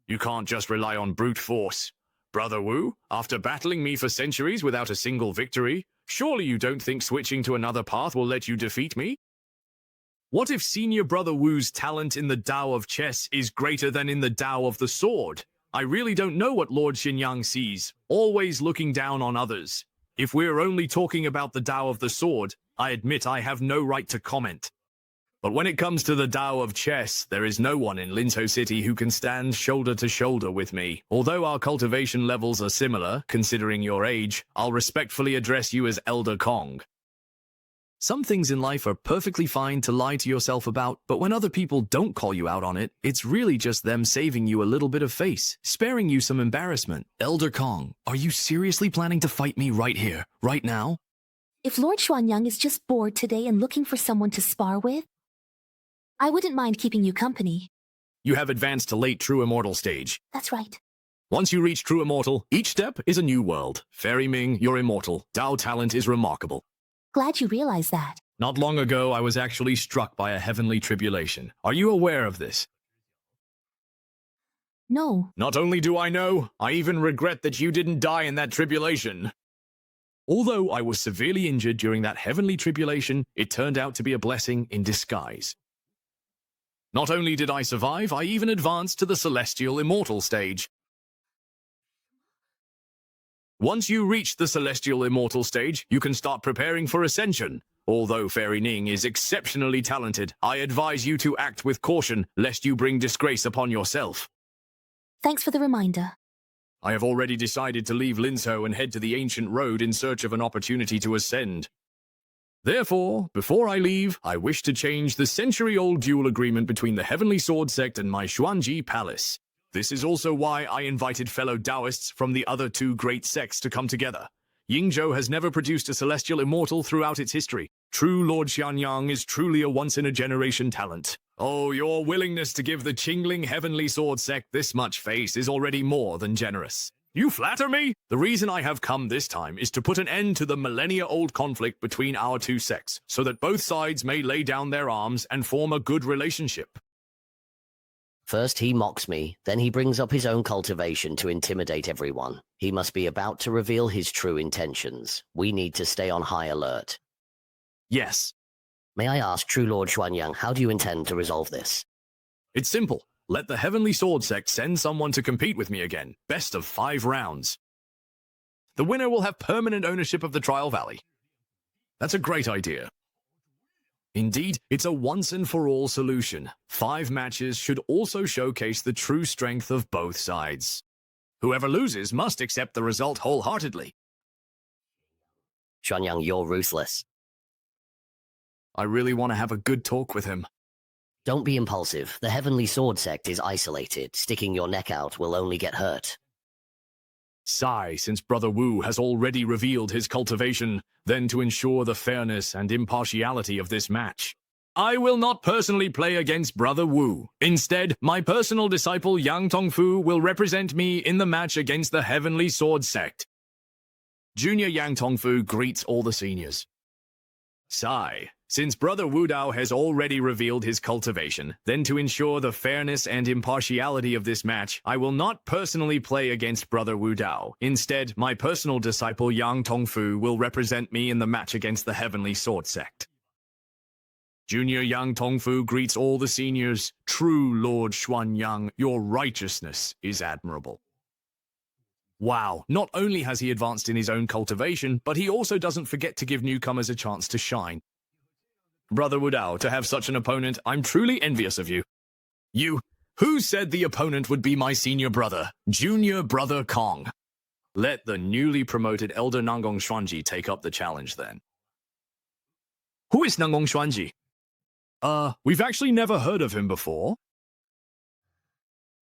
You can't just rely on brute force. Brother Wu, after battling me for centuries without a single victory, surely you don't think switching to another path will let you defeat me? What if Senior Brother Wu's talent in the Tao of chess is greater than in the Tao of the sword? I really don't know what Lord Xinyang sees, always looking down on others. If we're only talking about the Tao of the sword, I admit I have no right to comment. But when it comes to the Tao of chess, there is no one in Linzhou City who can stand shoulder to shoulder with me. Although our cultivation levels are similar, considering your age, I'll respectfully address you as Elder Kong. Some things in life are perfectly fine to lie to yourself about, but when other people don't call you out on it, it's really just them saving you a little bit of face, sparing you some embarrassment. Elder Kong, are you seriously planning to fight me right here, right now?
If Lord Xuanyang is just bored today and looking for someone to spar with, I wouldn't mind keeping you company.
You have advanced to late True Immortal stage.
That's right.
Once you reach True Immortal, each step is a new world. Fairy Ming, you're immortal. Tao talent is remarkable.
Glad you realize that.
Not long ago, I was actually struck by a heavenly tribulation. Are you aware of this?
No.
Not only do I know, I even regret that you didn't die in that tribulation. Although I was severely injured during that heavenly tribulation, it turned out to be a blessing in disguise. Not only did I survive, I even advanced to the Celestial Immortal stage. Once you reach the Celestial Immortal stage, you can start preparing for Ascension. Although Fairy Ning is exceptionally talented, I advise you to act with caution, lest you bring disgrace upon yourself.
Thanks for the reminder.
I have already decided to leave Linzhou and head to the Ancient Road in search of an opportunity to ascend. Therefore, before I leave, I wish to change the century-old duel agreement between the Heavenly Sword Sect and my Xuanji Palace. This is also why I invited fellow Taoists from the other two great sects to come together. Yingzhou has never produced a celestial immortal throughout its history. True Lord Xianyang is truly a once-in-a-generation talent. Oh, your willingness to give the Qingling Heavenly Sword Sect this much face is already more than generous. You flatter me? The reason I have come this time is to put an end to the millennia-old conflict between our two sects, so that both sides may lay down their arms and form a good relationship.
First he mocks me, then he brings up his own cultivation to intimidate everyone. He must be about to reveal his true intentions. We need to stay on high alert.
Yes.
May I ask, True Lord Xuanyang, how do you intend to resolve this?
It's simple. Let the Heavenly Sword Sect send someone to compete with me again. Best of 5 rounds. The winner will have permanent ownership of the Trial Valley. That's a great idea. Indeed, it's a once-and-for-all solution. 5 matches should also showcase the true strength of both sides. Whoever loses must accept the result wholeheartedly.
Xuanyang, you're ruthless.
I really want to have a good talk with him.
Don't be impulsive. The Heavenly Sword Sect is isolated. Sticking your neck out will only get hurt.
Sigh, since Brother Wu has already revealed his cultivation, then to ensure the fairness and impartiality of this match. I will not personally play against Brother Wu. Instead, my personal disciple Yang Tongfu will represent me in the match against the Heavenly Sword Sect. Junior Yang Tongfu greets all the seniors. Sigh, since Brother Wu Dao has already revealed his cultivation, then to ensure the fairness and impartiality of this match, I will not personally play against Brother Wu Dao. Instead, my personal disciple Yang Tongfu will represent me in the match against the Heavenly Sword Sect. Junior Yang Tongfu greets all the seniors. True Lord Xuanyang, your righteousness is admirable. Wow, not only has he advanced in his own cultivation, but he also doesn't forget to give newcomers a chance to shine. Brother Wu Dao, to have such an opponent, I'm truly envious of you. You, who said the opponent would be my senior brother, Junior Brother Kong? Let the newly promoted Elder Nangong Xuanji take up the challenge then. Who is Nangong Xuanji? We've actually never heard of him before.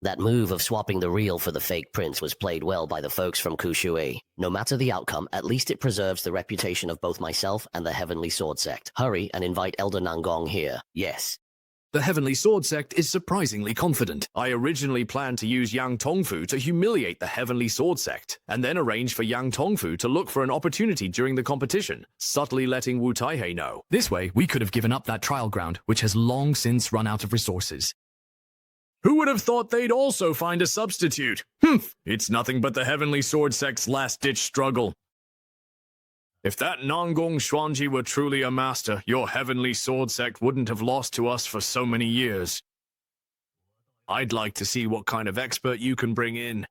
That move of swapping the real for the fake prince was played well by the folks from Kushui. No matter the outcome, at least it preserves the reputation of both myself and the Heavenly Sword Sect. Hurry and invite Elder Nangong here. Yes.
The Heavenly Sword Sect is surprisingly confident. I originally planned to use Yang Tongfu to humiliate the Heavenly Sword Sect, and then arrange for Yang Tongfu to look for an opportunity during the competition, subtly letting Wu Taihei know. This way, we could have given up that trial ground, which has long since run out of resources. Who would have thought they'd also find a substitute? It's nothing but the Heavenly Sword Sect's last-ditch struggle. If that Nangong Xuanji were truly a master, your Heavenly Sword Sect wouldn't have lost to us for so many years. I'd like to see what kind of expert you can bring in.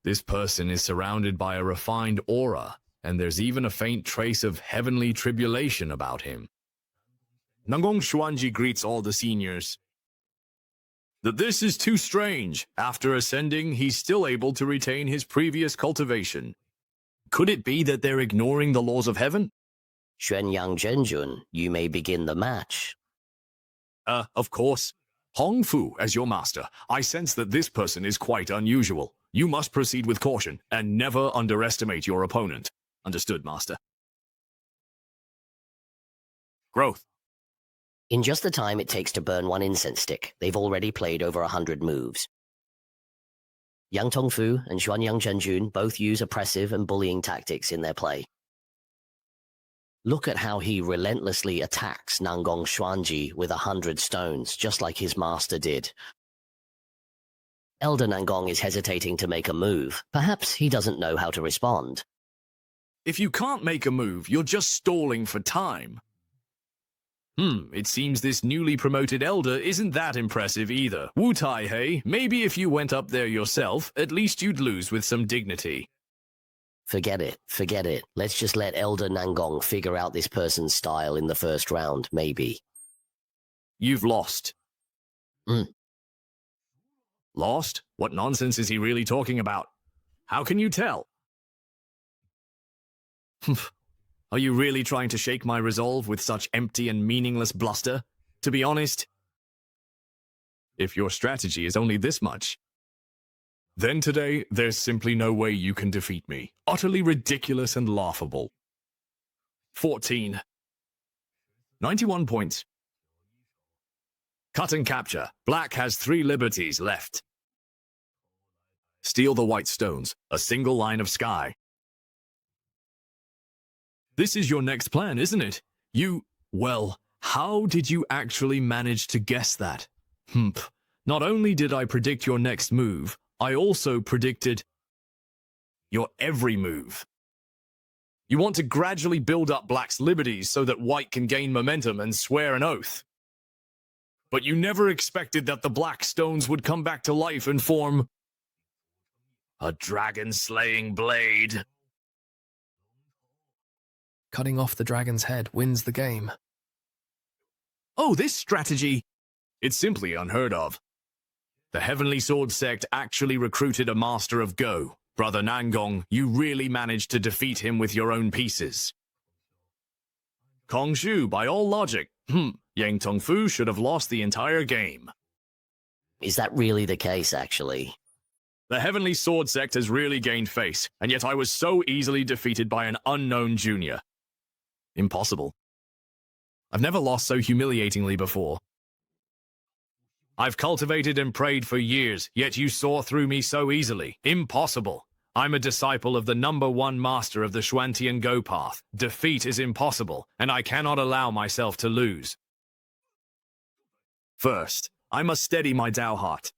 This person is surrounded by a refined aura, and there's even a faint trace of heavenly tribulation about him. Nangong Xuanji greets all the seniors. That this is too strange. After ascending, he's still able to retain his previous cultivation. Could it be that they're ignoring the laws of heaven?
Xuanyang Zhenjun, you may begin the match.
Of course. Hong Fu, as your master, I sense that this person is quite unusual. You must proceed with caution, and never underestimate your opponent. Understood, master. Growth.
In just the time it takes to burn one incense stick, they've already played over 100 moves. Yang Tongfu and Xuanyang Zhenjun both use oppressive and bullying tactics in their play. Look at how he relentlessly attacks Nangong Xuanji with 100 stones, just like his master did. Elder Nangong is hesitating to make a move. Perhaps he doesn't know how to respond.
If you can't make a move, you're just stalling for time. It seems this newly promoted elder isn't that impressive either. Wu Taihei, maybe if you went up there yourself, at least you'd lose with some dignity.
Forget it. Let's just let Elder Nangong figure out this person's style in the first round, maybe.
You've lost. Lost? What nonsense is he really talking about? How can you tell? Are you really trying to shake my resolve with such empty and meaningless bluster? To be honest, if your strategy is only this much, then today there's simply no way you can defeat me. Utterly ridiculous and laughable. 14. 91 points. Cut and capture. Black has 3 liberties left. Steal the white stones, a single line of sky. This is your next plan, isn't it? Well, how did you actually manage to guess that? Not only did I predict your next move, I also predicted your every move. You want to gradually build up Black's liberties so that White can gain momentum and swear an oath. But you never expected that the black stones would come back to life and form a dragon-slaying blade.
Cutting off the dragon's head wins the game.
Oh, this strategy! It's simply unheard of. The Heavenly Sword Sect actually recruited a master of Go. Brother Nangong, you really managed to defeat him with your own pieces. Kongshu, by all logic, Yang Tongfu should have lost the entire game.
Is that really the case, actually?
The Heavenly Sword Sect has really gained face, and yet I was so easily defeated by an unknown junior. Impossible. I've never lost so humiliatingly before. I've cultivated and prayed for years, yet you saw through me so easily. Impossible. I'm a disciple of the #1 master of the Xuantian Go path. Defeat is impossible, and I cannot allow myself to lose. First, I must steady my Dao heart.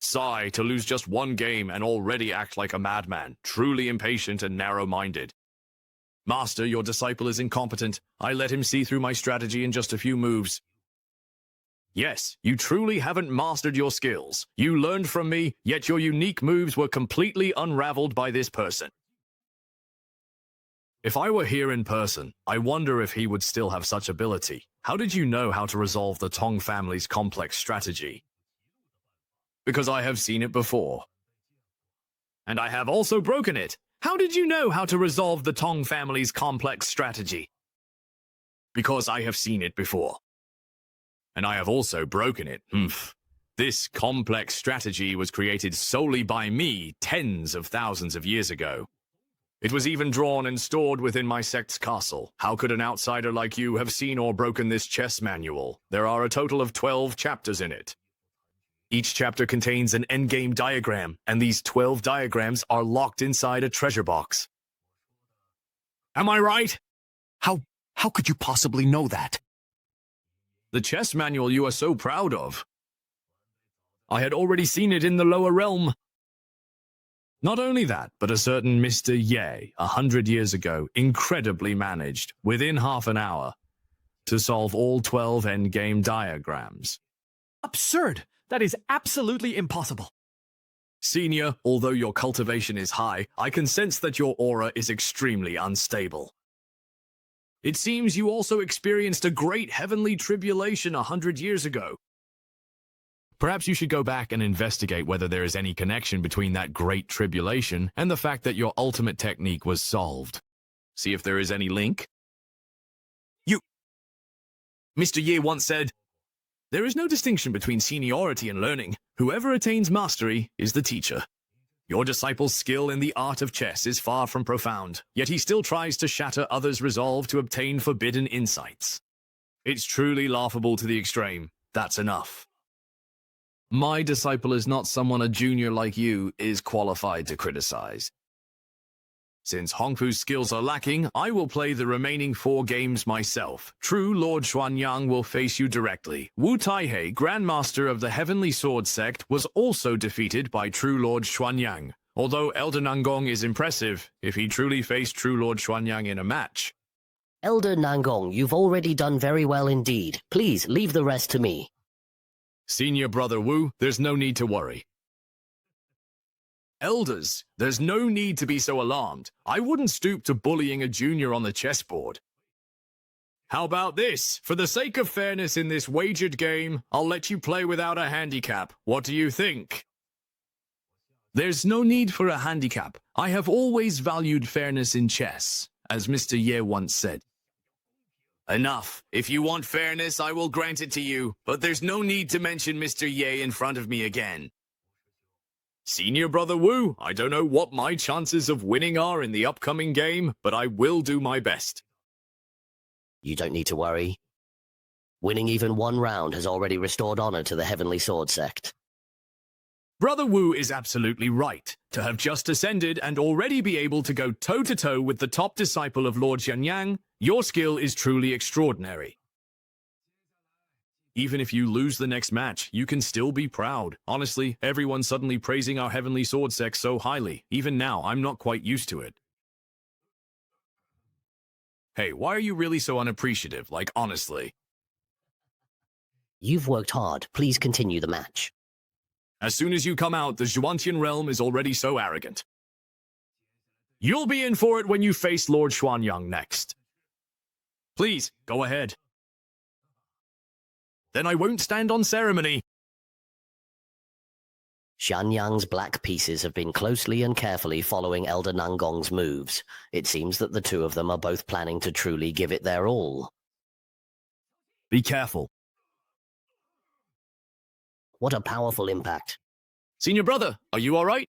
Sigh, to lose just 1 game and already act like a madman, truly impatient and narrow-minded. Master, your disciple is incompetent. I let him see through my strategy in just a few moves. Yes, you truly haven't mastered your skills. You learned from me, yet your unique moves were completely unraveled by this person. If I were here in person, I wonder if he would still have such ability. How did you know how to resolve the Tong family's complex strategy? Because I have seen it before. And I have also broken it. How did you know how to resolve the Tong family's complex strategy? Because I have seen it before. And I have also broken it. This complex strategy was created solely by me tens of thousands of years ago. It was even drawn and stored within my sect's castle. How could an outsider like you have seen or broken this chess manual? There are a total of 12 chapters in it. Each chapter contains an endgame diagram, and these 12 diagrams are locked inside a treasure box. Am I right?
How could you possibly know that?
The chess manual you are so proud of. I had already seen it in the lower realm. Not only that, but a certain Mr. Ye, 100 years ago, incredibly managed, within half an hour, to solve all 12 endgame diagrams.
Absurd! That is absolutely impossible.
Senior, although your cultivation is high, I can sense that your aura is extremely unstable. It seems you also experienced a great heavenly tribulation 100 years ago. Perhaps you should go back and investigate whether there is any connection between that great tribulation and the fact that your ultimate technique was solved. See if there is any link. Mr. Ye once said, "There is no distinction between seniority and learning. Whoever attains mastery is the teacher." Your disciple's skill in the art of chess is far from profound, yet he still tries to shatter others' resolve to obtain forbidden insights. It's truly laughable to the extreme. That's enough. My disciple is not someone a junior like you is qualified to criticize. Since Hongfu's skills are lacking, I will play the remaining 4 games myself. True Lord Xuanyang will face you directly. Wu Taihei, Grandmaster of the Heavenly Sword Sect, was also defeated by True Lord Xuanyang. Although Elder Nangong is impressive, if he truly faced True Lord Xuanyang in a match.
Elder Nangong, you've already done very well indeed. Please, leave the rest to me.
Senior Brother Wu, there's no need to worry. Elders, there's no need to be so alarmed. I wouldn't stoop to bullying a junior on the chessboard. How about this? For the sake of fairness in this wagered game, I'll let you play without a handicap. What do you think? There's no need for a handicap. I have always valued fairness in chess, as Mr. Ye once said. Enough. If you want fairness, I will grant it to you, but there's no need to mention Mr. Ye in front of me again. Senior Brother Wu, I don't know what my chances of winning are in the upcoming game, but I will do my best.
You don't need to worry. Winning even one round has already restored honor to the Heavenly Sword Sect.
Brother Wu is absolutely right. To have just ascended and already be able to go toe-to-toe with the top disciple of Lord Xianyang, your skill is truly extraordinary. Even if you lose the next match, you can still be proud. Honestly, everyone's suddenly praising our Heavenly Sword Sect so highly. Even now, I'm not quite used to it. Hey, why are you really so unappreciative? Like, honestly.
You've worked hard. Please continue the match.
As soon as you come out, the Zhuantian realm is already so arrogant. You'll be in for it when you face Lord Xuanyang next. Please, go ahead. Then I won't stand on ceremony.
Xianyang's black pieces have been closely and carefully following Elder Nangong's moves. It seems that the two of them are both planning to truly give it their all.
Be careful.
What a powerful impact.
Senior brother, are you all right?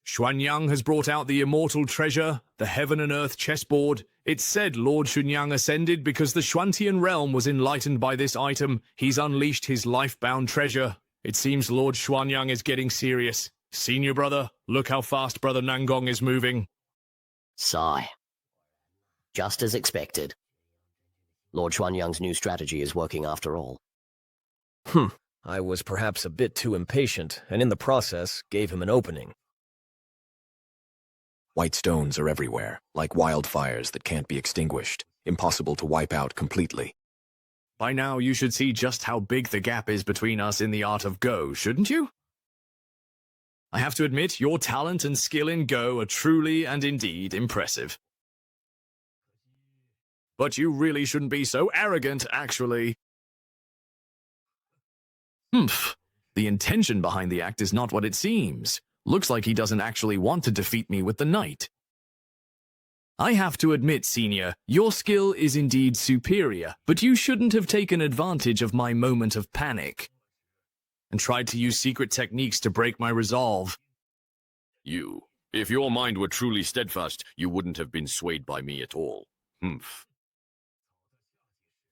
Xuanyang has brought out the immortal treasure, the heaven and earth chessboard. It's said Lord Xuanyang ascended because the Xuantian realm was enlightened by this item. He's unleashed his life-bound treasure. It seems Lord Xuanyang is getting serious. Senior brother, look how fast Brother Nangong is moving.
Sigh. Just as expected. Lord Xuanyang's new strategy is working after all.
I was perhaps a bit too impatient, and in the process, gave him an opening.
White stones are everywhere, like wildfires that can't be extinguished, impossible to wipe out completely.
By now, you should see just how big the gap is between us in the art of Go, shouldn't you? I have to admit, your talent and skill in Go are truly and indeed impressive. But you really shouldn't be so arrogant, actually. The intention behind the act is not what it seems. Looks like he doesn't actually want to defeat me with the knight. I have to admit, Senior, your skill is indeed superior, but you shouldn't have taken advantage of my moment of panic and tried to use secret techniques to break my resolve.
If your mind were truly steadfast, you wouldn't have been swayed by me at all.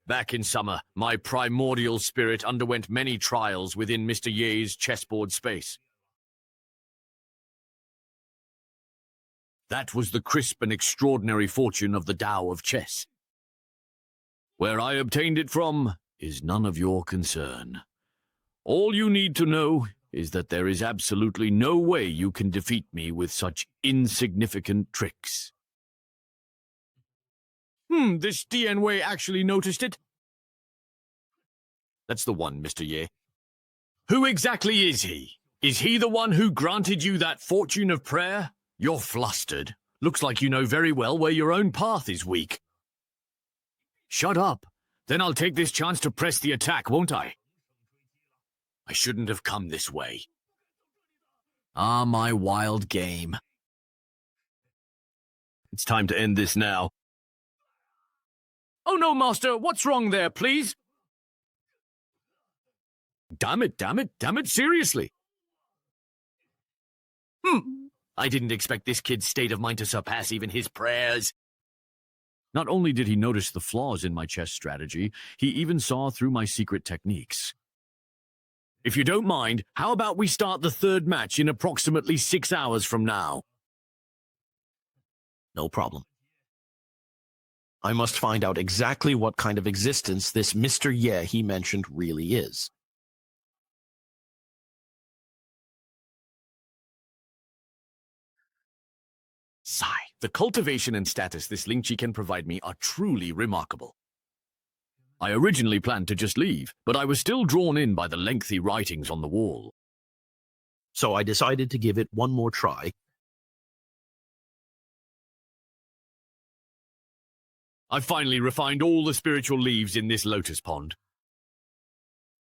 Back in summer, my primordial spirit underwent many trials within Mr. Ye's chessboard space. That was the crisp and extraordinary fortune of the Tao of chess. Where I obtained it from is none of your concern. All you need to know is that there is absolutely no way you can defeat me with such insignificant tricks. This DN Wei actually noticed it? That's the one, Mr. Ye. Who exactly is he? Is he the one who granted you that fortune of prayer? You're flustered. Looks like you know very well where your own path is weak. Shut up. Then I'll take this chance to press the attack, won't I? I shouldn't have come this way. Ah, my wild game. It's time to end this now. Oh no, Master, what's wrong there, please? Damn it, seriously. I didn't expect this kid's state of mind to surpass even his prayers. Not only did he notice the flaws in my chess strategy, he even saw through my secret techniques. If you don't mind, how about we start the third match in approximately 6 hours from now?
No problem. I must find out exactly what kind of existence this Mr. Ye he mentioned really is.
Sigh. The cultivation and status this Ling Qi can provide me are truly remarkable. I originally planned to just leave, but I was still drawn in by the lengthy writings on the wall.
So I decided to give it one more try.
I finally refined all the spiritual leaves in this lotus pond.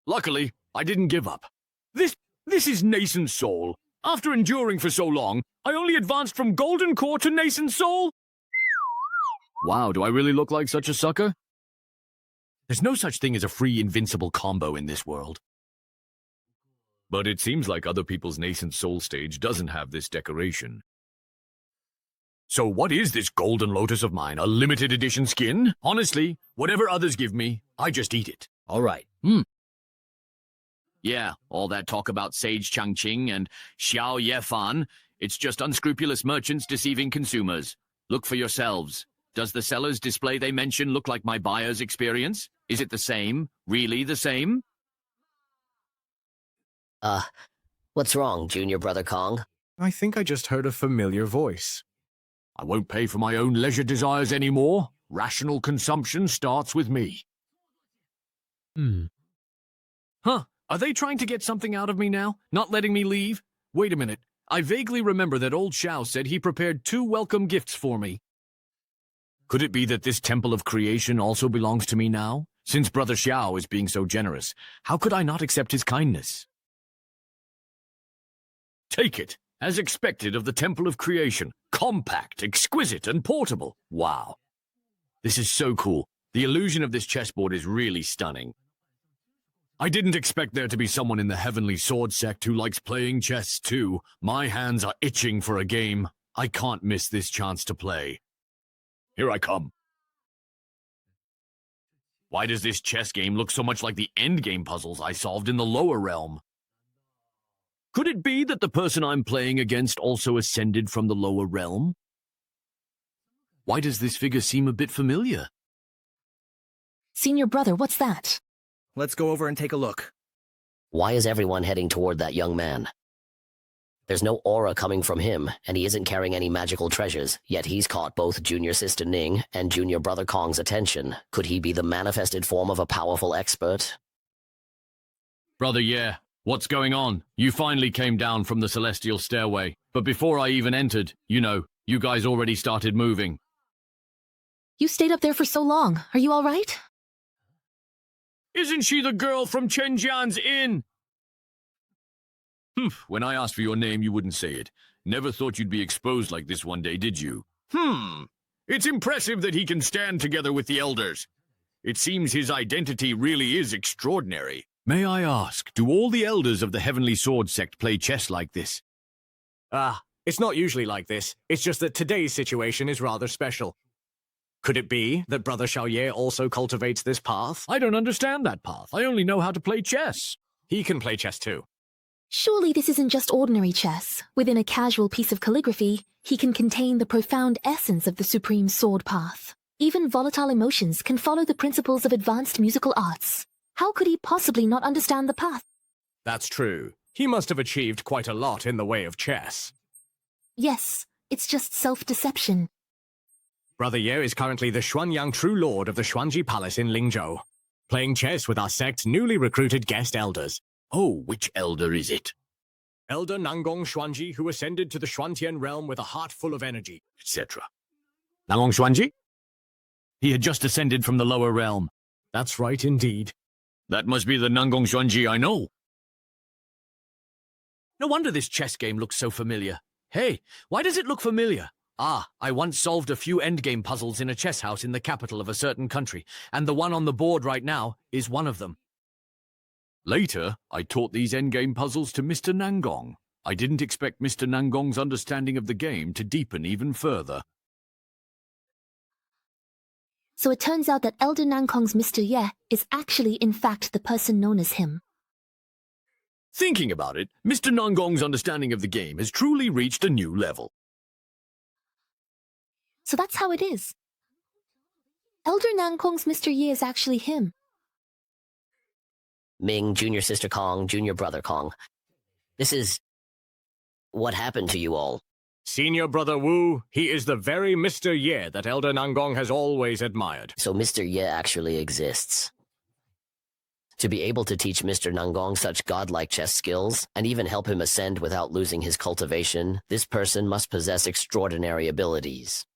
Luckily, I didn't give up. This is nascent soul. After enduring for so long, I only advanced from golden core to nascent soul. Wow, do I really look like such a sucker? There's no such thing as a free invincible combo in this world. But it seems like other people's nascent soul stage doesn't have this decoration.
So what is this golden lotus of mine? A limited edition skin? Honestly, whatever others give me, I just eat it.
All right.
Yeah, all that talk about Sage Changqing and Xiao Yefan, it's just unscrupulous merchants deceiving consumers. Look for yourselves. Does the seller's display they mention look like my buyer's experience? Is it the same? Really the same?
What's wrong, Junior Brother Kong?
I think I just heard a familiar voice.
I won't pay for my own leisure desires anymore. Rational consumption starts with me.
Huh, are they trying to get something out of me now? Not letting me leave? Wait a minute. I vaguely remember that old Xiao said he prepared 2 welcome gifts for me. Could it be that this temple of creation also belongs to me now? Since Brother Xiao is being so generous, how could I not accept his kindness? Take it, as expected of the temple of creation. Compact, exquisite, and portable. Wow. This is so cool. The illusion of this chessboard is really stunning. I didn't expect there to be someone in the Heavenly Sword Sect who likes playing chess too. My hands are itching for a game. I can't miss this chance to play. Here I come. Why does this chess game look so much like the endgame puzzles I solved in the lower realm? Could it be that the person I'm playing against also ascended from the lower realm? Why does this figure seem a bit familiar?
Senior brother, what's that?
Let's go over and take a look.
Why is everyone heading toward that young man? There's no aura coming from him, and he isn't carrying any magical treasures, yet he's caught both Junior Sister Ning and Junior Brother Kong's attention. Could he be the manifested form of a powerful expert?
Brother, yeah. What's going on? You finally came down from the celestial stairway, but before I even entered, you guys already started moving.
You stayed up there for so long. Are you all right?
Isn't she the girl from Chen Jian's inn? When I asked for your name, you wouldn't say it. Never thought you'd be exposed like this one day, did you? It's impressive that he can stand together with the elders. It seems his identity really is extraordinary. May I ask, do all the elders of the Heavenly Sword Sect play chess like this?
It's not usually like this. It's just that today's situation is rather special. Could it be that Brother Xiaoye also cultivates this path?
I don't understand that path. I only know how to play chess.
He can play chess too.
Surely this isn't just ordinary chess. Within a casual piece of calligraphy, he can contain the profound essence of the supreme sword path. Even volatile emotions can follow the principles of advanced musical arts. How could he possibly not understand the path?
That's true. He must have achieved quite a lot in the way of chess.
Yes, it's just self-deception.
Brother Ye is currently the Xuanyang True Lord of the Xuanji Palace in Lingzhou, playing chess with our sect's newly recruited guest elders.
Oh, which elder is it?
Elder Nangong Xuanji, who ascended to the Xuantian realm with a heart full of energy,
etc.
Nangong Xuanji? He had just ascended from the lower realm.
That's right, indeed.
That must be the Nangong Xuanji I know.
No wonder this chess game looks so familiar. Hey, why does it look familiar? I once solved a few endgame puzzles in a chess house in the capital of a certain country, and the one on the board right now is one of them.
Later, I taught these endgame puzzles to Mr. Nangong. I didn't expect Mr. Nangong's understanding of the game to deepen even further.
So it turns out that Elder Nangong's Mr. Ye is actually in fact the person known as him.
Thinking about it, Mr. Nangong's understanding of the game has truly reached a new level.
So that's how it is. Elder Nangong's Mr. Ye is actually him.
Ming, Junior Sister Kong, Junior Brother Kong. This is... what happened to you all?
Senior Brother Wu, he is the very Mr. Ye that Elder Nangong has always admired.
So Mr. Ye actually exists. To be able to teach Mr. Nangong such godlike chess skills, and even help him ascend without losing his cultivation, this person must possess extraordinary abilities.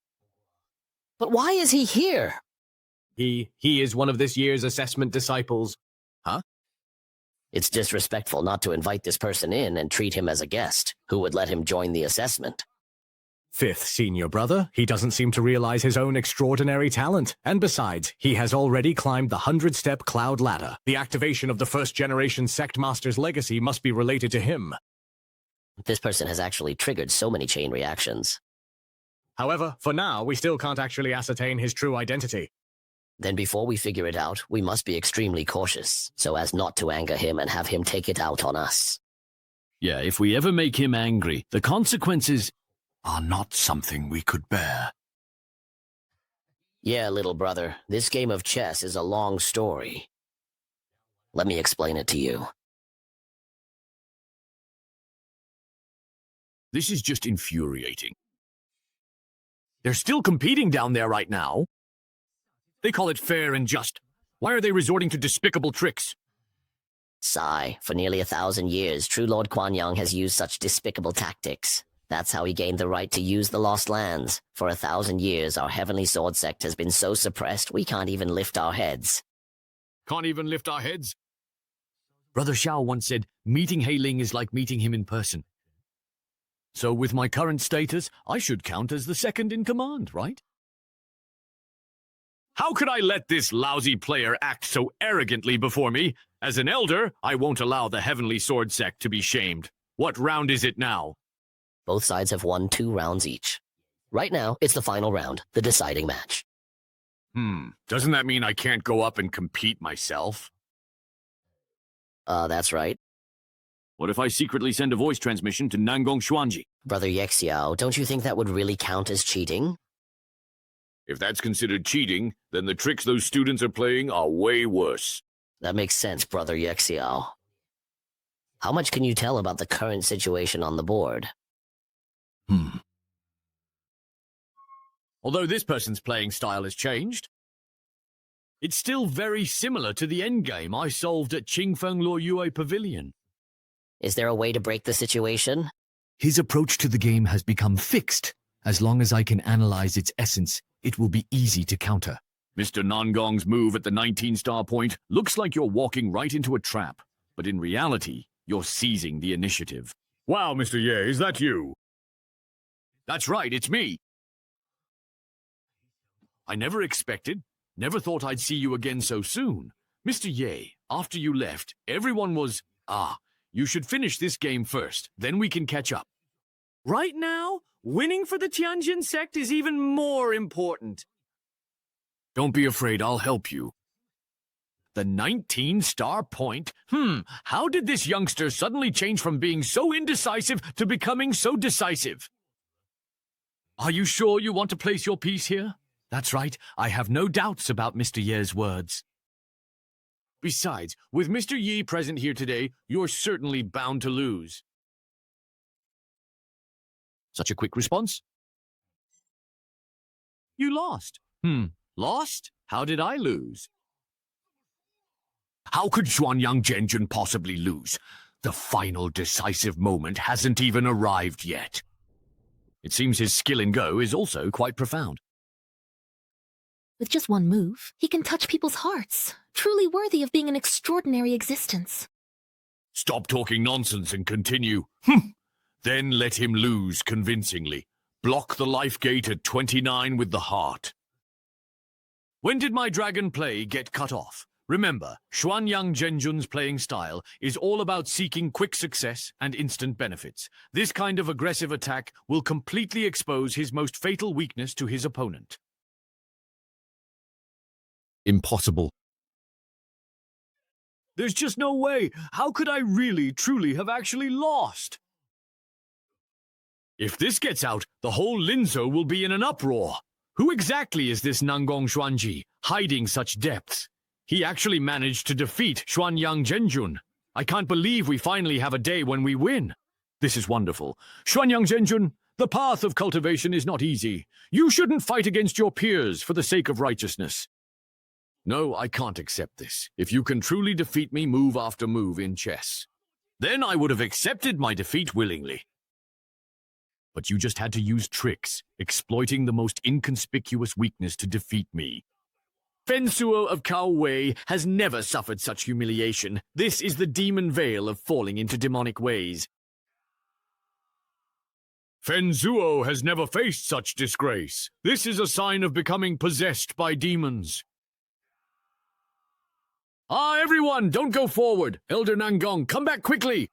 But why is he here?
He is one of this year's assessment disciples.
Huh? It's disrespectful not to invite this person in and treat him as a guest. Who would let him join the assessment?
Fifth Senior Brother, he doesn't seem to realize his own extraordinary talent. And besides, he has already climbed the 100-step cloud ladder. The activation of the first-generation Sect Master's legacy must be related to him.
This person has actually triggered so many chain reactions.
However, for now, we still can't actually ascertain his true identity.
Then before we figure it out, we must be extremely cautious, so as not to anger him and have him take it out on us.
Yeah, if we ever make him angry, the consequences are not something we could bear.
Yeah, little brother, this game of chess is a long story. Let me explain it to you.
This is just infuriating. They're still competing down there right now. They call it fair and just. Why are they resorting to despicable tricks?
Sigh, for nearly 1,000 years, True Lord Kuan Yang has used such despicable tactics. That's how he gained the right to use the Lost Lands. For 1,000 years, our Heavenly Sword Sect has been so suppressed we can't even lift our heads.
Can't even lift our heads? Brother Xiao once said, meeting He Ling is like meeting him in person. So with my current status, I should count as the second in command, right? How could I let this lousy player act so arrogantly before me? As an elder, I won't allow the Heavenly Sword Sect to be shamed. What round is it now?
Both sides have won 2 rounds each. Right now, it's the final round, the deciding match.
Doesn't that mean I can't go up and compete myself?
That's right.
What if I secretly send a voice transmission to Nangong Xuanji?
Brother Yexiao, don't you think that would really count as cheating?
If that's considered cheating, then the tricks those students are playing are way worse.
That makes sense, Brother Yexiao. How much can you tell about the current situation on the board?
Although this person's playing style has changed, it's still very similar to the endgame I solved at Qingfeng Luoyue Pavilion.
Is there a way to break the situation?
His approach to the game has become fixed. As long as I can analyze its essence, it will be easy to counter. Mr. Nangong's move at the 19-star point looks like you're walking right into a trap, but in reality, you're seizing the initiative.
Wow, Mr. Ye, is that you?
That's right, it's me. I never never thought I'd see you again so soon. Mr. Ye, after you left, everyone was, you should finish this game first, then we can catch up. Right now, winning for the Tianjin sect is even more important. Don't be afraid, I'll help you. The 19-star point? How did this youngster suddenly change from being so indecisive to becoming so decisive? Are you sure you want to place your piece here? That's right, I have no doubts about Mr. Ye's words. Besides, with Mr. Yi present here today, you're certainly bound to lose. Such a quick response? You lost. Lost? How did I lose? How could Xuanyang Zhenjun possibly lose? The final decisive moment hasn't even arrived yet. It seems his skill in Go is also quite profound.
With just one move, he can touch people's hearts, truly worthy of being an extraordinary existence.
Stop talking nonsense and continue. Then let him lose convincingly. Block the life gate at 29 with the heart.
When did my dragon play get cut off? Remember, Xuanyang Zhenjun's playing style is all about seeking quick success and instant benefits. This kind of aggressive attack will completely expose his most fatal weakness to his opponent.
Impossible.
There's just no way. How could I really, truly have actually lost? If this gets out, the whole Linzhou will be in an uproar. Who exactly is this Nangong Xuanji, hiding such depths? He actually managed to defeat Xuanyang Zhenjun. I can't believe we finally have a day when we win. This is wonderful. Xuanyang Zhenjun, the path of cultivation is not easy. You shouldn't fight against your peers for the sake of righteousness. No, I can't accept this. If you can truly defeat me move after move in chess, then I would have accepted my defeat willingly. But you just had to use tricks, exploiting the most inconspicuous weakness to defeat me. Fen Suo of Cao Wei has never suffered such humiliation. This is the demon veil of falling into demonic ways.
Fen Zuo has never faced such disgrace. This is a sign of becoming possessed by demons.
Everyone, don't go forward. Elder Nangong, come back quickly.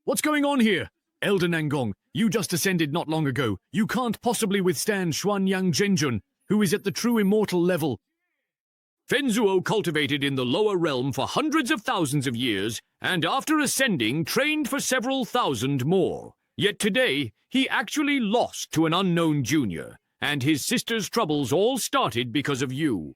What's going on here? Elder Nangong, You just ascended not long ago. You can't possibly withstand Xuanyang Zhenjun, who is at the true immortal level. Fenzuo cultivated in the lower realm for hundreds of thousands of years, and after ascending, trained for several thousand more. Yet today, he actually lost to an unknown junior, and his sister's troubles all started because of you.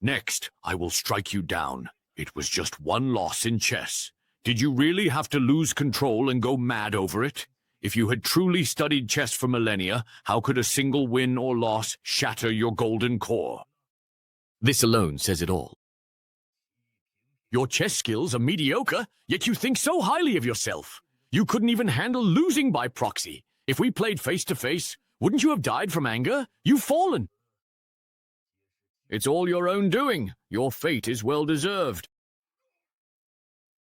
Next, I will strike you down. It was just one loss in chess. Did you really have to lose control and go mad over it? If you had truly studied chess for millennia, how could a single win or loss shatter your golden core? This alone says it all. Your chess skills are mediocre, yet you think so highly of yourself. You couldn't even handle losing by proxy. If we played face-to-face, wouldn't you have died from anger? You've fallen. It's all your own doing. Your fate is well-deserved.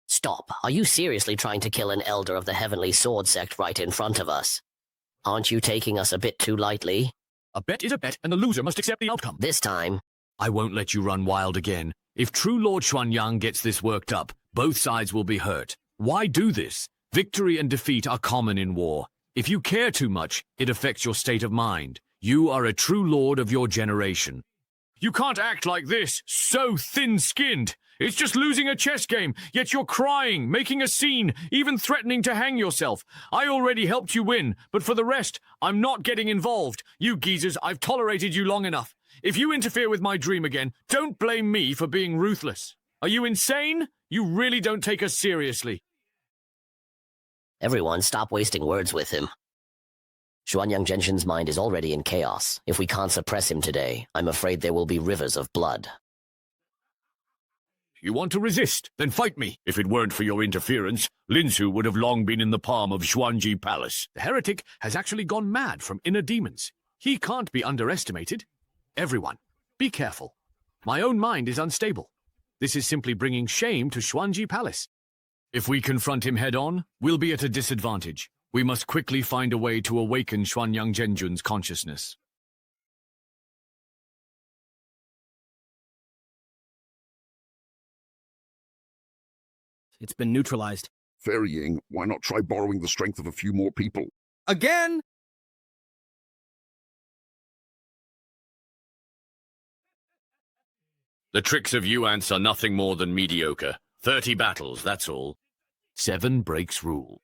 Stop. Are you seriously trying to kill an elder of the Heavenly Sword Sect right in front of us? Aren't you taking us a bit too lightly?
A bet is a bet, and the loser must accept the outcome.
This time,
I won't let you run wild again. If true Lord Xuanyang gets this worked up, both sides will be hurt. Why do this? Victory and defeat are common in war. If you care too much, it affects your state of mind. You are a true lord of your generation. You can't act like this, so thin-skinned. It's just losing a chess game, yet you're crying, making a scene, even threatening to hang yourself. I already helped you win, but for the rest, I'm not getting involved. You geezers, I've tolerated you long enough. If you interfere with my dream again, don't blame me for being ruthless. Are you insane? You really don't take us seriously.
everyone stop wasting words with him. Xuanyang Zhenjun's mind is already in chaos. If we can't suppress him today, I'm afraid there will be rivers of blood.
You want to resist? Then fight me. If it weren't for your interference, Linsu would have long been in the palm of Xuanji Palace. The heretic has actually gone mad from inner demons. He can't be underestimated. Everyone, be careful. My own mind is unstable. This is simply bringing shame to Xuanji Palace. If we confront him head-on, we'll be at a disadvantage. We must quickly find a way to awaken Xuanyang Zhenjun's consciousness.
It's been neutralized.
Ferrying, why not try borrowing the strength of a few more people?
Again?
The tricks of Yuans are nothing more than mediocre. 30 battles, that's all. 7 breaks rule.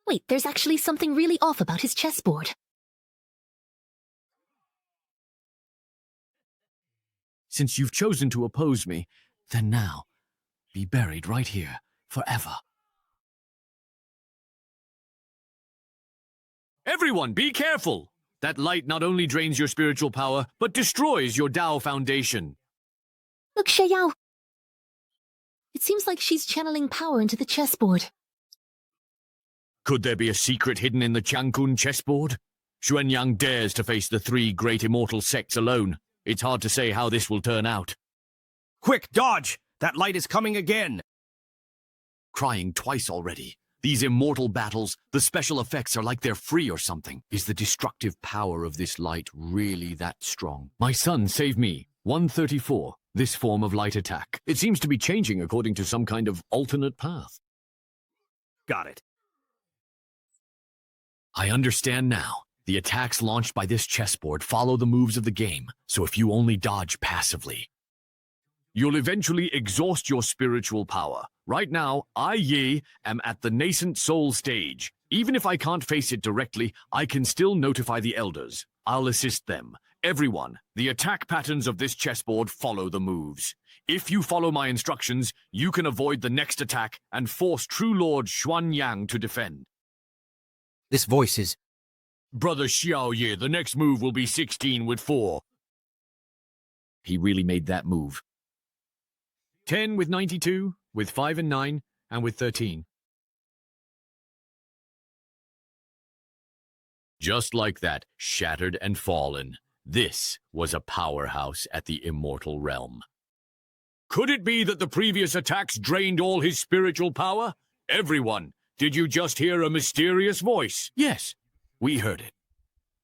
Wait, there's actually something really off about his chessboard.
Since you've chosen to oppose me, then now, be buried right here, forever. Everyone, be careful! That light not only drains your spiritual power, but destroys your Dao foundation.
Look, Xiao. It seems like she's channeling power into the chessboard.
Could there be a secret hidden in the Changkun chessboard? Xuanyang dares to face the 3 great immortal sects alone. It's hard to say how this will turn out.
Quick, dodge! That light is coming again!
Crying twice already. These immortal battles, the special effects are like they're free or something. Is the destructive power of this light really that strong? My son, save me. 134. This form of light attack. It seems to be changing according to some kind of alternate path.
Got it.
I understand now. The attacks launched by this chessboard follow the moves of the game, so if you only dodge passively, you'll eventually exhaust your spiritual power. Right now, I, Yi, am at the nascent soul stage. Even if I can't face it directly, I can still notify the elders. I'll assist them. Everyone, the attack patterns of this chessboard follow the moves. If you follow my instructions, you can avoid the next attack and force True Lord Xuanyang to defend.
This voice is...
Brother Xiao Ye, the next move will be 16 with 4. He really made that move. 10 with 92, with 5 and 9, and with 13. Just like that, shattered and fallen. This was a powerhouse at the immortal realm. Could it be that the previous attacks drained all his spiritual power? Everyone, did you just hear a mysterious voice? Yes, we heard it.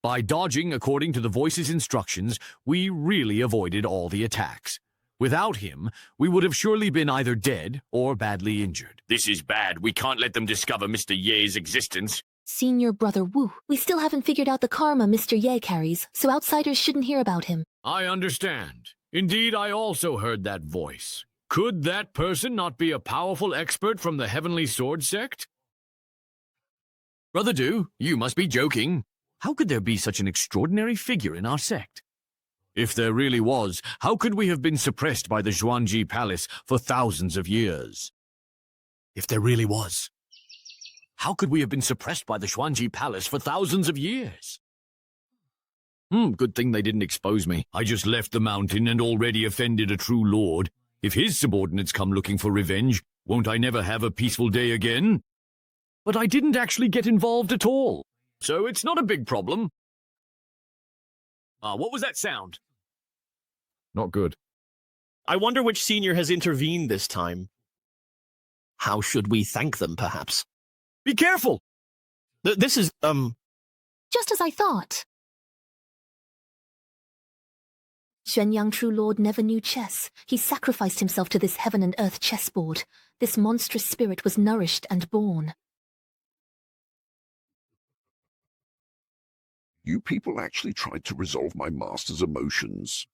By dodging according to the voice's instructions, we really avoided all the attacks. Without him, we would have surely been either dead or badly injured.
This is bad. We can't let them discover Mr. Ye's existence.
Senior Brother Wu, we still haven't figured out the karma Mr. Ye carries, so outsiders shouldn't hear about him.
I understand. Indeed, I also heard that voice. Could that person not be a powerful expert from the Heavenly Sword Sect? Brother Du, you must be joking. How could there be such an extraordinary figure in our sect? If there really was, how could we have been suppressed by the Xuanji Palace for thousands of years? If there really was, how could we have been suppressed by the Xuanji Palace for thousands of years? Good thing they didn't expose me. I just left the mountain and already offended a true lord. If his subordinates come looking for revenge, won't I never have a peaceful day again? But I didn't actually get involved at all, so it's not a big problem. What was that sound?
Not good.
I wonder which senior has intervened this time. How should we thank them, perhaps?
Be careful!
This is,
Just as I thought. Xuanyang True Lord never knew chess. He sacrificed himself to this heaven and earth chessboard. This monstrous spirit was nourished and born.
You people actually tried to resolve my master's emotions.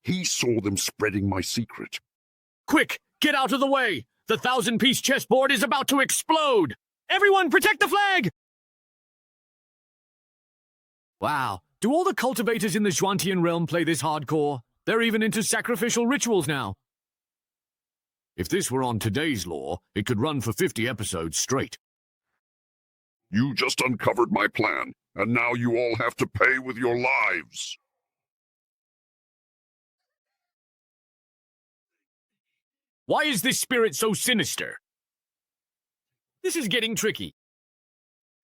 He saw them spreading my secret.
Quick, get out of the way! The 1,000-piece chessboard is about to explode! Everyone protect the flag! Wow, do all the cultivators in the Xuantian realm play this hardcore? They're even into sacrificial rituals now. If this were on today's law, it could run for 50 episodes straight.
You just uncovered my plan, and now you all have to pay with your lives.
Why is this spirit so sinister? This is getting tricky.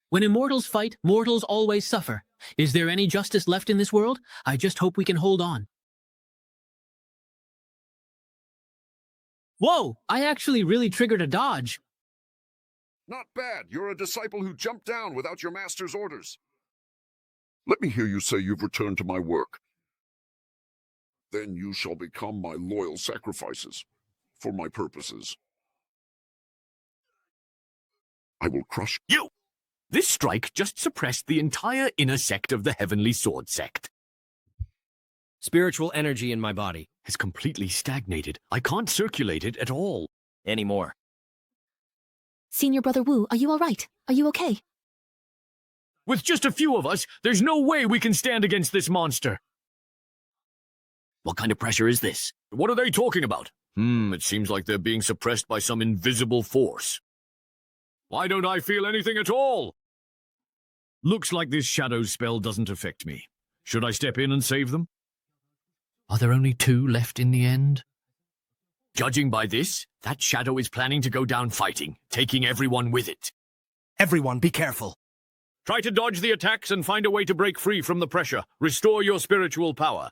When immortals fight, mortals always suffer. Is there any justice left in this world? I just hope we can hold on. Whoa! I actually really triggered a dodge.
Not bad. You're a disciple who jumped down without your master's orders. Let me hear you say you've returned to my work. Then you shall become my loyal sacrifices for my purposes. I will crush
you. This strike just suppressed the entire inner sect of the Heavenly Sword Sect.
Spiritual energy in my body
has completely stagnated. I can't circulate it at all anymore.
Senior Brother Wu, are you all right? Are you okay?
With just a few of us, there's no way we can stand against this monster. What kind of pressure is this? What are they talking about? It seems like they're being suppressed by some invisible force. Why don't I feel anything at all? Looks like this shadow spell doesn't affect me. Should I step in and save them?
Are there only 2 left in the end?
Judging by this, that shadow is planning to go down fighting, taking everyone with it.
Everyone, be careful.
Try to dodge the attacks and find a way to break free from the pressure. Restore your spiritual power.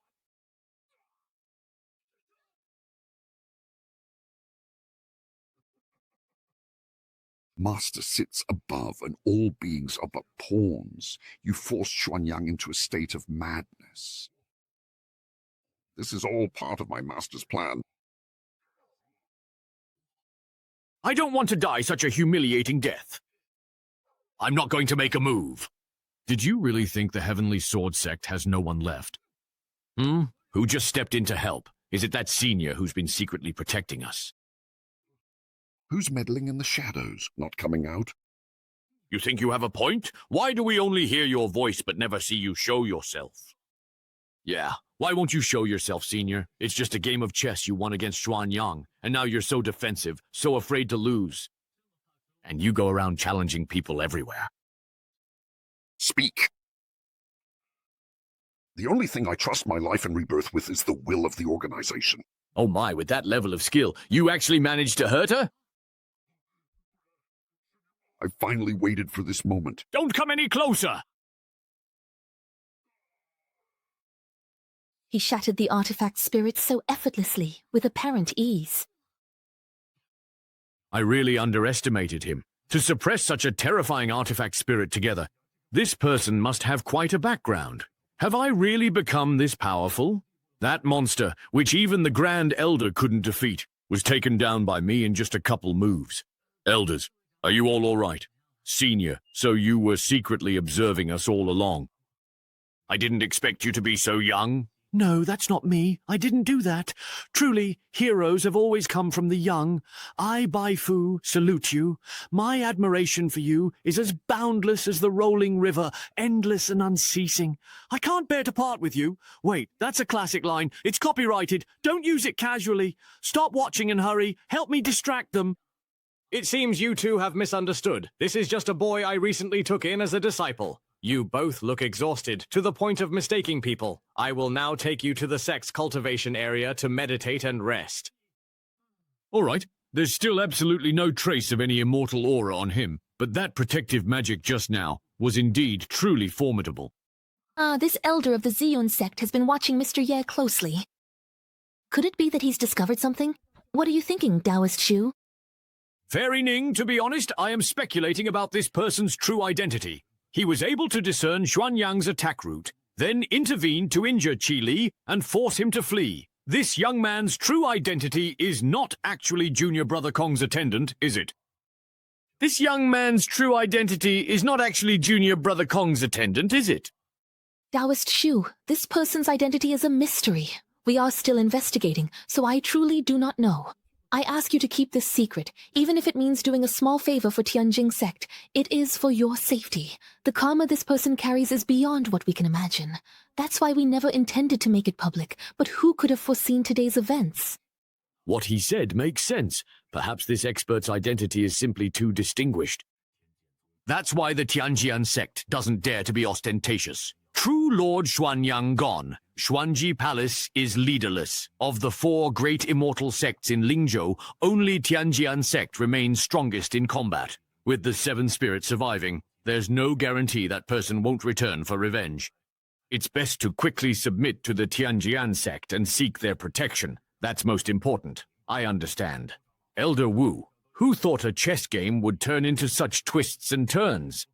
Master sits above, and all beings are but pawns. You forced Xuanyang into a state of madness. This is all part of my master's plan.
I don't want to die such a humiliating death. I'm not going to make a move. Did you really think the Heavenly Sword Sect has no one left? Who just stepped in to help? Is it that senior who's been secretly protecting us?
Who's meddling in the shadows, not coming out?
You think you have a point? Why do we only hear your voice but never see you show yourself? Yeah, why won't you show yourself, Senior? It's just a game of chess you won against Xuanyang, and now you're so defensive, so afraid to lose. And you go around challenging people everywhere.
Speak. The only thing I trust my life and rebirth with is the will of the organization.
Oh my, with that level of skill, you actually managed to hurt her?
I finally waited for this moment.
Don't come any closer!
He shattered the artifact spirit so effortlessly, with apparent ease.
I really underestimated him. To suppress such a terrifying artifact spirit together, this person must have quite a background. Have I really become this powerful?
That monster, which even the Grand Elder couldn't defeat, was taken down by me in just a couple moves. Elders, are you all right? Senior, so you were secretly observing us all along. I didn't expect you to be so young.
No, that's not me. I didn't do that. Truly, heroes have always come from the young. I, Bai Fu, salute you. My admiration for you is as boundless as the rolling river, endless and unceasing. I can't bear to part with you. Wait, that's a classic line. It's copyrighted. Don't use it casually. Stop watching and hurry. Help me distract them.
It seems you two have misunderstood. This is just a boy I recently took in as a disciple. You both look exhausted, to the point of mistaking people. I will now take you to the Sect's cultivation area to meditate and rest.
All right, there's still absolutely no trace of any immortal aura on him, but that protective magic just now was indeed truly formidable.
This elder of the Ziyun sect has been watching Mr. Ye closely. Could it be that he's discovered something? What are you thinking, Taoist Shu?
Fairy Ning, to be honest, I am speculating about this person's true identity. He was able to discern Xuanyang's attack route, then intervene to injure Qi Li and force him to flee. This young man's true identity is not actually Junior Brother Kong's attendant, is it? This young man's true identity is not actually Junior Brother Kong's attendant, is it?
Taoist Shu, this person's identity is a mystery. We are still investigating, so I truly do not know. I ask you to keep this secret, even if it means doing a small favor for Tianjing sect. It is for your safety. The karma this person carries is beyond what we can imagine. That's why we never intended to make it public, but who could have foreseen today's events?
What he said makes sense. Perhaps this expert's identity is simply too distinguished. That's why the Tianjian sect doesn't dare to be ostentatious. True Lord Xuanyang gone, Xuanji Palace is leaderless. Of the 4 great immortal sects in Lingzhou, only Tianjian sect remains strongest in combat. With the 7 spirits surviving, there's no guarantee that person won't return for revenge. It's best to quickly submit to the Tianjian sect and seek their protection. That's most important. I understand. Elder Wu, who thought a chess game would turn into such twists and turns?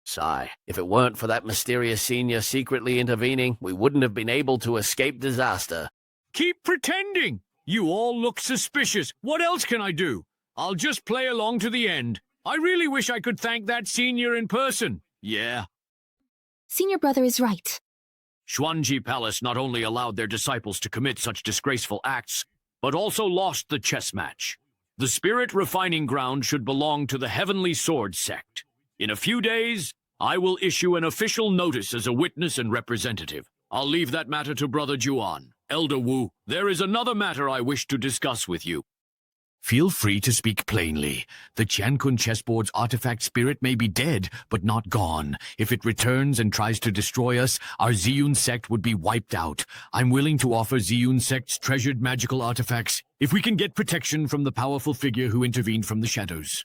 Sigh, if it weren't for that mysterious senior secretly intervening, we wouldn't have been able to escape disaster.
Keep pretending! You all look suspicious. What else can I do? I'll just play along to the end. I really wish I could thank that senior in person. Yeah.
Senior brother is right.
Xuanji Palace not only allowed their disciples to commit such disgraceful acts, but also lost the chess match. The spirit refining ground should belong to the Heavenly Sword sect. In a few days, I will issue an official notice as a witness and representative. I'll leave that matter to Brother Juan. Elder Wu, there is another matter I wish to discuss with you. Feel free to speak plainly. The Qiankun chessboard's artifact spirit may be dead, but not gone. If it returns and tries to destroy us, our Ziyun sect would be wiped out. I'm willing to offer Ziyun sect's treasured magical artifacts if we can get protection from the powerful figure who intervened from the shadows.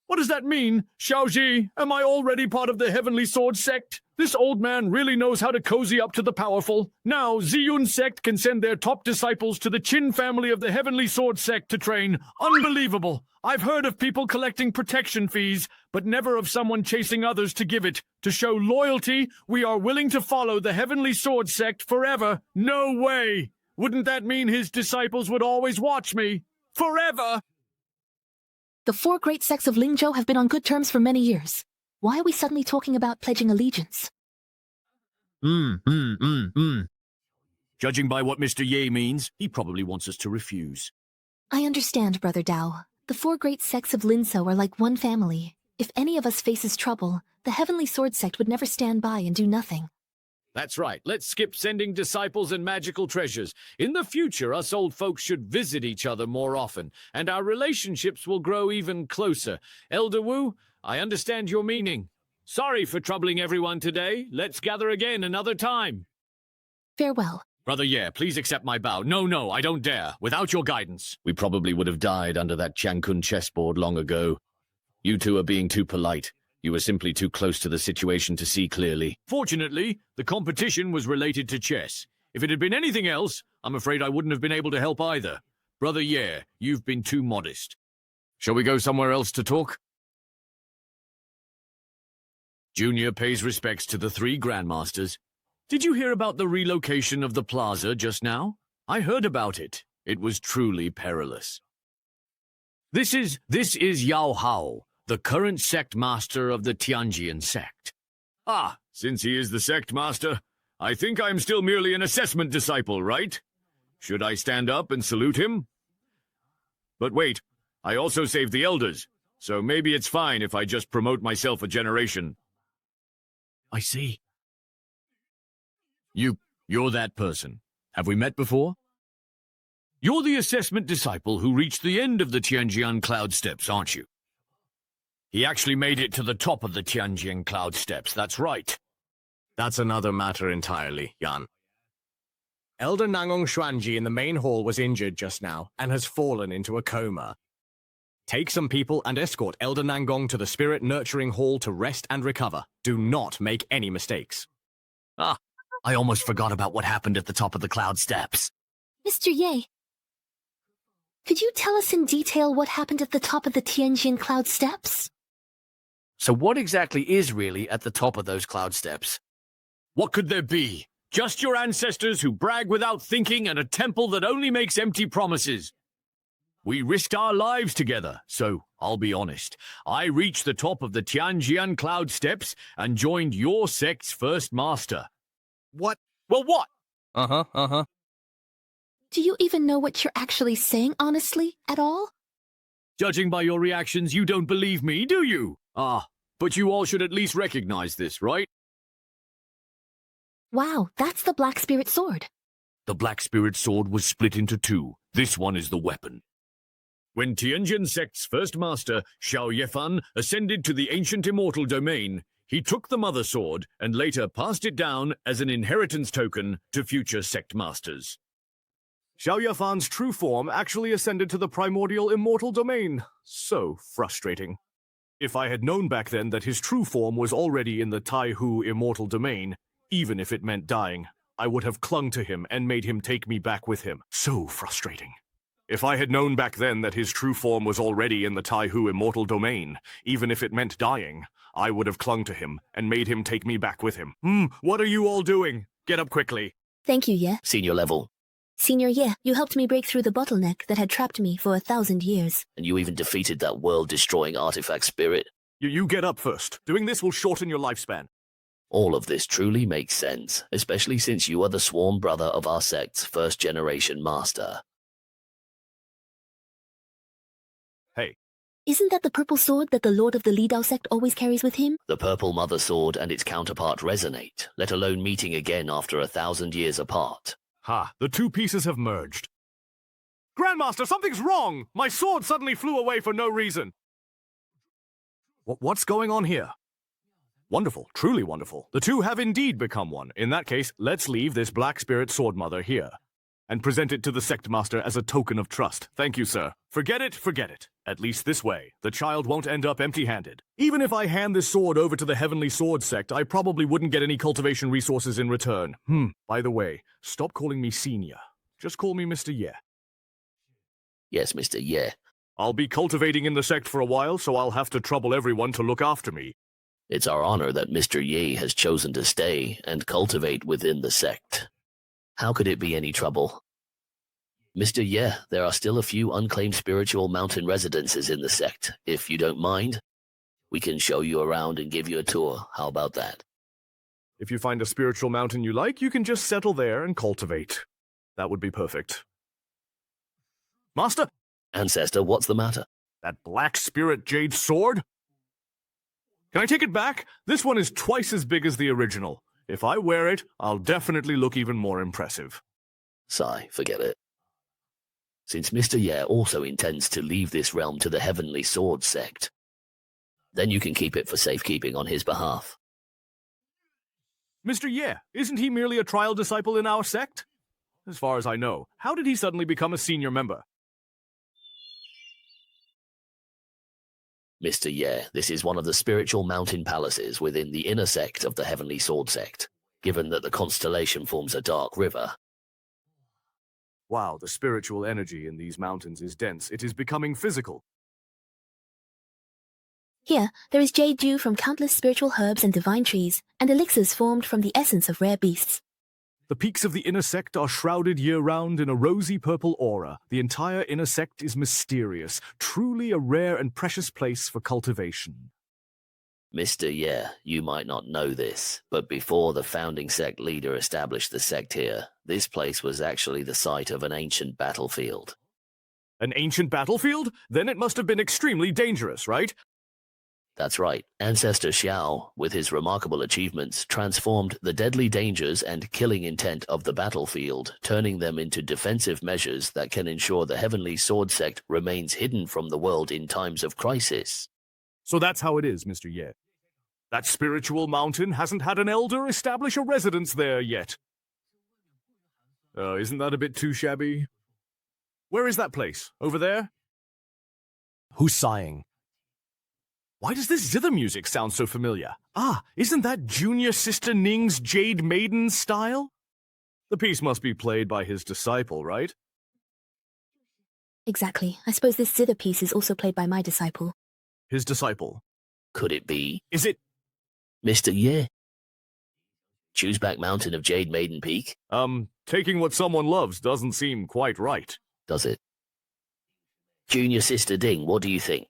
What does that mean? Xiaoji, am I already part of the Heavenly Sword sect? This old man really knows how to cozy up to the powerful. Now, Ziyun sect can send their top disciples to the Qin family of the Heavenly Sword sect to train. Unbelievable! I've heard of people collecting protection fees, but never of someone chasing others to give it. To show loyalty, we are willing to follow the Heavenly Sword sect forever. No way! Wouldn't that mean his disciples would always watch me? Forever!
The 4 great sects of Lingzhou have been on good terms for many years. Why are we suddenly talking about pledging allegiance?
Judging by what Mr. Ye means, he probably wants us to refuse.
I understand, Brother Dao. The 4 great sects of Linzhou are like one family. If any of us faces trouble, the Heavenly Sword sect would never stand by and do nothing.
That's right. Let's skip sending disciples and magical treasures. In the future, us old folks should visit each other more often, and our relationships will grow even closer. Elder Wu, I understand your meaning. Sorry for troubling everyone today. Let's gather again another time.
Farewell.
Brother Ye, please accept my bow. No, I don't dare. Without your guidance, we probably would have died under that Qiankun chessboard long ago. You two are being too polite. You were simply too close to the situation to see clearly. Fortunately, the competition was related to chess. If it had been anything else, I'm afraid I wouldn't have been able to help either. Brother Ye, you've been too modest. Shall we go somewhere else to talk? Junior pays respects to the 3 grandmasters.
Did you hear about the relocation of the plaza just now? I heard about it. It was truly perilous. This is Yao Hao, the current sect master of the Tianjian sect. Ah, since he is the sect master, I think I'm still merely an assessment disciple, right? Should I stand up and salute him? But wait, I also saved the elders, so maybe it's fine if I just promote myself a generation.
I see.
You're that person. Have we met before? You're the assessment disciple who reached the end of the Tianjian cloud steps, aren't you? He actually made it to the top of the Tianjian cloud steps, that's right.
That's another matter entirely, Yan. Elder Nangong Xuanji in the main hall was injured just now and has fallen into a coma. Take some people and escort Elder Nangong to the Spirit Nurturing Hall to rest and recover. Do not make any mistakes.
Ah, I almost forgot about what happened at the top of the cloud steps.
Mr. Ye, could you tell us in detail what happened at the top of the Tianjin cloud steps?
So what exactly is really at the top of those cloud steps?
What could there be? Just your ancestors who brag without thinking and a temple that only makes empty promises. We risked our lives together, so I'll be honest. I reached the top of the Tianjian cloud steps and joined your sect's first master.
What?
Well, what?
Do you even know what you're actually saying, honestly, at all?
Judging by your reactions, you don't believe me, do you? Ah, but you all should at least recognize this, right?
Wow, that's the Black Spirit Sword.
The Black Spirit Sword was split into two. This one is the weapon. When Tianjin Sect's first master, Xiao Yefan, ascended to the ancient immortal domain, he took the Mother Sword and later passed it down as an inheritance token to future sect masters.
Xiao Yafan's true form actually ascended to the primordial immortal domain. So frustrating. If I had known back then that his true form was already in the Taihu immortal domain, even if it meant dying, I would have clung to him and made him take me back with him. So frustrating. If I had known back then that his true form was already in the Taihu immortal domain, even if it meant dying, I would have clung to him and made him take me back with him. What are you all doing? Get up quickly.
Thank you, Ye.
Senior level.
Senior Ye, you helped me break through the bottleneck that had trapped me for 1,000 years.
And you even defeated that world-destroying artifact spirit.
You get up first. Doing this will shorten your lifespan.
All of this truly makes sense, especially since you are the sworn brother of our sect's first-generation master.
Hey.
Isn't that the purple sword that the Lord of the Li Dao sect always carries with him?
The purple mother sword and its counterpart resonate, let alone meeting again after 1,000 years apart.
Ha, the two pieces have merged. Grandmaster, something's wrong! My sword suddenly flew away for no reason. What's going on here? Wonderful, truly wonderful. The two have indeed become one. In that case, let's leave this Black Spirit Sword Mother here and present it to the Sect Master as a token of trust. Thank you, sir. Forget it, forget it. At least this way, the child won't end up empty-handed. Even if I hand this sword over to the Heavenly Sword Sect, I probably wouldn't get any cultivation resources in return. By the way, stop calling me Senior. Just call me Mr. Ye.
Yes, Mr. Ye.
I'll be cultivating in the sect for a while, so I'll have to trouble everyone to look after me.
It's our honor that Mr. Ye has chosen to stay and cultivate within the sect. How could it be any trouble? Mr. Ye, there are still a few unclaimed spiritual mountain residences in the sect. If you don't mind, we can show you around and give you a tour. How about that?
If you find a spiritual mountain you like, you can just settle there and cultivate. That would be perfect. Master?
Ancestor, what's the matter?
That Black Spirit Jade Sword? Can I take it back? This one is twice as big as the original. If I wear it, I'll definitely look even more impressive.
Sigh, forget it. Since Mr. Ye also intends to leave this realm to the Heavenly Sword Sect, then you can keep it for safekeeping on his behalf.
Mr. Ye, isn't he merely a trial disciple in our sect? As far as I know, how did he suddenly become a senior member?
Mr. Ye, this is one of the spiritual mountain palaces within the inner sect of the Heavenly Sword Sect, given that the constellation forms a dark river.
Wow, the spiritual energy in these mountains is dense. It is becoming physical.
Here, there is jade dew from countless spiritual herbs and divine trees, and elixirs formed from the essence of rare beasts.
The peaks of the inner sect are shrouded year-round in a rosy purple aura. The entire inner sect is mysterious, truly a rare and precious place for cultivation.
Mr. Yeah, you might not know this, but before the founding sect leader established the sect here, this place was actually the site of an ancient battlefield.
An ancient battlefield? Then it must have been extremely dangerous, right?
That's right. Ancestor Xiao, with his remarkable achievements, transformed the deadly dangers and killing intent of the battlefield, turning them into defensive measures that can ensure the Heavenly Sword Sect remains hidden from the world in times of crisis.
So that's how it is, Mr. Ye. That spiritual mountain hasn't had an elder establish a residence there yet. Isn't that a bit too shabby? Where is that place? Over there? Who's sighing? Why does this zither music sound so familiar? Ah, isn't that junior sister Ning's Jade Maiden style? The piece must be played by his disciple, right?
Exactly. I suppose this zither piece is also played by my disciple.
His disciple?
Could it be?
Is it?
Mr. Ye? Chewsback Mountain of Jade Maiden Peak?
Taking what someone loves doesn't seem quite right.
Does it? Junior Sister Ding, what do you think?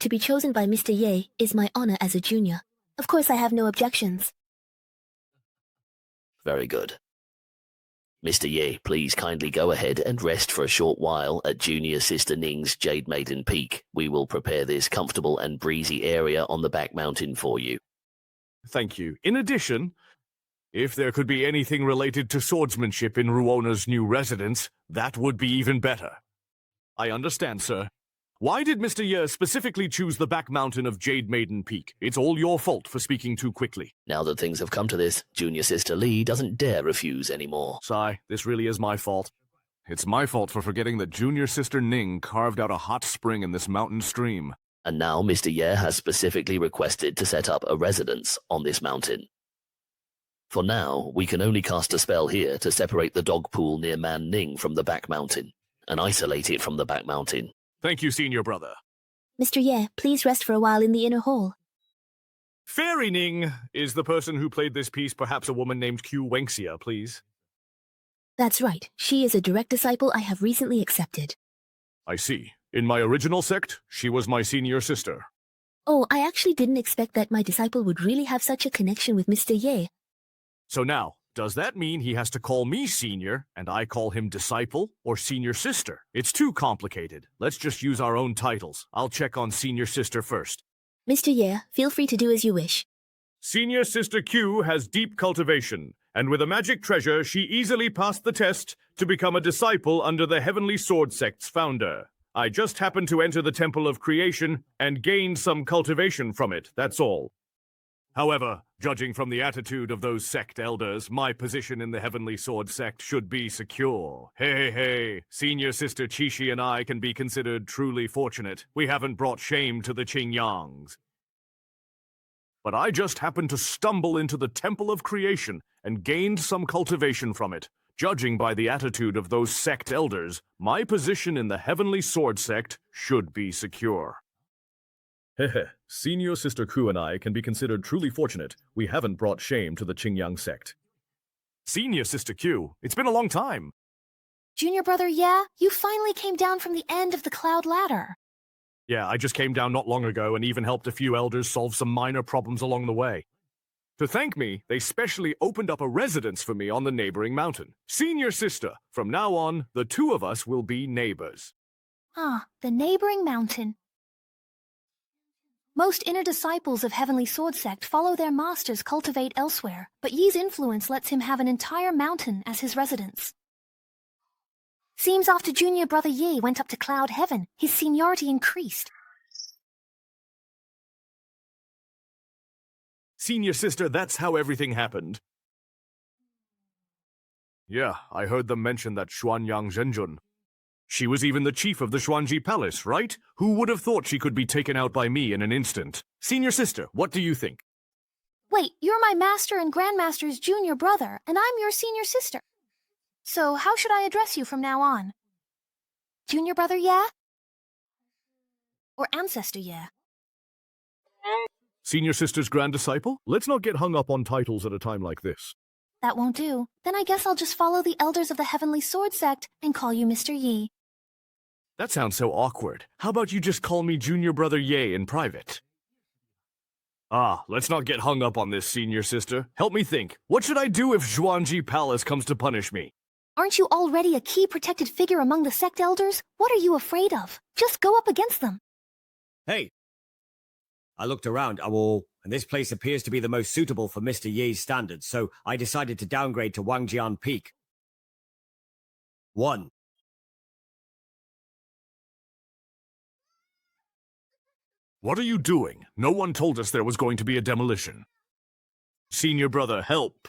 To be chosen by Mr. Ye is my honor as a junior. Of course I have no objections.
Very good. Mr. Ye, please kindly go ahead and rest for a short while at Junior Sister Ning's Jade Maiden Peak. We will prepare this comfortable and breezy area on the back mountain for you.
Thank you. In addition, if there could be anything related to swordsmanship in Ruona's new residence, that would be even better. I understand, sir. Why did Mr. Ye specifically choose the back mountain of Jade Maiden Peak? It's all your fault for speaking too quickly.
Now that things have come to this, Junior Sister Lee doesn't dare refuse anymore.
Sigh, this really is my fault. It's my fault for forgetting that Junior Sister Ning carved out a hot spring in this mountain stream.
And now Mr. Ye has specifically requested to set up a residence on this mountain. For now, we can only cast a spell here to separate the dog pool near Man Ning from the back mountain, and isolate it from the back mountain.
Thank you, senior brother.
Mr. Ye, please rest for a while in the inner hall.
Fairy Ning is the person who played this piece, perhaps a woman named Q Wenxia, please.
That's right. She is a direct disciple I have recently accepted.
I see. In my original sect, she was my senior sister.
Oh, I actually didn't expect that my disciple would really have such a connection with Mr. Ye.
So now, does that mean he has to call me senior, and I call him disciple, or senior sister? It's too complicated. Let's just use our own titles. I'll check on senior sister first.
Mr. Ye, feel free to do as you wish.
Senior sister Q has deep cultivation, and with a magic treasure, she easily passed the test to become a disciple under the Heavenly Sword Sect's founder. I just happened to enter the Temple of Creation and gained some cultivation from it, that's all. However, judging from the attitude of those sect elders, my position in the Heavenly Sword Sect should be secure. Hey, Senior Sister Qishi and I can be considered truly fortunate. We haven't brought shame to the Qingyangs. But I just happened to stumble into the Temple of Creation and gained some cultivation from it. Judging by the attitude of those sect elders, my position in the Heavenly Sword Sect should be secure. Senior Sister Ku and I can be considered truly fortunate. We haven't brought shame to the Qingyang sect. Senior Sister Q, it's been a long time.
Junior brother, yeah? You finally came down from the end of the cloud ladder.
Yeah, I just came down not long ago and even helped a few elders solve some minor problems along the way. To thank me, they specially opened up a residence for me on the neighboring mountain. Senior Sister, from now on, the two of us will be neighbors.
Ah, the neighboring mountain. Most inner disciples of Heavenly Sword Sect follow their masters cultivate elsewhere, but Yi's influence lets him have an entire mountain as his residence. Seems after Junior Brother Yi went up to Cloud Heaven, his seniority increased.
Senior Sister, that's how everything happened. Yeah, I heard them mention that Xuanyang Zhenjun. She was even the chief of the Xuanji Palace, right? Who would have thought she could be taken out by me in an instant? Senior Sister, what do you think?
Wait, you're my master and grandmaster's junior brother, and I'm your senior sister. So how should I address you from now on? Junior brother, yeah? Or ancestor, yeah?
Senior Sister's Grand Disciple? Let's not get hung up on titles at a time like this.
That won't do. Then I guess I'll just follow the elders of the Heavenly Sword Sect and call you Mr. Yi.
That sounds so awkward. How about you just call me Junior Brother Ye in private? Let's not get hung up on this, Senior Sister. Help me think. What should I do if Zhuangji Palace comes to punish me?
Aren't you already a key protected figure among the sect elders? What are you afraid of? Just go up against them.
Hey! I looked around, and this place appears to be the most suitable for Mr. Ye's standards, so I decided to downgrade to Wangjian Peak. 1.
What are you doing? No one told us there was going to be a demolition. Senior Brother, help!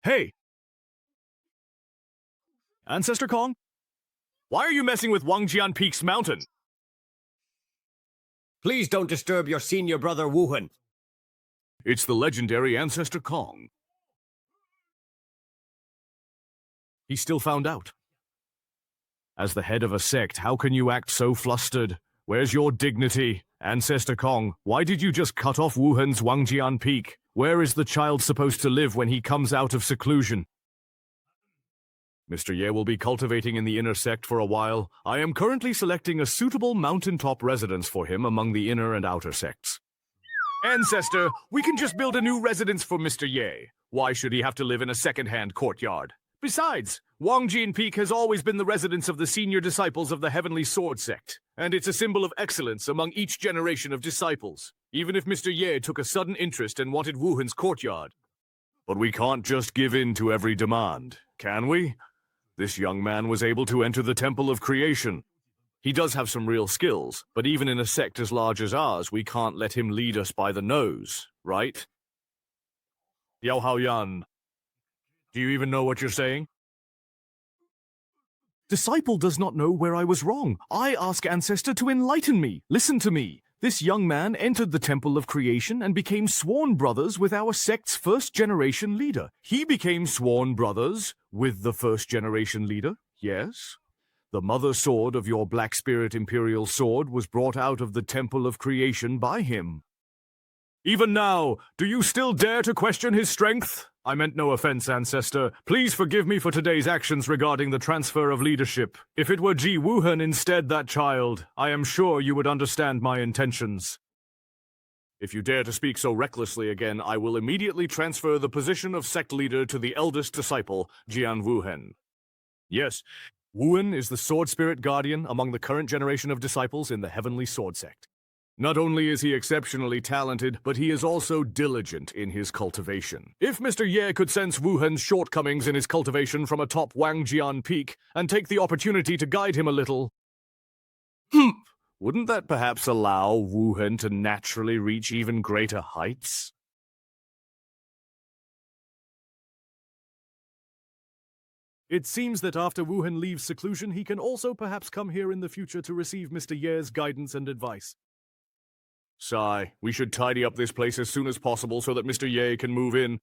Hey! Ancestor Kong? Why are you messing with Wangjian Peak's mountain?
Please don't disturb your Senior Brother Wuhan.
It's the legendary Ancestor Kong. He still found out. As the head of a sect, how can you act so flustered? Where's your dignity? Ancestor Kong, why did you just cut off Wuhan's Wangjian Peak? Where is the child supposed to live when he comes out of seclusion? Mr. Ye will be cultivating in the inner sect for a while. I am currently selecting a suitable mountaintop residence for him among the inner and outer sects. Ancestor, we can just build a new residence for Mr. Ye. Why should he have to live in a second-hand courtyard? Besides, Wangjian Peak has always been the residence of the senior disciples of the Heavenly Sword Sect, and it's a symbol of excellence among each generation of disciples, even if Mr. Ye took a sudden interest and wanted Wuhan's courtyard. But we can't just give in to every demand, can we? This young man was able to enter the Temple of Creation. He does have some real skills, but even in a sect as large as ours, we can't let him lead us by the nose, right? Yao Haoyan, do you even know what you're saying? Disciple does not know where I was wrong. I ask Ancestor to enlighten me. Listen to me. This young man entered the Temple of Creation and became sworn brothers with our sect's first-generation leader. He became sworn brothers with the first-generation leader, yes? The mother sword of your Black Spirit Imperial Sword was brought out of the Temple of Creation by him. Even now, do you still dare to question his strength? I meant no offense, Ancestor. Please forgive me for today's actions regarding the transfer of leadership. If it were Ji Wuhan instead that child, I am sure you would understand my intentions. If you dare to speak so recklessly again, I will immediately transfer the position of sect leader to the eldest disciple, Jian Wuhen. Yes, Wuhan is the sword spirit guardian among the current generation of disciples in the Heavenly Sword Sect. Not only is he exceptionally talented, but he is also diligent in his cultivation. If Mr. Ye could sense Wuhan's shortcomings in his cultivation from atop Wangjian Peak and take the opportunity to guide him a little, wouldn't that perhaps allow Wuhan to naturally reach even greater heights? It seems that after Wuhan leaves seclusion, he can also perhaps come here in the future to receive Mr. Ye's guidance and advice. Sigh, we should tidy up this place as soon as possible so that Mr. Ye can move in.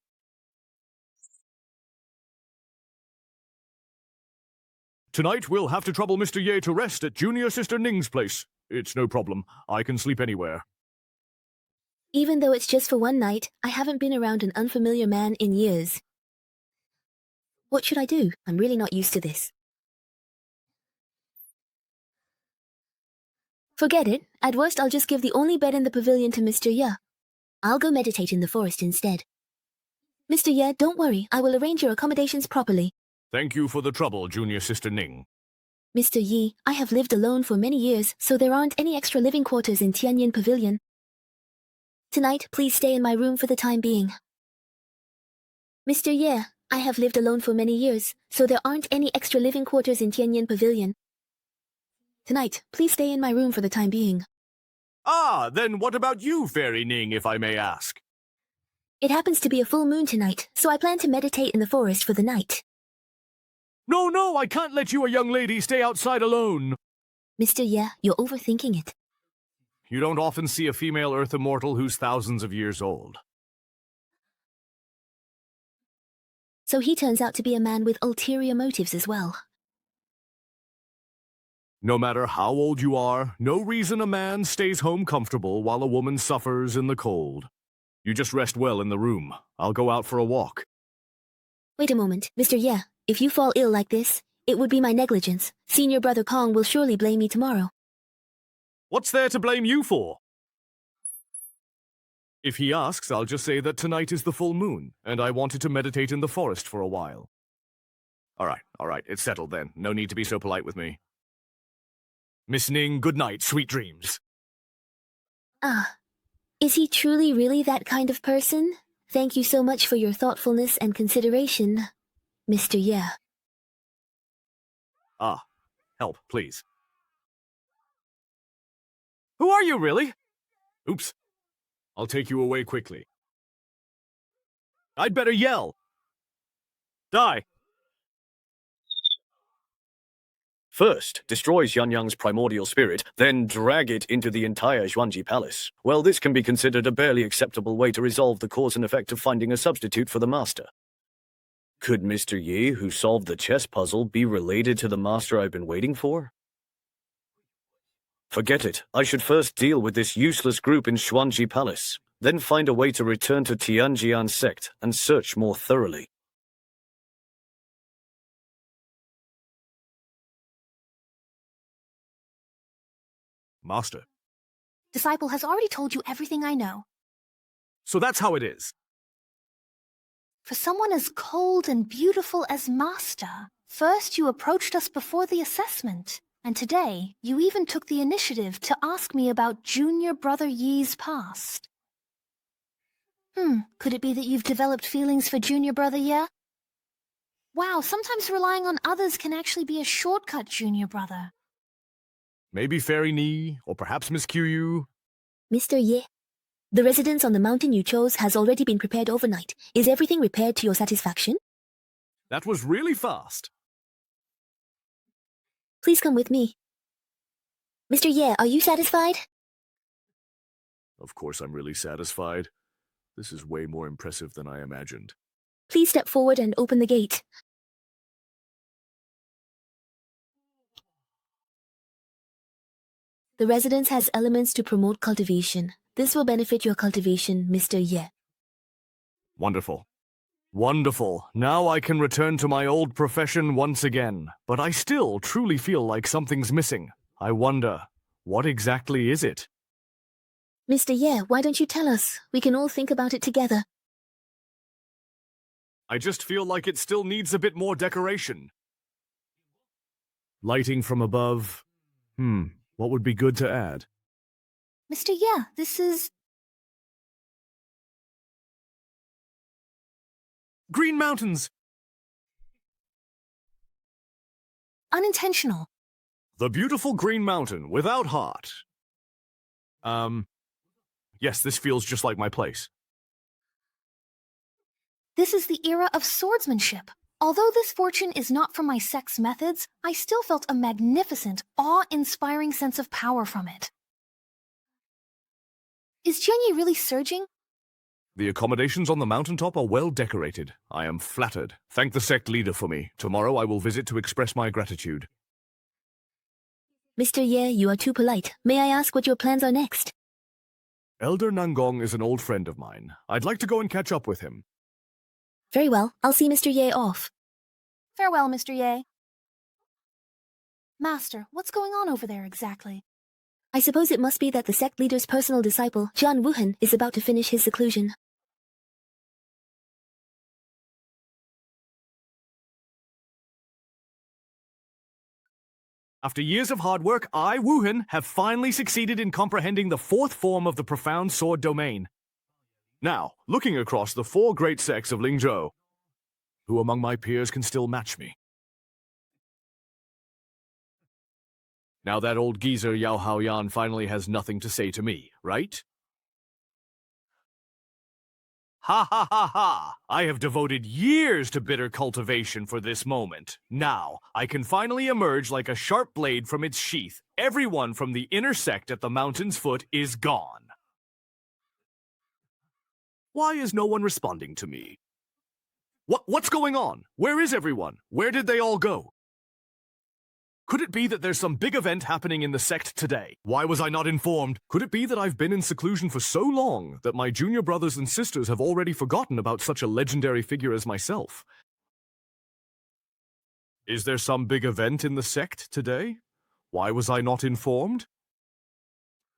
Tonight, we'll have to trouble Mr. Ye to rest at Junior Sister Ning's place. It's no problem. I can sleep anywhere.
Even though it's just for one night, I haven't been around an unfamiliar man in years. What should I do? I'm really not used to this. Forget it. At worst, I'll just give the only bed in the pavilion to Mr. Ye. I'll go meditate in the forest instead. Mr. Ye, don't worry. I will arrange your accommodations properly.
Thank you for the trouble, Junior Sister Ning.
Mr. Yi, I have lived alone for many years, so there aren't any extra living quarters in Tianyin Pavilion. Tonight, please stay in my room for the time being. Mr. Ye, I have lived alone for many years, so there aren't any extra living quarters in Tianyin Pavilion. Tonight, please stay in my room for the time being.
Ah, then what about you, Fairy Ning, if I may ask?
It happens to be a full moon tonight, so I plan to meditate in the forest for the night.
No, I can't let you, a young lady, stay outside alone.
Mr. Ye, you're overthinking it.
You don't often see a female Earth immortal who's thousands of years old.
So he turns out to be a man with ulterior motives as well.
No matter how old you are, no reason a man stays home comfortable while a woman suffers in the cold. You just rest well in the room. I'll go out for a walk.
Wait a moment, Mr. Ye. If you fall ill like this, it would be my negligence. Senior Brother Kong will surely blame me tomorrow.
What's there to blame you for? If he asks, I'll just say that tonight is the full moon, and I wanted to meditate in the forest for a while. All right, it's settled then. No need to be so polite with me. Miss Ning, good night, sweet dreams.
Ah, is he truly really that kind of person? Thank you so much for your thoughtfulness and consideration, Mr. Ye.
Ah, help, please. Who are you, really? Oops. I'll take you away quickly. I'd better yell. Die.
First, destroy Xianyang's primordial spirit, then drag it into the entire Xuanji Palace. Well, this can be considered a barely acceptable way to resolve the cause and effect of finding a substitute for the master. Could Mr. Yi, who solved the chess puzzle, be related to the master I've been waiting for? Forget it. I should first deal with this useless group in Xuanji Palace, then find a way to return to Tianjian Sect and search more thoroughly.
Master.
Disciple has already told you everything I know.
So that's how it is.
For someone as cold and beautiful as Master, first you approached us before the assessment, and today you even took the initiative to ask me about Junior Brother Yi's past. Could it be that you've developed feelings for Junior Brother Ye? Wow, sometimes relying on others can actually be a shortcut, Junior Brother.
Maybe Fairy Ni, or perhaps Miss Qiu.
Mr. Ye, the residence on the mountain you chose has already been prepared overnight. Is everything repaired to your satisfaction?
That was really fast.
Please come with me. Mr. Ye, are you satisfied?
Of course I'm really satisfied. This is way more impressive than I imagined.
Please step forward and open the gate. The residence has elements to promote cultivation. This will benefit your cultivation, Mr. Ye.
Wonderful. Wonderful. Now I can return to my old profession once again. But I still truly feel like something's missing. I wonder, what exactly is it?
Mr. Ye, why don't you tell us? We can all think about it together.
I just feel like it still needs a bit more decoration. Lighting from above. What would be good to add?
Mr. Ye, this is...
Green mountains!
Unintentional.
The beautiful green mountain without heart. Yes, this feels just like my place.
This is the era of swordsmanship. Although this fortune is not from my sect's methods, I still felt a magnificent, awe-inspiring sense of power from it. Is Jianyi really surging?
The accommodations on the mountaintop are well decorated. I am flattered. Thank the sect leader for me. Tomorrow I will visit to express my gratitude.
Mr. Ye, you are too polite. May I ask what your plans are next?
Elder Nangong is an old friend of mine. I'd like to go and catch up with him.
Very well. I'll see Mr. Ye off.
Farewell, Mr. Ye. Master, what's going on over there exactly?
I suppose it must be that the sect leader's personal disciple, Jian Wuhan, is about to finish his seclusion.
After years of hard work, I, Wuhan, have finally succeeded in comprehending the fourth form of the profound sword domain. Now, looking across the four great sects of Lingzhou, who among my peers can still match me? Now that old geezer Yao Haoyan finally has nothing to say to me, right? Ha ha ha ha! I have devoted years to bitter cultivation for this moment. Now, I can finally emerge like a sharp blade from its sheath. Everyone from the inner sect at the mountain's foot is gone. Why is no one responding to me? What's going on? Where is everyone? Where did they all go?
Could it be that there's some big event happening in the sect today? Why was I not informed? Could it be that I've been in seclusion for so long that my junior brothers and sisters have already forgotten about such a legendary figure as myself? Is there some big event in the sect today? Why was I not informed?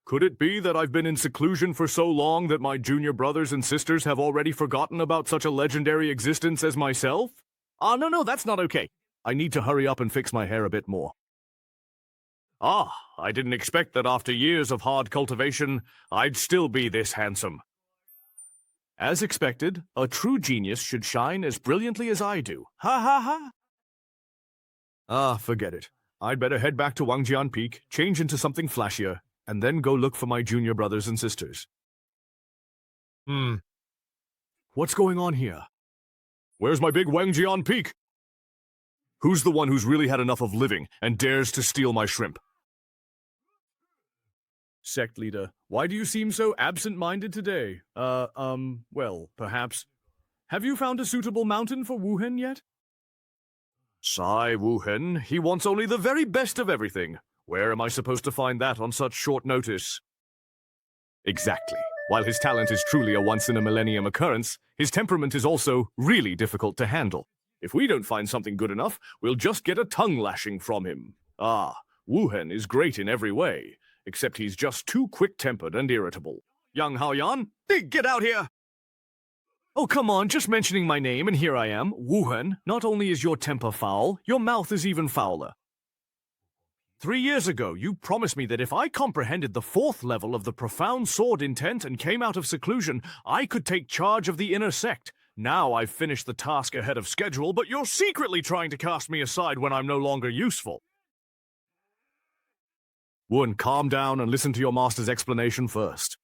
Could it be that I've been in seclusion for so long that my junior brothers and sisters have already forgotten about such a legendary existence as myself? No, that's not okay. I need to hurry up and fix my hair a bit more. I didn't expect that after years of hard cultivation, I'd still be this handsome. As expected, a true genius should shine as brilliantly as I do. Ha ha ha! Forget it. I'd better head back to Wangjian Peak, change into something flashier, and then go look for my junior brothers and sisters. What's going on here? Where's my big Wangjian Peak? Who's the one who's really had enough of living and dares to steal my shrimp? Sect leader, why do you seem so absent-minded today? Well, perhaps. Have you found a suitable mountain for Wuhen yet? Sigh, Wuhen. He wants only the very best of everything. Where am I supposed to find that on such short notice? Exactly. While his talent is truly a once-in-a-millennium occurrence, his temperament is also really difficult to handle. If we don't find something good enough, we'll just get a tongue-lashing from him. Wuhen is great in every way, except he's just too quick-tempered and irritable. Young Haoyan, get out here! Oh, come on, just mentioning my name, and here I am. Wuhen, not only is your temper foul, your mouth is even fouler. 3 years ago, you promised me that if I comprehended the 4th level of the profound sword intent and came out of seclusion, I could take charge of the inner sect. Now I've finished the task ahead of schedule, but you're secretly trying to cast me aside when I'm no longer useful. Wuhen, calm down and listen to your master's explanation first.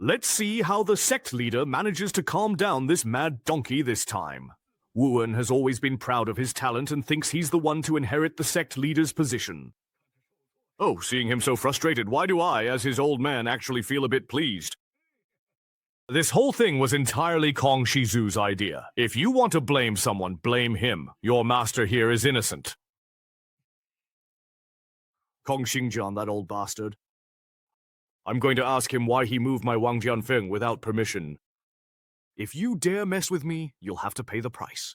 Let's see how the sect leader manages to calm down this mad donkey this time. Wuhen has always been proud of his talent and thinks he's the one to inherit the sect leader's position. Oh, seeing him so frustrated, why do I, as his old man, actually feel a bit pleased? This whole thing was entirely Kong Shizu's idea. If you want to blame someone, blame him. Your master here is innocent. Kong Xingjian, that old bastard. I'm going to ask him why he moved my Wang Jianfeng without permission. If you dare mess with me, you'll have to pay the price.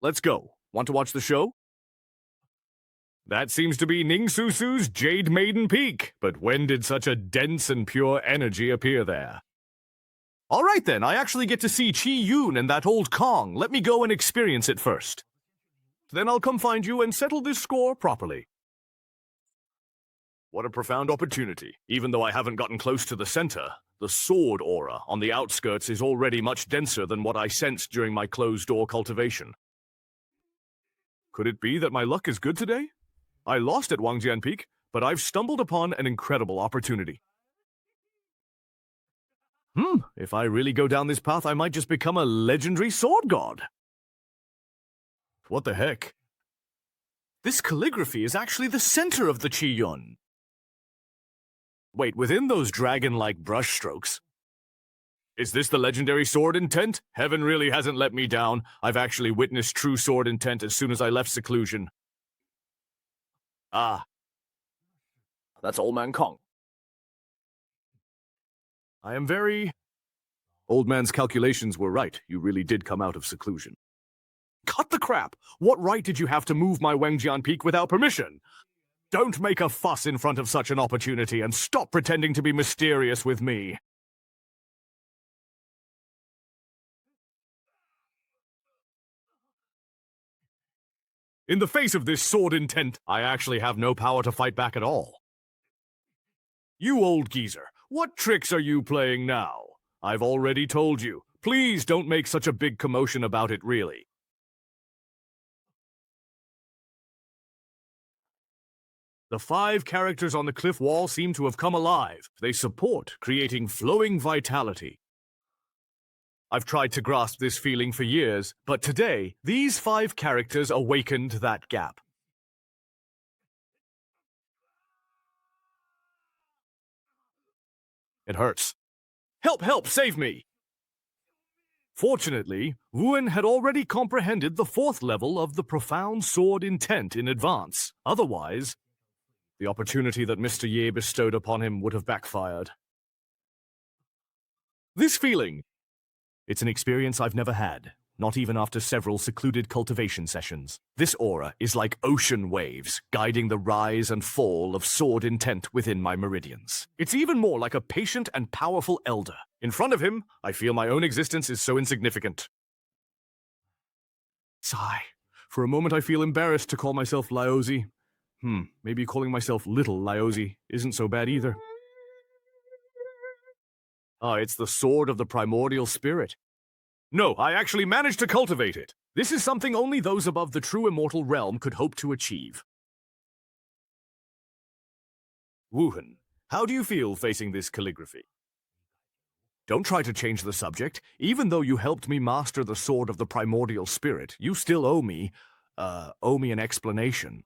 Let's go. Want to watch the show? That seems to be Ning Susu's Jade Maiden Peak, but when did such a dense and pure energy appear there? All right then, I actually get to see Qi Yun and that old Kong. Let me go and experience it first. Then I'll come find you and settle this score properly. What a profound opportunity. Even though I haven't gotten close to the center, the sword aura on the outskirts is already much denser than what I sensed during my closed-door cultivation. Could it be that my luck is good today? I lost at Wangjian Peak, but I've stumbled upon an incredible opportunity. If I really go down this path, I might just become a legendary sword god. What the heck? This calligraphy is actually the center of the Qi Yun. Wait, within those dragon-like brushstrokes. Is this the legendary sword intent? Heaven really hasn't let me down. I've actually witnessed true sword intent as soon as I left seclusion. That's Old Man Kong. I am very... Old Man's calculations were right. You really did come out of seclusion. Cut the crap! What right did you have to move my Wangjian Peak without permission? Don't make a fuss in front of such an opportunity and stop pretending to be mysterious with me. In the face of this sword intent, I actually have no power to fight back at all. You old geezer, what tricks are you playing now? I've already told you. Please don't make such a big commotion about it, really. The 5 characters on the cliff wall seem to have come alive. They support creating flowing vitality. I've tried to grasp this feeling for years, but today, these 5 characters awakened that gap. It hurts. Help, help, save me!
Fortunately, Wuan had already comprehended the 4th level of the profound sword intent in advance. Otherwise, the opportunity that Mr. Ye bestowed upon him would have backfired. This feeling, it's an experience I've never had, not even after several secluded cultivation sessions. This aura is like ocean waves, guiding the rise and fall of sword intent within my meridians. It's even more like a patient and powerful elder. In front of him, I feel my own existence is so insignificant. Sigh. For a moment I feel embarrassed to call myself Laozi. Maybe calling myself Little Laozi isn't so bad either. It's the sword of the primordial spirit. No, I actually managed to cultivate it. This is something only those above the true immortal realm could hope to achieve. Wuhan, how do you feel facing this calligraphy? Don't try to change the subject. Even though you helped me master the sword of the primordial spirit, you still owe me an explanation.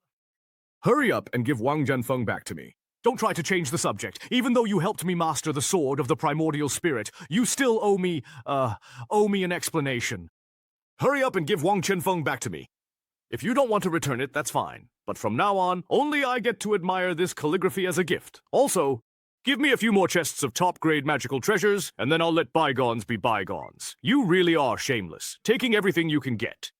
Hurry up and give Wang Jianfeng back to me. Don't try to change the subject. Even though you helped me master the sword of the primordial spirit, you still owe me an explanation. Hurry up and give Wang Jianfeng back to me. If you don't want to return it, that's fine. But from now on, only I get to admire this calligraphy as a gift. Also, give me a few more chests of top-grade magical treasures, and then I'll let bygones be bygones. You really are shameless, taking everything you can get.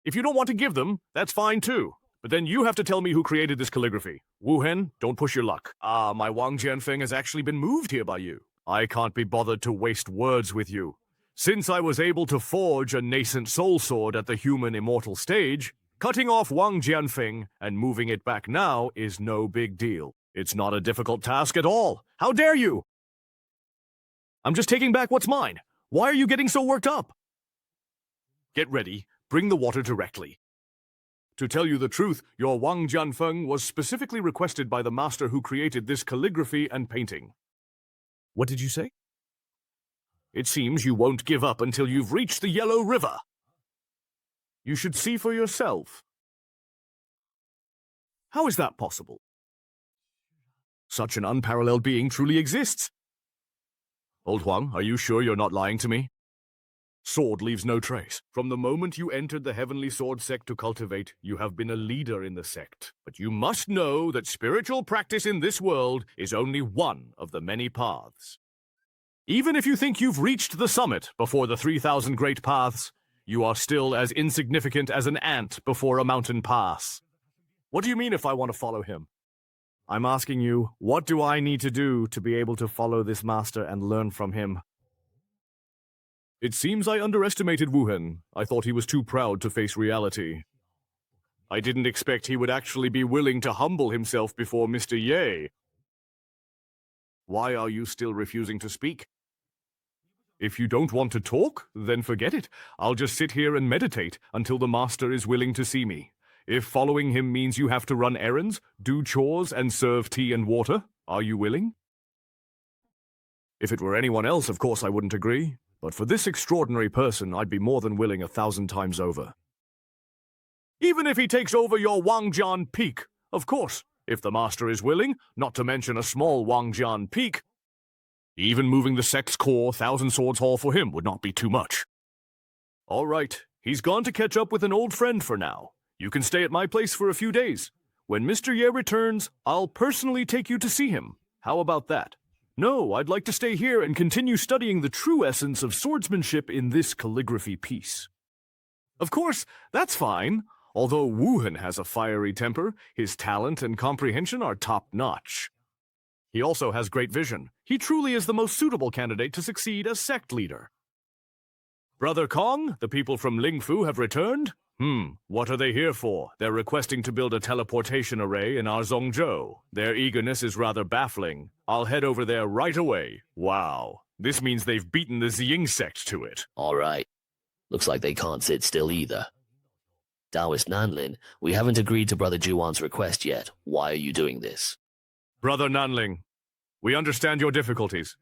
If you don't want to give them, that's fine too. But then you have to tell me who created this calligraphy. Wu Hen, don't push your luck. My Wang Jianfeng has actually been moved here by you. I can't be bothered to waste words with you. Since I was able to forge a nascent soul sword at the human immortal stage, cutting off Wang Jianfeng and moving it back now is no big deal. It's not a difficult task at all. How dare you? I'm just taking back what's mine. Why are you getting so worked up? Get ready. Bring the water directly. To tell you the truth, your Wang Jianfeng was specifically requested by the master who created this calligraphy and painting. What did you say? It seems you won't give up until you've reached the Yellow River. You should see for yourself. How is that possible? Such an unparalleled being truly exists. Old Huang, are you sure you're not lying to me? Sword leaves no trace. From the moment you entered the Heavenly Sword Sect to cultivate, you have been a leader in the sect. But you must know that spiritual practice in this world is only one of the many paths. Even if you think you've reached the summit before the 3,000 great paths, you are still as insignificant as an ant before a mountain pass. What do you mean if I want to follow him? I'm asking you, what do I need to do to be able to follow this master and learn from him? It seems I underestimated Wuhan. I thought he was too proud to face reality. I didn't expect he would actually be willing to humble himself before Mr. Ye. Why are you still refusing to speak? If you don't want to talk, then forget it. I'll just sit here and meditate until the master is willing to see me. If following him means you have to run errands, do chores, and serve tea and water, are you willing? If it were anyone else, of course I wouldn't agree. But for this extraordinary person, I'd be more than willing 1,000 times over. Even if he takes over your Wangjian Peak, of course, if the master is willing, not to mention a small Wangjian Peak. Even moving the sect's core, 1,000 Swords Hall for him would not be too much. All right, he's gone to catch up with an old friend for now. You can stay at my place for a few days. When Mr. Ye returns, I'll personally take you to see him. How about that? No, I'd like to stay here and continue studying the true essence of swordsmanship in this calligraphy piece. Of course, that's fine. Although Wuhan has a fiery temper, his talent and comprehension are top-notch. He also has great vision. He truly is the most suitable candidate to succeed as sect leader. Brother Kong, the people from Lingfu have returned? What are they here for? They're requesting to build a teleportation array in our Zhongzhou. Their eagerness is rather baffling. I'll head over there right away. Wow. This means they've beaten the Ziying sect to it.
All right. Looks like they can't sit still either. Taoist Nanlin, we haven't agreed to Brother Juwan's request yet. Why are you doing this?
Brother Nanling, we understand your difficulties,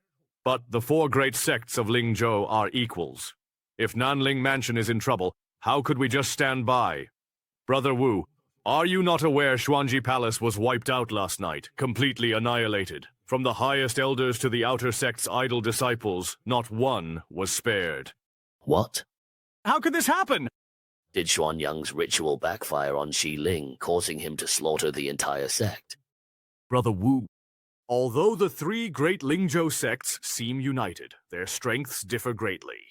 but the 4 great sects of Lingzhou are equals. If Nanling Mansion is in trouble, how could we just stand by? Brother Wu, are you not aware Xuanji Palace was wiped out last night, completely annihilated?
From the highest elders to the outer sect's idle disciples, not one was spared.
What?
How could this happen?
Did Xuanyang's ritual backfire on Xi Ling, causing him to slaughter the entire sect?
Brother Wu, although the three great Lingzhou sects seem united, their strengths differ greatly.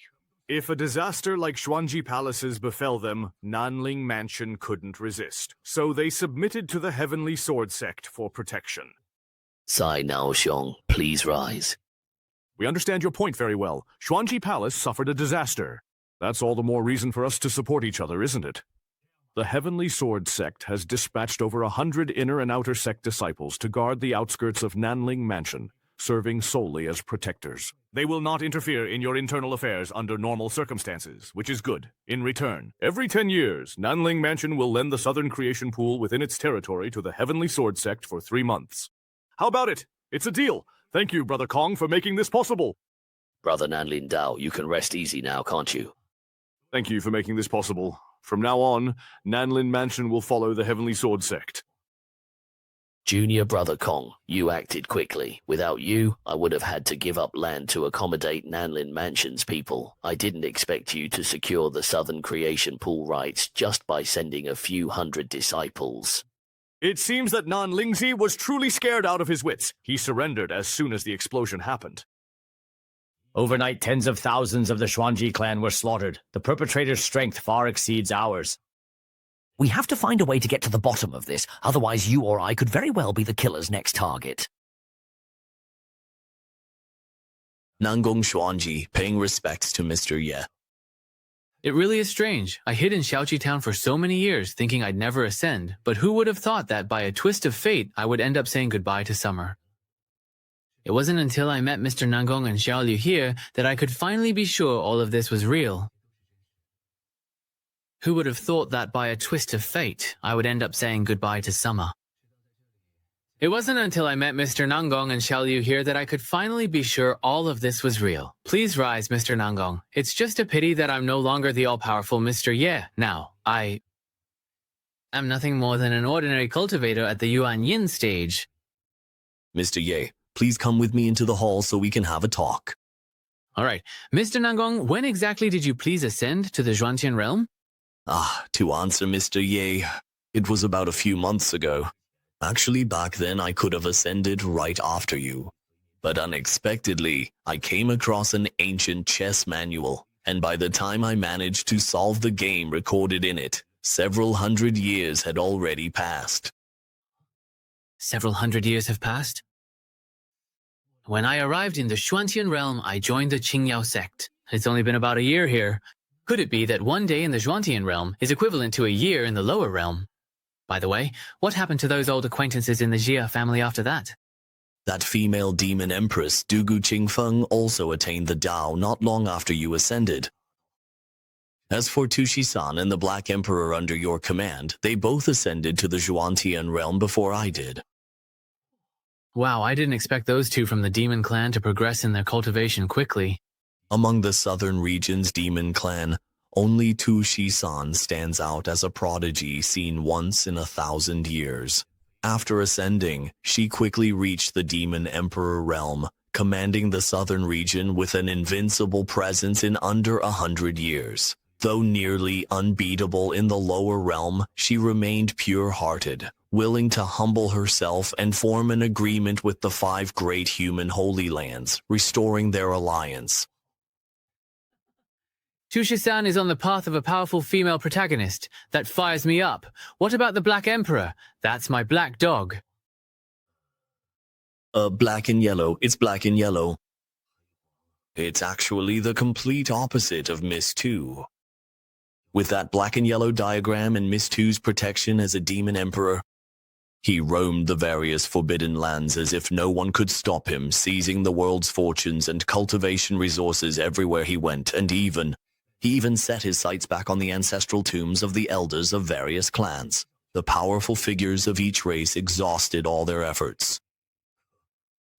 If a disaster like Xuanji Palace's befell them, Nanling Mansion couldn't resist, so they submitted to the Heavenly Sword Sect for protection.
Sai Naoxiong, please rise.
We understand your point very well. Xuanji Palace suffered a disaster. That's all the more reason for us to support each other, isn't it? The Heavenly Sword Sect has dispatched over 100 inner and outer sect disciples to guard the outskirts of Nanling Mansion, serving solely as protectors. They will not interfere in your internal affairs under normal circumstances, which is good. In return, every 10 years, Nanling Mansion will lend the Southern Creation Pool within its territory to the Heavenly Sword Sect for 3 months. How about it? It's a deal. Thank you, Brother Kong, for making this possible.
Brother Nanlin Dao, you can rest easy now, can't you?
Thank you for making this possible. From now on, Nanlin Mansion will follow the Heavenly Sword Sect.
Junior Brother Kong, you acted quickly. Without you, I would have had to give up land to accommodate Nanlin Mansion's people. I didn't expect you to secure the Southern Creation Pool rights just by sending a few hundred disciples.
It seems that Nan Lingzi was truly scared out of his wits. He surrendered as soon as the explosion happened.
Overnight, tens of thousands of the Xuanji clan were slaughtered. The perpetrator's strength far exceeds ours.
We have to find a way to get to the bottom of this, otherwise you or I could very well be the killer's next target.
Nangong Xuanji, paying respects to Mr. Ye.
It really is strange. I hid in Xiaoqi town for so many years, thinking I'd never ascend, but who would have thought that by a twist of fate, I would end up saying goodbye to summer. It wasn't until I met Mr. Nangong and Xiao Liu here that I could finally be sure all of this was real. Who would have thought that by a twist of fate, I would end up saying goodbye to summer? It wasn't until I met Mr. Nangong and Xiao Liu here that I could finally be sure all of this was real. Please rise, Mr. Nangong. It's just a pity that I'm no longer the all-powerful Mr. Ye now. I am nothing more than an ordinary cultivator at the Yuan Yin stage.
Mr. Ye, please come with me into the hall so we can have a talk.
All right. Mr. Nangong, when exactly did you please ascend to the Zhuantian realm?
To answer Mr. Ye, it was about a few months ago. Actually, back then I could have ascended right after you. But unexpectedly, I came across an ancient chess manual, and by the time I managed to solve the game recorded in it, several hundred years had already passed.
Several hundred years have passed? When I arrived in the Xuantian realm, I joined the Qingyao sect. It's only been about a year here. Could it be that one day in the Zhuantian realm is equivalent to a year in the lower realm? By the way, what happened to those old acquaintances in the Jia family after that?
That female demon empress, Dugu Qingfeng, also attained the Dao not long after you ascended. As for Tushi-san and the Black Emperor under your command, they both ascended to the Zhuantian realm before I did.
Wow, I didn't expect those two from the demon clan to progress in their cultivation quickly.
Among the southern region's demon clan, only Tushi-san stands out as a prodigy seen once in 1,000 years. After ascending, she quickly reached the Demon Emperor realm, commanding the southern region with an invincible presence in under 100 years. Though nearly unbeatable in the lower realm, she remained pure-hearted, willing to humble herself and form an agreement with the 5 great human holy lands, restoring their alliance.
Tushi-san is on the path of a powerful female protagonist. That fires me up. What about the Black Emperor? That's my black dog.
Black and yellow. It's black and yellow. It's actually the complete opposite of Miss 2. With that black and yellow diagram and Miss 2's protection as a demon emperor, he roamed the various forbidden lands as if no one could stop him, seizing the world's fortunes and cultivation resources everywhere he went, and he even set his sights back on the ancestral tombs of the elders of various clans. The powerful figures of each race exhausted all their efforts.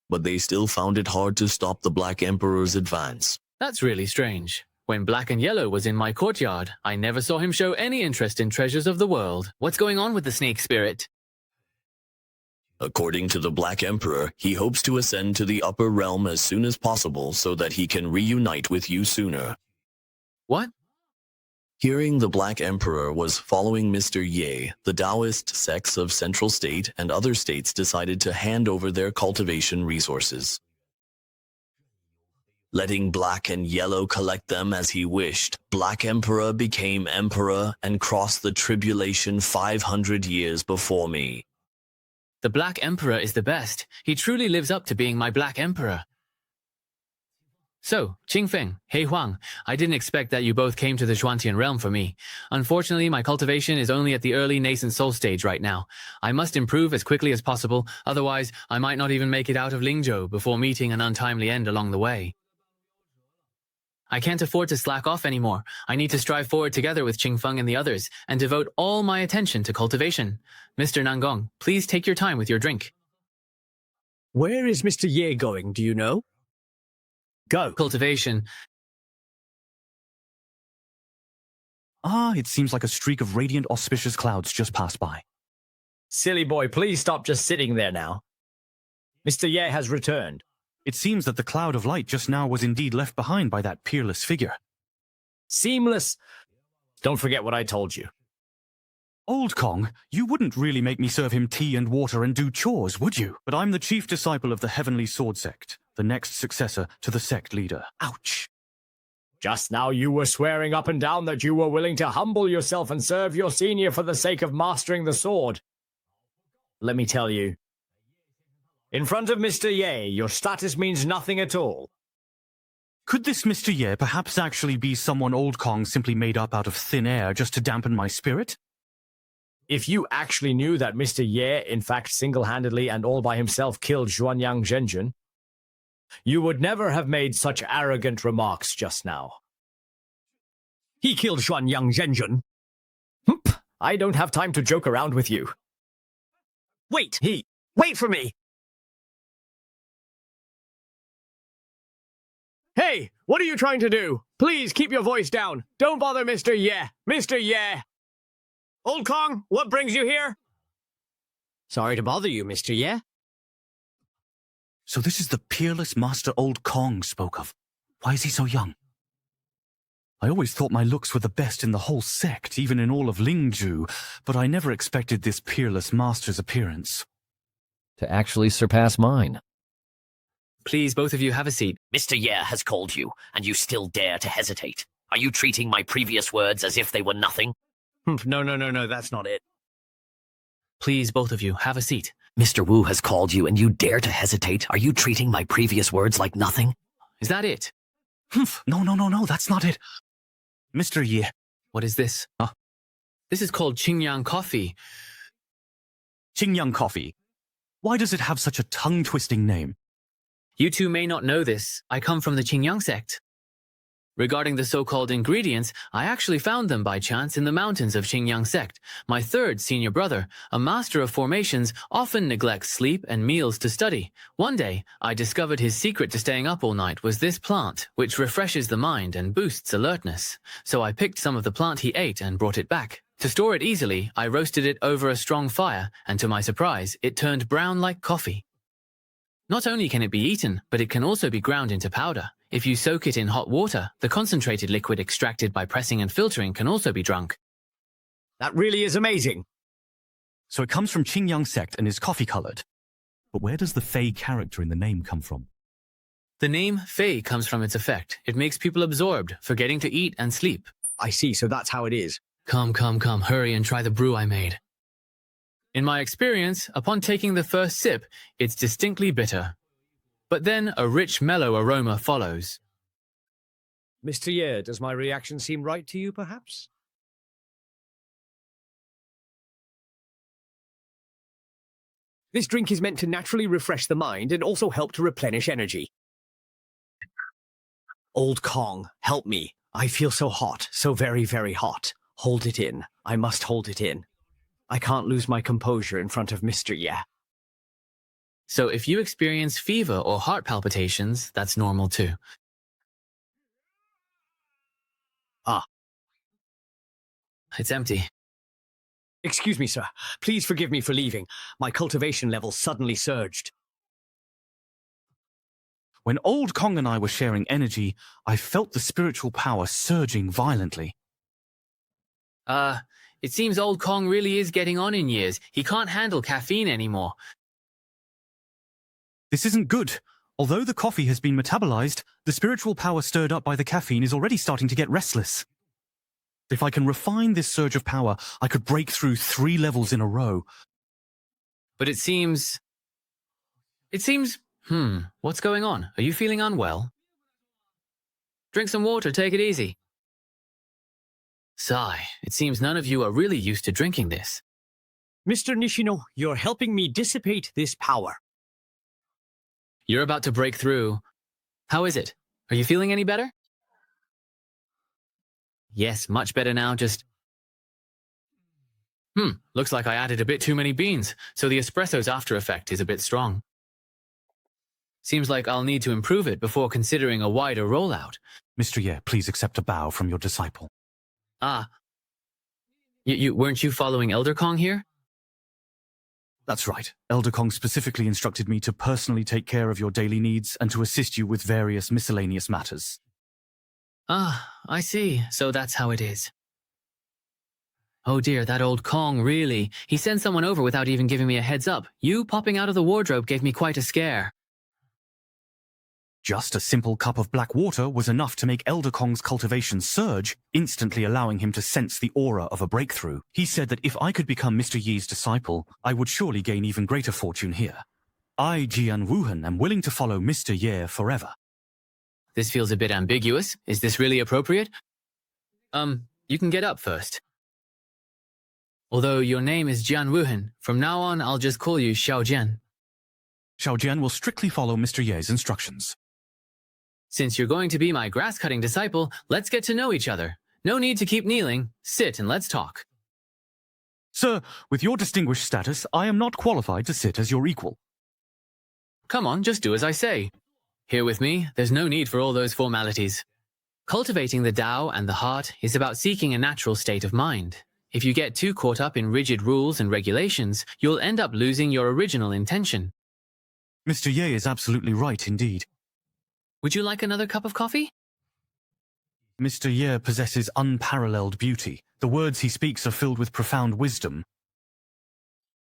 But they still found it hard to stop the Black Emperor's advance.
That's really strange. When Black and Yellow was in my courtyard, I never saw him show any interest in treasures of the world. What's going on with the snake spirit?
According to the Black Emperor, he hopes to ascend to the upper realm as soon as possible so that he can reunite with you sooner.
What?
Hearing the Black Emperor was following Mr. Ye, the Taoist sects of Central State and other states decided to hand over their cultivation resources. Letting Black and Yellow collect them as he wished, Black Emperor became Emperor and crossed the tribulation 500 years before me.
The Black Emperor is the best. He truly lives up to being my Black Emperor. So, Qingfeng, He Huang, I didn't expect that you both came to the Xuantian realm for me. Unfortunately, my cultivation is only at the early nascent soul stage right now. I must improve as quickly as possible, otherwise I might not even make it out of Lingzhou before meeting an untimely end along the way. I can't afford to slack off anymore. I need to strive forward together with Qingfeng and the others, and devote all my attention to cultivation. Mr. Nangong, please take your time with your drink.
Where is Mr. Ye going, do you know? Go.
Cultivation.
Ah, it seems like a streak of radiant auspicious clouds just passed by.
Silly boy, please stop just sitting there now. Mr. Ye has returned.
It seems that the cloud of light just now was indeed left behind by that peerless figure.
Seamless. Don't forget what I told you.
Old Kong, you wouldn't really make me serve him tea and water and do chores, would you? But I'm the chief disciple of the Heavenly Sword Sect, the next successor to the sect leader. Ouch.
Just now you were swearing up and down that you were willing to humble yourself and serve your senior for the sake of mastering the sword. Let me tell you, in front of Mr. Ye, your status means nothing at all.
Could this Mr. Ye perhaps actually be someone Old Kong simply made up out of thin air just to dampen my spirit?
If you actually knew that Mr. Ye, in fact, single-handedly and all by himself killed Xuanyang Zhenjun, you would never have made such arrogant remarks just now. He killed Xuanyang Zhenjun. I don't have time to joke around with you. Wait for me! Hey, what are you trying to do? Please keep your voice down. Don't bother Mr. Ye. Mr. Ye! Old Kong, what brings you here? Sorry to bother you, Mr. Ye.
So this is the peerless Master Old Kong spoke of. Why is he so young? I always thought my looks were the best in the whole sect, even in all of Lingzhou, but I never expected this peerless master's appearance.
To actually surpass mine.
Please, both of you, have a seat.
Mr. Ye has called you, and you still dare to hesitate. Are you treating my previous words as if they were nothing?
No, that's not it.
Please, both of you, have a seat.
Mr. Wu has called you, and you dare to hesitate. Are you treating my previous words like nothing?
Is that it?
No, that's not it. Mr. Ye.
What is this? This is called Qingyang coffee.
Qingyang coffee. Why does it have such a tongue-twisting name?
You two may not know this. I come from the Qingyang sect. Regarding the so-called ingredients, I actually found them by chance in the mountains of Qingyang sect. My third senior brother, a master of formations, often neglects sleep and meals to study. One day, I discovered his secret to staying up all night was this plant, which refreshes the mind and boosts alertness. So I picked some of the plant he ate and brought it back. To store it easily, I roasted it over a strong fire, and to my surprise, it turned brown like coffee. Not only can it be eaten, but it can also be ground into powder. If you soak it in hot water, the concentrated liquid extracted by pressing and filtering can also be drunk.
That really is amazing.
So it comes from Qingyang sect and is coffee-colored. But where does the Fey character in the name come from?
The name Fei comes from its effect. It makes people absorbed, forgetting to eat and sleep.
I see, so that's how it is.
Come, hurry and try the brew I made. In my experience, upon taking the first sip, it's distinctly bitter. But then a rich, mellow aroma follows.
Mr. Ye, does my reaction seem right to you, perhaps? This drink is meant to naturally refresh the mind and also help to replenish energy. Old Kong, help me. I feel so hot, so very, very hot. Hold it in. I must hold it in. I can't lose my composure in front of Mr. Ye.
So if you experience fever or heart palpitations, that's normal too. It's empty.
Excuse me, sir. Please forgive me for leaving. My cultivation level suddenly surged.
When Old Kong and I were sharing energy, I felt the spiritual power surging violently.
It seems Old Kong really is getting on in years. He can't handle caffeine anymore.
This isn't good. Although the coffee has been metabolized, the spiritual power stirred up by the caffeine is already starting to get restless. If I can refine this surge of power, I could break through 3 levels in a row.
But it seems... what's going on? Are you feeling unwell? Drink some water, take it easy. Sigh, it seems none of you are really used to drinking this.
Mr. Nishino, you're helping me dissipate this power.
You're about to break through. How is it? Are you feeling any better? Yes, much better now, just... looks like I added a bit too many beans, so the espresso's after effect is a bit strong. Seems like I'll need to improve it before considering a wider rollout.
Mr. Ye, please accept a bow from your disciple.
Weren't you following Elder Kong here?
That's right. Elder Kong specifically instructed me to personally take care of your daily needs and to assist you with various miscellaneous matters.
I see. So that's how it is. Oh dear, that Old Kong, really. He sent someone over without even giving me a heads up. You popping out of the wardrobe gave me quite a scare.
Just a simple cup of black water was enough to make Elder Kong's cultivation surge, instantly allowing him to sense the aura of a breakthrough. He said that if I could become Mr. Yi's disciple, I would surely gain even greater fortune here. I, Jian Wuhan, am willing to follow Mr. Ye forever.
This feels a bit ambiguous. Is this really appropriate? You can get up first. Although your name is Jian Wuhan, from now on I'll just call you Xiao Jian.
Xiao Jian will strictly follow Mr. Ye's instructions.
Since you're going to be my grass-cutting disciple, let's get to know each other. No need to keep kneeling. Sit and let's talk.
Sir, with your distinguished status, I am not qualified to sit as your equal.
Come on, just do as I say. Here with me, there's no need for all those formalities. Cultivating the Tao and the heart is about seeking a natural state of mind. If you get too caught up in rigid rules and regulations, you'll end up losing your original intention.
Mr. Ye is absolutely right indeed.
Would you like another cup of coffee?
Mr. Ye possesses unparalleled beauty. The words he speaks are filled with profound wisdom.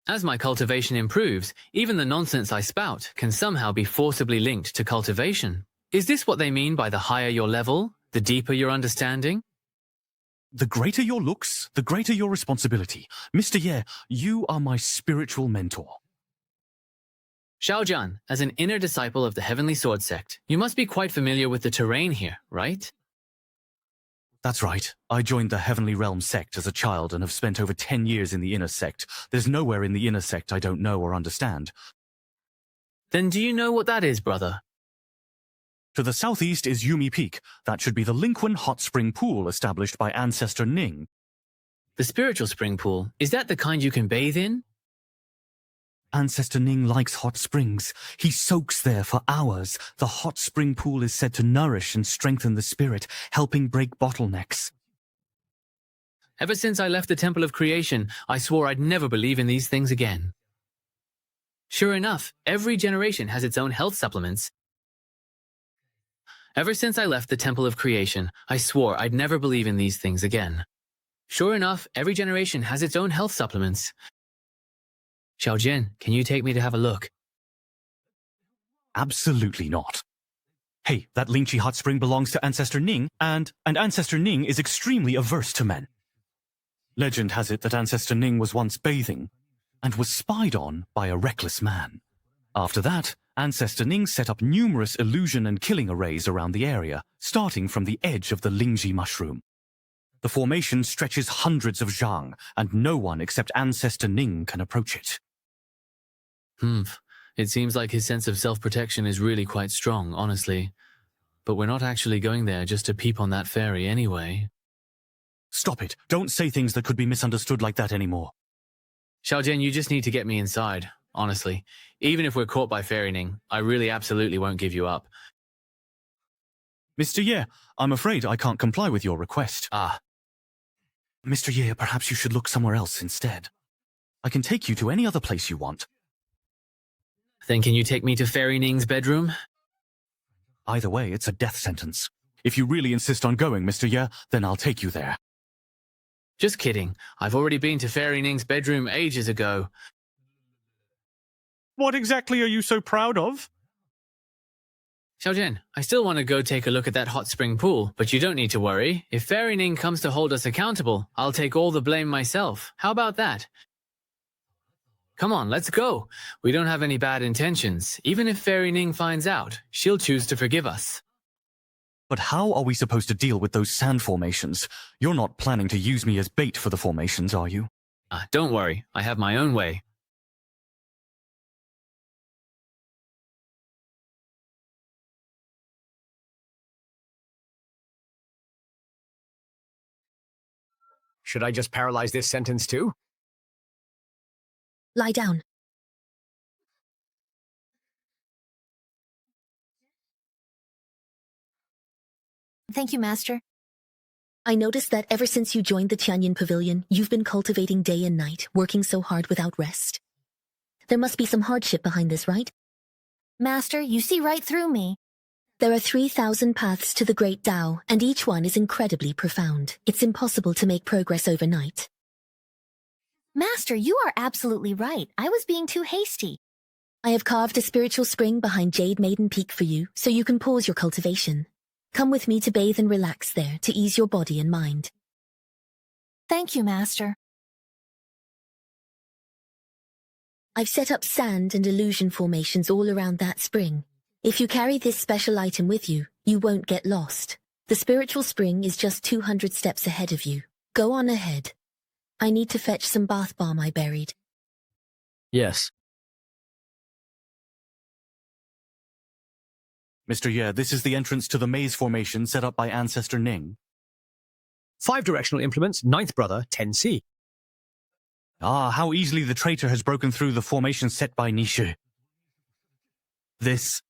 As my cultivation improves, even the nonsense I spout can somehow be forcibly linked to cultivation. Is this what they mean by the higher your level, the deeper your understanding?
The greater your looks, the greater your responsibility. Mr. Ye, you are my spiritual mentor.
Xiaojian, as an inner disciple of the Heavenly Sword Sect, you must be quite familiar with the terrain here, right?
That's right. I joined the Heavenly Realm Sect as a child and have spent over 10 years in the Inner Sect. There's nowhere in the Inner Sect I don't know or understand.
Then do you know what that is, brother?
To the southeast is Yumi Peak. That should be the Linquan hot spring pool established by ancestor Ning.
The spiritual spring pool, is that the kind you can bathe in?
Ancestor Ning likes hot springs. He soaks there for hours. The hot spring pool is said to nourish and strengthen the spirit, helping break bottlenecks.
Ever since I left the Temple of Creation, I swore I'd never believe in these things again. Sure enough, every generation has its own health supplements. Ever since I left the Temple of Creation, I swore I'd never believe in these things again. Sure enough, every generation has its own health supplements. Xiaojian, can you take me to have a look?
Absolutely not. Hey, that Lingqi hot spring belongs to Ancestor Ning, and Ancestor Ning is extremely averse to men. Legend has it that Ancestor Ning was once bathing, and was spied on by a reckless man. After that, Ancestor Ning set up numerous illusion and killing arrays around the area, starting from the edge of the Lingji mushroom. The formation stretches hundreds of zhang, and no one except Ancestor Ning can approach it.
It seems like his sense of self-protection is really quite strong, honestly. But we're not actually going there just to peep on that fairy anyway.
Stop it. Don't say things that could be misunderstood like that anymore.
Xiaojian, you just need to get me inside, honestly. Even if we're caught by Fairy Ning, I really absolutely won't give you up.
Mr. Ye, I'm afraid I can't comply with your request. Mr. Ye, perhaps you should look somewhere else instead. I can take you to any other place you want.
Then can you take me to Fairy Ning's bedroom?
Either way, it's a death sentence. If you really insist on going, Mr. Ye, then I'll take you there.
Just kidding. I've already been to Fairy Ning's bedroom ages ago.
What exactly are you so proud of?
Xiaojian, I still want to go take a look at that hot spring pool, but you don't need to worry. If Fairy Ning comes to hold us accountable, I'll take all the blame myself. How about that? Come on, let's go. We don't have any bad intentions. Even if Fairy Ning finds out, she'll choose to forgive us.
But how are we supposed to deal with those sand formations? You're not planning to use me as bait for the formations, are you?
Don't worry, I have my own way.
Should I just paralyze this sentence too?
Lie down.
Thank you, Master.
I noticed that ever since you joined the Tianyin Pavilion, you've been cultivating day and night, working so hard without rest. There must be some hardship behind this, right?
Master, you see right through me.
There are 3,000 paths to the Great Tao, and each one is incredibly profound. It's impossible to make progress overnight.
Master, you are absolutely right. I was being too hasty.
I have carved a spiritual spring behind Jade Maiden Peak for you, so you can pause your cultivation. Come with me to bathe and relax there, to ease your body and mind.
Thank you, Master.
I've set up sand and illusion formations all around that spring. If you carry this special item with you, you won't get lost. The spiritual spring is just 200 steps ahead of you. Go on ahead. I need to fetch some bath balm I buried.
Yes.
Mr. Ye, this is the entrance to the maze formation set up by Ancestor Ning.
5 directional implements, 9th brother, 10C.
Ah, how easily the traitor has broken through the formation set by Nishi. This...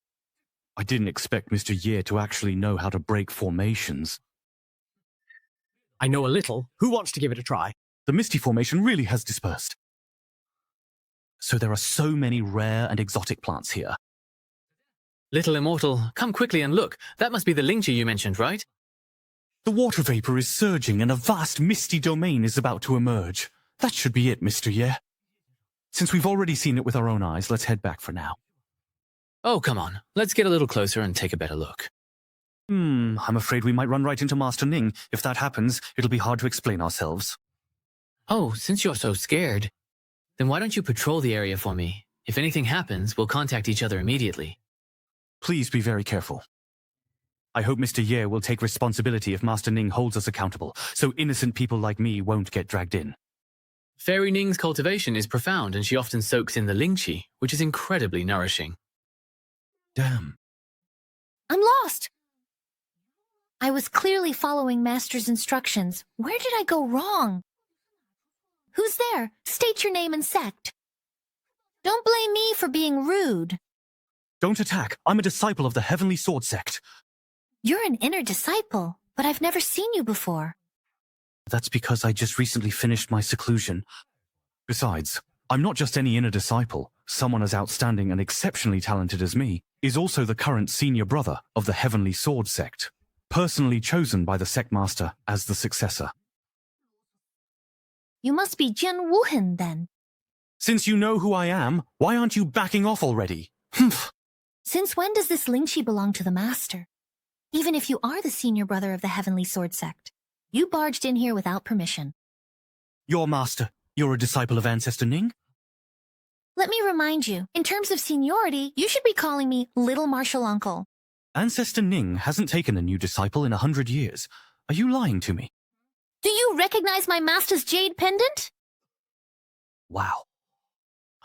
I didn't expect Mr. Ye to actually know how to break formations.
I know a little. Who wants to give it a try?
The Misty formation really has dispersed. So there are so many rare and exotic plants here.
Little Immortal, come quickly and look. That must be the Ling Qi you mentioned, right?
The water vapor is surging and a vast misty domain is about to emerge. That should be it, Mr. Ye. Since we've already seen it with our own eyes, let's head back for now.
Oh, come on. Let's get a little closer and take a better look.
I'm afraid we might run right into Master Ning. If that happens, it'll be hard to explain ourselves.
Oh, since you're so scared, then why don't you patrol the area for me? If anything happens, we'll contact each other immediately.
Please be very careful. I hope Mr. Ye will take responsibility if Master Ning holds us accountable, so innocent people like me won't get dragged in.
Fairy Ning's cultivation is profound, and she often soaks in the Ling Qi, which is incredibly nourishing.
Damn.
I'm lost. I was clearly following Master's instructions. Where did I go wrong? Who's there? State your name and sect. Don't blame me for being rude.
Don't attack. I'm a disciple of the Heavenly Sword Sect.
You're an inner disciple, but I've never seen you before.
That's because I just recently finished my seclusion. Besides, I'm not just any inner disciple. Someone as outstanding and exceptionally talented as me is also the current senior brother of the Heavenly Sword Sect, personally chosen by the Sect Master as the successor.
You must be Jian Wuhan, then.
Since you know who I am, why aren't you backing off already? Humph.
Since when does this Ling Qi belong to the Master? Even if you are the senior brother of the Heavenly Sword Sect, you barged in here without permission.
Your master. You're a disciple of Ancestor Ning?
Let me remind you, in terms of seniority, you should be calling me Little Martial Uncle.
Ancestor Ning hasn't taken a new disciple in 100 years. Are you lying to me?
Do you recognize my master's jade pendant?
Wow.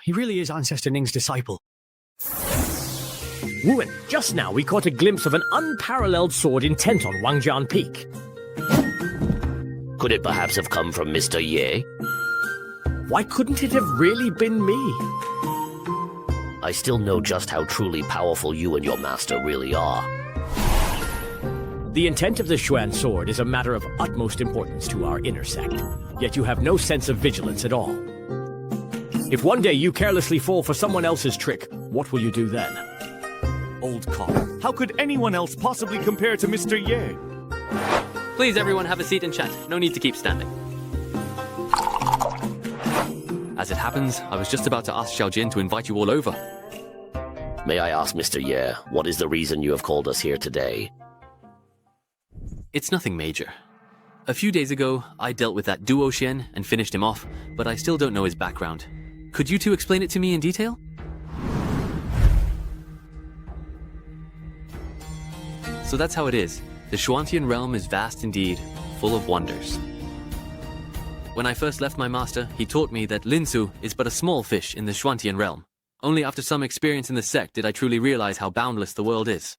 He really is Ancestor Ning's disciple. Wuan, just now we caught a glimpse of an unparalleled sword intent on Wangjian Peak.
Could it perhaps have come from Mr. Ye?
Why couldn't it have really been me?
I still know just how truly powerful you and your master really are.
The intent of the Xuan sword is a matter of utmost importance to our inner sect, yet you have no sense of vigilance at all. If one day you carelessly fall for someone else's trick, what will you do then?
Old Kong, how could anyone else possibly compare to Mr. Ye?
Please, everyone, have a seat and chat. No need to keep standing. As it happens, I was just about to ask Xiao Jin to invite you all over.
May I ask, Mr. Ye, what is the reason you have called us here today?
It's nothing major. A few days ago, I dealt with that Duo Xian and finished him off, but I still don't know his background. Could you two explain it to me in detail? So that's how it is. The Xuantian realm is vast indeed, full of wonders. When I first left my master, he taught me that Linsu is but a small fish in the Xuantian realm. Only after some experience in the sect did I truly realize how boundless the world is.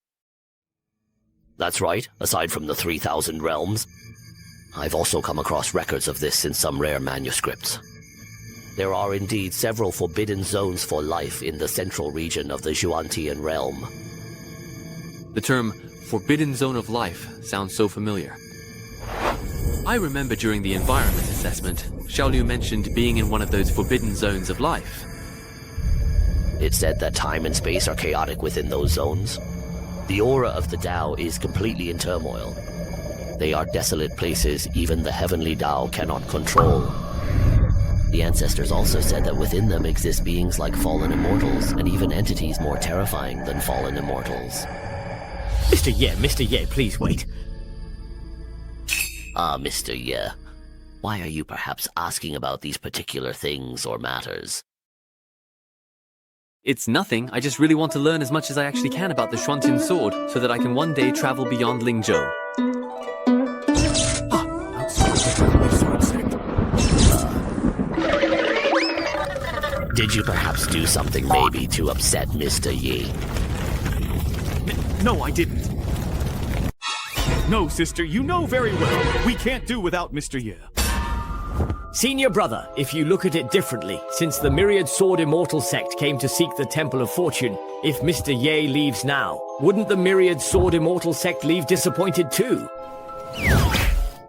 That's right, aside from the 3,000 realms. I've also come across records of this in some rare manuscripts. There are indeed several forbidden zones for life in the central region of the Xuantian realm.
The term Forbidden Zone of Life sounds so familiar. I remember during the environment assessment, Xiaoliu mentioned being in one of those forbidden zones of life.
It's said that time and space are chaotic within those zones. The aura of the Tao is completely in turmoil. They are desolate places even the heavenly Tao cannot control. The ancestors also said that within them exist beings like fallen immortals, and even entities more terrifying than fallen immortals.
Mr. Ye, please wait.
Ah, Mr. Ye, why are you perhaps asking about these particular things or matters?
It's nothing, I just really want to learn as much as I actually can about the Xuantian sword, so that I can one day travel beyond Lingzhou.
Did you perhaps do something maybe to upset Mr. Yi?
No, I didn't. No, sister, you know very well. We can't do without Mr. Ye.
Senior brother, if you look at it differently, since the Myriad Sword Immortal Sect came to seek the Temple of Fortune, if Mr. Ye leaves now, wouldn't the Myriad Sword Immortal Sect leave disappointed too?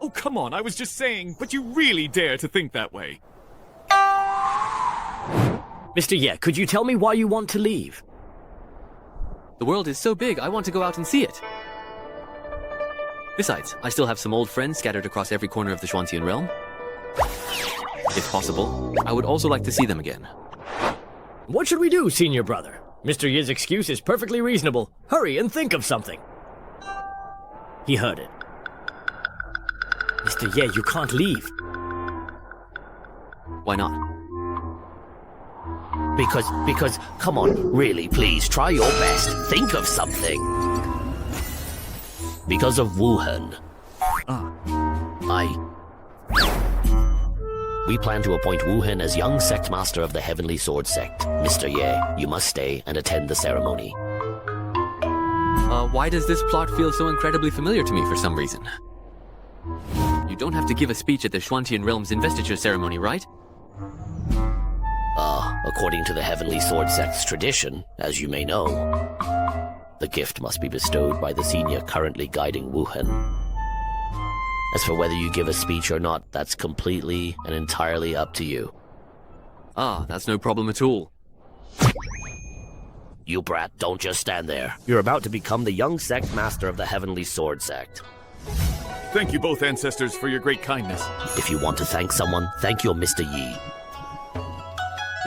Oh, come on, I was just saying, but you really dare to think that way.
Mr. Ye, could you tell me why you want to leave?
The world is so big, I want to go out and see it. Besides, I still have some old friends scattered across every corner of the Xuantian realm. If possible, I would also like to see them again.
What should we do, senior brother? Mr. Ye's excuse is perfectly reasonable. Hurry and think of something. He heard it. Mr. Ye, you can't leave.
Why not?
Because, come on, really, please, try your best. Think of something. Because of Wuhan. We plan to appoint Wuhan as young sect master of the Heavenly Sword Sect. Mr. Ye, you must stay and attend the ceremony.
Why does this plot feel so incredibly familiar to me for some reason? You don't have to give a speech at the Xuantian Realm's investiture ceremony, right?
According to the Heavenly Sword Sect's tradition, as you may know, the gift must be bestowed by the senior currently guiding Wuhan. As for whether you give a speech or not, that's completely and entirely up to you.
That's no problem at all.
You brat, don't just stand there. You're about to become the young sect master of the Heavenly Sword Sect.
Thank you both, ancestors, for your great kindness.
If you want to thank someone, thank your Mr. Yi.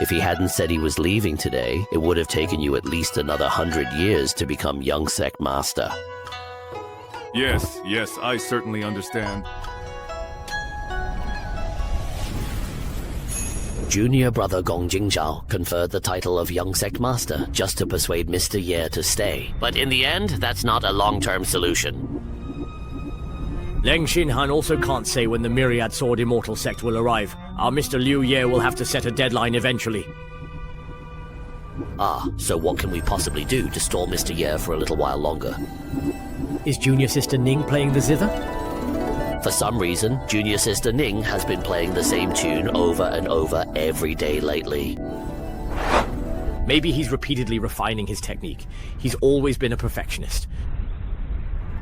If he hadn't said he was leaving today, it would have taken you at least another 100 years to become young sect master.
Yes, I certainly understand.
Junior brother Gong Jingzhao conferred the title of young sect master just to persuade Mr. Ye to stay. But in the end, that's not a long-term solution.
Leng Xinhan also can't say when the Myriad Sword Immortal Sect will arrive. Our Mr. Liu Ye will have to set a deadline eventually.
So what can we possibly do to stall Mr. Ye for a little while longer?
Is junior sister Ning playing the zither?
For some reason, junior sister Ning has been playing the same tune over and over every day lately.
Maybe he's repeatedly refining his technique. He's always been a perfectionist.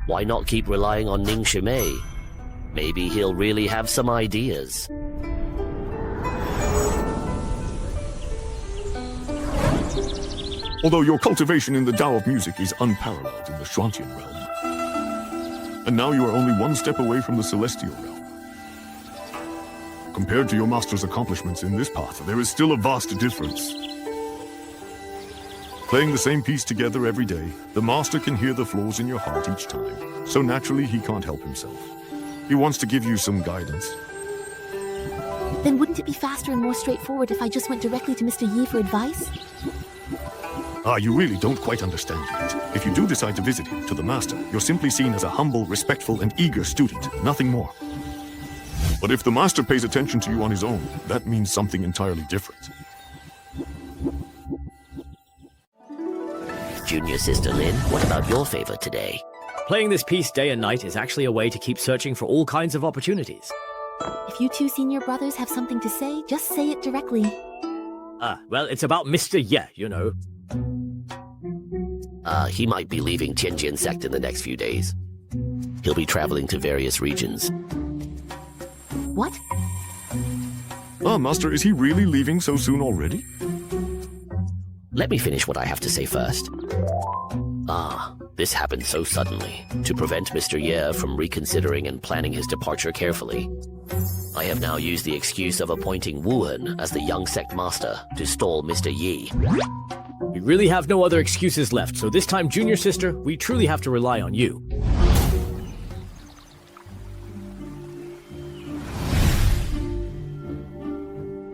Why not keep relying on Ning Shimei? Maybe he'll really have some ideas.
Although your cultivation in the Tao of music is unparalleled in the Shuantian realm. And now you are only one step away from the celestial realm. Compared to your master's accomplishments in this path, there is still a vast difference. Playing the same piece together every day, the master can hear the flaws in your heart each time, so naturally he can't help himself. He wants to give you some guidance.
Then wouldn't it be faster and more straightforward if I just went directly to Mr. Yi for advice?
You really don't quite understand yet. If you do decide to visit him, to the master, you're simply seen as a humble, respectful, and eager student, nothing more. But if the master pays attention to you on his own, that means something entirely different.
Junior Sister Lin, what about your favor today?
Playing this piece day and night is actually a way to keep searching for all kinds of opportunities.
If you two senior brothers have something to say, just say it directly.
Well, it's about Mr. Ye, you know.
He might be leaving Tianjin Sect in the next few days. He'll be traveling to various regions.
What?
Master, is he really leaving so soon already?
Let me finish what I have to say first. This happened so suddenly. To prevent Mr. Ye from reconsidering and planning his departure carefully, I have now used the excuse of appointing Wuhan as the young sect master to stall Mr. Yi.
We really have no other excuses left, so this time, Junior Sister, we truly have to rely on you.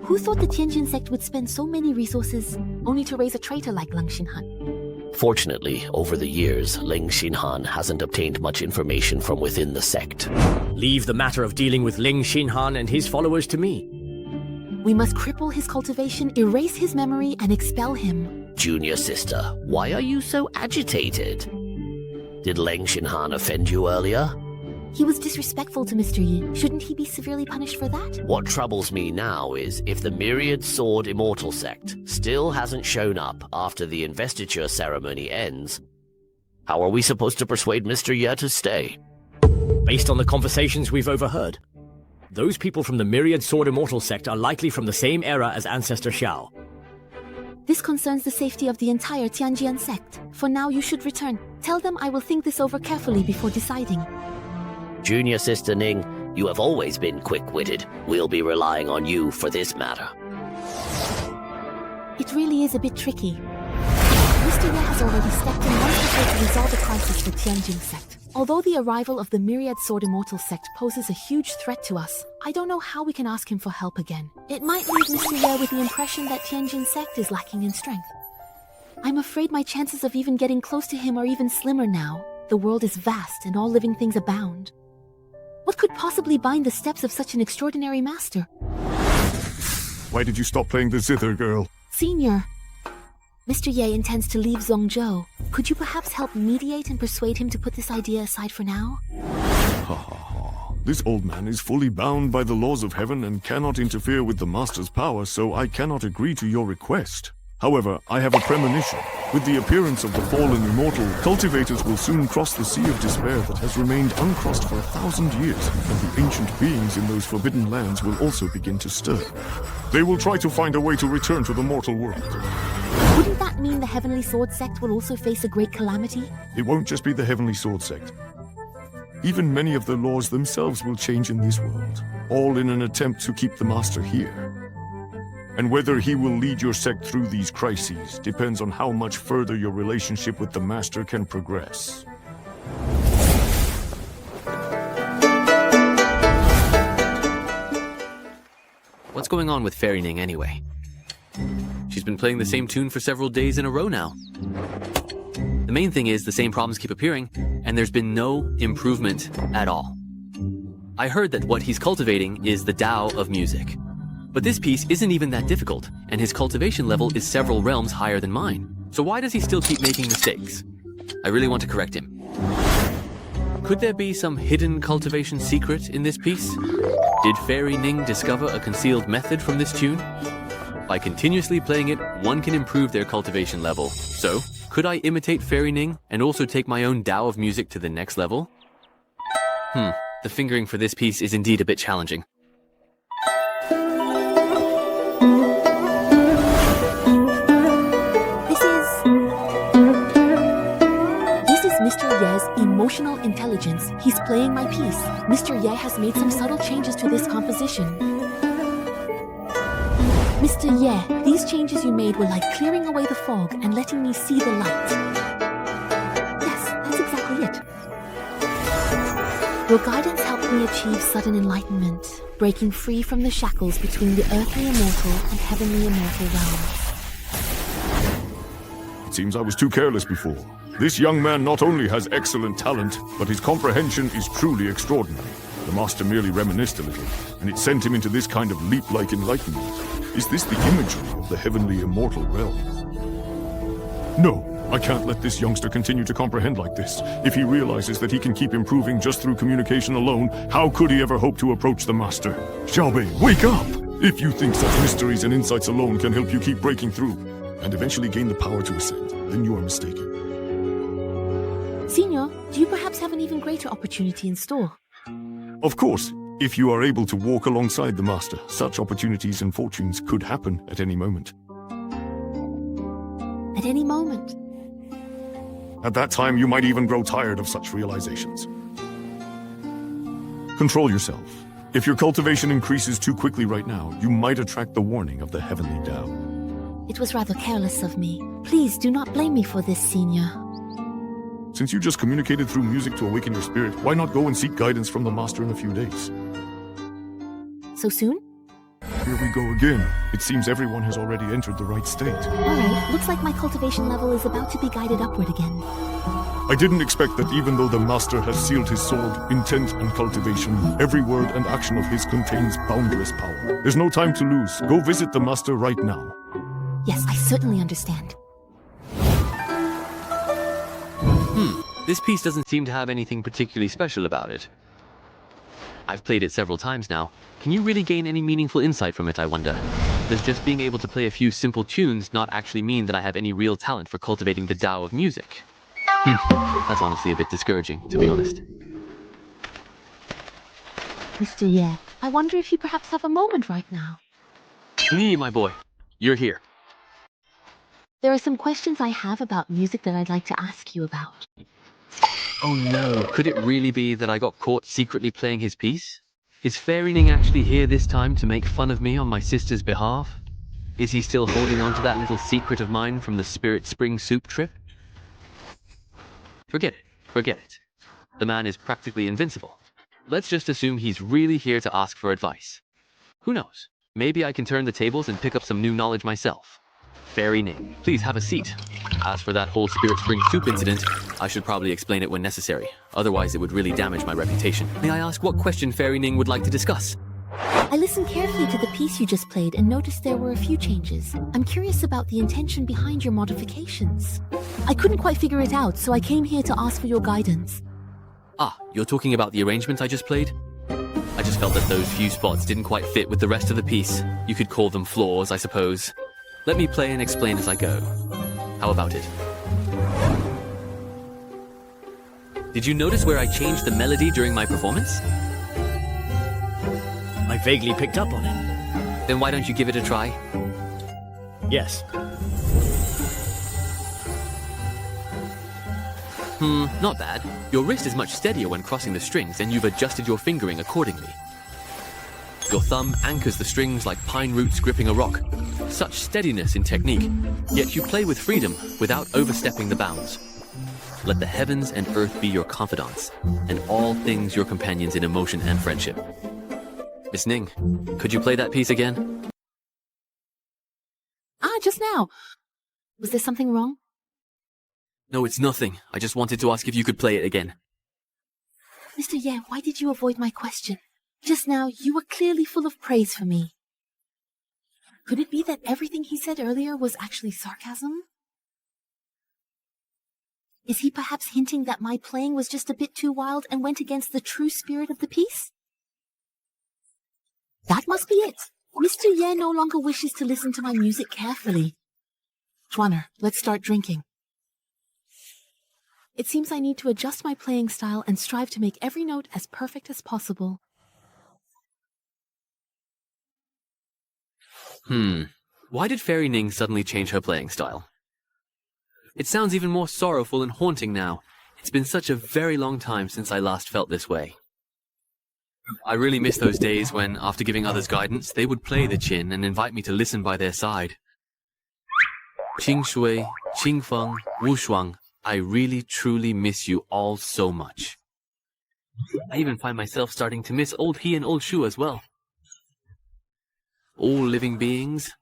Who thought the Tianjin sect would spend so many resources only to raise a traitor like Ling Xinhan?
Fortunately, over the years, Ling Xinhan hasn't obtained much information from within the sect.
Leave the matter of dealing with Ling Xinhan and his followers to me.
We must cripple his cultivation, erase his memory, and expel him.
Junior Sister, why are you so agitated? Did Ling Xinhan offend you earlier?
He was disrespectful to Mr. Yi. Shouldn't he be severely punished for that?
What troubles me now is if the Myriad Sword Immortal Sect still hasn't shown up after the investiture ceremony ends, how are we supposed to persuade Mr. Ye to stay?
Based on the conversations we've overheard, those people from the Myriad Sword Immortal Sect are likely from the same era as Ancestor Xiao.
This concerns the safety of the entire Tianjian sect. For now, you should return. Tell them I will think this over carefully before deciding.
Junior Sister Ning, you have always been quick-witted. We'll be relying on you for this matter.
It really is a bit tricky. Mr. Ye has already stepped in once before to resolve the crisis with Tianjin sect. Although the arrival of the Myriad Sword Immortal sect poses a huge threat to us, I don't know how we can ask him for help again. It might leave Mr. Ye with the impression that Tianjin sect is lacking in strength. I'm afraid my chances of even getting close to him are even slimmer now. The world is vast and all living things abound. What could possibly bind the steps of such an extraordinary master?
Why did you stop playing the zither, girl?
Senior, Mr. Ye intends to leave Zhongzhou. Could you perhaps help mediate and persuade him to put this idea aside for now?
Ha ha ha. This old man is fully bound by the laws of heaven and cannot interfere with the master's power, so I cannot agree to your request. However, I have a premonition. With the appearance of the fallen immortal, cultivators will soon cross the sea of despair that has remained uncrossed for 1,000 years, and the ancient beings in those forbidden lands will also begin to stir. They will try to find a way to return to the mortal world.
Wouldn't that mean the Heavenly Sword Sect will also face a great calamity?
It won't just be the Heavenly Sword Sect. Even many of the laws themselves will change in this world, all in an attempt to keep the Master here. And whether he will lead your sect through these crises depends on how much further your relationship with the Master can progress.
What's going on with Fairy Ning anyway? She's been playing the same tune for several days in a row now. The main thing is the same problems keep appearing, and there's been no improvement at all. I heard that what he's cultivating is the Tao of music. But this piece isn't even that difficult, and his cultivation level is several realms higher than mine. So why does he still keep making mistakes? I really want to correct him. Could there be some hidden cultivation secret in this piece? Did Fairy Ning discover a concealed method from this tune? By continuously playing it, one can improve their cultivation level. So,
Could I imitate Fairy Ning and also take my own Tao of music to the next level? The fingering for this piece is indeed a bit challenging.
This is Mr. Ye's emotional intelligence. He's playing my piece. Mr. Ye has made some subtle changes to this composition. Mr. Ye, these changes you made were like clearing away the fog and letting me see the light. Yes, that's exactly it. Your guidance helped me achieve sudden enlightenment, breaking free from the shackles between the earthly immortal and heavenly immortal realms.
It seems I was too careless before. This young man not only has excellent talent, but his comprehension is truly extraordinary. The master merely reminisced a little, and it sent him into this kind of leap-like enlightenment. Is this the imagery of the heavenly immortal realm? No, I can't let this youngster continue to comprehend like this. If he realizes that he can keep improving just through communication alone, how could he ever hope to approach the master? Xiaobei, wake up! If you think such mysteries and insights alone can help you keep breaking through, and eventually gain the power to ascend, then you are mistaken.
Senior, do you perhaps have an even greater opportunity in store?
Of course, if you are able to walk alongside the master, such opportunities and fortunes could happen at any moment.
At any moment.
At that time, you might even grow tired of such realizations. Control yourself. If your cultivation increases too quickly right now, you might attract the warning of the heavenly Tao.
It was rather careless of me. Please do not blame me for this, Senior.
Since you just communicated through music to awaken your spirit, why not go and seek guidance from the master in a few days?
So soon?
Here we go again. It seems everyone has already entered the right state.
Alright, looks like my cultivation level is about to be guided upward again.
I didn't expect that even though the master has sealed his sword, intent, and cultivation, every word and action of his contains boundless power. There's no time to lose. Go visit the master right now.
Yes, I certainly understand.
This piece doesn't seem to have anything particularly special about it. I've played it several times now. Can you really gain any meaningful insight from it, I wonder? Does just being able to play a few simple tunes not actually mean that I have any real talent for cultivating the Tao of music? That's honestly a bit discouraging, to be honest.
Mr. Ye, I wonder if you perhaps have a moment right now.
Me, my boy. You're here.
There are some questions I have about music that I'd like to ask you about.
Oh no, could it really be that I got caught secretly playing his piece? Is Fairy Ning actually here this time to make fun of me on my sister's behalf? Is he still holding on to that little secret of mine from the Spirit Spring Soup trip? Forget it. The man is practically invincible. Let's just assume he's really here to ask for advice. Who knows? Maybe I can turn the tables and pick up some new knowledge myself. Fairy Ning, please have a seat. As for that whole Spirit Spring Soup incident, I should probably explain it when necessary. Otherwise, it would really damage my reputation. May I ask what question Fairy Ning would like to discuss?
I listened carefully to the piece you just played and noticed there were a few changes. I'm curious about the intention behind your modifications. I couldn't quite figure it out, so I came here to ask for your guidance.
Ah, you're talking about the arrangement I just played? I just felt that those few spots didn't quite fit with the rest of the piece. You could call them flaws, I suppose. Let me play and explain as I go. How about it? Did you notice where I changed the melody during my performance?
I vaguely picked up on it.
Then why don't you give it a try?
Yes.
Not bad. Your wrist is much steadier when crossing the strings, and you've adjusted your fingering accordingly. Your thumb anchors the strings like pine roots gripping a rock. Such steadiness in technique, yet you play with freedom without overstepping the bounds. Let the heavens and earth be your confidants, and all things your companions in emotion and friendship. Miss Ning, could you play that piece again?
Just now. Was there something wrong?
No, it's nothing. I just wanted to ask if you could play it again.
Mr. Ye, why did you avoid my question? Just now, you were clearly full of praise for me. Could it be that everything he said earlier was actually sarcasm? Is he perhaps hinting that my playing was just a bit too wild and went against the true spirit of the piece? That must be it. Mr. Ye no longer wishes to listen to my music carefully. Schwanner, let's start drinking. It seems I need to adjust my playing style and strive to make every note as perfect as possible.
Why did Fairy Ning suddenly change her playing style? It sounds even more sorrowful and haunting now. It's been such a very long time since I last felt this way. I really miss those days when, after giving others guidance, they would play the qin and invite me to listen by their side. Qing Shui, Qing Feng, Wu Shuang, I really truly miss you all so much. I even find myself starting to miss old He and old Shu as well. All living beings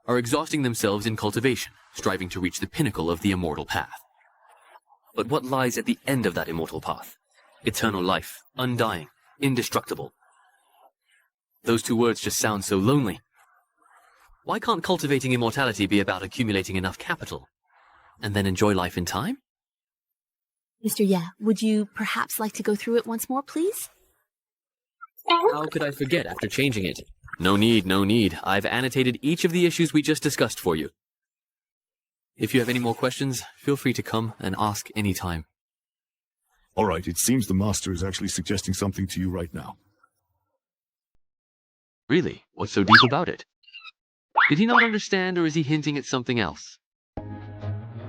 are exhausting themselves in cultivation, striving to reach the pinnacle of the immortal path. But what lies at the end of that immortal path? Eternal life, undying, indestructible. Those two words just sound so lonely. Why can't cultivating immortality be about accumulating enough capital, and then enjoy life in time?
Mr. Ye, would you perhaps like to go through it once more, please?
How could I forget after changing it? No need, no need. I've annotated each of the issues we just discussed for you. If you have any more questions, feel free to come and ask any time.
All right, it seems the master is actually suggesting something to you right now.
Really? What's so deep about it? Did he not understand, or is he hinting at something else?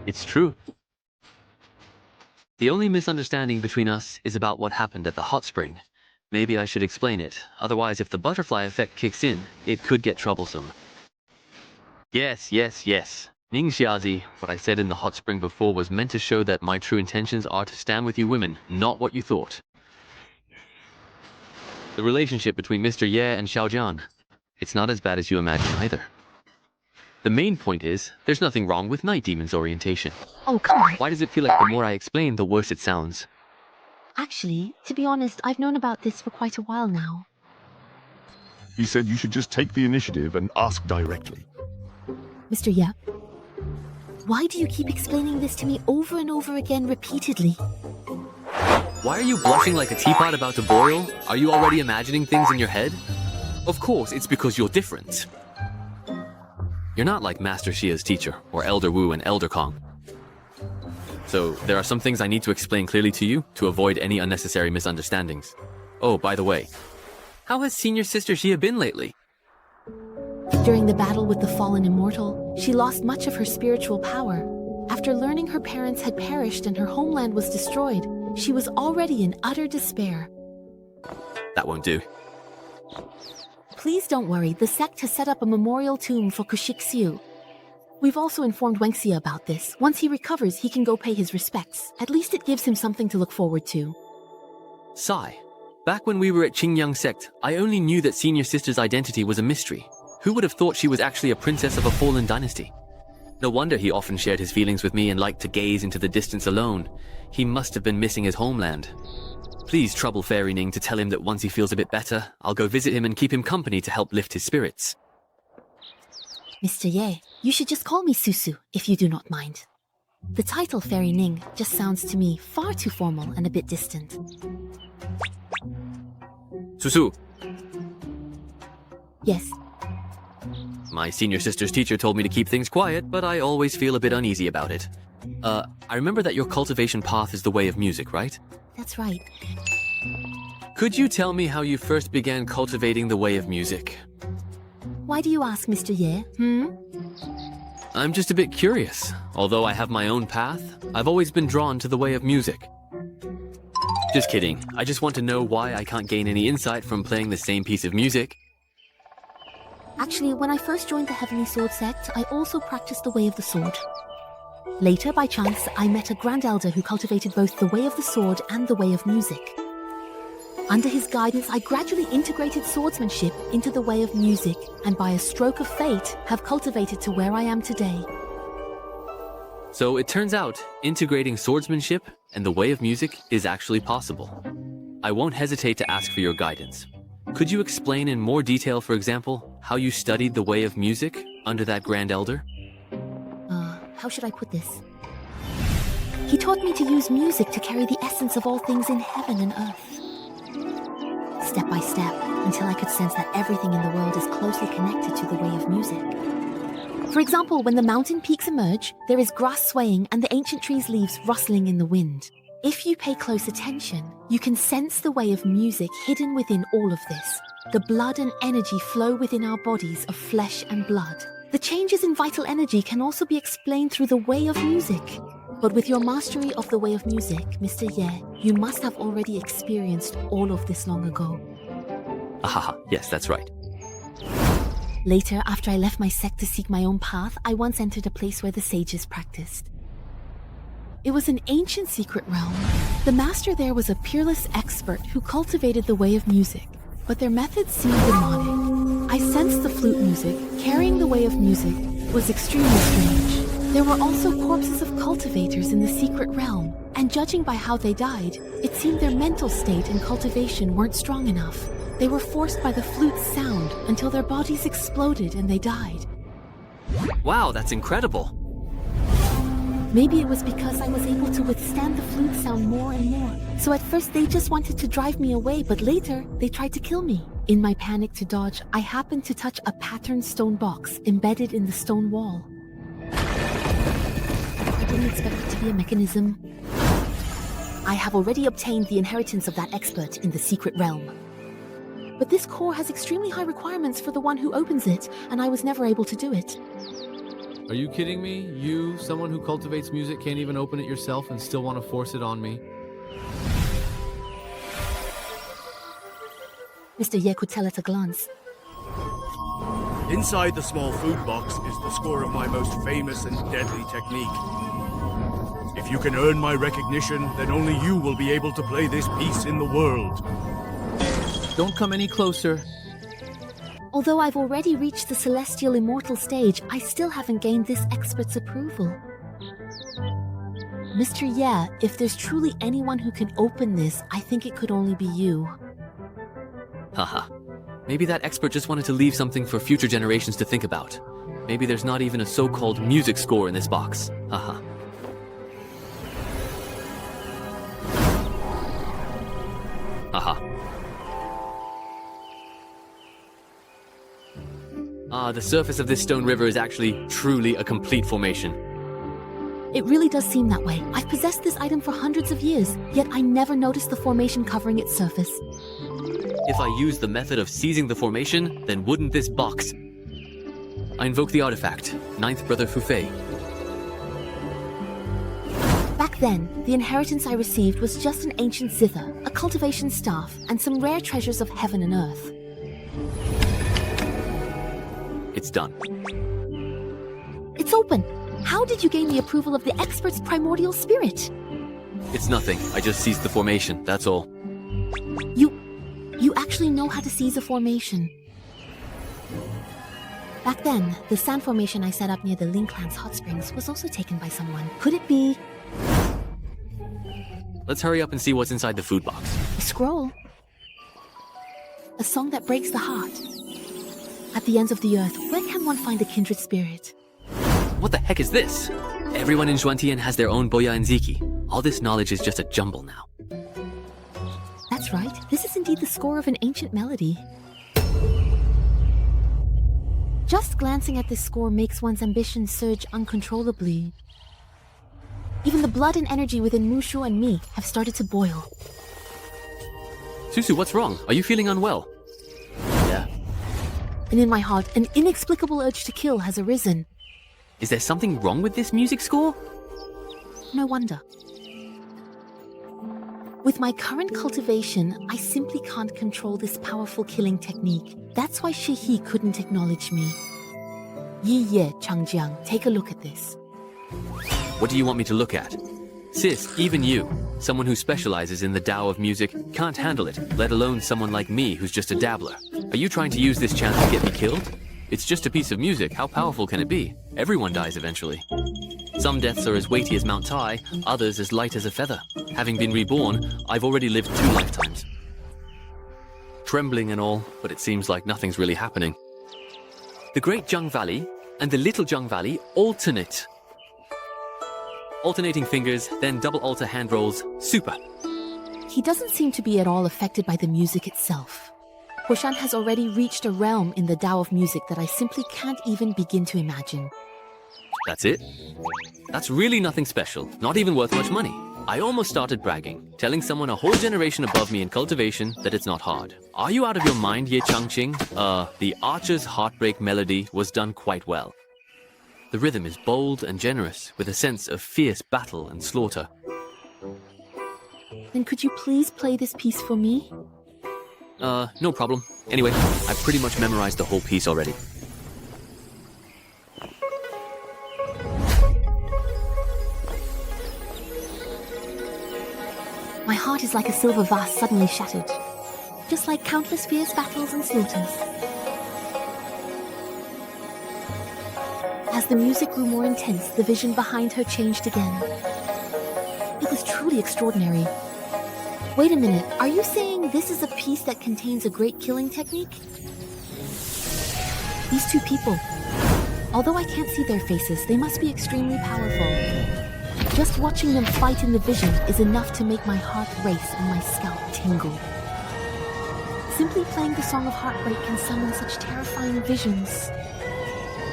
It's true. The only misunderstanding between us is about what happened at the hot spring. Maybe I should explain it. Otherwise, if the butterfly effect kicks in, it could get troublesome. Yes. Ning Xiazi, what I said in the hot spring before was meant to show that my true intentions are to stand with you women, not what you thought. The relationship between Mr. Ye and Xiaojian, it's not as bad as you imagine either. The main point is, there's nothing wrong with Night Demon's orientation.
Oh, come on.
Why does it feel like the more I explain, the worse it sounds?
Actually, to be honest, I've known about this for quite a while now.
He said you should just take the initiative and ask directly.
Mr. Ye, why do you keep explaining this to me over and over again repeatedly?
Why are you blushing like a teapot about to boil? Are you already imagining things in your head? Of course, it's because you're different. You're not like Master Xia's teacher, or Elder Wu and Elder Kong. So, there are some things I need to explain clearly to you to avoid any unnecessary misunderstandings. Oh, by the way, how has Senior Sister Xia been lately?
During the battle with the fallen immortal, she lost much of her spiritual power. After learning her parents had perished and her homeland was destroyed, she was already in utter despair.
That won't do.
Please don't worry, the sect has set up a memorial tomb for Kushik-Xiu. We've also informed Wengxia about this. Once he recovers, he can go pay his respects. At least it gives him something to look forward to.
Sai, back when we were at Qingyang Sect, I only knew that Senior Sister's identity was a mystery. Who would have thought she was actually a princess of a fallen dynasty? No wonder he often shared his feelings with me and liked to gaze into the distance alone. He must have been missing his homeland. Please trouble Fairy Ning to tell him that once he feels a bit better, I'll go visit him and keep him company to help lift his spirits.
Mr. Ye, you should just call me Susu, if you do not mind. The title Fairy Ning just sounds to me far too formal and a bit distant.
Susu.
Yes.
My senior sister's teacher told me to keep things quiet, but I always feel a bit uneasy about it. I remember that your cultivation path is the way of music, right?
That's right.
Could you tell me how you first began cultivating the way of music?
Why do you ask, Mr. Ye?
I'm just a bit curious. Although I have my own path, I've always been drawn to the way of music. Just kidding. I just want to know why I can't gain any insight from playing the same piece of music.
Actually, when I first joined the Heavenly Sword Sect, I also practiced the Way of the Sword. Later, by chance, I met a Grand Elder who cultivated both the Way of the Sword and the Way of Music. Under his guidance, I gradually integrated swordsmanship into the Way of Music, and by a stroke of fate, have cultivated to where I am today.
So it turns out, integrating swordsmanship and the Way of Music is actually possible. I won't hesitate to ask for your guidance. Could you explain in more detail, for example, how you studied the Way of Music under that Grand Elder?
How should I put this? He taught me to use music to carry the essence of all things in heaven and earth. Step by step, until I could sense that everything in the world is closely connected to the Way of Music. For example, when the mountain peaks emerge, there is grass swaying and the ancient tree's leaves rustling in the wind. If you pay close attention, you can sense the way of music hidden within all of this. The blood and energy flow within our bodies of flesh and blood. The changes in vital energy can also be explained through the way of music. But with your mastery of the way of music, Mr. Ye, you must have already experienced all of this long ago.
Ahaha, yes, that's right.
Later, after I left my sect to seek my own path, I once entered a place where the sages practiced. It was an ancient secret realm. The master there was a peerless expert who cultivated the way of music, but their methods seemed demonic. I sensed the flute music, carrying the way of music, was extremely strange. There were also corpses of cultivators in the secret realm, and judging by how they died, it seemed their mental state and cultivation weren't strong enough. They were forced by the flute's sound until their bodies exploded and they died.
Wow, that's incredible.
Maybe it was because I was able to withstand the flute sound more and more. So at first they just wanted to drive me away, but later they tried to kill me. In my panic to dodge, I happened to touch a patterned stone box embedded in the stone wall. I didn't expect it to be a mechanism. I have already obtained the inheritance of that expert in the secret realm. But this core has extremely high requirements for the one who opens it, and I was never able to do it.
Are you kidding me? You, someone who cultivates music, can't even open it yourself and still want to force it on me?
Mr. Ye could tell at a glance.
Inside the small food box is the score of my most famous and deadly technique. If you can earn my recognition, then only you will be able to play this piece in the world.
Don't come any closer.
Although I've already reached the celestial immortal stage, I still haven't gained this expert's approval. Mr. Ye, if there's truly anyone who can open this, I think it could only be you.
Haha. Maybe that expert just wanted to leave something for future generations to think about. Maybe there's not even a so-called music score in this box. Haha. Haha. The surface of this stone river is actually truly a complete formation.
It really does seem that way. I've possessed this item for hundreds of years, yet I never noticed the formation covering its surface.
If I use the method of seizing the formation, then wouldn't this box... I invoke the artifact, Ninth Brother Fufei.
Back then, the inheritance I received was just an ancient zither, a cultivation staff, and some rare treasures of heaven and earth.
It's done.
It's open! How did you gain the approval of the expert's primordial spirit?
It's nothing. I just seized the formation, that's all.
You actually know how to seize a formation. Back then, the sand formation I set up near the Ling clan's hot springs was also taken by someone. Could it be...
Let's hurry up and see what's inside the food box.
A scroll? A song that breaks the heart. At the ends of the earth, where can one find a kindred spirit?
What the heck is this? Everyone in Xuantian has their own Boya and Ziki. All this knowledge is just a jumble now.
That's right. This is indeed the score of an ancient melody. Just glancing at this score makes one's ambition surge uncontrollably. Even the blood and energy within Mushu and me have started to boil.
Susu, what's wrong? Are you feeling unwell?
Yeah. And in my heart, an inexplicable urge to kill has arisen.
Is there something wrong with this music score?
No wonder. With my current cultivation, I simply can't control this powerful killing technique. That's why Shihi couldn't acknowledge me. Yi Ye Changjiang, take a look at this.
What do you want me to look at? Sis, even you, someone who specializes in the Tao of music, can't handle it, let alone someone like me who's just a dabbler. Are you trying to use this chance to get me killed? It's just a piece of music, how powerful can it be? Everyone dies eventually. Some deaths are as weighty as Mount Tai, others as light as a feather. Having been reborn, I've already lived 2 lifetimes. Trembling and all, but it seems like nothing's really happening. The Great Zhang Valley and the Little Zhang Valley alternate. Alternating fingers, then double alter hand rolls. Super.
He doesn't seem to be at all affected by the music itself. Hoshan has already reached a realm in the Tao of music that I simply can't even begin to imagine.
That's it? That's really nothing special, not even worth much money. I almost started bragging, telling someone a whole generation above me in cultivation that it's not hard. Are you out of your mind, Ye Changqing? The Archer's Heartbreak melody was done quite well. The rhythm is bold and generous, with a sense of fierce battle and slaughter.
Then could you please play this piece for me?
No problem. Anyway, I've pretty much memorized the whole piece already.
My heart is like a silver vase suddenly shattered, just like countless fierce battles and slaughters. As the music grew more intense, the vision behind her changed again. It was truly extraordinary. Wait a minute, are you saying this is a piece that contains a great killing technique? These two people, although I can't see their faces, they must be extremely powerful. Just watching them fight in the vision is enough to make my heart race and my scalp tingle. Simply playing the Song of Heartbreak can summon such terrifying visions.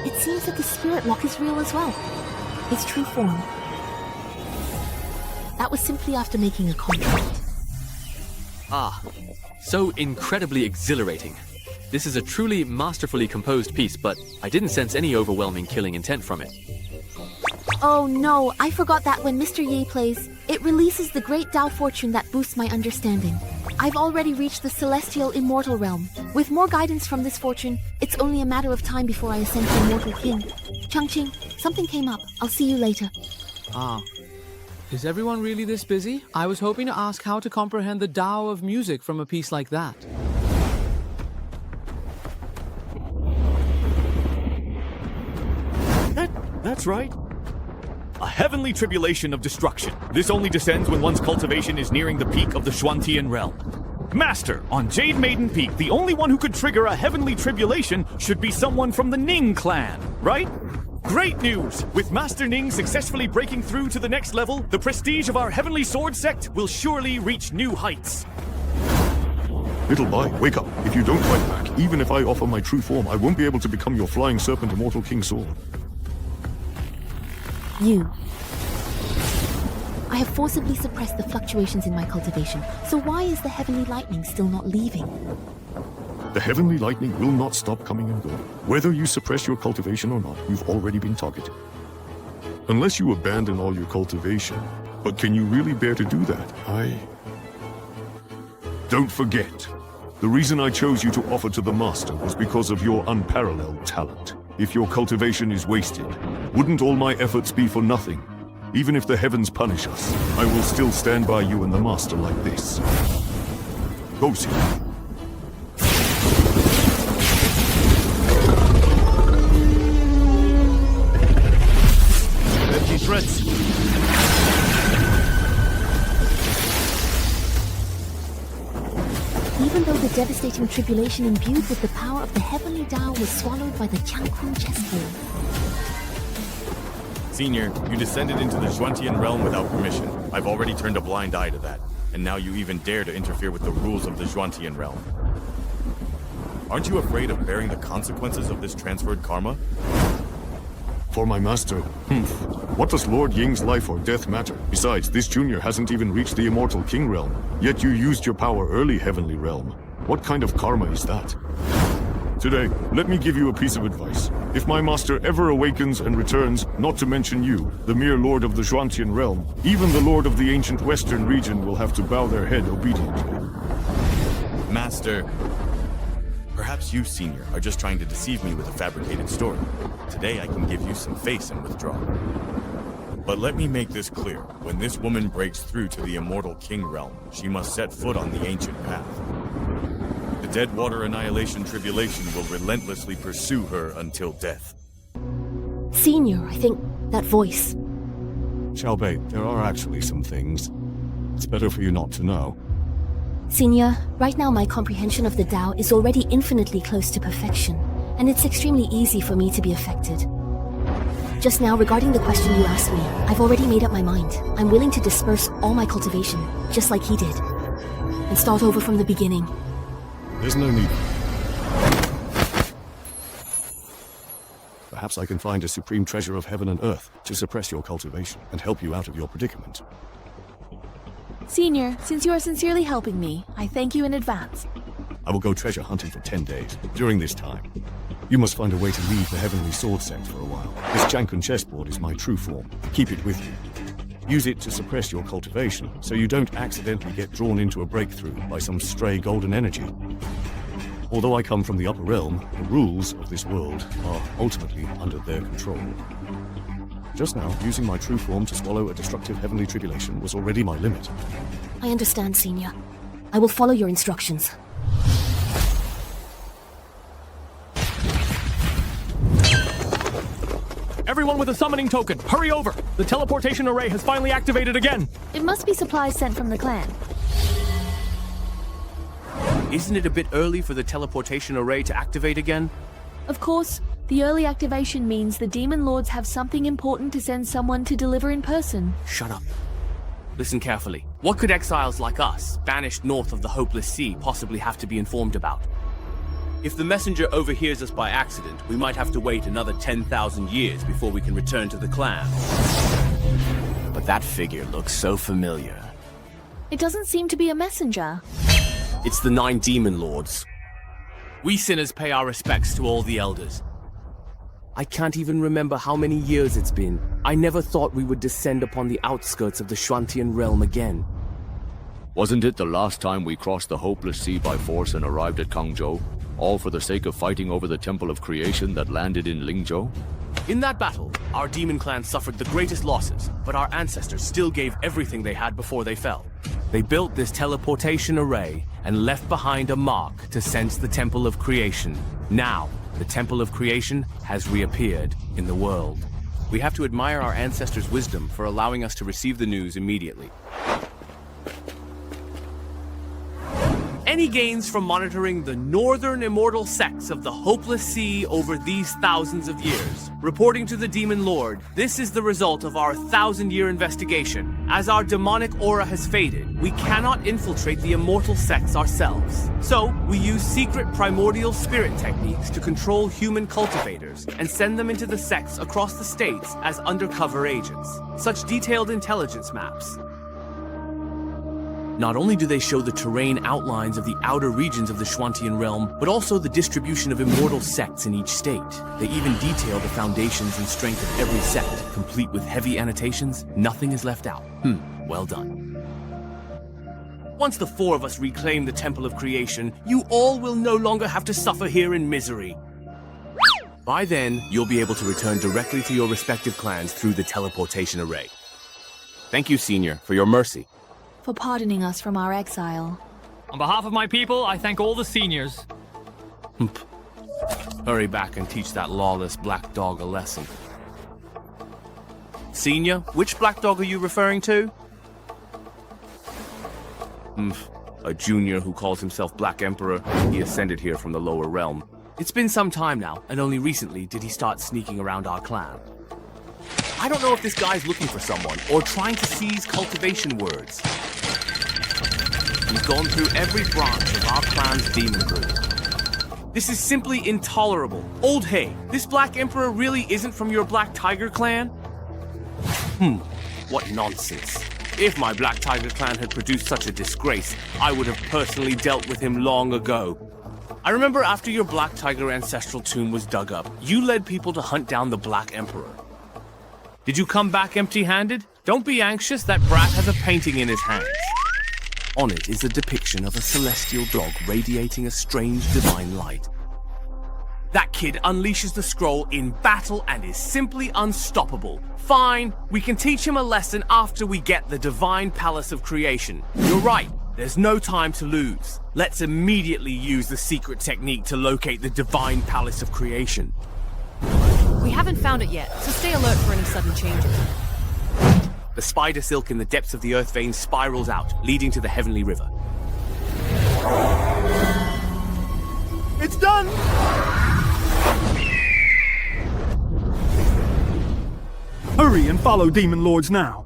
It seems that the spirit lock is real as well. Its true form. That was simply after making a contract.
Ah, so incredibly exhilarating. This is a truly masterfully composed piece, but I didn't sense any overwhelming killing intent from it.
Oh no, I forgot that when Mr. Ye plays, it releases the great Tao fortune that boosts my understanding. I've already reached the celestial immortal realm. With more guidance from this fortune, it's only a matter of time before I ascend to Immortal King. Changqing, something came up. I'll see you later.
Ah. Is everyone really this busy? I was hoping to ask how to comprehend the Tao of music from a piece like that.
That's right. A heavenly tribulation of destruction. This only descends when one's cultivation is nearing the peak of the Xuantian realm. Master, on Jade Maiden Peak, the only one who could trigger a heavenly tribulation should be someone from the Ning clan, right? Great news! With Master Ning successfully breaking through to the next level, the prestige of our Heavenly Sword Sect will surely reach new heights.
Little boy, wake up. If you don't fight back, even if I offer my true form, I won't be able to become your Flying Serpent Immortal King Sword.
You. I have forcibly suppressed the fluctuations in my cultivation, so why is the Heavenly Lightning still not leaving?
The Heavenly Lightning will not stop coming and going. Whether you suppress your cultivation or not, you've already been targeted. Unless you abandon all your cultivation. But can you really bear to do that? Don't forget, the reason I chose you to offer to the Master was because of your unparalleled talent. If your cultivation is wasted, wouldn't all my efforts be for nothing? Even if the heavens punish us, I will still stand by you and the Master like this. Go see.
Empty threats.
Even though the devastating tribulation imbued with the power of the Heavenly Tao was swallowed by the Qiangkun chessboard.
Senior, you descended into the Xuantian realm without permission. I've already turned a blind eye to that. And now you even dare to interfere with the rules of the Xuantian realm. Aren't you afraid of bearing the consequences of this transferred karma?
For my master, what does Lord Ying's life or death matter? Besides, this junior hasn't even reached the Immortal King realm. Yet you used your power early Heavenly realm. What kind of karma is that? Today, let me give you a piece of advice. If my master ever awakens and returns, not to mention you, the mere lord of the Xuantian realm, even the lord of the ancient western region will have to bow their head obediently.
Master, perhaps you, Senior, are just trying to deceive me with a fabricated story. Today I can give you some face and withdraw. But let me make this clear. When this woman breaks through to the Immortal King realm, she must set foot on the ancient path. The Deadwater Annihilation Tribulation will relentlessly pursue her until death.
Senior, I think that voice.
Xiaobei, there are actually some things. It's better for you not to know.
Senior, right now my comprehension of the Tao is already infinitely close to perfection, and it's extremely easy for me to be affected. Just now, regarding the question you asked me, I've already made up my mind. I'm willing to disperse all my cultivation, just like he did, and start over from the beginning.
There's no need. Perhaps I can find a supreme treasure of heaven and earth to suppress your cultivation and help you out of your predicament.
Senior, since you are sincerely helping me, I thank you in advance.
I will go treasure hunting for 10 days. During this time, you must find a way to leave the Heavenly Sword Sect for a while. This Janken chessboard is my true form. Keep it with you. Use it to suppress your cultivation, so you don't accidentally get drawn into a breakthrough by some stray golden energy. Although I come from the upper realm, the rules of this world are ultimately under their control. Just now, using my true form to swallow a destructive heavenly tribulation was already my limit.
I understand, Senior. I will follow your instructions.
Everyone with a summoning token, hurry over! The teleportation array has finally activated again!
It must be supplies sent from the clan.
Isn't it a bit early for the teleportation array to activate again?
Of course, the early activation means the demon lords have something important to send someone to deliver in person.
Shut up. Listen carefully. What could exiles like us, banished north of the Hopeless Sea, possibly have to be informed about? If the messenger overhears us by accident, we might have to wait another 10,000 years before we can return to the clan. But that figure looks so familiar.
It doesn't seem to be a messenger.
It's the 9 demon lords. We sinners pay our respects to all the elders. I can't even remember how many years it's been. I never thought we would descend upon the outskirts of the Shuantian realm again.
Wasn't it the last time we crossed the Hopeless Sea by force and arrived at Kangzhou? All for the sake of fighting over the Temple of Creation that landed in Lingzhou?
In that battle, our demon clan suffered the greatest losses, but our ancestors still gave everything they had before they fell. They built this teleportation array and left behind a mark to sense the Temple of Creation. Now, the Temple of Creation has reappeared in the world. We have to admire our ancestors' wisdom for allowing us to receive the news immediately. Any gains from monitoring the northern immortal sects of the Hopeless Sea over these thousands of years? Reporting to the Demon Lord, this is the result of our 1,000-year investigation. As our demonic aura has faded, we cannot infiltrate the immortal sects ourselves. So, we use secret primordial spirit techniques to control human cultivators and send them into the sects across the states as undercover agents. Such detailed intelligence maps. Not only do they show the terrain outlines of the outer regions of the Shuantian realm, but also the distribution of immortal sects in each state. They even detail the foundations and strength of every sect, complete with heavy annotations. Nothing is left out. Well done. Once the 4 of us reclaim the Temple of Creation, you all will no longer have to suffer here in misery. By then, you'll be able to return directly to your respective clans through the teleportation array. Thank you, Senior, for your mercy.
For pardoning us from our exile.
On behalf of my people, I thank all the seniors.
Hurry back and teach that lawless black dog a lesson. Senior, which black dog are you referring to? A junior who calls himself Black Emperor. He ascended here from the lower realm. It's been some time now, and only recently did he start sneaking around our clan. I don't know if this guy's looking for someone, or trying to seize cultivation words. He's gone through every branch of our clan's demon group. This is simply intolerable. Old Hay, this Black Emperor really isn't from your Black Tiger clan? What nonsense. If my Black Tiger clan had produced such a disgrace, I would have personally dealt with him long ago. I remember after your Black Tiger ancestral tomb was dug up, you led people to hunt down the Black Emperor. Did you come back empty-handed? Don't be anxious, that brat has a painting in his hands. On it is a depiction of a celestial dog radiating a strange divine light. That kid unleashes the scroll in battle and is simply unstoppable. Fine, we can teach him a lesson after we get the divine palace of creation. You're right, there's no time to lose. Let's immediately use the secret technique to locate the divine palace of creation.
We haven't found it yet, so stay alert for any sudden changes.
The spider silk in the depths of the earth vein spirals out, leading to the heavenly river.
It's done! Hurry and follow Demon Lords now.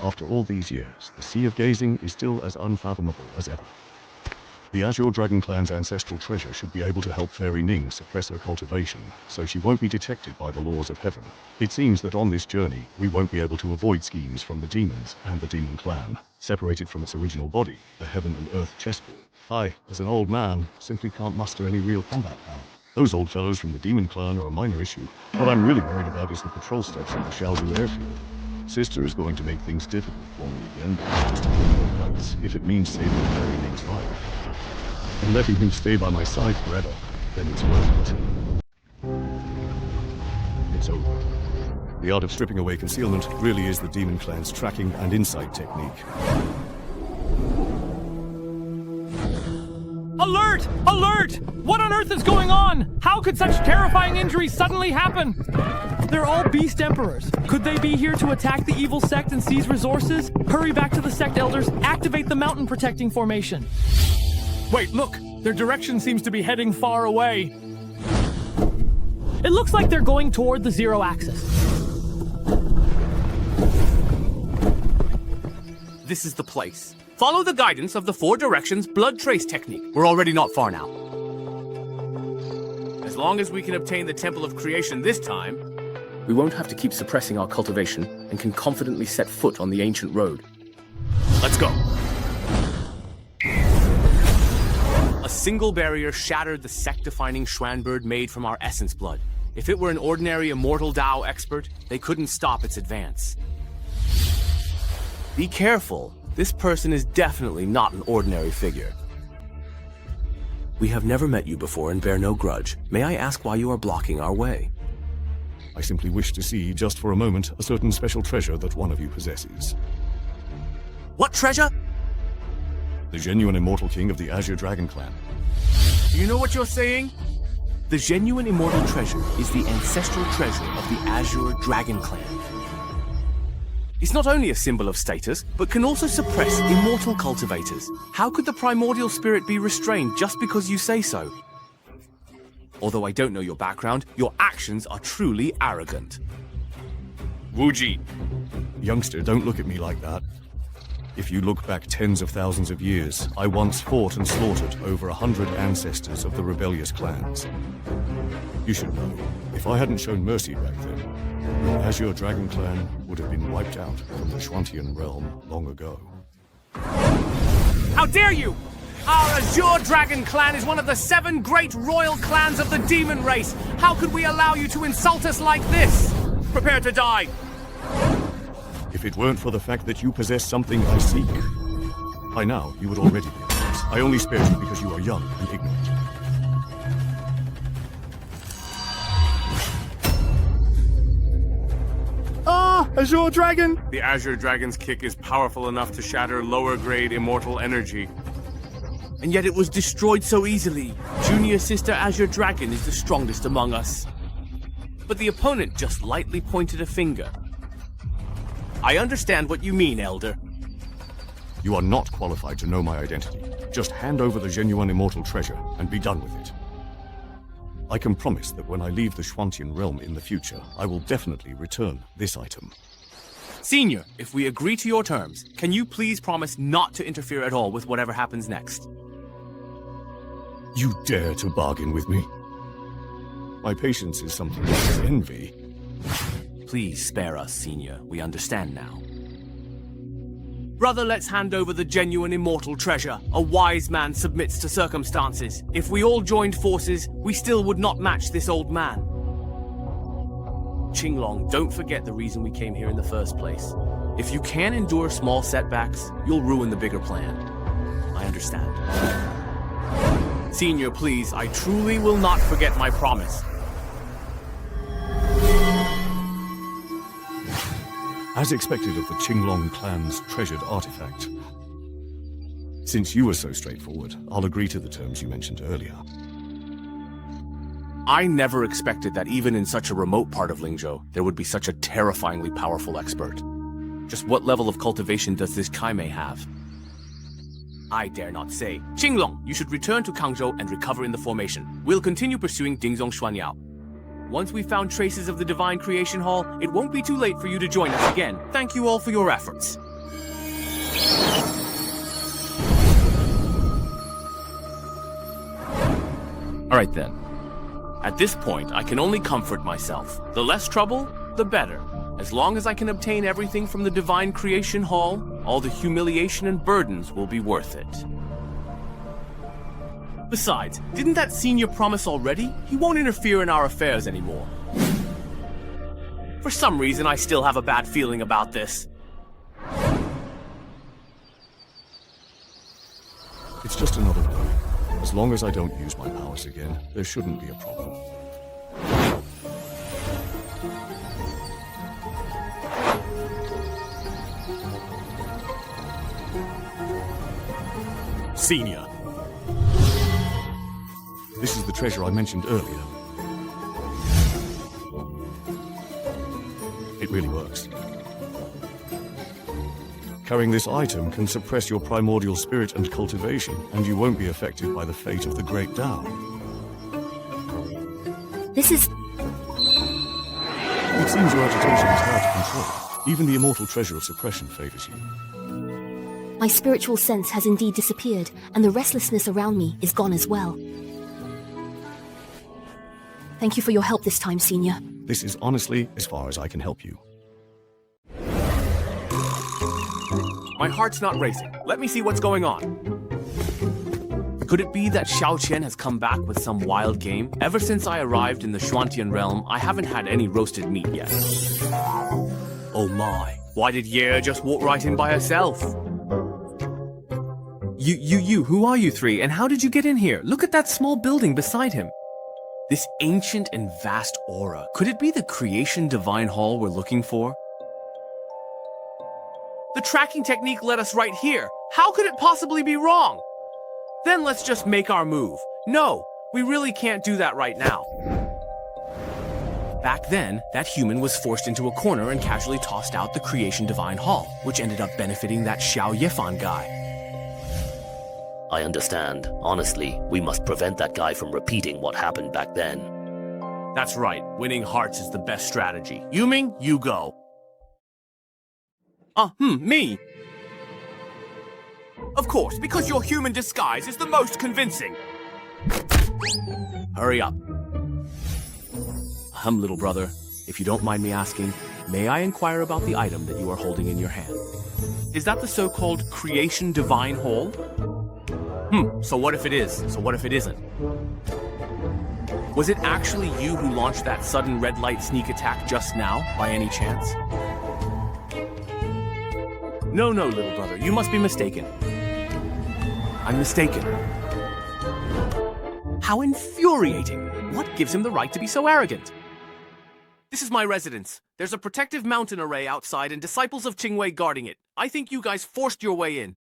After after all these years, the Sea of Gazing is still as unfathomable as ever. The Azure Dragon Clan's ancestral treasure should be able to help Fairy Ning suppress her cultivation, so she won't be detected by the laws of heaven. It seems that on this journey, we won't be able to avoid schemes from the demons and the Demon Clan, separated from its original body, the Heaven and Earth chessboard. I, as an old man, simply can't muster any real combat power. Those old fellows from the Demon Clan are a minor issue. What I'm really worried about is the patrol steps at the Xiaodu airfield. Sister is going to make things difficult for me again, just to win more fights, if it means saving Fairy Ning's life. And letting him stay by my side forever, then it's worth it. It's over. The art of stripping away concealment really is the Demon Clan's tracking and insight technique.
Alert! Alert! What on earth is going on? How could such terrifying injuries suddenly happen? They're all beast emperors. Could they be here to attack the evil sect and seize resources? Hurry back to the sect elders, activate the mountain protecting formation. Wait, look! Their direction seems to be heading far away. It looks like they're going toward the zero axis.
This is the place. Follow the guidance of the 4 directions blood trace technique. We're already not far now. As long as we can obtain the Temple of Creation this time, we won't have to keep suppressing our cultivation and can confidently set foot on the ancient road. Let's go. A single barrier shattered the sect-defining Schwanbird made from our essence blood. If it were an ordinary immortal Dao expert, they couldn't stop its advance. Be careful. This person is definitely not an ordinary figure. We have never met you before and bear no grudge. May I ask why you are blocking our way?
I simply wish to see, just for a moment, a certain special treasure that one of you possesses.
What treasure?
The genuine immortal king of the Azure Dragon Clan.
Do you know what you're saying? The genuine immortal treasure is the ancestral treasure of the Azure Dragon Clan. It's not only a symbol of status, but can also suppress immortal cultivators. How could the primordial spirit be restrained just because you say so? Although I don't know your background, your actions are truly arrogant.
Wuji. Youngster, don't look at me like that. If you look back tens of thousands of years, I once fought and slaughtered over 100 ancestors of the rebellious clans. You should know, if I hadn't shown mercy back then, the Azure Dragon Clan would have been wiped out from the Schwantian realm long ago.
How dare you! Our Azure Dragon Clan is one of the 7 great royal clans of the demon race. How could we allow you to insult us like this? Prepare to die.
If it weren't for the fact that you possess something I seek, by now you would already be dead. I only spared you because you are young and ignorant.
Azure Dragon! The Azure Dragon's kick is powerful enough to shatter lower-grade immortal energy. And yet it was destroyed so easily. Junior Sister Azure Dragon is the strongest among us. But the opponent just lightly pointed a finger. I understand what you mean, Elder.
You are not qualified to know my identity. Just hand over the genuine immortal treasure and be done with it. I can promise that when I leave the Schwantian realm in the future, I will definitely return this item.
Senior, if we agree to your terms, can you please promise not to interfere at all with whatever happens next?
You dare to bargain with me? My patience is something like envy.
Please spare us, Senior. We understand now. Brother, let's hand over the genuine immortal treasure. A wise man submits to circumstances. If we all joined forces, we still would not match this old man. Qinglong, don't forget the reason we came here in the first place. If you can endure small setbacks, you'll ruin the bigger plan. I understand. Senior, please, I truly will not forget my promise.
As expected of the Qinglong clan's treasured artifact. Since you were so straightforward, I'll agree to the terms you mentioned earlier.
I never expected that even in such a remote part of Lingzhou, there would be such a terrifyingly powerful expert. Just what level of cultivation does this Kaimei have? I dare not say. Qinglong, you should return to Kangzhou and recover in the formation. We'll continue pursuing Dingzong Xuanyao. Once we've found traces of the Divine Creation Hall, it won't be too late for you to join us again. Thank you all for your efforts. Alright then. At this point, I can only comfort myself. The less trouble, the better. As long as I can obtain everything from the Divine Creation Hall, all the humiliation and burdens will be worth it. Besides, didn't that senior promise already? He won't interfere in our affairs anymore. For some reason, I still have a bad feeling about this.
It's just another day. As long as I don't use my powers again, there shouldn't be a problem.
Senior.
This is the treasure I mentioned earlier. It really works. Carrying this item can suppress your primordial spirit and cultivation, and you won't be affected by the fate of the Great Tao.
This is...
It seems your agitation is hard to control. Even the immortal treasure of suppression favors you.
My spiritual sense has indeed disappeared, and the restlessness around me is gone as well. Thank you for your help this time, Senior.
This is honestly as far as I can help you.
My heart's not racing. Let me see what's going on. Could it be that Xiao Qian has come back with some wild game? Ever since I arrived in the Xuantian realm, I haven't had any roasted meat yet. Oh my, why did Ye just walk right in by herself? Who are you three, and how did you get in here? Look at that small building beside him. This ancient and vast aura. Could it be the Creation Divine Hall we're looking for? The tracking technique led us right here. How could it possibly be wrong? Then let's just make our move. No, we really can't do that right now. Back then, that human was forced into a corner and casually tossed out the Creation Divine Hall, which ended up benefiting that Xiao Yifan guy.
I understand. Honestly, we must prevent that guy from repeating what happened back then.
That's right. Winning hearts is the best strategy. Yuming, you go. Me. Of course, because your human disguise is the most convincing. Hurry up. Little brother, if you don't mind me asking, may I inquire about the item that you are holding in your hand? Is that the so-called Creation Divine Hall? So what if it is? So what if it isn't? Was it actually you who launched that sudden red light sneak attack just now, by any chance? No, little brother, you must be mistaken. I'm mistaken. How infuriating! What gives him the right to be so arrogant? This is my residence. There's a protective mountain array outside and disciples of Qingwei guarding it. I think you guys forced your way in.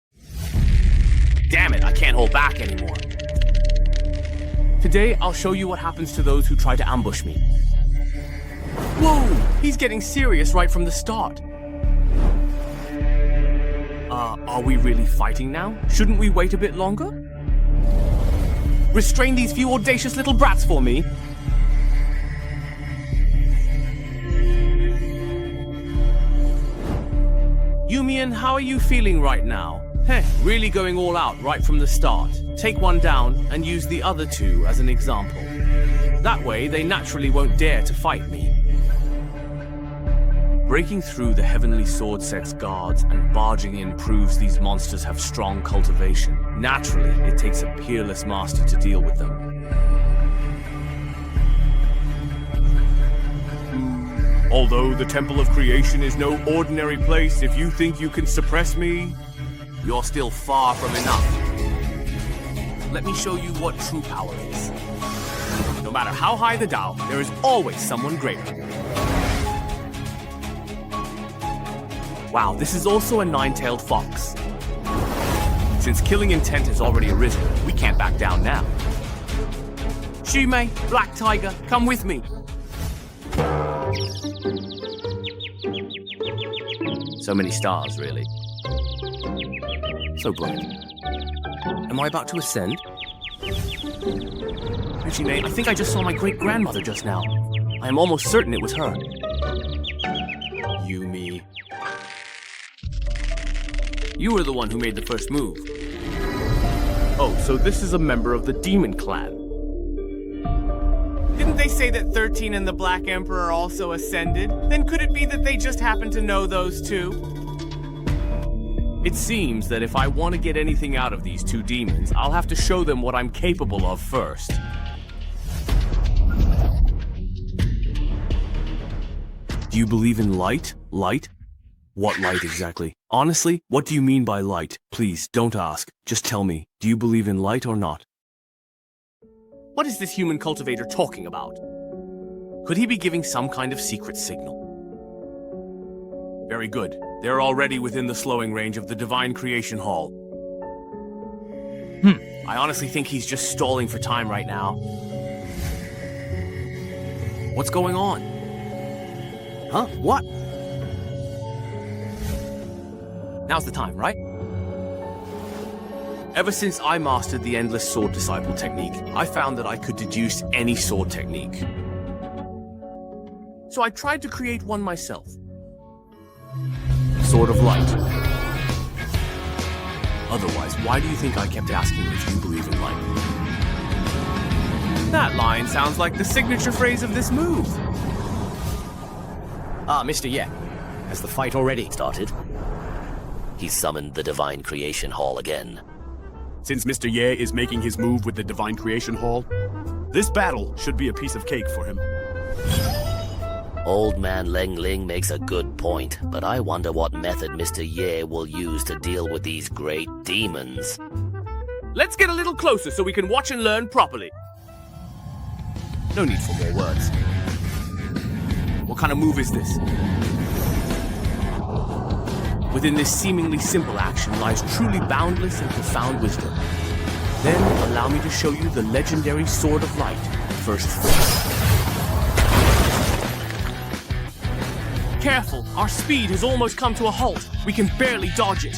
Damn it, I can't hold back anymore. Today, I'll show you what happens to those who try to ambush me. Whoa! He's getting serious right from the start. Are we really fighting now? Shouldn't we wait a bit longer? Restrain these few audacious little brats for me. Yumian, how are you feeling right now? Really going all out right from the start. Take one down and use the other two as an example. That way, they naturally won't dare to fight me. Breaking through the Heavenly Sword Sect's guards and barging in proves these monsters have strong cultivation. Naturally, it takes a peerless master to deal with them. Although the Temple of Creation is no ordinary place, if you think you can suppress me, you're still far from enough. Let me show you what true power is. No matter how high the Tao, there is always someone greater. Wow, this is also a nine-tailed fox. Since killing intent has already arisen, we can't back down now. Shumei, Black Tiger, come with me. So many stars, really. So bright. Am I about to ascend? Shumei, I think I just saw my great-grandmother just now. I am almost certain it was her. Yumi. You were the one who made the first move. Oh, so this is a member of the Demon Clan.
Didn't they say that 13 and the Black Emperor also ascended? Then could it be that they just happen to know those two?
It seems that if I want to get anything out of these two demons, I'll have to show them what I'm capable of first. Do you believe in light? Light? What light exactly? Honestly, what do you mean by light? Please, don't ask. Just tell me, do you believe in light or not? What is this human cultivator talking about? Could he be giving some kind of secret signal? Very good. They're already within the slowing range of the Divine Creation Hall. I honestly think he's just stalling for time right now. What's going on? Huh? What? Now's the time, right? Ever since I mastered the Endless Sword Disciple technique, I found that I could deduce any sword technique. So I tried to create one myself. Sword of Light. Otherwise, why do you think I kept asking if you believe in light?
That line sounds like the signature phrase of this move.
Mr. Ye, has the fight already
started? He summoned the Divine Creation Hall again.
Since Mr. Ye is making his move with the Divine Creation Hall, this battle should be a piece of cake for him.
Old man Leng Ling makes a good point, but I wonder what method Mr. Ye will use to deal with these great demons.
Let's get a little closer so we can watch and learn properly. No need for more words. What kind of move is this? Within this seemingly simple action lies truly boundless and profound wisdom. Then allow me to show you the legendary Sword of Light, first form. Careful, our speed has almost come to a halt. We can barely dodge it.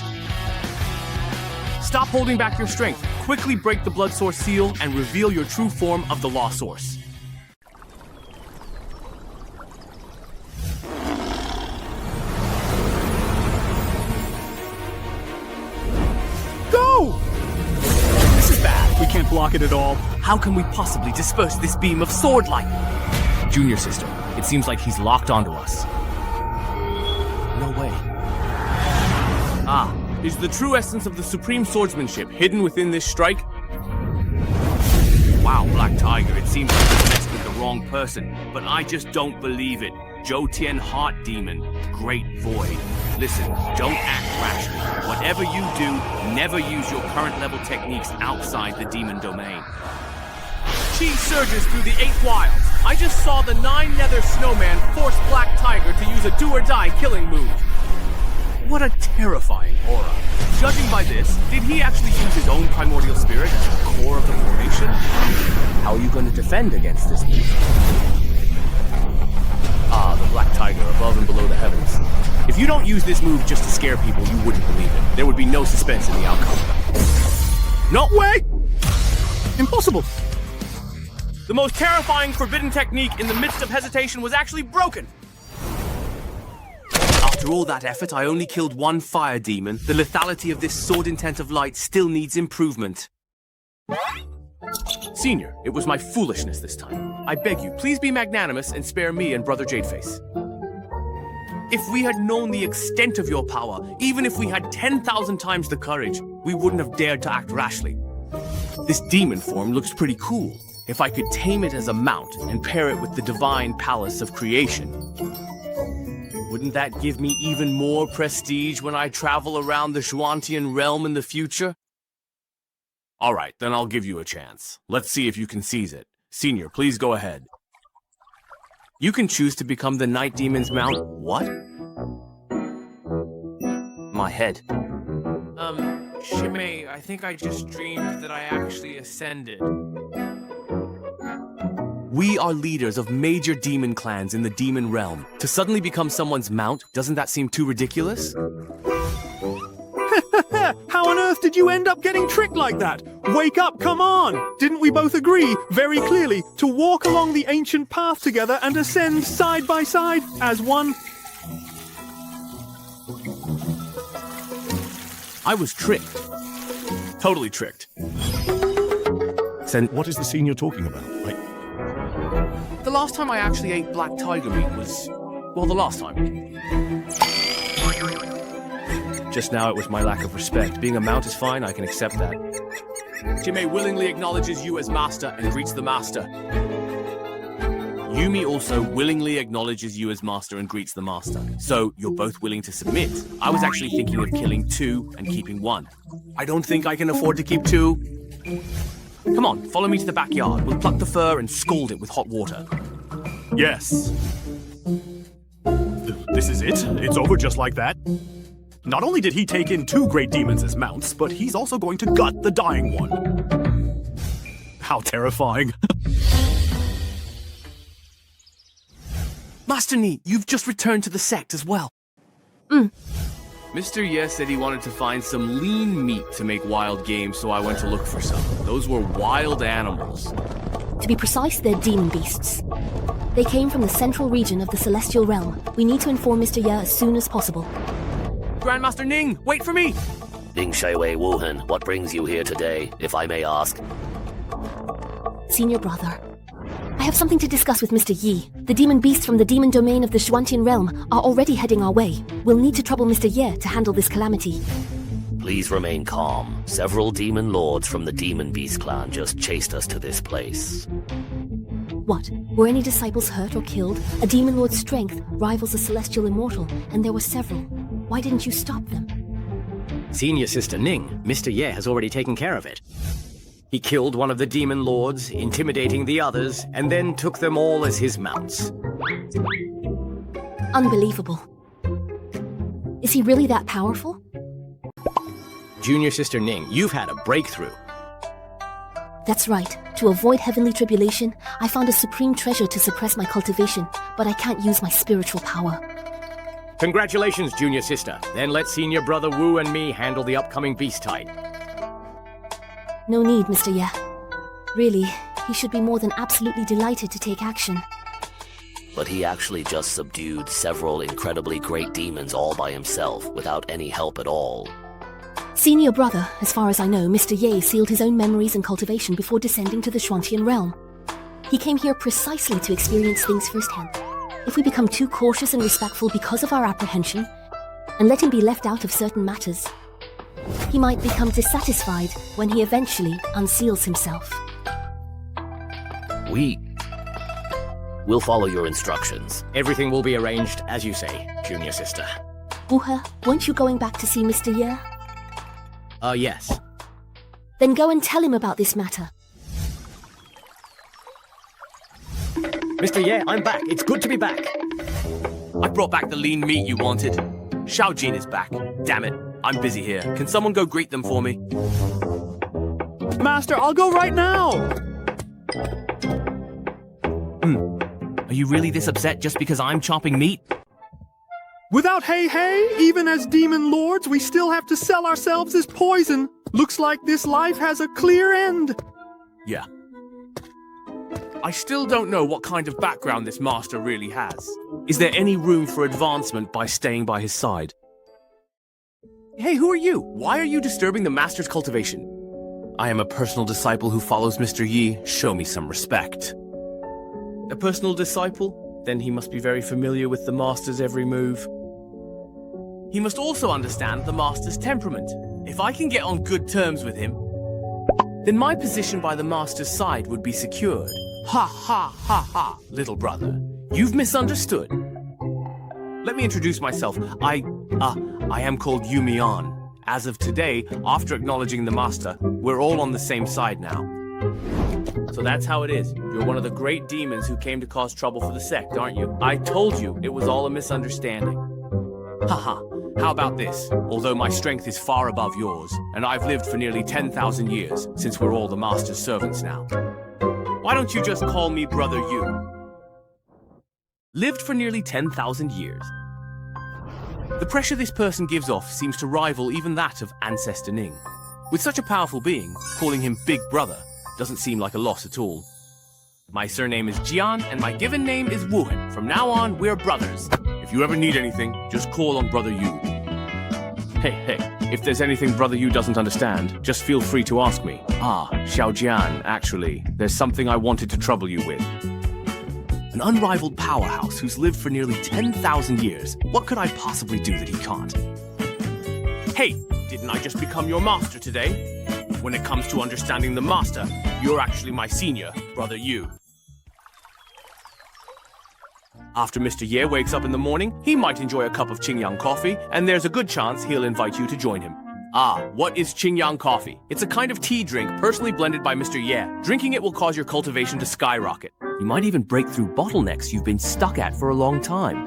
Stop holding back your strength. Quickly break the blood source seal and reveal your true form of the law source.
Go! This is bad. We can't block it at all.
How can we possibly disperse this beam of sword light? Junior sister, it seems like he's locked onto us. No way. Is the true essence of the supreme swordsmanship hidden within this strike? Wow, Black Tiger, it seems like you messed with the wrong person, but I just don't believe it. Zhou Tian Heart Demon, Great Void. Listen, don't act rashly. Whatever you do, never use your current level techniques outside the demon domain. Qi surges through the 8 wilds. I just saw the 9 Nether Snowman force Black Tiger to use a do-or-die killing move. What a terrifying aura. Judging by this, did he actually use his own primordial spirit as the core of the formation? How are you going to defend against this move? The Black Tiger above and below the heavens. If you don't use this move just to scare people, you wouldn't believe it. There would be no suspense in the outcome. No way!
Impossible!
The most terrifying forbidden technique in the midst of hesitation was actually broken. After all that effort, I only killed 1 fire demon. The lethality of this sword intent of light still needs improvement. Senior, it was my foolishness this time. I beg you, please be magnanimous and spare me and Brother Jadeface. If we had known the extent of your power, even if we had 10,000 times the courage, we wouldn't have dared to act rashly. This demon form looks pretty cool. If I could tame it as a mount and pair it with the divine palace of creation, wouldn't that give me even more prestige when I travel around the Xuantian realm in the future? All right, then I'll give you a chance. Let's see if you can seize it. Senior, please go ahead. You can choose to become the Night Demon's mount. What? My head.
Shimei, I think I just dreamed that I actually ascended.
We are leaders of major demon clans in the demon realm. To suddenly become someone's mount, doesn't that seem too ridiculous?
How on earth did you end up getting tricked like that? Wake up, come on! Didn't we both agree, very clearly, to walk along the ancient path together and ascend side by side as one?
I was tricked. Totally tricked.
What is the scene you're talking about?
The last time I actually ate black tiger meat was... well, the last time. Just now it was my lack of respect. Being a mount is fine, I can accept that. Jime willingly acknowledges you as master and greets the master. Yumi also willingly acknowledges you as master and greets the master. So, you're both willing to submit. I was actually thinking of killing 2 and keeping 1. I don't think I can afford to keep 2. Come on, follow me to the backyard. We'll pluck the fur and scald it with hot water.
Yes. This is it? It's over just like that? Not only did he take in 2 great demons as mounts, but he's also going to gut the dying one. How terrifying.
Master Ni, you've just returned to the sect as well. Mr. Ye said he wanted to find some lean meat to make wild game, so I went to look for some. Those were wild animals.
To be precise, they're demon beasts. They came from the central region of the celestial realm. We need to inform Mr. Ye as soon as possible.
Grandmaster Ning, wait for me!
Ning Shaiwei Wuhan, what brings you here today, if I may ask?
Senior brother, I have something to discuss with Mr. Yi. The demon beasts from the demon domain of the Xuantian realm are already heading our way. We'll need to trouble Mr. Ye to handle this calamity.
Please remain calm. Several demon lords from the demon beast clan just chased us to this place.
What? Were any disciples hurt or killed? A demon lord's strength rivals a celestial immortal, and there were several. Why didn't you stop them?
Senior Sister Ning, Mr. Ye has already taken care of it. He killed one of the demon lords, intimidating the others, and then took them all as his mounts.
Unbelievable. Is he really that powerful?
Junior Sister Ning, you've had a breakthrough.
That's right. To avoid heavenly tribulation, I found a supreme treasure to suppress my cultivation, but I can't use my spiritual power.
Congratulations, Junior Sister. Then let Senior Brother Wu and me handle the upcoming beast tide.
No need, Mr. Ye. Really, he should be more than absolutely delighted to take action.
But he actually just subdued several incredibly great demons all by himself, without any help at all.
Senior brother, as far as I know, Mr. Ye sealed his own memories and cultivation before descending to the Xuantian realm. He came here precisely to experience things firsthand. If we become too cautious and respectful because of our apprehension, and let him be left out of certain matters, he might become dissatisfied when he eventually unseals himself.
We'll follow your instructions.
Everything will be arranged as you say, Junior Sister.
Wuhe, weren't you going back to see Mr. Ye?
Yes.
Then go and tell him about this matter.
Mr. Ye, I'm back. It's good to be back.
I brought back the lean meat you wanted. Xiaojin is back. Damn it, I'm busy here. Can someone go greet them for me?
Master, I'll go right now!
Are you really this upset just because I'm chopping meat?
Without hey, even as demon lords, we still have to sell ourselves as poison. Looks like this life has a clear end.
Yeah. I still don't know what kind of background this master really has. Is there any room for advancement by staying by his side? Hey, who are you? Why are you disturbing the master's cultivation? I am a personal disciple who follows Mr. Yi. Show me some respect. A personal disciple? Then he must be very familiar with the master's every move. He must also understand the master's temperament. If I can get on good terms with him, then my position by the master's side would be secured. Ha ha ha ha, little brother. You've misunderstood. Let me introduce myself. I am called Yumian. As of today, after acknowledging the master, we're all on the same side now. So that's how it is. You're one of the great demons who came to cause trouble for the sect, aren't you? I told you it was all a misunderstanding. Haha. How about this? Although my strength is far above yours, and I've lived for nearly 10,000 years, since we're all the master's servants now. Why don't you just call me Brother Yu? Lived for nearly 10,000 years. The pressure this person gives off seems to rival even that of Ancestor Ning. With such a powerful being, calling him Big Brother doesn't seem like a loss at all. My surname is Jian, and my given name is Wuhan. From now on, we're brothers. If you ever need anything, just call on Brother Yu. Hey, If there's anything Brother Yu doesn't understand, just feel free to ask me. Ah, Xiaojian, actually, there's something I wanted to trouble you with. An unrivaled powerhouse who's lived for nearly 10,000 years. What could I possibly do that he can't? Hey, didn't I just become your master today? When it comes to understanding the master, you're actually my senior, Brother Yu. After Mr. Ye wakes up in the morning, he might enjoy a cup of Qingyang coffee, and there's a good chance he'll invite you to join him. Ah, what is Qingyang coffee? It's a kind of tea drink personally blended by Mr. Ye. Drinking it will cause your cultivation to skyrocket. You might even break through bottlenecks you've been stuck at for a long time.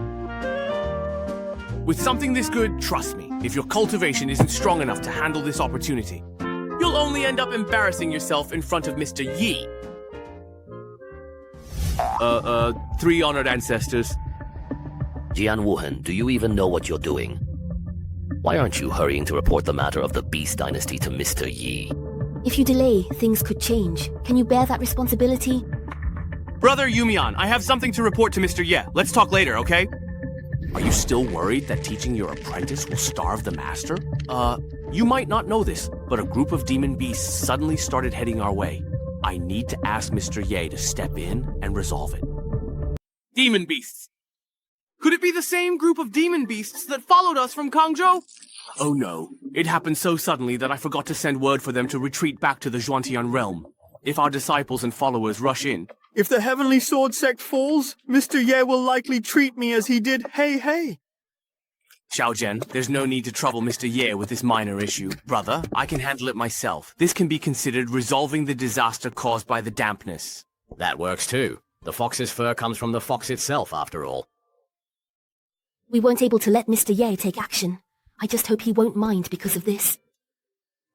With something this good, trust me, if your cultivation isn't strong enough to handle this opportunity, you'll only end up embarrassing yourself in front of Mr. Yi. Three honored ancestors.
Jian Wuhan, do you even know what you're doing? Why aren't you hurrying to report the matter of the Beast Dynasty to Mr. Yi?
If you delay, things could change. Can you bear that responsibility?
Brother Yumian, I have something to report to Mr. Ye. Let's talk later, okay? Are you still worried that teaching your apprentice will starve the master? You might not know this, but a group of demon beasts suddenly started heading our way. I need to ask Mr. Ye to step in and resolve it. Demon beasts! Could it be the same group of demon beasts that followed us from Kangzhou? Oh no, it happened so suddenly that I forgot to send word for them to retreat back to the Zhuantian realm. If our disciples and followers rush in...
If the Heavenly Sword Sect falls, Mr. Ye will likely treat me as he did Hey.
Xiaozhen, there's no need to trouble Mr. Ye with this minor issue. Brother, I can handle it myself. This can be considered resolving the disaster caused by the dampness.
That works too. The fox's fur comes from the fox itself, after all.
We weren't able to let Mr. Ye take action. I just hope he won't mind because of this.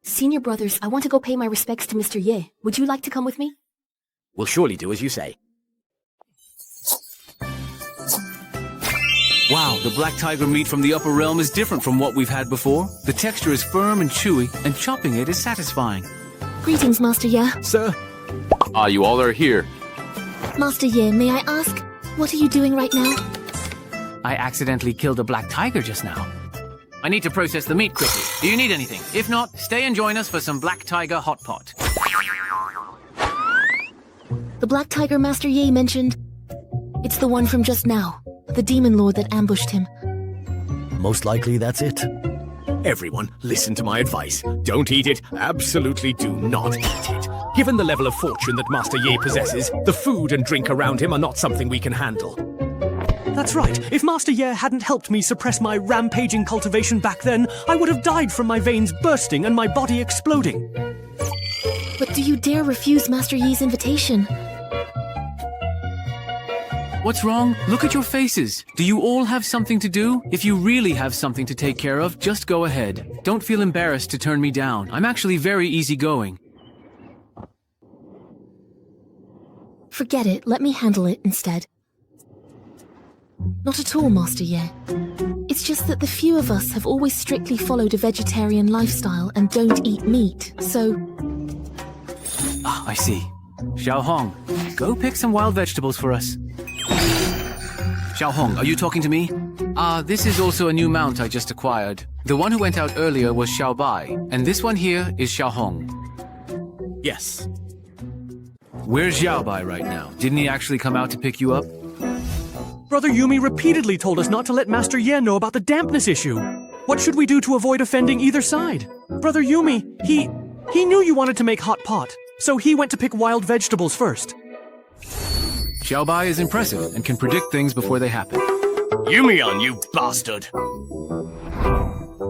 Senior brothers, I want to go pay my respects to Mr. Ye. Would you like to come with me?
We'll surely do as you say.
Wow, the black tiger meat from the upper realm is different from what we've had before. The texture is firm and chewy, and chopping it is satisfying.
Greetings, Master Ye.
Sir.
Ah, you all are here.
Master Ye, may I ask, what are you doing right now?
I accidentally killed a black tiger just now. I need to process the meat quickly. Do you need anything? If not, stay and join us for some black tiger hot pot.
The black tiger Master Ye mentioned, it's the one from just now. The demon lord that ambushed him.
Most likely that's it. Everyone, listen to my advice. Don't eat it. Absolutely do not eat it. Given the level of fortune that Master Ye possesses, the food and drink around him are not something we can handle.
That's right. If Master Ye hadn't helped me suppress my rampaging cultivation back then, I would have died from my veins bursting and my body exploding.
But do you dare refuse Master Yi's invitation?
What's wrong? Look at your faces. Do you all have something to do? If you really have something to take care of, just go ahead. Don't feel embarrassed to turn me down. I'm actually very easygoing.
Forget it. Let me handle it instead. Not at all, Master Ye. It's just that the few of us have always strictly followed a vegetarian lifestyle and don't eat meat, so...
Ah, I see. Xiaohong, go pick some wild vegetables for us. Xiaohong, are you talking to me? This is also a new mount I just acquired. The one who went out earlier was Xiaobai, and this one here is Xiaohong.
Yes.
Where's Xiaobai right now? Didn't he actually come out to pick you up?
Brother Yumi repeatedly told us not to let Master Ye know about the dampness issue. What should we do to avoid offending either side? Brother Yumi, he knew you wanted to make hot pot, so he went to pick wild vegetables first.
Xiaobai is impressive and can predict things before they happen.
Yumian, you bastard!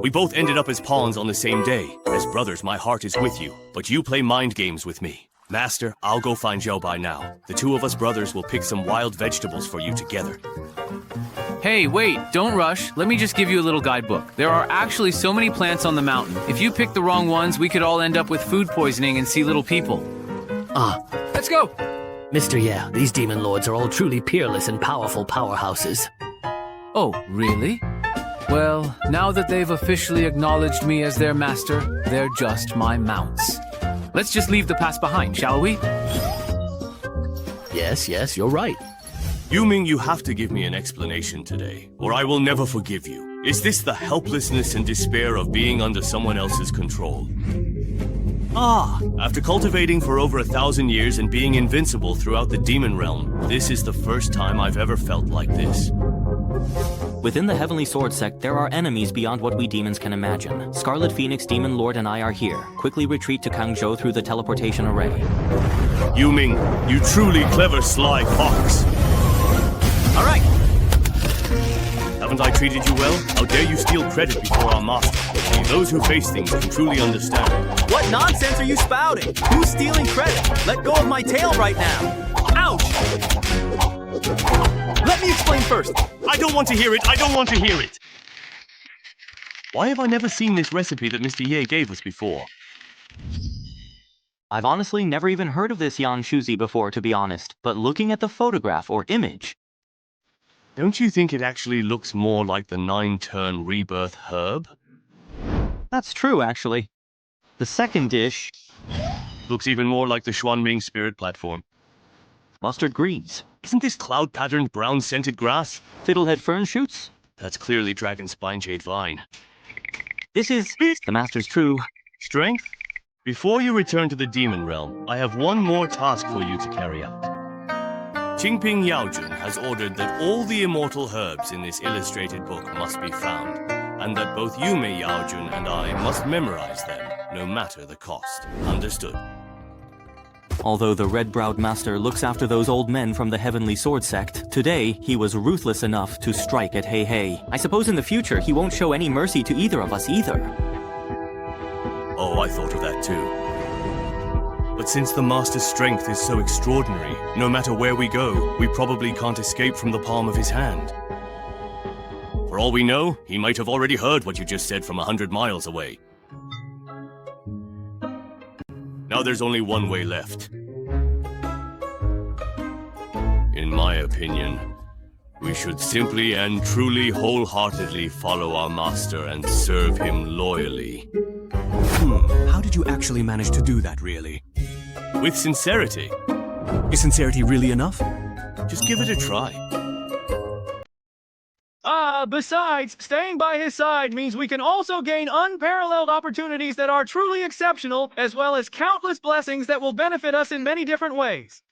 We both ended up as pawns on the same day. As brothers, my heart is with you, but you play mind games with me. Master, I'll go find Xiaobai now. The two of us brothers will pick some wild vegetables for you together.
Hey, wait, don't rush. Let me just give you a little guidebook. There are actually so many plants on the mountain. If you pick the wrong ones, we could all end up with food poisoning and see little people.
Let's go! Mr. Ye, these demon lords are all truly peerless and powerful powerhouses.
Oh, really? Well, now that they've officially acknowledged me as their master, they're just my mounts. Let's just leave the past behind, shall we?
Yes, you're right.
Yuming, you have to give me an explanation today, or I will never forgive you. Is this the helplessness and despair of being under someone else's control? Ah, after cultivating for over 1,000 years and being invincible throughout the demon realm, this is the first time I've ever felt like this.
Within the Heavenly Sword Sect, there are enemies beyond what we demons can imagine. Scarlet Phoenix, Demon Lord, and I are here. Quickly retreat to Kangzhou through the teleportation array.
Ming, you truly clever sly fox.
All right.
Haven't I treated you well? How dare you steal credit before our master? Only those who face things can truly understand.
What nonsense are you spouting? Who's stealing credit? Let go of my tail right now. Ouch! Let me explain first.
I don't want to hear it. I don't want to hear it. Why have I never seen this recipe that Mr. Ye gave us before?
I've honestly never even heard of this Yan Shuzi before, to be honest. But looking at the photograph or image...
Don't you think it actually looks more like the 9-turn rebirth herb?
That's true, actually. The second dish...
looks even more like the Xuanming spirit platform.
Mustard greens.
Isn't this cloud-patterned brown-scented grass?
Fiddlehead fern shoots?
That's clearly dragon spine jade vine.
This is the Master's true
strength. Before you return to the demon realm, I have one more task for you to carry out. Qingping Yaojun has ordered that all the immortal herbs in this illustrated book must be found, and that both Yume Yaojun and I must memorize them, no matter the cost. Understood?
Although the red-browed master looks after those old men from the Heavenly Sword Sect, today he was ruthless enough to strike at Hei Hei. I suppose in the future he won't show any mercy to either of us either.
Oh, I thought of that too. But since the master's strength is so extraordinary, no matter where we go, we probably can't escape from the palm of his hand. For all we know, he might have already heard what you just said from 100 miles away. Now there's only one way left. In my opinion, we should simply and truly wholeheartedly follow our master and serve him loyally.
How did you actually manage to do that, really?
With sincerity.
Is sincerity really enough?
Just give it a try.
Besides, staying by his side means we can also gain unparalleled opportunities that are truly exceptional, as well as countless blessings that will benefit us in many different ways.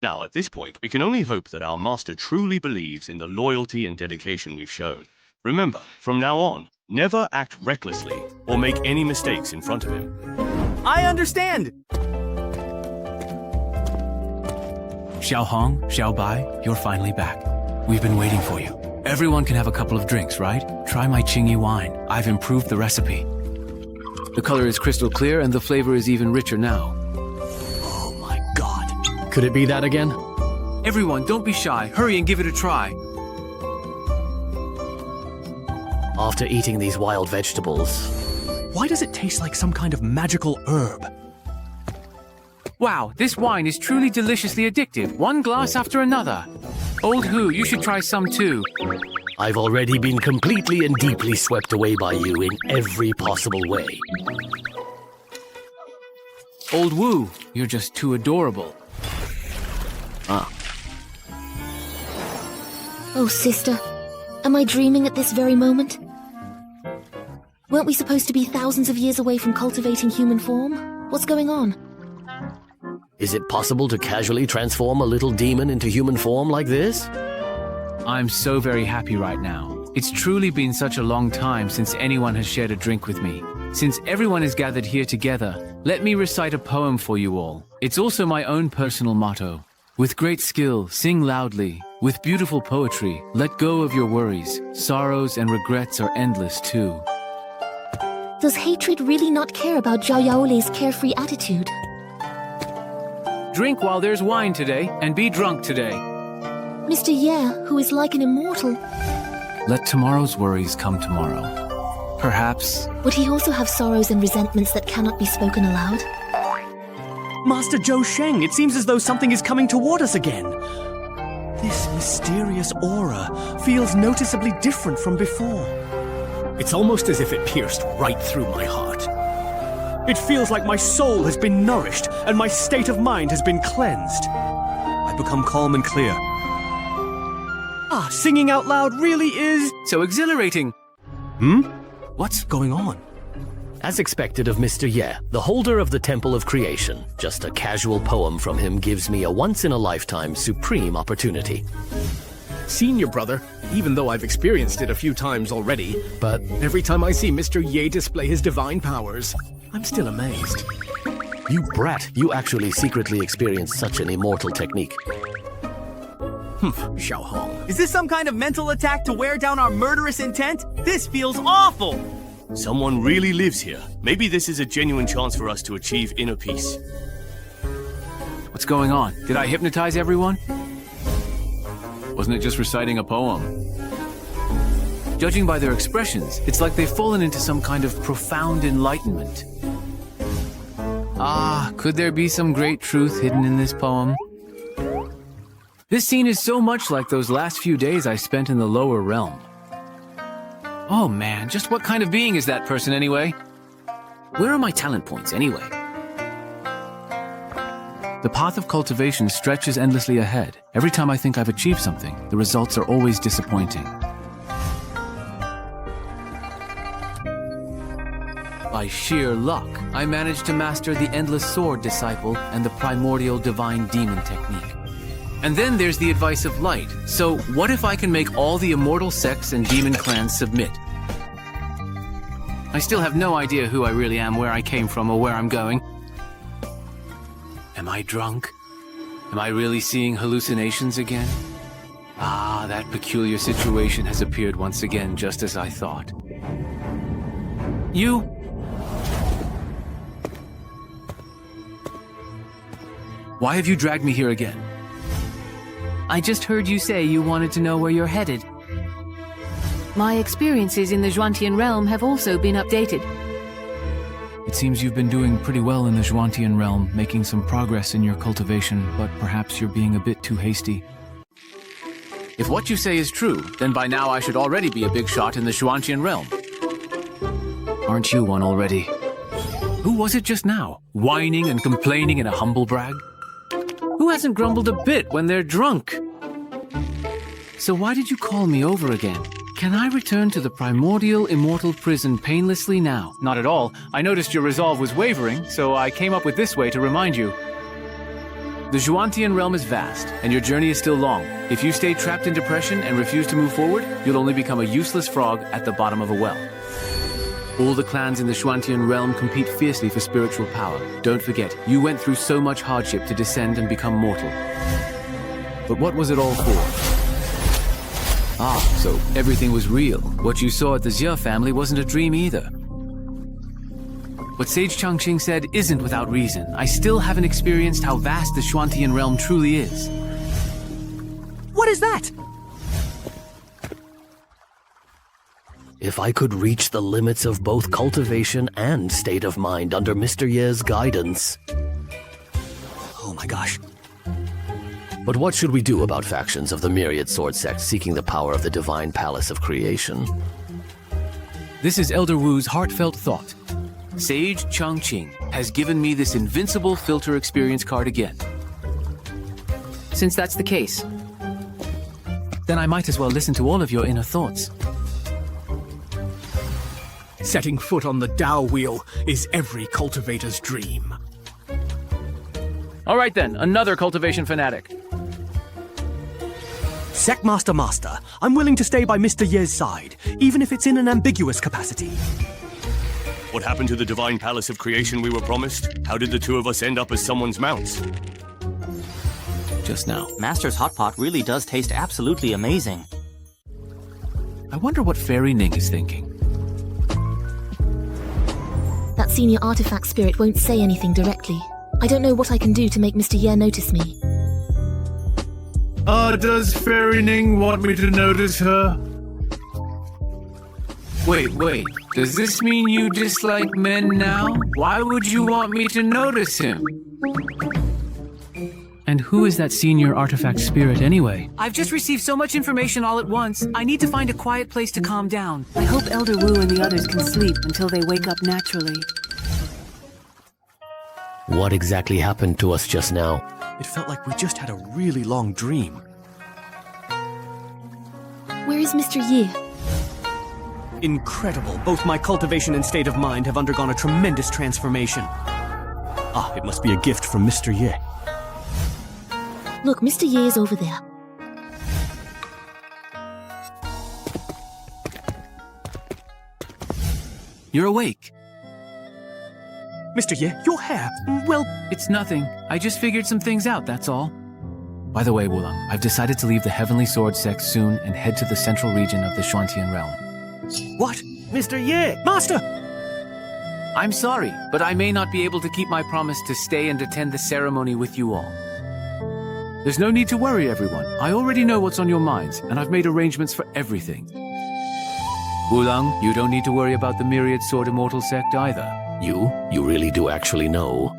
Now, at this point, we can only hope that our master truly believes in the loyalty and dedication we've shown. Remember, from now on, never act recklessly or make any mistakes in front of him.
I understand!
Xiao Hong, Xiao Bai, you're finally back. We've been waiting for you. Everyone can have a couple of drinks, right? Try my Qingyi wine. I've improved the recipe. The color is crystal clear and the flavor is even richer now.
Oh my god. Could it be that again?
Everyone, don't be shy. Hurry and give it a try.
After eating these wild vegetables...
Why does it taste like some kind of magical herb?
Wow, this wine is truly deliciously addictive. One glass after another. Old Hu, you should try some too.
I've already been completely and deeply swept away by you in every possible way.
Old Wu, you're just too adorable.
Oh, sister. Am I dreaming at this very moment? Weren't we supposed to be thousands of years away from cultivating human form? What's going on?
Is it possible to casually transform a little demon into human form like this?
I'm so very happy right now. It's truly been such a long time since anyone has shared a drink with me. Since everyone is gathered here together, let me recite a poem for you all. It's also my own personal motto. With great skill, sing loudly. With beautiful poetry, let go of your worries. Sorrows and regrets are endless too.
Does hatred really not care about Zhao Yaoli's carefree attitude?
Drink while there's wine today, and be drunk today.
Mr. Ye, who is like an immortal.
Let tomorrow's worries come tomorrow. Perhaps...
Would he also have sorrows and resentments that cannot be spoken aloud?
Master Zhou Sheng, it seems as though something is coming toward us again. This mysterious aura feels noticeably different from before.
It's almost as if it pierced right through my heart.
It feels like my soul has been nourished and my state of mind has been cleansed. I become calm and clear. Ah, singing out loud really is
so exhilarating.
What's going on? As expected of Mr. Ye, the holder of the Temple of Creation, just a casual poem from him gives me a once-in-a-lifetime supreme opportunity.
Senior brother, even though I've experienced it a few times already, but every time I see Mr. Ye display his divine powers, I'm still amazed.
You brat, you actually secretly experienced such an immortal technique.
Xiao Hong.
Is this some kind of mental attack to wear down our murderous intent? This feels awful!
Someone really lives here. Maybe this is a genuine chance for us to achieve inner peace.
What's going on? Did I hypnotize everyone? Wasn't it just reciting a poem? Judging by their expressions, it's like they've fallen into some kind of profound enlightenment. Ah, could there be some great truth hidden in this poem? This scene is so much like those last few days I spent in the lower realm. Oh man, just what kind of being is that person anyway? Where are my talent points anyway? The path of cultivation stretches endlessly ahead. Every time I think I've achieved something, the results are always disappointing. By sheer luck, I managed to master the Endless Sword Disciple and the Primordial Divine Demon technique. And then there's the Advice of Light. So what if I can make all the immortal sects and demon clans submit? I still have no idea who I really am, where I came from, or where I'm going. Am I drunk? Am I really seeing hallucinations again? Ah, that peculiar situation has appeared once again, just as I thought. You? Why have you dragged me here again?
I just heard you say you wanted to know where you're headed. My experiences in the Zhuantian realm have also been updated.
It seems you've been doing pretty well in the Zhuantian realm, making some progress in your cultivation, but perhaps you're being a bit too hasty. If what you say is true, then by now I should already be a big shot in the Zhuantian realm. Aren't you one already? Who was it just now, whining and complaining in a humble brag? Who hasn't grumbled a bit when they're drunk? So why did you call me over again? Can I return to the primordial immortal prison painlessly now? Not at all. I noticed your resolve was wavering, so I came up with this way to remind you. The Zhuantian realm is vast, and your journey is still long. If you stay trapped in depression and refuse to move forward, you'll only become a useless frog at the bottom of a well. All the clans in the Zhuantian realm compete fiercely for spiritual power. Don't forget, you went through so much hardship to descend and become mortal. But what was it all for? Ah, so everything was real. What you saw at the Xia family wasn't a dream either. What Sage Changqing said isn't without reason. I still haven't experienced how vast the Zhuantian realm truly is.
What is that?
If I could reach the limits of both cultivation and state of mind under Mr. Ye's guidance. Oh my gosh. But what should we do about factions of the myriad sword sects seeking the power of the divine palace of creation?
This is Elder Wu's heartfelt thought. Sage Changqing has given me this invincible filter experience card again.
Since that's the case,
then I might as well listen to all of your inner thoughts.
Setting foot on the Tao wheel is every cultivator's dream.
All right then, another cultivation fanatic.
Sect Master, I'm willing to stay by Mr. Ye's side, even if it's in an ambiguous capacity.
What happened to the divine palace of creation we were promised? How did the two of us end up as someone's mounts?
Just now.
Master's hot pot really does taste absolutely amazing.
I wonder what Fairy Ning is thinking.
That senior artifact spirit won't say anything directly. I don't know what I can do to make Mr. Ye notice me.
Does Fairy Ning want me to notice her? Wait. Does this mean you dislike men now? Why would you want me to notice him? And who is that senior artifact spirit anyway?
I've just received so much information all at once. I need to find a quiet place to calm down. I hope Elder Wu and the others can sleep until they wake up naturally.
What exactly happened to us just now?
It felt like we just had a really long dream.
Where is Mr. Yi?
Incredible. Both my cultivation and state of mind have undergone a tremendous transformation. Ah, it must be a gift from Mr. Ye.
Look, Mr. Yi is over there.
You're awake.
Mr. Ye, your hair, well...
It's nothing. I just figured some things out, that's all. By the way, Wulong, I've decided to leave the Heavenly Sword Sect soon and head to the central region of the Xuantian realm.
What? Mr. Ye! Master!
I'm sorry, but I may not be able to keep my promise to stay and attend the ceremony with you all. There's no need to worry, everyone. I already know what's on your minds, and I've made arrangements for everything. Wulong, you don't need to worry about the Myriad Sword Immortal Sect either.
You really do actually know?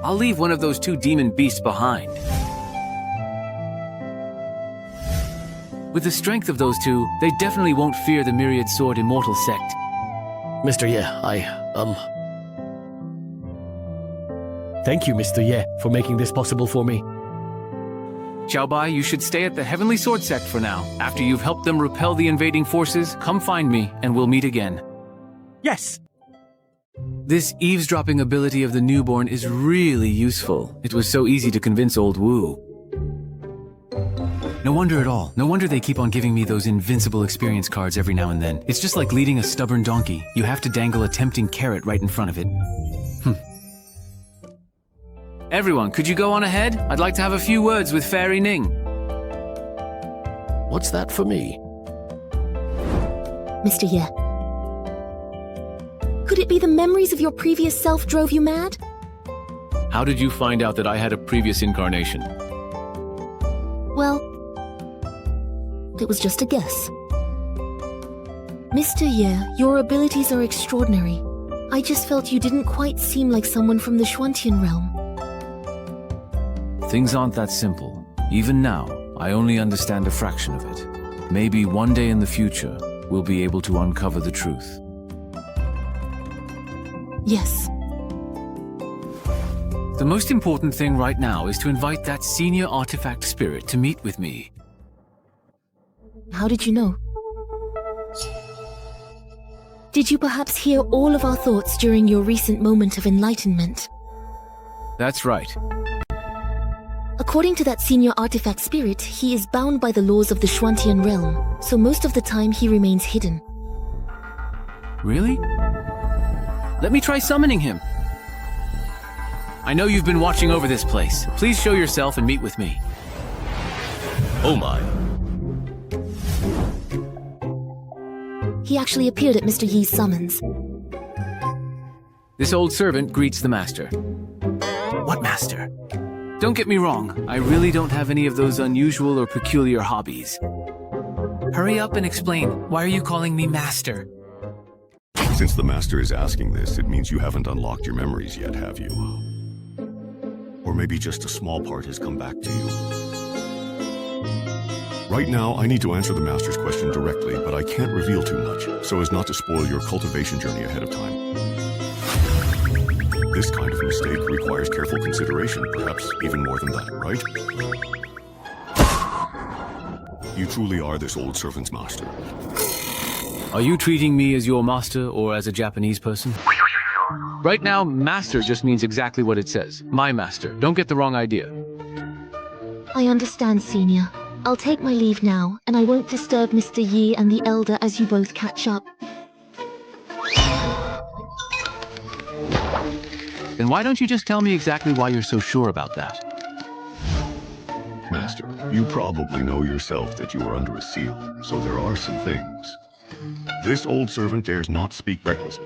I'll leave one of those two demon beasts behind. With the strength of those two, they definitely won't fear the Myriad Sword Immortal Sect.
Mr. Ye,
Thank you, Mr. Ye, for making this possible for me.
Xiaobai, you should stay at the Heavenly Sword Sect for now. After you've helped them repel the invading forces, come find me, and we'll meet again.
Yes!
This eavesdropping ability of the newborn is really useful. It was so easy to convince old Wu. No wonder at all. No wonder they keep on giving me those invincible experience cards every now and then. It's just like leading a stubborn donkey. You have to dangle a tempting carrot right in front of it. Everyone, could you go on ahead? I'd like to have a few words with Fairy Ning.
What's that for me?
Mr. Ye. Could it be the memories of your previous self drove you mad?
How did you find out that I had a previous incarnation?
Well, it was just a guess. Mr. Ye, your abilities are extraordinary. I just felt you didn't quite seem like someone from the Xuantian realm.
Things aren't that simple. Even now, I only understand a fraction of it. Maybe one day in the future, we'll be able to uncover the truth.
Yes.
The most important thing right now is to invite that senior artifact spirit to meet with me.
How did you know? Did you perhaps hear all of our thoughts during your recent moment of enlightenment?
That's right.
According to that senior artifact spirit, he is bound by the laws of the Xuantian realm, so most of the time he remains hidden.
Really? Let me try summoning him. I know you've been watching over this place. Please show yourself and meet with me.
Oh my.
He actually appeared at Mr. Yi's summons.
This old servant greets the master.
What master?
Don't get me wrong, I really don't have any of those unusual or peculiar hobbies. Hurry up and explain. Why are you calling me master?
Since the master is asking this, it means you haven't unlocked your memories yet, have you? Or maybe just a small part has come back to you. Right now, I need to answer the master's question directly, but I can't reveal too much, so as not to spoil your cultivation journey ahead of time. This kind of mistake requires careful consideration, perhaps even more than that, right? You truly are this old servant's master.
Are you treating me as your master or as a Japanese person? Right now, master just means exactly what it says. My master. Don't get the wrong idea.
I understand, Senior. I'll take my leave now, and I won't disturb Mr. Yi and the Elder as you both catch up.
Then why don't you just tell me exactly why you're so sure about that?
Master, you probably know yourself that you are under a seal, so there are some things. This old servant dares not speak recklessly.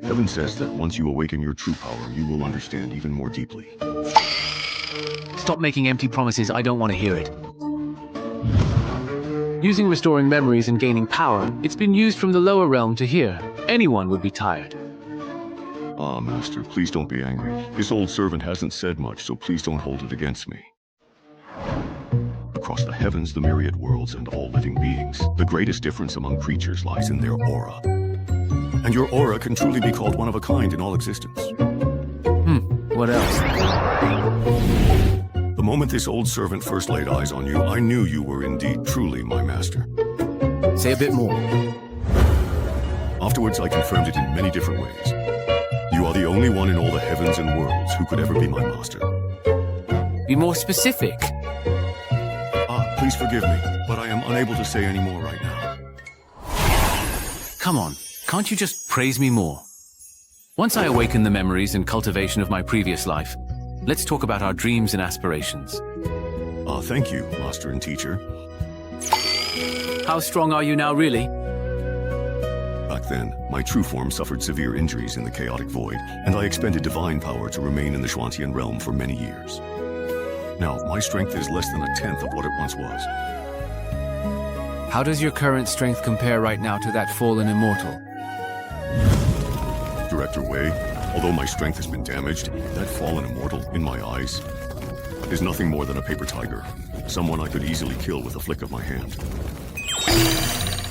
Heaven says that once you awaken your true power, you will understand even more deeply.
Stop making empty promises, I don't want to hear it. Using restoring memories and gaining power, it's been used from the lower realm to here. Anyone would be tired.
Ah, Master, please don't be angry. This old servant hasn't said much, so please don't hold it against me. Across the heavens, the myriad worlds, and all living beings, the greatest difference among creatures lies in their aura. And your aura can truly be called one of a kind in all existence.
What else?
The moment this old servant first laid eyes on you, I knew you were indeed truly my master.
Say a bit more.
Afterwards, I confirmed it in many different ways. You are the only one in all the heavens and worlds who could ever be my master.
Be more specific.
Please forgive me, but I am unable to say any more right now.
Come on, can't you just praise me more? Once I awaken the memories and cultivation of my previous life, let's talk about our dreams and aspirations.
Thank you, master and teacher.
How strong are you now, really?
Back then, my true form suffered severe injuries in the chaotic void, and I expended divine power to remain in the Xuantian realm for many years. Now, my strength is less than 1/10 of what it once was.
How does your current strength compare right now to that fallen immortal?
Director Wei, although my strength has been damaged, that fallen immortal, in my eyes, is nothing more than a paper tiger. Someone I could easily kill with a flick of my hand.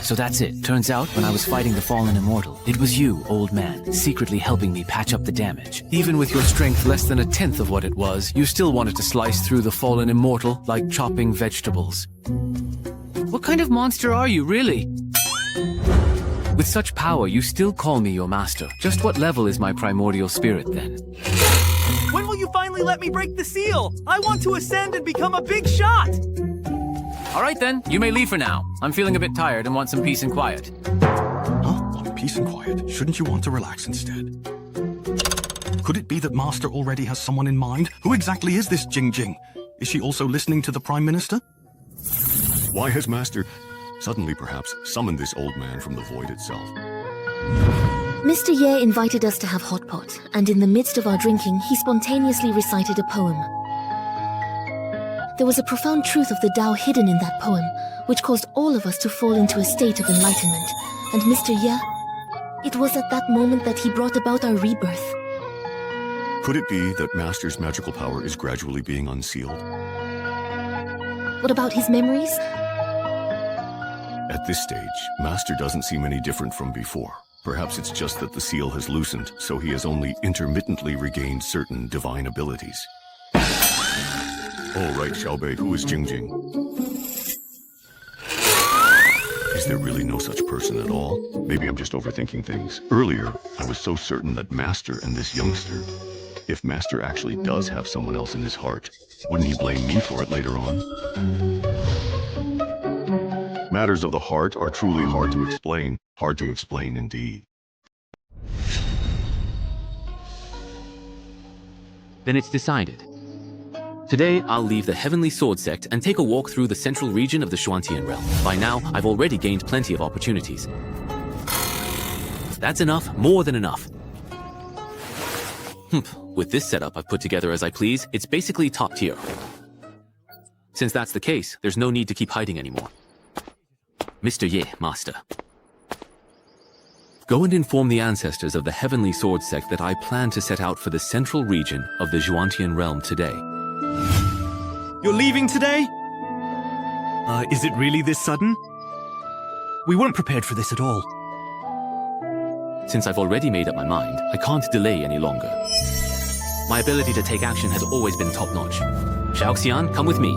So that's it. Turns out, when I was fighting the fallen immortal, it was you, old man, secretly helping me patch up the damage. Even with your strength less than 1/10 of what it was, you still wanted to slice through the fallen immortal like chopping vegetables. What kind of monster are you, really? With such power, you still call me your master. Just what level is my primordial spirit, then?
When will you finally let me break the seal? I want to ascend and become a big shot!
All right, then. You may leave for now. I'm feeling a bit tired and want some peace and quiet.
Huh? Peace and quiet? Shouldn't you want to relax instead? Could it be that Master already has someone in mind? Who exactly is this Jing Jing? Is she also listening to the Prime Minister?
Why has Master, suddenly perhaps, summoned this old man from the void itself?
Mr. Ye invited us to have hot pot, and in the midst of our drinking, he spontaneously recited a poem. There was a profound truth of the Tao hidden in that poem, which caused all of us to fall into a state of enlightenment. And Mr. Ye, it was at that moment that he brought about our rebirth.
Could it be that Master's magical power is gradually being unsealed?
What about his memories?
At this stage, Master doesn't seem any different from before. Perhaps it's just that the seal has loosened, so he has only intermittently regained certain divine abilities. Oh, right, Xiaobei, who is Jing Jing? Is there really no such person at all? Maybe I'm just overthinking things. Earlier, I was so certain that Master and this youngster... If Master actually does have someone else in his heart, wouldn't he blame me for it later on? Matters of the heart are truly hard to explain. Hard to explain indeed.
Then it's decided. Today, I'll leave the Heavenly Sword Sect and take a walk through the central region of the Xuantian realm. By now, I've already gained plenty of opportunities. That's enough, more than enough. With this setup I've put together as I please, it's basically top tier. Since that's the case, there's no need to keep hiding anymore. Mr. Ye, Master. Go and inform the ancestors of the Heavenly Sword Sect that I plan to set out for the central region of the Xuantian realm today.
You're leaving today? Is it really this sudden? We weren't prepared for this at all.
Since I've already made up my mind, I can't delay any longer. My ability to take action has always been top-notch. Xiaoxian, come with me.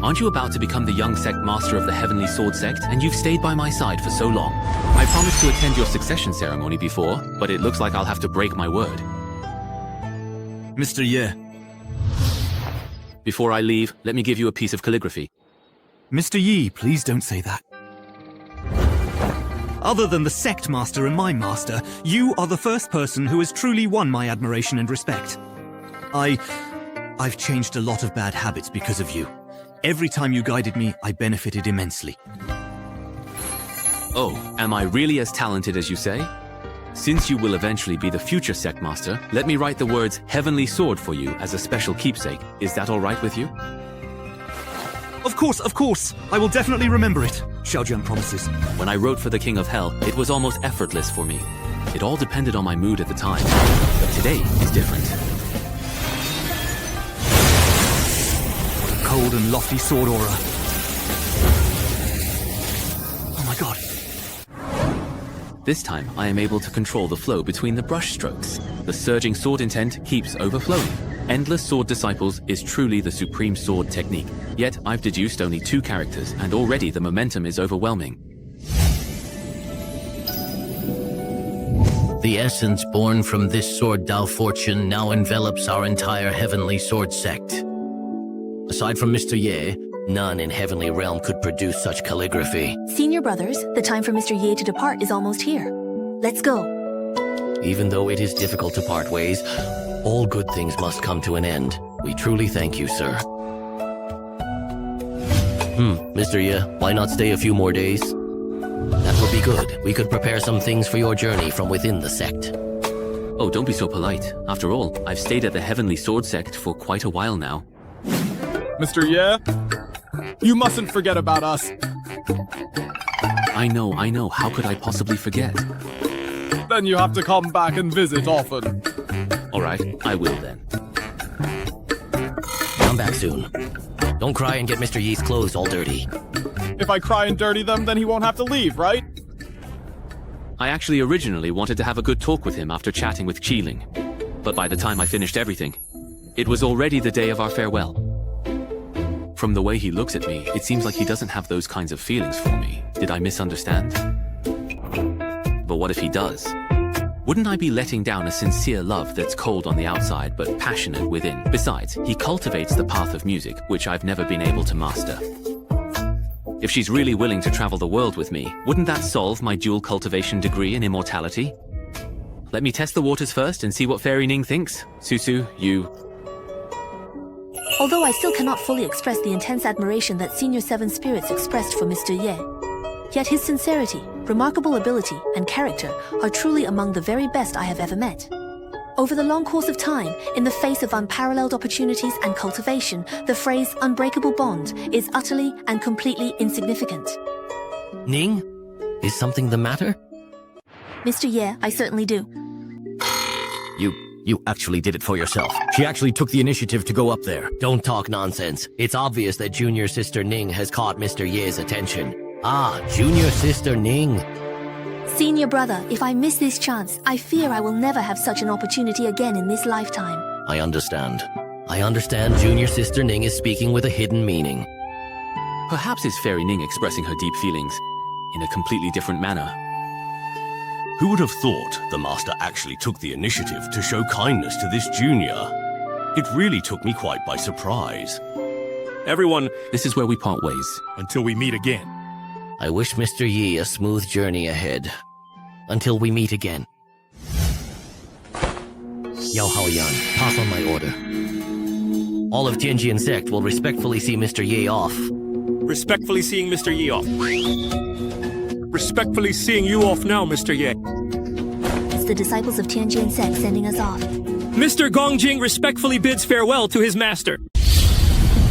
Aren't you about to become the young sect master of the Heavenly Sword Sect, and you've stayed by my side for so long? I promised to attend your succession ceremony before, but it looks like I'll have to break my word.
Mr. Ye.
Before I leave, let me give you a piece of calligraphy.
Mr. Yi, please don't say that. Other than the sect master and my master, you are the first person who has truly won my admiration and respect. I've changed a lot of bad habits because of you. Every time you guided me, I benefited immensely.
Oh, am I really as talented as you say? Since you will eventually be the future sect master, let me write the words Heavenly Sword for you as a special keepsake. Is that all right with you?
Of course. I will definitely remember it. Xiaojian promises.
When I wrote for the King of Hell, it was almost effortless for me. It all depended on my mood at the time. But today is different.
What a cold and lofty sword aura. Oh my god.
This time, I am able to control the flow between the brush strokes. The surging sword intent keeps overflowing. Endless Sword Disciples is truly the supreme sword technique. Yet I've deduced only 2 characters, and already the momentum is overwhelming.
The essence born from this sword Tao fortune now envelops our entire Heavenly Sword sect. Aside from Mr. Ye, none in Heavenly Realm could produce such calligraphy.
Senior brothers, the time for Mr. Ye to depart is almost here. Let's go.
Even though it is difficult to part ways, all good things must come to an end. We truly thank you, sir. Mr. Ye, why not stay a few more days? That would be good. We could prepare some things for your journey from within the sect.
Oh, don't be so polite. After all, I've stayed at the Heavenly Sword Sect for quite a while now.
Mr. Ye, you mustn't forget about us.
I know. How could I possibly forget?
Then you have to come back and visit often.
Alright, I will then.
Come back soon. Don't cry and get Mr. Ye's clothes all dirty.
If I cry and dirty them, then he won't have to leave, right?
I actually originally wanted to have a good talk with him after chatting with Ning, but by the time I finished everything, it was already the day of our farewell. From the way he looks at me, it seems like he doesn't have those kinds of feelings for me. Did I misunderstand? But what if he does? Wouldn't I be letting down a sincere love that's cold on the outside but passionate within? Besides, he cultivates the path of music, which I've never been able to master. If she's really willing to travel the world with me, wouldn't that solve my dual cultivation degree in immortality? Let me test the waters first and see what Fairy Ning thinks. Susu, you...
Although I still cannot fully express the intense admiration that Senior Seven Spirits expressed for Mr. Ye, yet his sincerity, remarkable ability, and character are truly among the very best I have ever met. Over the long course of time, in the face of unparalleled opportunities and cultivation, the phrase unbreakable bond is utterly and completely insignificant.
Ning? Is something the matter?
Mr. Ye, I certainly do.
You actually did it for yourself. She actually took the initiative to go up there. Don't talk nonsense. It's obvious that Junior Sister Ning has caught Mr. Ye's attention. Ah, Junior Sister Ning.
Senior brother, if I miss this chance, I fear I will never have such an opportunity again in this lifetime.
I understand. Junior Sister Ning is speaking with a hidden meaning.
Perhaps it's Fairy Ning expressing her deep feelings in a completely different manner.
Who would have thought the Master actually took the initiative to show kindness to this junior? It really took me quite by surprise.
Everyone, this is where we part ways.
Until we meet again.
I wish Mr. Yi a smooth journey ahead. Until we meet again. Yao Haoyan, pass on my order. All of Tianjin Sect will respectfully see Mr. Yi off.
Respectfully seeing Mr. Yi off. Respectfully seeing you off now, Mr. Ye.
It's the disciples of Tianjin Sect sending us off.
Mr. Gongjing respectfully bids farewell to his master.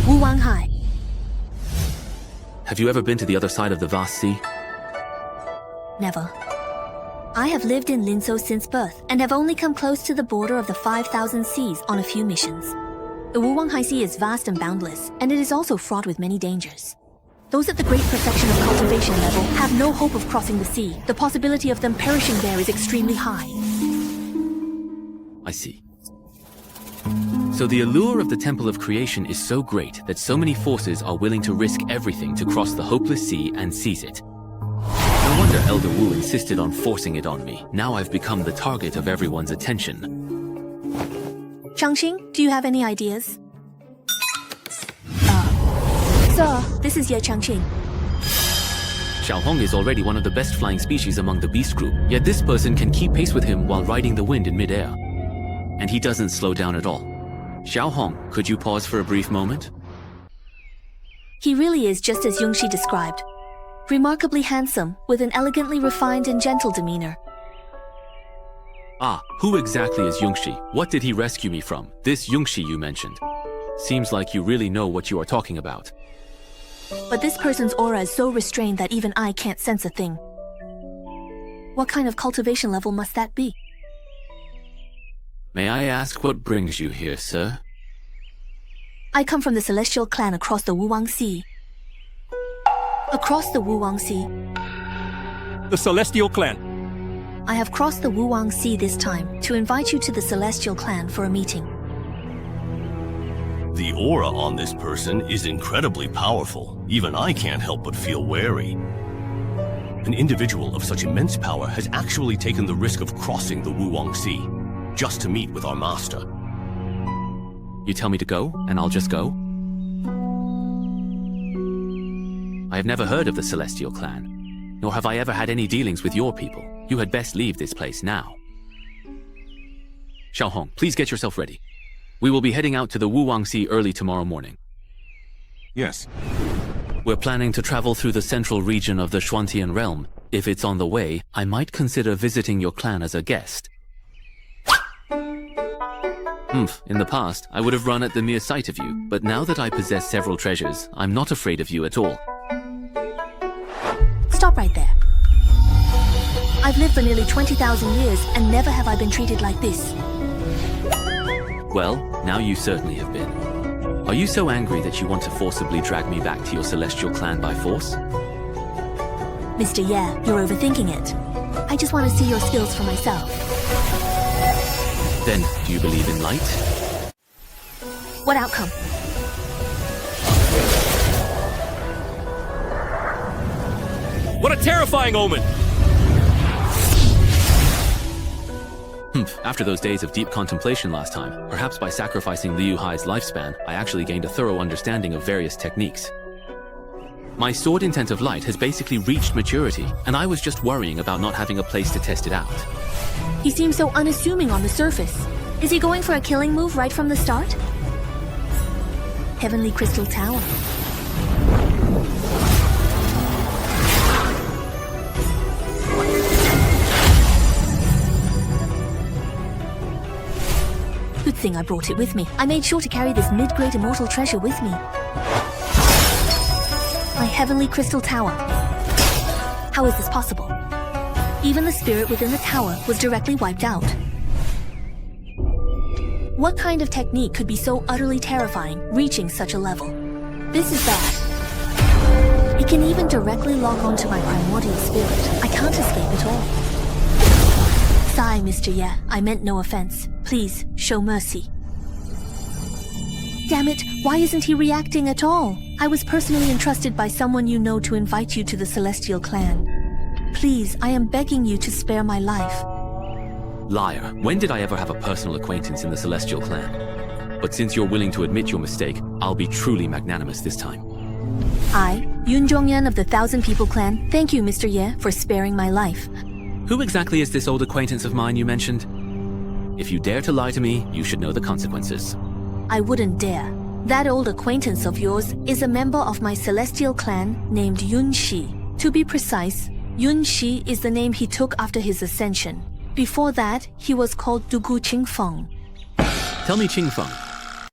Wu Wanghai.
Have you ever been to the other side of the vast sea?
Never. I have lived in Linzhou since birth, and have only come close to the border of the 5,000 seas on a few missions. The Wu Wanghai Sea is vast and boundless, and it is also fraught with many dangers. Those at the great perfection of cultivation level have no hope of crossing the sea. The possibility of them perishing there is extremely high.
I see. So the allure of the Temple of Creation is so great that so many forces are willing to risk everything to cross the hopeless sea and seize it. No wonder Elder Wu insisted on forcing it on me. Now I've become the target of everyone's attention.
Changqing, do you have any ideas? Sir, this is Ye Changqing.
Xiaohong is already one of the best flying species among the beast group, yet this person can keep pace with him while riding the wind in midair. And he doesn't slow down at all. Xiaohong, could you pause for a brief moment?
He really is just as Yongxi described. Remarkably handsome, with an elegantly refined and gentle demeanor.
Ah, who exactly is Yongxi? What did he rescue me from? This Yongxi you mentioned. Seems like you really know what you are talking about.
But this person's aura is so restrained that even I can't sense a thing. What kind of cultivation level must that be?
May I ask what brings you here, sir?
I come from the Celestial Clan across the Wuwang Sea. Across the Wuwang Sea.
The Celestial Clan.
I have crossed the Wuwang Sea this time to invite you to the Celestial Clan for a meeting.
The aura on this person is incredibly powerful. Even I can't help but feel wary. An individual of such immense power has actually taken the risk of crossing the Wuwang Sea, just to meet with our master.
You tell me to go, and I'll just go? I have never heard of the Celestial Clan, nor have I ever had any dealings with your people. You had best leave this place now. Xiaohong, please get yourself ready. We will be heading out to the Wuwang Sea early tomorrow morning.
Yes.
We're planning to travel through the central region of the Xuantian realm. If it's on the way, I might consider visiting your clan as a guest. In the past, I would have run at the mere sight of you, but now that I possess several treasures, I'm not afraid of you at all.
Stop right there. I've lived for nearly 20,000 years, and never have I been treated like this.
Well, now you certainly have been. Are you so angry that you want to forcibly drag me back to your celestial clan by force?
Mr. Ye, you're overthinking it. I just want to see your skills for myself.
Then, do you believe in light?
What outcome?
What a terrifying omen!
After those days of deep contemplation last time, perhaps by sacrificing Liu Hai's lifespan, I actually gained a thorough understanding of various techniques. My sword intent of light has basically reached maturity, and I was just worrying about not having a place to test it out.
He seems so unassuming on the surface. Is he going for a killing move right from the start? Heavenly Crystal Tower. Good thing I brought it with me. I made sure to carry this mid-grade immortal treasure with me. My Heavenly Crystal Tower. How is this possible? Even the spirit within the tower was directly wiped out. What kind of technique could be so utterly terrifying, reaching such a level? This is bad. It can even directly lock onto my primordial spirit. I can't escape at all. Sigh, Mr. Ye. I meant no offense. Please, show mercy. Damn it, why isn't he reacting at all? I was personally entrusted by someone you know to invite you to the Celestial Clan. Please, I am begging you to spare my life.
Liar, when did I ever have a personal acquaintance in the Celestial Clan? But since you're willing to admit your mistake, I'll be truly magnanimous this time.
I, Yun Zhongyan of the Thousand People Clan, thank you, Mr. Ye, for sparing my life.
Who exactly is this old acquaintance of mine you mentioned? If you dare to lie to me, you should know the consequences.
I wouldn't dare. That old acquaintance of yours is a member of my Celestial Clan named Yun Shi. To be precise, Yun Shi is the name he took after his ascension. Before that, he was called Dugu Qingfeng.
Tell me, Qingfeng,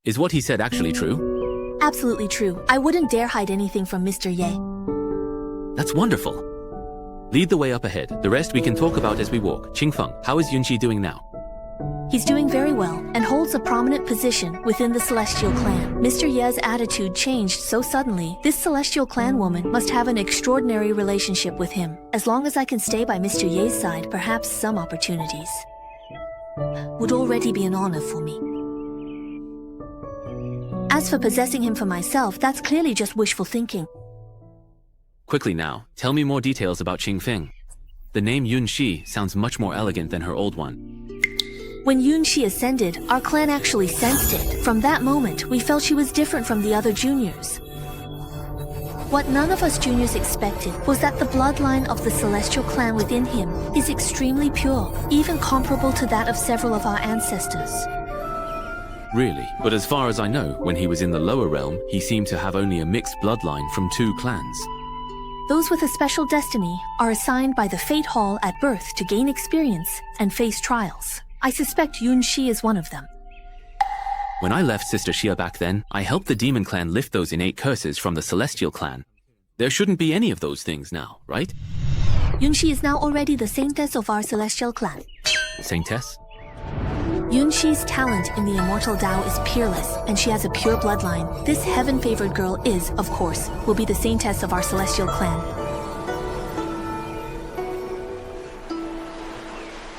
is what he said actually true?
Absolutely true. I wouldn't dare hide anything from Mr. Ye.
That's wonderful. Lead the way up ahead. The rest we can talk about as we walk. Qingfeng, how is Yunqi doing now?
He's doing very well and holds a prominent position within the Celestial Clan. Mr. Ye's attitude changed so suddenly. This Celestial Clan woman must have an extraordinary relationship with him. As long as I can stay by Mr. Ye's side, perhaps some opportunities would already be an honor for me. As for possessing him for myself, that's clearly just wishful thinking.
Quickly now, tell me more details about Qingfeng. The name Yun Shi sounds much more elegant than her old one.
When Yun Shi ascended, our clan actually sensed it. From that moment, we felt she was different from the other juniors. What none of us juniors expected was that the bloodline of the Celestial Clan within him is extremely pure, even comparable to that of several of our ancestors.
Really? But as far as I know, when he was in the lower realm, he seemed to have only a mixed bloodline from 2 clans.
Those with a special destiny are assigned by the Fate Hall at birth to gain experience and face trials. I suspect Yun Shi is one of them.
When I left Sister Xia back then, I helped the Demon Clan lift those innate curses from the Celestial Clan. There shouldn't be any of those things now, right?
Yun Shi is now already the saintess of our Celestial Clan.
Saintess?
Yun Shi's talent in the Immortal Tao is peerless, and she has a pure bloodline. This heaven-favored girl is, of course, will be the saintess of our Celestial Clan.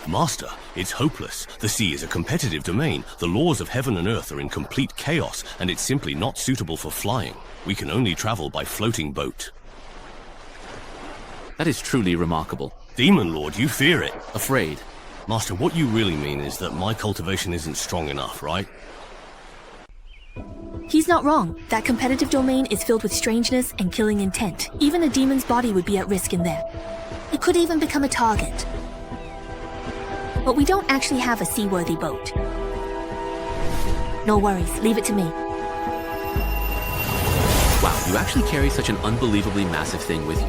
Master, It's hopeless. The sea is a competitive domain. The laws of heaven and earth are in complete chaos, and it's simply not suitable for flying. We can only travel by floating boat.
That is truly remarkable.
Demon Lord, you fear it.
Afraid.
Master, what you really mean is that my cultivation isn't strong enough, right?
He's not wrong. That competitive domain is filled with strangeness and killing intent. Even a demon's body would be at risk in there. It could even become a target. But we don't actually have a seaworthy boat. No worries, leave it to me.
Wow, you actually carry such an unbelievably massive thing with you.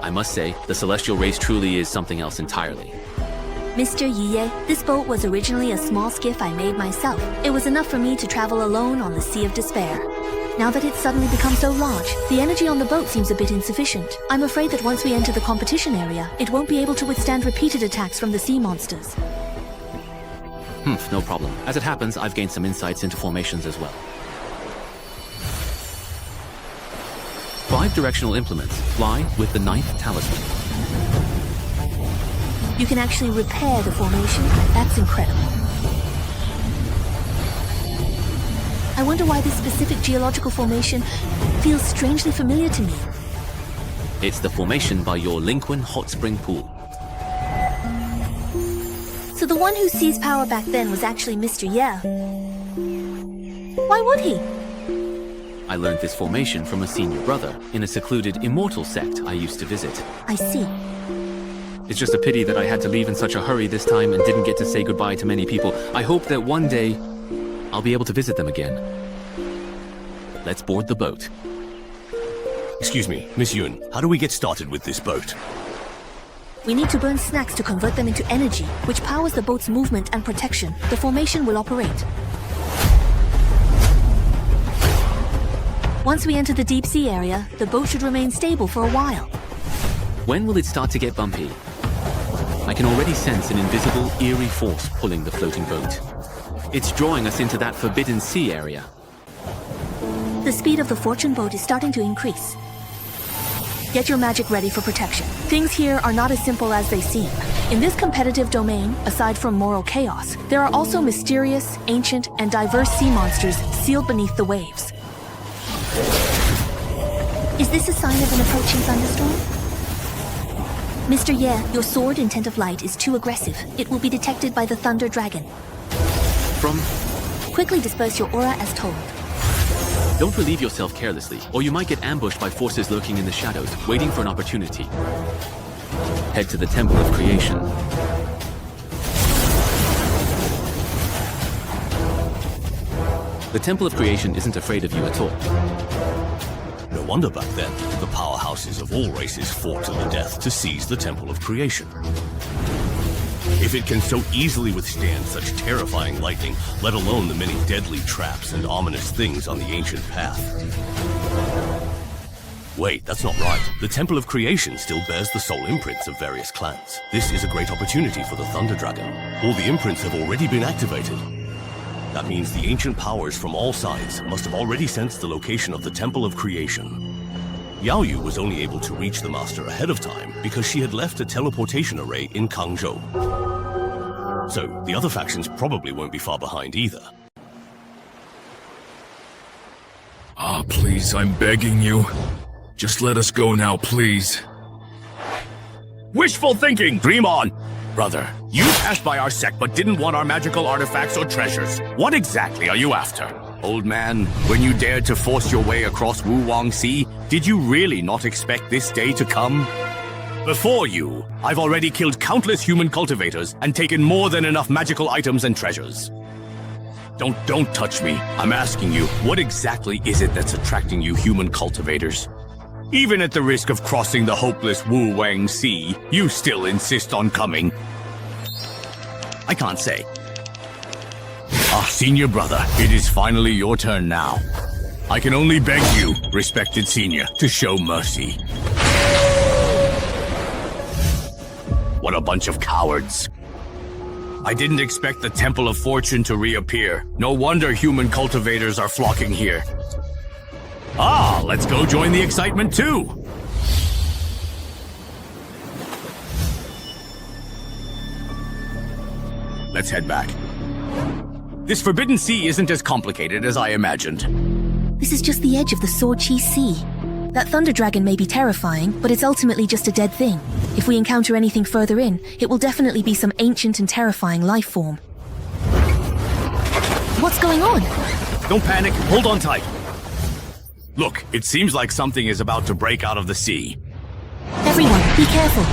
I must say, the celestial race truly is something else entirely.
Mr. Yiye, this boat was originally a small skiff I made myself. It was enough for me to travel alone on the Sea of Despair. Now that it's suddenly become so large, the energy on the boat seems a bit insufficient. I'm afraid that once we enter the competition area, it won't be able to withstand repeated attacks from the sea monsters.
No problem. As it happens, I've gained some insights into formations as well. 5 directional implements. Fly with the 9th talisman.
You can actually repair the formation? That's incredible. I wonder why this specific geological formation feels strangely familiar to me.
It's the formation by your Linquin hot spring pool.
So the one who seized power back then was actually Mr. Ye. Why would he?
I learned this formation from a senior brother in a secluded immortal sect I used to visit.
I see.
It's just a pity that I had to leave in such a hurry this time and didn't get to say goodbye to many people. I hope that one day I'll be able to visit them again. Let's board the boat.
Excuse me, Miss Yun, how do we get started with this boat?
We need to burn snacks to convert them into energy, which powers the boat's movement and protection. The formation will operate. Once we enter the deep sea area, the boat should remain stable for a while.
When will it start to get bumpy? I can already sense an invisible, eerie force pulling the floating boat. It's drawing us into that forbidden sea area.
The speed of the fortune boat is starting to increase. Get your magic ready for protection. Things here are not as simple as they seem. In this competitive domain, aside from moral chaos, there are also mysterious, ancient, and diverse sea monsters sealed beneath the waves. Is this a sign of an approaching thunderstorm? Mr. Ye, your sword intent of light is too aggressive. It will be detected by the Thunder Dragon. Quickly disperse your aura as told.
Don't relieve yourself carelessly, or you might get ambushed by forces lurking in the shadows, waiting for an opportunity. Head to the Temple of Creation. The Temple of Creation isn't afraid of you at all.
No wonder back then, the powerhouses of all races fought to the death to seize the Temple of Creation. If it can so easily withstand such terrifying lightning, let alone the many deadly traps and ominous things on the ancient path. Wait, that's not right. The Temple of Creation still bears the soul imprints of various clans. This is a great opportunity for the Thunder Dragon. All the imprints have already been activated. That means the ancient powers from all sides must have already sensed the location of the Temple of Creation. Yao Yu was only able to reach the Master ahead of time because she had left a teleportation array in Kangzhou. So, the other factions probably won't be far behind either.
Ah, please, I'm begging you. Just let us go now, please.
Wishful thinking! Dream on! Brother, you passed by our sect but didn't want our magical artifacts or treasures. What exactly are you after? Old man, when you dared to force your way across Wuwang Sea, did you really not expect this day to come? Before you, I've already killed countless human cultivators and taken more than enough magical items and treasures. Don't touch me. I'm asking you, what exactly is it that's attracting you human cultivators? Even at the risk of crossing the hopeless Wuwang Sea, you still insist on coming. I can't say. Ah, senior brother, it is finally your turn now. I can only beg you, respected senior, to show mercy. What a bunch of cowards. I didn't expect the Temple of Fortune to reappear. No wonder human cultivators are flocking here. Ah, let's go join the excitement too! let's head back. This Forbidden Sea isn't as complicated as I imagined.
This is just the edge of the Sword Qi Sea. That thunder dragon may be terrifying, but it's ultimately just a dead thing. If we encounter anything further in, it will definitely be some ancient and terrifying life form. What's going on?
Don't panic, hold on tight. Look, it seems like something is about to break out of the sea.
Everyone, be careful.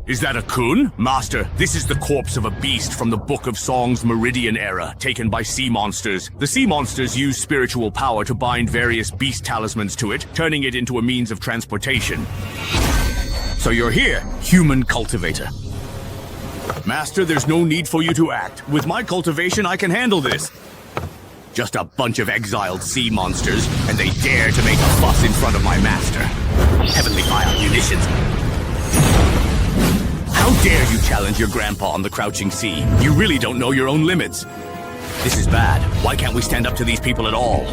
Is that a coon? Master, this is the corpse of a beast from the Book of Songs Meridian era, taken by sea monsters. The sea monsters use spiritual power to bind various beast talismans to it, turning it into a means of transportation. So you're here, human cultivator. Master, there's no need for you to act. With my cultivation, I can handle this. Just a bunch of exiled sea monsters, and they dare to make a fuss in front of my master. Heavenly fire munitions. How dare you challenge your grandpa on the crouching sea? You really don't know your own limits. This is bad. Why can't we stand up to these people at all?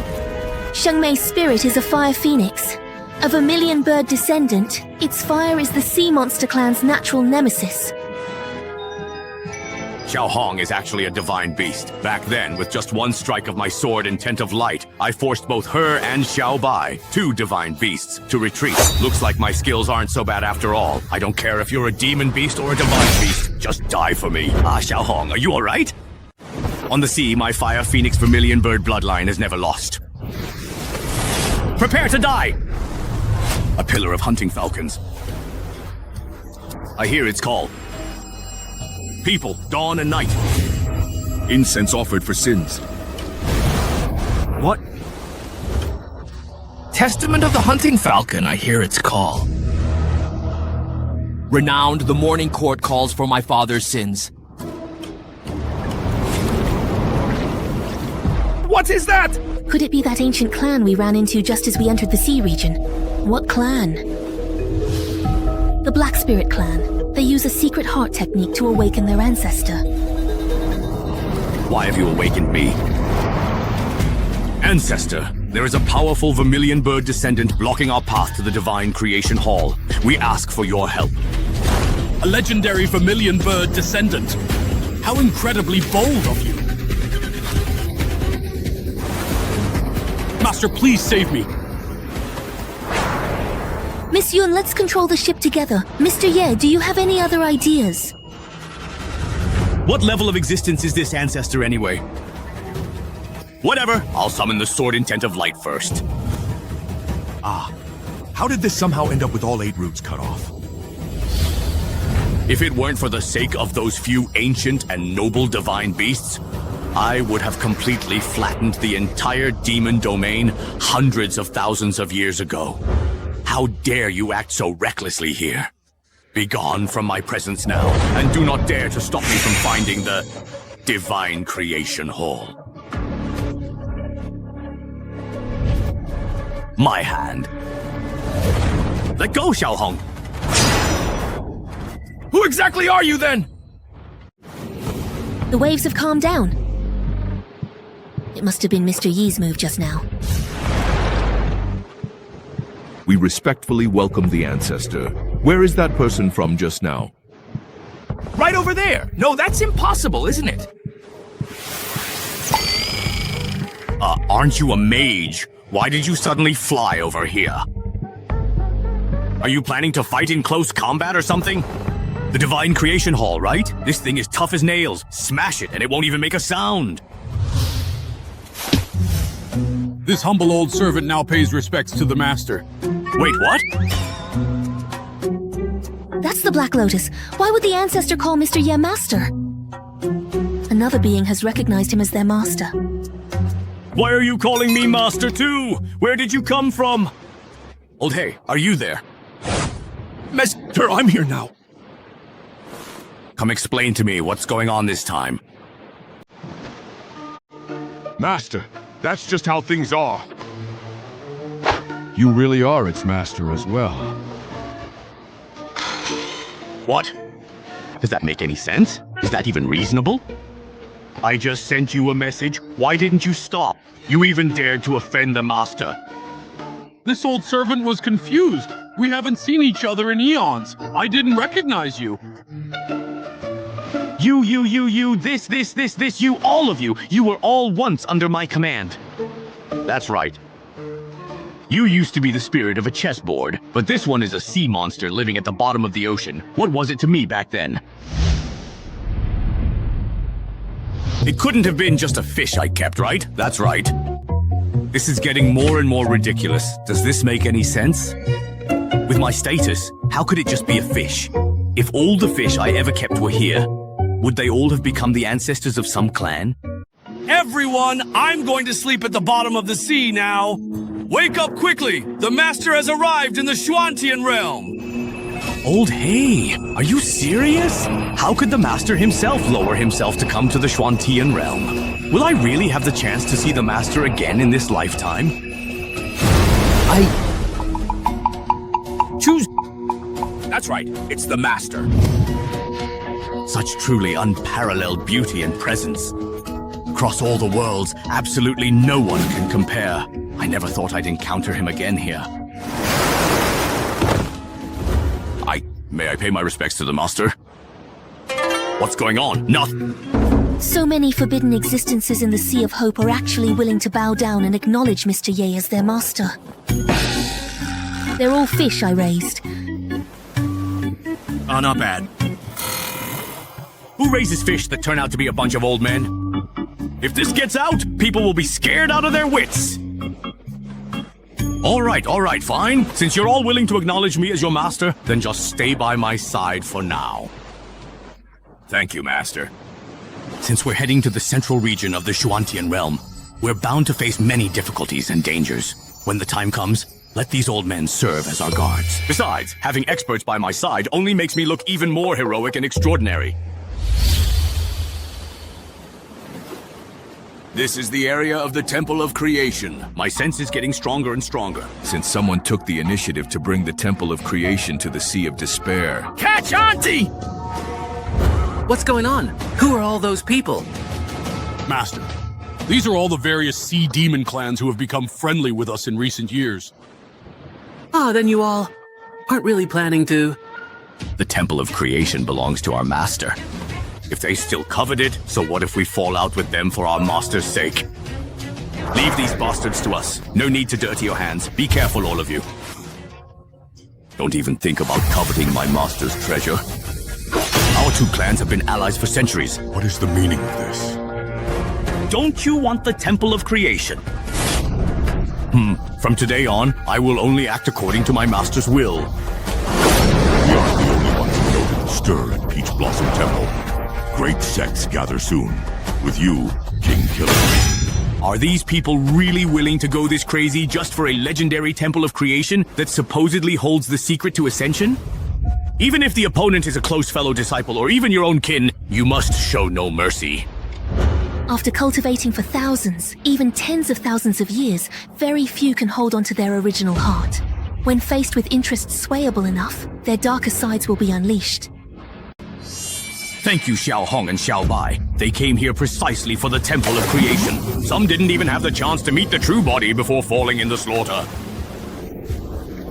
Shengmei's spirit is a fire phoenix. A vermilion bird descendant, its fire is the sea monster clan's natural nemesis.
Xiao Hong is actually a divine beast. Back then, with just one strike of my sword and tent of light, I forced both her and Xiao Bai, two divine beasts, to retreat. Looks like my skills aren't so bad after all. I don't care if you're a demon beast or a divine beast. Just die for me. Xiao Hong, are you alright? On the sea, my fire phoenix vermilion bird bloodline is never lost. Prepare to die! A pillar of hunting falcons. I hear its call. People, dawn and night.
Incense offered for sins.
What?
Testament of the hunting falcon, I hear its call. Renowned, the morning court calls for my father's sins. What is that?
Could it be that ancient clan we ran into just as we entered the sea region? What clan? The Black Spirit clan. They use a secret heart technique to awaken their ancestor.
Why have you awakened me? Ancestor, there is a powerful vermilion bird descendant blocking our path to the Divine Creation Hall. We ask for your help.
A legendary vermilion bird descendant. How incredibly bold of you. Master, please save me.
Miss Yun, let's control the ship together. Mr. Ye, do you have any other ideas?
What level of existence is this ancestor anyway? Whatever, I'll summon the sword intent of light first.
How did this somehow end up with all 8 roots cut off?
If it weren't for the sake of those few ancient and noble divine beasts, I would have completely flattened the entire demon domain hundreds of thousands of years ago. How dare you act so recklessly here? Begone from my presence now, and do not dare to stop me from finding the Divine Creation Hall. My hand. Let go, Xiao Hong.
Who exactly are you then?
The waves have calmed down. It must have been Mr. Yi's move just now.
We respectfully welcome the ancestor. Where is that person from just now?
Right over there. No, that's impossible, isn't it?
Aren't you a mage? Why did you suddenly fly over here? Are you planning to fight in close combat or something? The Divine Creation Hall, right? This thing is tough as nails. Smash it and it won't even make a sound.
This humble old servant now pays respects to the master.
Wait, what?
That's the Black Lotus. Why would the ancestor call Mr. Ye master? Another being has recognized him as their master.
Why are you calling me master too? Where did you come from? Old Hey, are you there?
Master, I'm here now.
Come explain to me what's going on this time.
Master, that's just how things are. You really are its master as well.
What? Does that make any sense? Is that even reasonable? I just sent you a message. Why didn't you stop? You even dared to offend the master.
This old servant was confused. We haven't seen each other in eons. I didn't recognize you.
You, this, you, all of you. You were all once under my command. That's right. You used to be the spirit of a chessboard, but this one is a sea monster living at the bottom of the ocean. What was it to me back then? It couldn't have been just a fish I kept, right? That's right. This is getting more and more ridiculous. Does this make any sense? With my status, how could it just be a fish? If all the fish I ever kept were here, would they all have become the ancestors of some clan?
Everyone, I'm going to sleep at the bottom of the sea now. Wake up quickly! The master has arrived in the Shuantian realm!
Old Hay, are you serious? How could the master himself lower himself to come to the Shuantian realm? Will I really have the chance to see the master again in this lifetime? Choose. That's right, it's the master. Such truly unparalleled beauty and presence. Across all the worlds, absolutely no one can compare. I never thought I'd encounter him again here. May I pay my respects to the master? What's going on? Nothing.
So many forbidden existences in the Sea of Hope are actually willing to bow down and acknowledge Mr. Ye as their master. They're all fish I raised.
Oh, not bad. Who raises fish that turn out to be a bunch of old men? If this gets out, people will be scared out of their wits. All right, fine. Since you're all willing to acknowledge me as your master, then just stay by my side for now. Thank you, master. Since we're heading to the central region of the Shuantian realm, we're bound to face many difficulties and dangers. When the time comes, let these old men serve as our guards. Besides, having experts by my side only makes me look even more heroic and extraordinary. This is the area of the Temple of Creation. My sense is getting stronger and stronger.
Since someone took the initiative to bring the Temple of Creation to the Sea of Despair.
Catch Auntie!
What's going on? Who are all those people?
Master, these are all the various sea demon clans who have become friendly with us in recent years.
Ah, then you all aren't really planning to...
The Temple of Creation belongs to our master. If they still covet it, so what if we fall out with them for our master's sake? Leave these bastards to us. No need to dirty your hands. Be careful, all of you. Don't even think about coveting my master's treasure. Our two clans have been allies for centuries.
What is the meaning of this?
Don't you want the Temple of Creation? From today on, I will only act according to my master's will.
We aren't the only ones who noted the stir at Peach Blossom Temple. Great sects gather soon. With you, King Killer.
Are these people really willing to go this crazy just for a legendary Temple of Creation that supposedly holds the secret to ascension? Even if the opponent is a close fellow disciple or even your own kin, you must show no mercy.
After cultivating for thousands, even tens of thousands of years, very few can hold on to their original heart. When faced with interests swayable enough, their darker sides will be unleashed.
Thank you, Xiao Hong and Xiao Bai. They came here precisely for the Temple of Creation. Some didn't even have the chance to meet the true body before falling in the slaughter.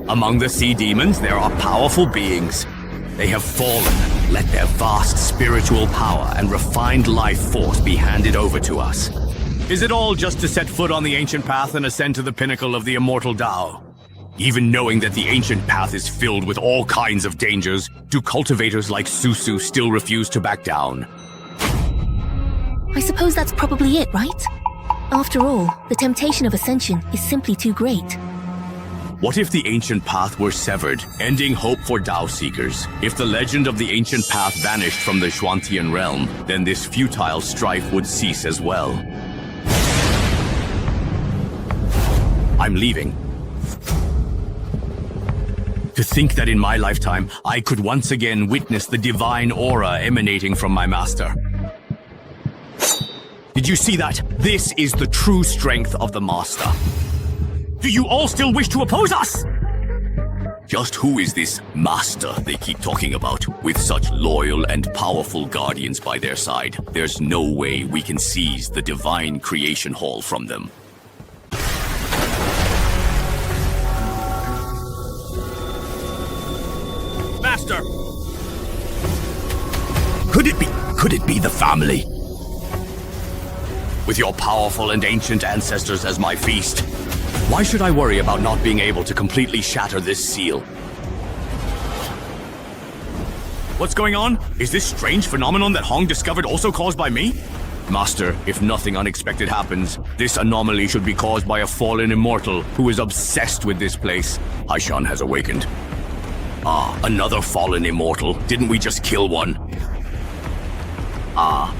Among the sea demons, there are powerful beings. They have fallen. Let their vast spiritual power and refined life force be handed over to us. Is it all just to set foot on the ancient path and ascend to the pinnacle of the immortal Tao? Even knowing that the ancient path is filled with all kinds of dangers, do cultivators like Susu still refuse to back down?
I suppose that's probably it, right? After all, the temptation of ascension is simply too great.
What if the ancient path were severed, ending hope for Tao seekers? If the legend of the ancient path vanished from the Shuantian realm, then this futile strife would cease as well. I'm leaving. To think that in my lifetime, I could once again witness the divine aura emanating from my master. Did you see that? This is the true strength of the master. Do you all still wish to oppose us? Just who is this master they keep talking about? With such loyal and powerful guardians by their side, there's no way we can seize the divine creation hall from them. Could it be the family? With your powerful and ancient ancestors as my feast, why should I worry about not being able to completely shatter this seal? What's going on? Is this strange phenomenon that Hong discovered also caused by me? Master, if nothing unexpected happens, this anomaly should be caused by a fallen immortal who is obsessed with this place. Haishan has awakened. Ah, another fallen immortal. Didn't we just kill one? Ah.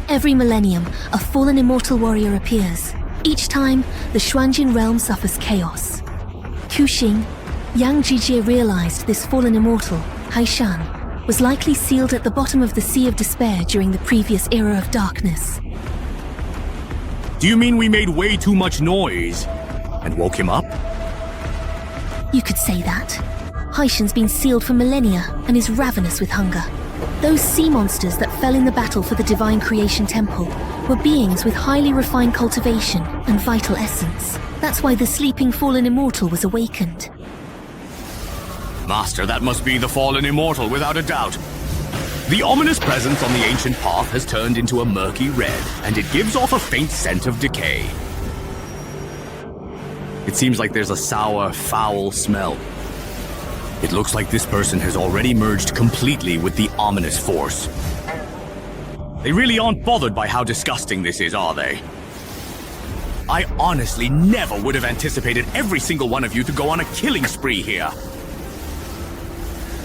Every millennium, a fallen immortal warrior appears. Each time, the Xuanjin realm suffers chaos. Qixing, Yang Jijie realized this fallen immortal, Haishan, was likely sealed at the bottom of the Sea of Despair during the previous era of darkness.
Do you mean we made way too much noise and woke him up?
You could say that. Haishan's been sealed for millennia and is ravenous with hunger. Those sea monsters that fell in the battle for the Divine Creation Temple were beings with highly refined cultivation and vital essence. That's why the sleeping fallen immortal was awakened.
Master, that must be the fallen immortal without a doubt. The ominous presence on the ancient path has turned into a murky red, and it gives off a faint scent of decay. It seems like there's a sour, foul smell. It looks like this person has already merged completely with the ominous force. They really aren't bothered by how disgusting this is, are they? I honestly never would have anticipated every single one of you to go on a killing spree here.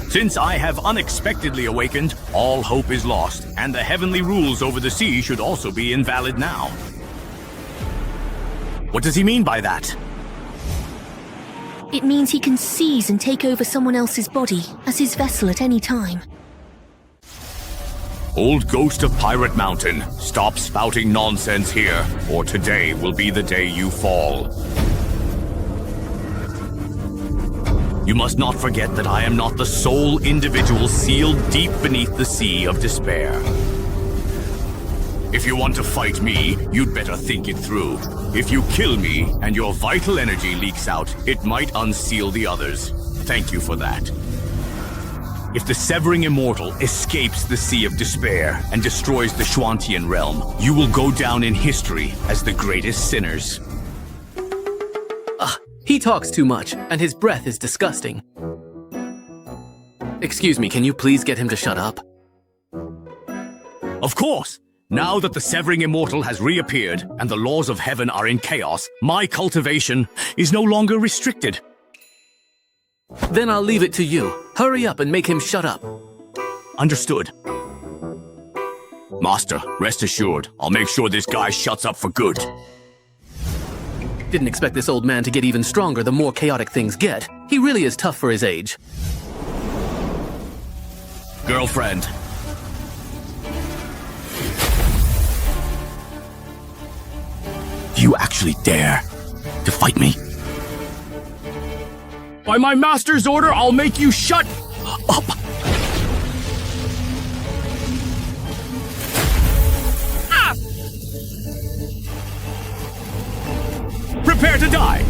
Since I have unexpectedly awakened, all hope is lost, and the heavenly rules over the sea should also be invalid now. What does he mean by that?
It means he can seize and take over someone else's body as his vessel at any time.
Old ghost of Pirate Mountain, stop spouting nonsense here, or today will be the day you fall. You must not forget that I am not the sole individual sealed deep beneath the Sea of Despair. If you want to fight me, you'd better think it through. If you kill me and your vital energy leaks out, it might unseal the others. Thank you for that. If the Severing Immortal escapes the Sea of Despair and destroys the Xuantian realm, you will go down in history as the greatest sinners.
He talks too much, and his breath is disgusting. Excuse me, can you please get him to shut up?
Of course! Now that the Severing Immortal has reappeared and the laws of heaven are in chaos, my cultivation is no longer restricted.
Then I'll leave it to you. Hurry up and make him shut up.
Understood. Master, rest assured, I'll make sure this guy shuts up for good.
Didn't expect this old man to get even stronger the more chaotic things get. He really is tough for his age.
Girlfriend. Do you actually dare to fight me?
By my master's order, I'll make you shut up! Ah!
Prepare to die!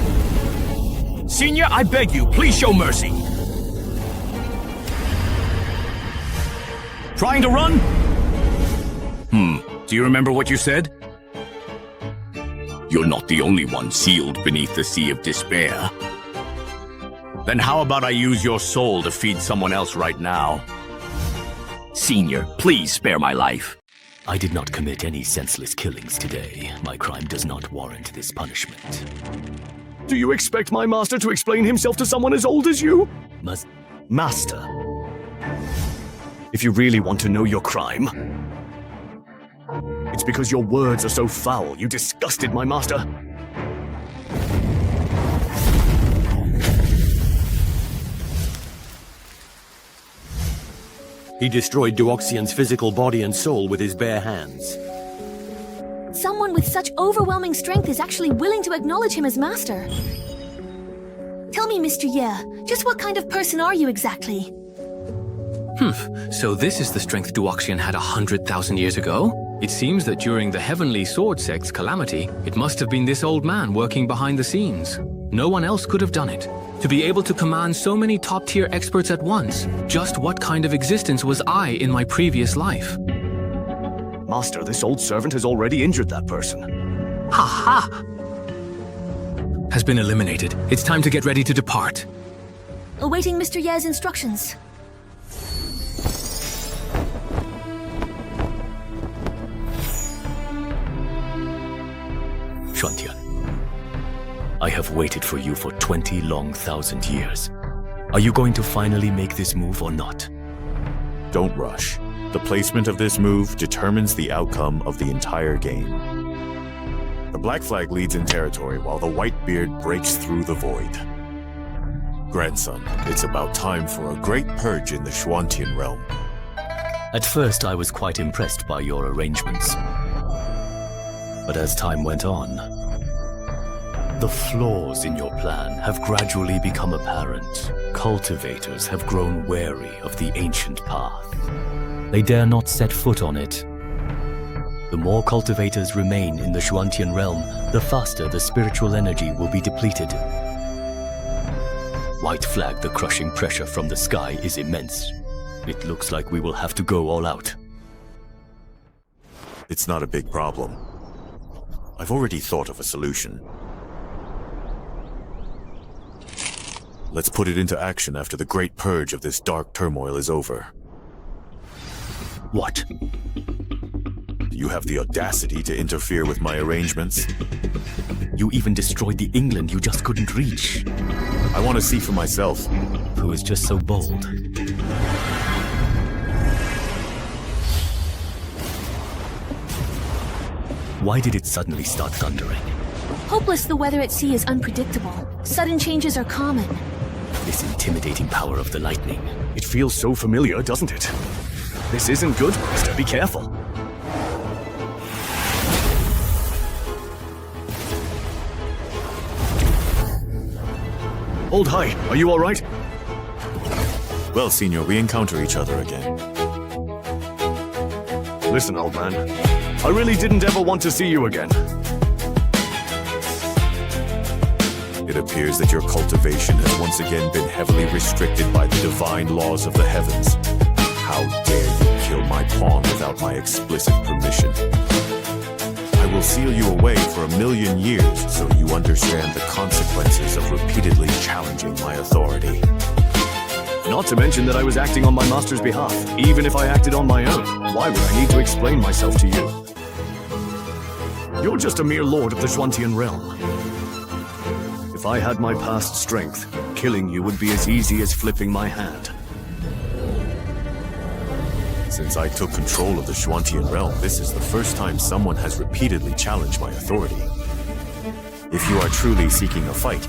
Senior, I beg you, please show mercy. Trying to run? Do you remember what you said? You're not the only one sealed beneath the Sea of Despair. Then how about I use your soul to feed someone else right now?
Senior, please spare my life. I did not commit any senseless killings today. My crime does not warrant this punishment.
Do you expect my master to explain himself to someone as old as you?
Master. If you really want to know your crime,
it's because your words are so foul. You disgusted my master.
He destroyed Duoxian's physical body and soul with his bare hands.
Someone with such overwhelming strength is actually willing to acknowledge him as master. Tell me, Mr. Ye, just what kind of person are you exactly?
So this is the strength Duoxian had 100,000 years ago? It seems that during the Heavenly Sword Sect's calamity, it must have been this old man working behind the scenes.
No one else could have done it. To be able to command so many top-tier experts at once, just what kind of existence was I in my previous life?
Master, this old servant has already injured that person.
Ha ha! Has been eliminated. It's time to get ready to depart.
Awaiting Mr. Ye's instructions.
Xuantian, I have waited for you for 20 long thousand years. Are you going to finally make this move or not?
Don't rush. The placement of this move determines the outcome of the entire game. The black flag leads in territory while the white beard breaks through the void. Grandson, it's about time for a great purge in the Xuantian realm.
At first, I was quite impressed by your arrangements. But as time went on, the flaws in your plan have gradually become apparent. Cultivators have grown wary of the ancient path. They dare not set foot on it. The more cultivators remain in the Xuantian realm, the faster the spiritual energy will be depleted. White flag, the crushing pressure from the sky is immense. It looks like we will have to go all out.
It's not a big problem. I've already thought of a solution. Let's put it into action after the great purge of this dark turmoil is over.
What?
You have the audacity to interfere with my arrangements?
You even destroyed the England you just couldn't reach.
I want to see for myself.
Who is just so bold? Why did it suddenly start thundering?
Hopeless, the weather at sea is unpredictable. Sudden changes are common.
This intimidating power of the lightning.
It feels so familiar, doesn't it? This isn't good, Master. Be careful. Old High, are you all right?
Well, Senior, we encounter each other again.
Listen, old man. I really didn't ever want to see you again.
It appears that your cultivation has once again been heavily restricted by the divine laws of the heavens. How dare you kill my pawn without my explicit permission? I will seal you away for 1,000,000 years so you understand the consequences of repeatedly challenging my authority.
Not to mention that I was acting on my master's behalf. Even if I acted on my own, why would I need to explain myself to you? You're just a mere lord of the Xuantian realm. If I had my past strength, killing you would be as easy as flipping my hand.
Since I took control of the Xuantian realm, this is the first time someone has repeatedly challenged my authority. If you are truly seeking a fight,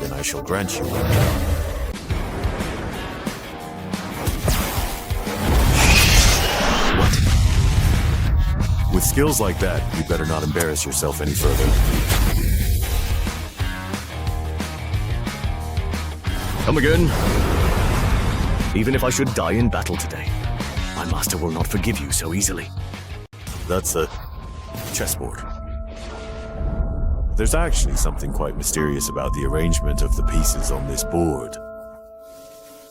then I shall grant you one. What? With skills like that, you better not embarrass yourself any further.
Come again. Even if I should die in battle today, my master will not forgive you so easily.
That's a chessboard. There's actually something quite mysterious about the arrangement of the pieces on this board.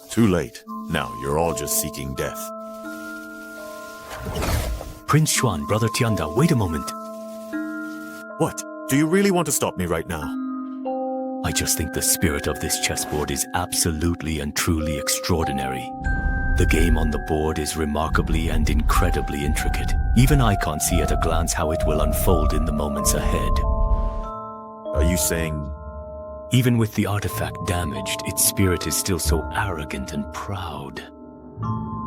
Too late. Now you're all just seeking death.
Prince Xuan, Brother Tianda, wait a moment.
What? Do you really want to stop me right now?
I just think the spirit of this chessboard is absolutely and truly extraordinary. The game on the board is remarkably and incredibly intricate. Even I can't see at a glance how it will unfold in the moments ahead.
Are you saying...
Even with the artifact damaged, its spirit is still so arrogant and proud.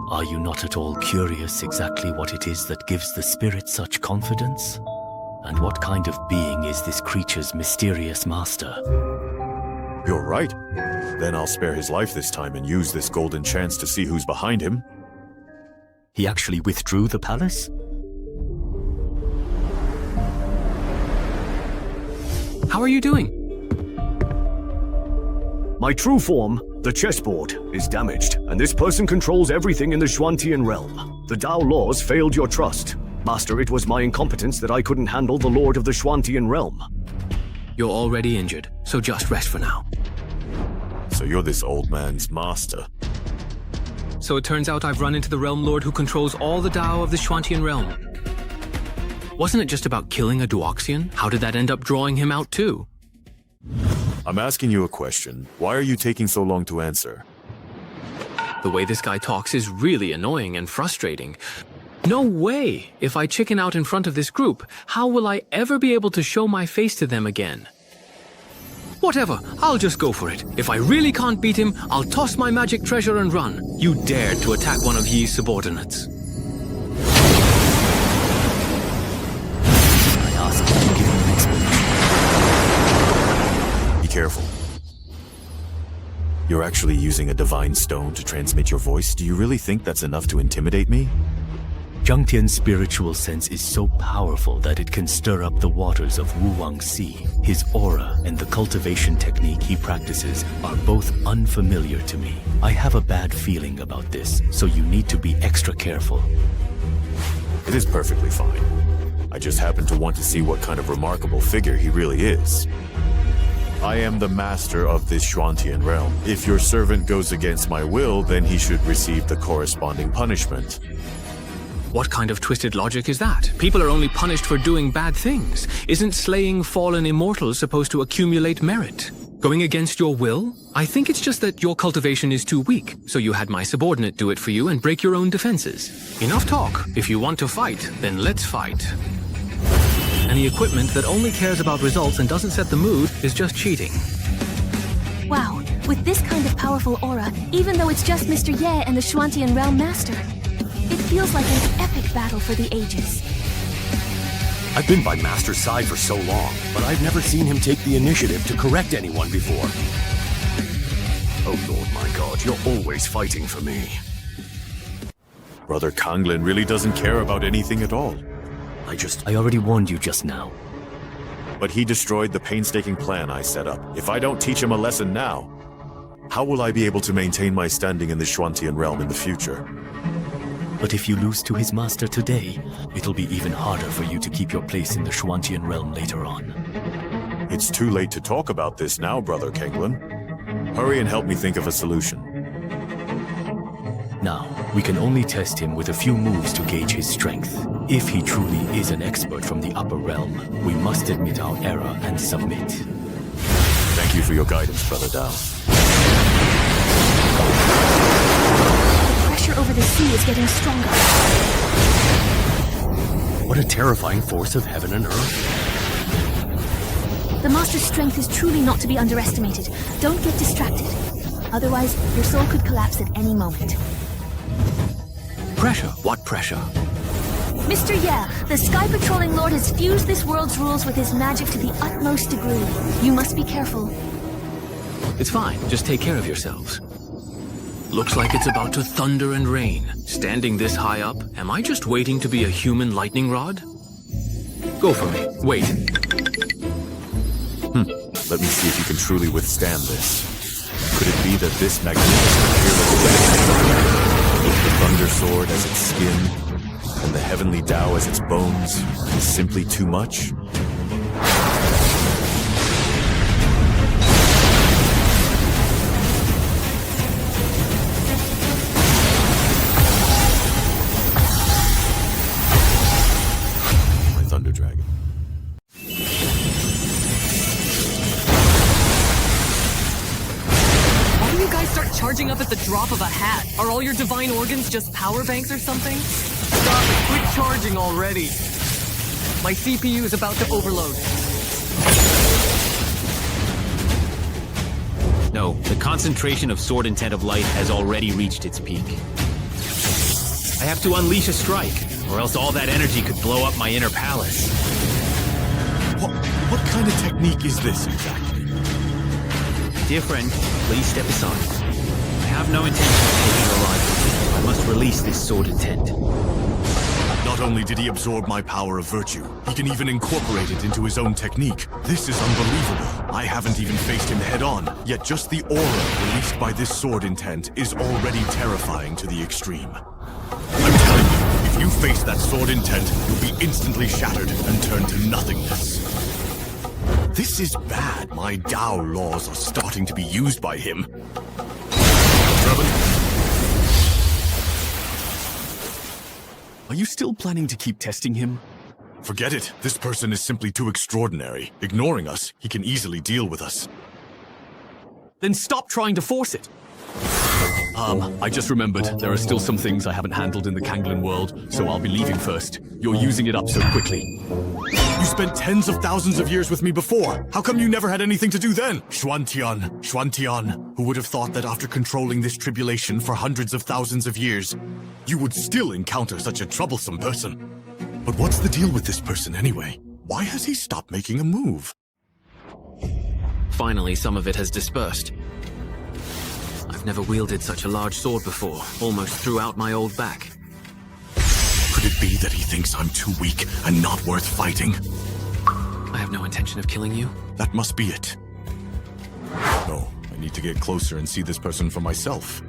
Are you not at all curious exactly what it is that gives the spirit such confidence? And what kind of being is this creature's mysterious master?
You're right. Then I'll spare his life this time and use this golden chance to see who's behind him.
He actually withdrew the palace?
How are you doing?
My true form, the chessboard, is damaged, and this person controls everything in the Xuantian realm. The Dao laws failed your trust. Master, it was my incompetence that I couldn't handle the Lord of the Xuantian realm.
You're already injured, so just rest for now.
So you're this old man's master.
So it turns out I've run into the Realm Lord who controls all the Tao of the Shuantian realm. Wasn't it just about killing a Duoxian? How did that end up drawing him out too?
I'm asking you a question. Why are you taking so long to answer?
The way this guy talks is really annoying and frustrating. No way! If I chicken out in front of this group, how will I ever be able to show my face to them again? Whatever, I'll just go for it. If I really can't beat him, I'll toss my magic treasure and run. You dared to attack one of Yi's subordinates.
I ask you to give me an explanation.
Be careful. You're actually using a divine stone to transmit your voice? Do you really think that's enough to intimidate me?
Zhangtian's spiritual sense is so powerful that it can stir up the waters of Wuwangxi. His aura and the cultivation technique he practices are both unfamiliar to me. I have a bad feeling about this, so you need to be extra careful.
It is perfectly fine. I just happen to want to see what kind of remarkable figure he really is. I am the master of this Shuantian realm. If your servant goes against my will, then he should receive the corresponding punishment.
What kind of twisted logic is that? People are only punished for doing bad things. Isn't slaying fallen immortals supposed to accumulate merit? Going against your will? I think it's just that your cultivation is too weak, so you had my subordinate do it for you and break your own defenses. Enough talk. If you want to fight, then let's fight. Any equipment that only cares about results and doesn't set the mood is just cheating.
Wow, with this kind of powerful aura, even though it's just Mr. Ye and the Shuantian Realm Master, it feels like an epic battle for the ages.
I've been by Master's side for so long, but I've never seen him take the initiative to correct anyone before. Oh Lord, my God, you're always fighting for me.
Brother Konglin really doesn't care about anything at all.
I already warned you just now.
But he destroyed the painstaking plan I set up. If I don't teach him a lesson now, how will I be able to maintain my standing in the Shuantian realm in the future?
But if you lose to his master today, it'll be even harder for you to keep your place in the Shuantian realm later on.
It's too late to talk about this now, Brother Konglin. Hurry and help me think of a solution.
Now, we can only test him with a few moves to gauge his strength. If he truly is an expert from the upper realm, we must admit our error and submit.
Thank you for your guidance, Brother Dao.
The pressure over the sea is getting stronger.
What a terrifying force of heaven and earth.
The Master's strength is truly not to be underestimated. Don't get distracted. Otherwise, your soul could collapse at any moment.
Pressure? What pressure?
Mr. Ye, the Sky Patrolling Lord has fused this world's rules with his magic to the utmost degree. You must be careful.
It's fine. Just take care of yourselves. Looks like it's about to thunder and rain. Standing this high up, am I just waiting to be a human lightning rod? Go for me. Wait.
Let me see if you can truly withstand this. Could it be that this magnificent fearless with the thunder sword as its skin and the heavenly Tao as its bones is simply too much? My Thunder Dragon.
Why do you guys start charging up at the drop of a hat? Are all your divine organs just power banks or something? Stop it! Quit charging already! My CPU is about to overload.
No, the concentration of sword intent of light has already reached its peak. I have to unleash a strike, or else all that energy could blow up my inner palace.
What kind of technique is this exactly?
Dear friend, please step aside. I have no intention of taking your life. I must release this sword intent.
Not only did he absorb my power of virtue, he can even incorporate it into his own technique. This is unbelievable. I haven't even faced him head-on, yet just the aura released by this sword intent is already terrifying to the extreme. I'm telling you, if you face that sword intent, you'll be instantly shattered and turned to nothingness. This is bad. My Tao laws are starting to be used by him.
Are you still planning to keep testing him?
Forget it. This person is simply too extraordinary. Ignoring us, he can easily deal with us.
Then stop trying to force it.
I just remembered there are still some things I haven't handled in the Kanglin world, so I'll be leaving first. You're using it up so quickly.
You spent tens of thousands of years with me before. How come you never had anything to do then? Xuantian. Who would have thought that after controlling this tribulation for hundreds of thousands of years, you would still encounter such a troublesome person? But what's the deal with this person anyway? Why has he stopped making a move?
Finally, some of it has dispersed. I've never wielded such a large sword before, almost threw out my old back.
Could it be that he thinks I'm too weak and not worth fighting?
I have no intention of killing you.
That must be it. No, I need to get closer and see this person for myself.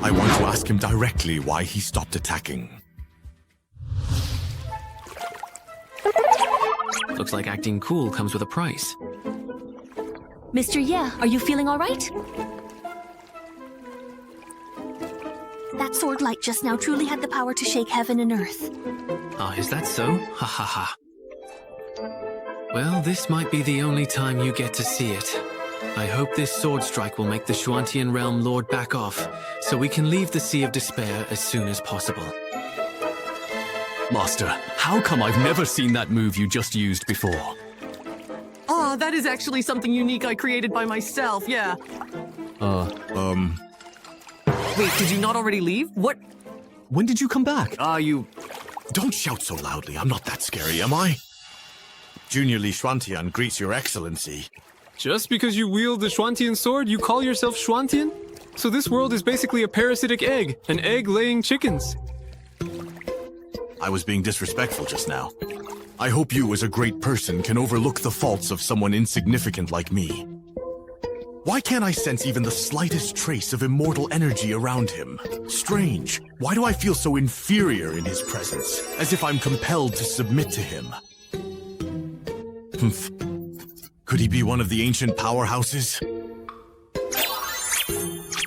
I want to ask him directly why he stopped attacking.
Looks like acting cool comes with a price.
Mr. Ye, are you feeling all right? That sword light just now truly had the power to shake heaven and earth.
Ah, is that so? Ha ha ha. Well, this might be the only time you get to see it. I hope this sword strike will make the Xuantian realm lord back off, so we can leave the Sea of Despair as soon as possible.
Master, how come I've never seen that move you just used before?
Oh, that is actually something unique I created by myself, yeah. Wait, did you not already leave? What?
When did you come back?
Don't shout so loudly. I'm not that scary, am I? Junior Li Xuantian greets your excellency.
Just because you wield the Xuantian sword, you call yourself Xuantian? So this world is basically a parasitic egg, an egg laying chickens.
I was being disrespectful just now. I hope you, as a great person, can overlook the faults of someone insignificant like me. Why can't I sense even the slightest trace of immortal energy around him? Strange. Why do I feel so inferior in his presence? As if I'm compelled to submit to him. Could he be one of the ancient powerhouses?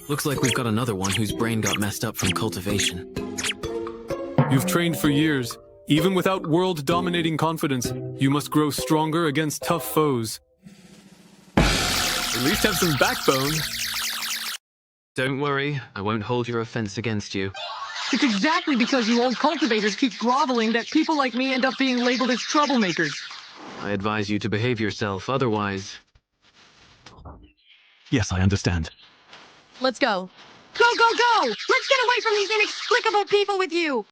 Looks like we've got another one whose brain got messed up from cultivation.
You've trained for years. Even without world-dominating confidence, you must grow stronger against tough foes. At least have some backbone.
Don't worry, I won't hold your offense against you.
It's exactly because you old cultivators keep groveling that people like me end up being labeled as troublemakers.
I advise you to behave yourself, otherwise...
Yes, I understand.
Let's go. Go, go, go! Let's get away from these inexplicable people with you!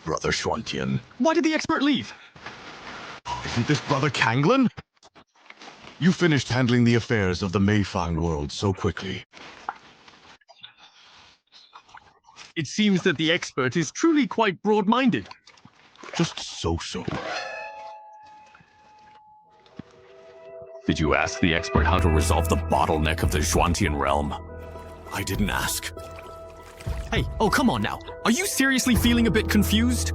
Brother Xuantian.
Why did the expert leave?
Isn't this Brother Kanglin? You finished handling the affairs of the Meifang world so quickly.
It seems that the expert is truly quite broad-minded.
Just so-so.
Did you ask the expert how to resolve the bottleneck of the Xuantian realm?
I didn't ask.
Hey, oh come on now. Are you seriously feeling a bit confused?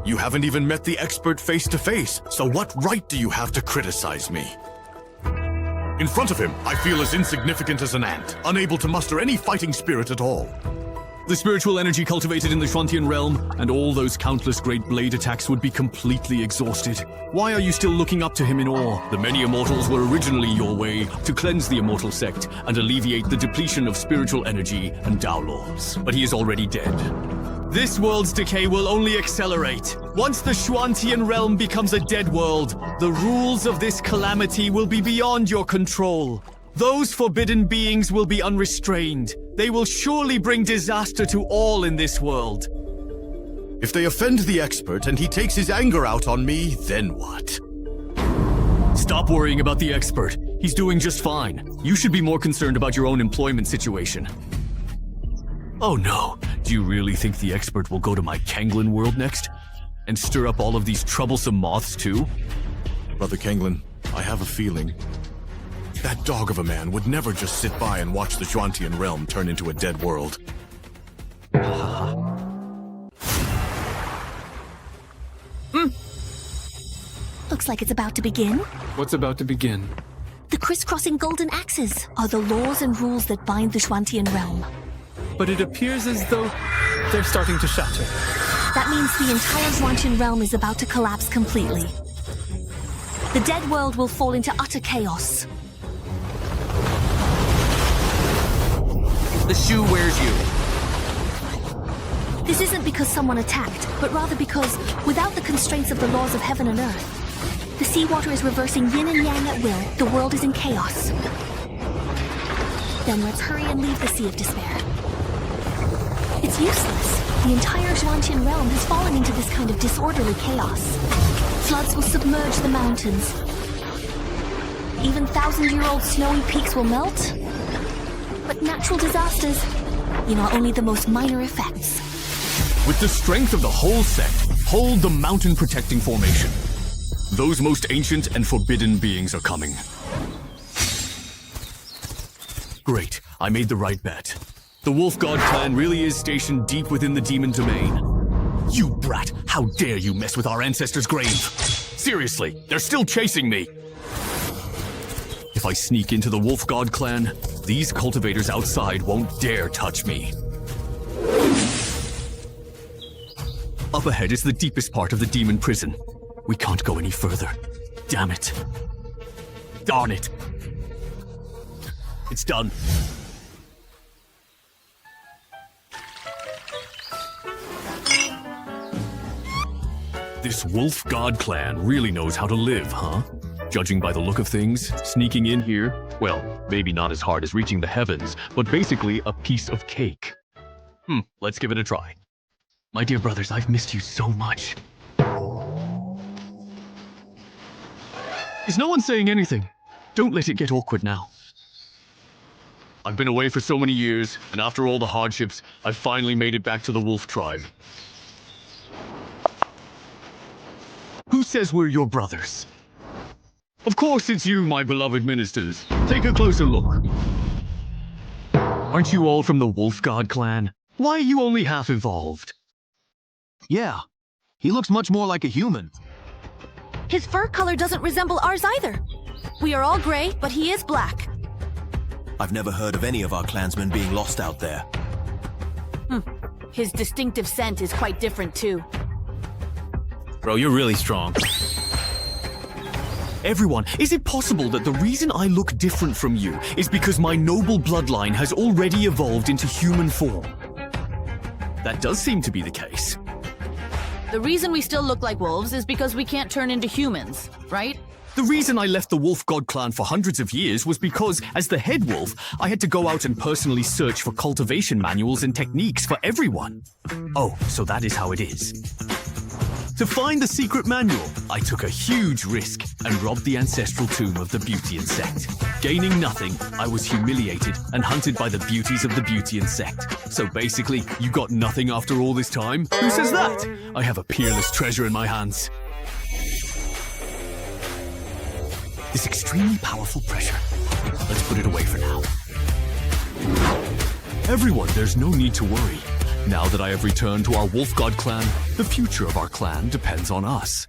You haven't even met the expert face-to-face, so what right do you have to criticize me? In front of him, I feel as insignificant as an ant, unable to muster any fighting spirit at all.
The spiritual energy cultivated in the Xuantian realm and all those countless great blade attacks would be completely exhausted. Why are you still looking up to him in awe? The many immortals were originally your way to cleanse the immortal sect and alleviate the depletion of spiritual energy and Tao laws. But he is already dead. This world's decay will only accelerate. Once the Xuantian realm becomes a dead world, the rules of this calamity will be beyond your control. Those forbidden beings will be unrestrained. They will surely bring disaster to all in this world.
If they offend the expert and he takes his anger out on me, then what?
Stop worrying about the expert. He's doing just fine. You should be more concerned about your own employment situation. Oh no, do you really think the expert will go to my Kanglin world next? And stir up all of these troublesome moths too?
Brother Kanglin, I have a feeling. That dog of a man would never just sit by and watch the Xuantian realm turn into a dead world.
like it's about to begin?
What's about to begin?
The crisscrossing golden axes are the laws and rules that bind the Xuantian realm.
But it appears as though they're starting to shatter.
That means the entire Xuantian realm is about to collapse completely. The dead world will fall into utter chaos.
The shoe wears you.
This isn't because someone attacked, but rather because, without the constraints of the laws of heaven and earth, the seawater is reversing yin and yang at will. The world is in chaos. Then let's hurry and leave the Sea of Despair. It's useless. The entire Xuantian realm has fallen into this kind of disorderly chaos. Floods will submerge the mountains. Even thousand-year-old snowy peaks will melt. But natural disasters, only the most minor effects.
With the strength of the whole sect, hold the mountain protecting formation. Those most ancient and forbidden beings are coming. Great, I made the right bet. The Wolf God clan really is stationed deep within the demon domain. You brat, how dare you mess with our ancestors' grave? Seriously, they're still chasing me. If I sneak into the Wolf God clan, these cultivators outside won't dare touch me. Up ahead is the deepest part of the demon prison. We can't go any further. Damn it. Darn it. It's done. This Wolf God clan really knows how to live, huh? Judging by the look of things, sneaking in here, well, maybe not as hard as reaching the heavens, but basically a piece of cake. Let's give it a try. My dear brothers, I've missed you so much. Is no one saying anything? Don't let it get awkward now. I've been away for so many years, and after all the hardships, I've finally made it back to the Wolf tribe. Who says we're your brothers? Of course it's you, my beloved ministers. Take a closer look. Aren't you all from the Wolf God clan? Why are you only half evolved?
Yeah, he looks much more like a human.
His fur color doesn't resemble ours either. We are all gray, but he is black.
I've never heard of any of our clansmen being lost out there.
His distinctive scent is quite different too.
Bro, you're really strong.
Everyone, is it possible that the reason I look different from you is because my noble bloodline has already evolved into human form? That does seem to be the case.
The reason we still look like wolves is because we can't turn into humans, right?
The reason I left the Wolf God clan for hundreds of years was because, as the head wolf, I had to go out and personally search for cultivation manuals and techniques for everyone. Oh, so that is how it is. To find the secret manual, I took a huge risk and robbed the ancestral tomb of the Beautean sect. Gaining nothing, I was humiliated and hunted by the beauties of the Beautean sect. So basically, you got nothing after all this time? Who says that? I have a peerless treasure in my hands. This extremely powerful pressure. Let's put it away for now. Everyone, there's no need to worry. Now that I have returned to our Wolf God clan, the future of our clan depends on us.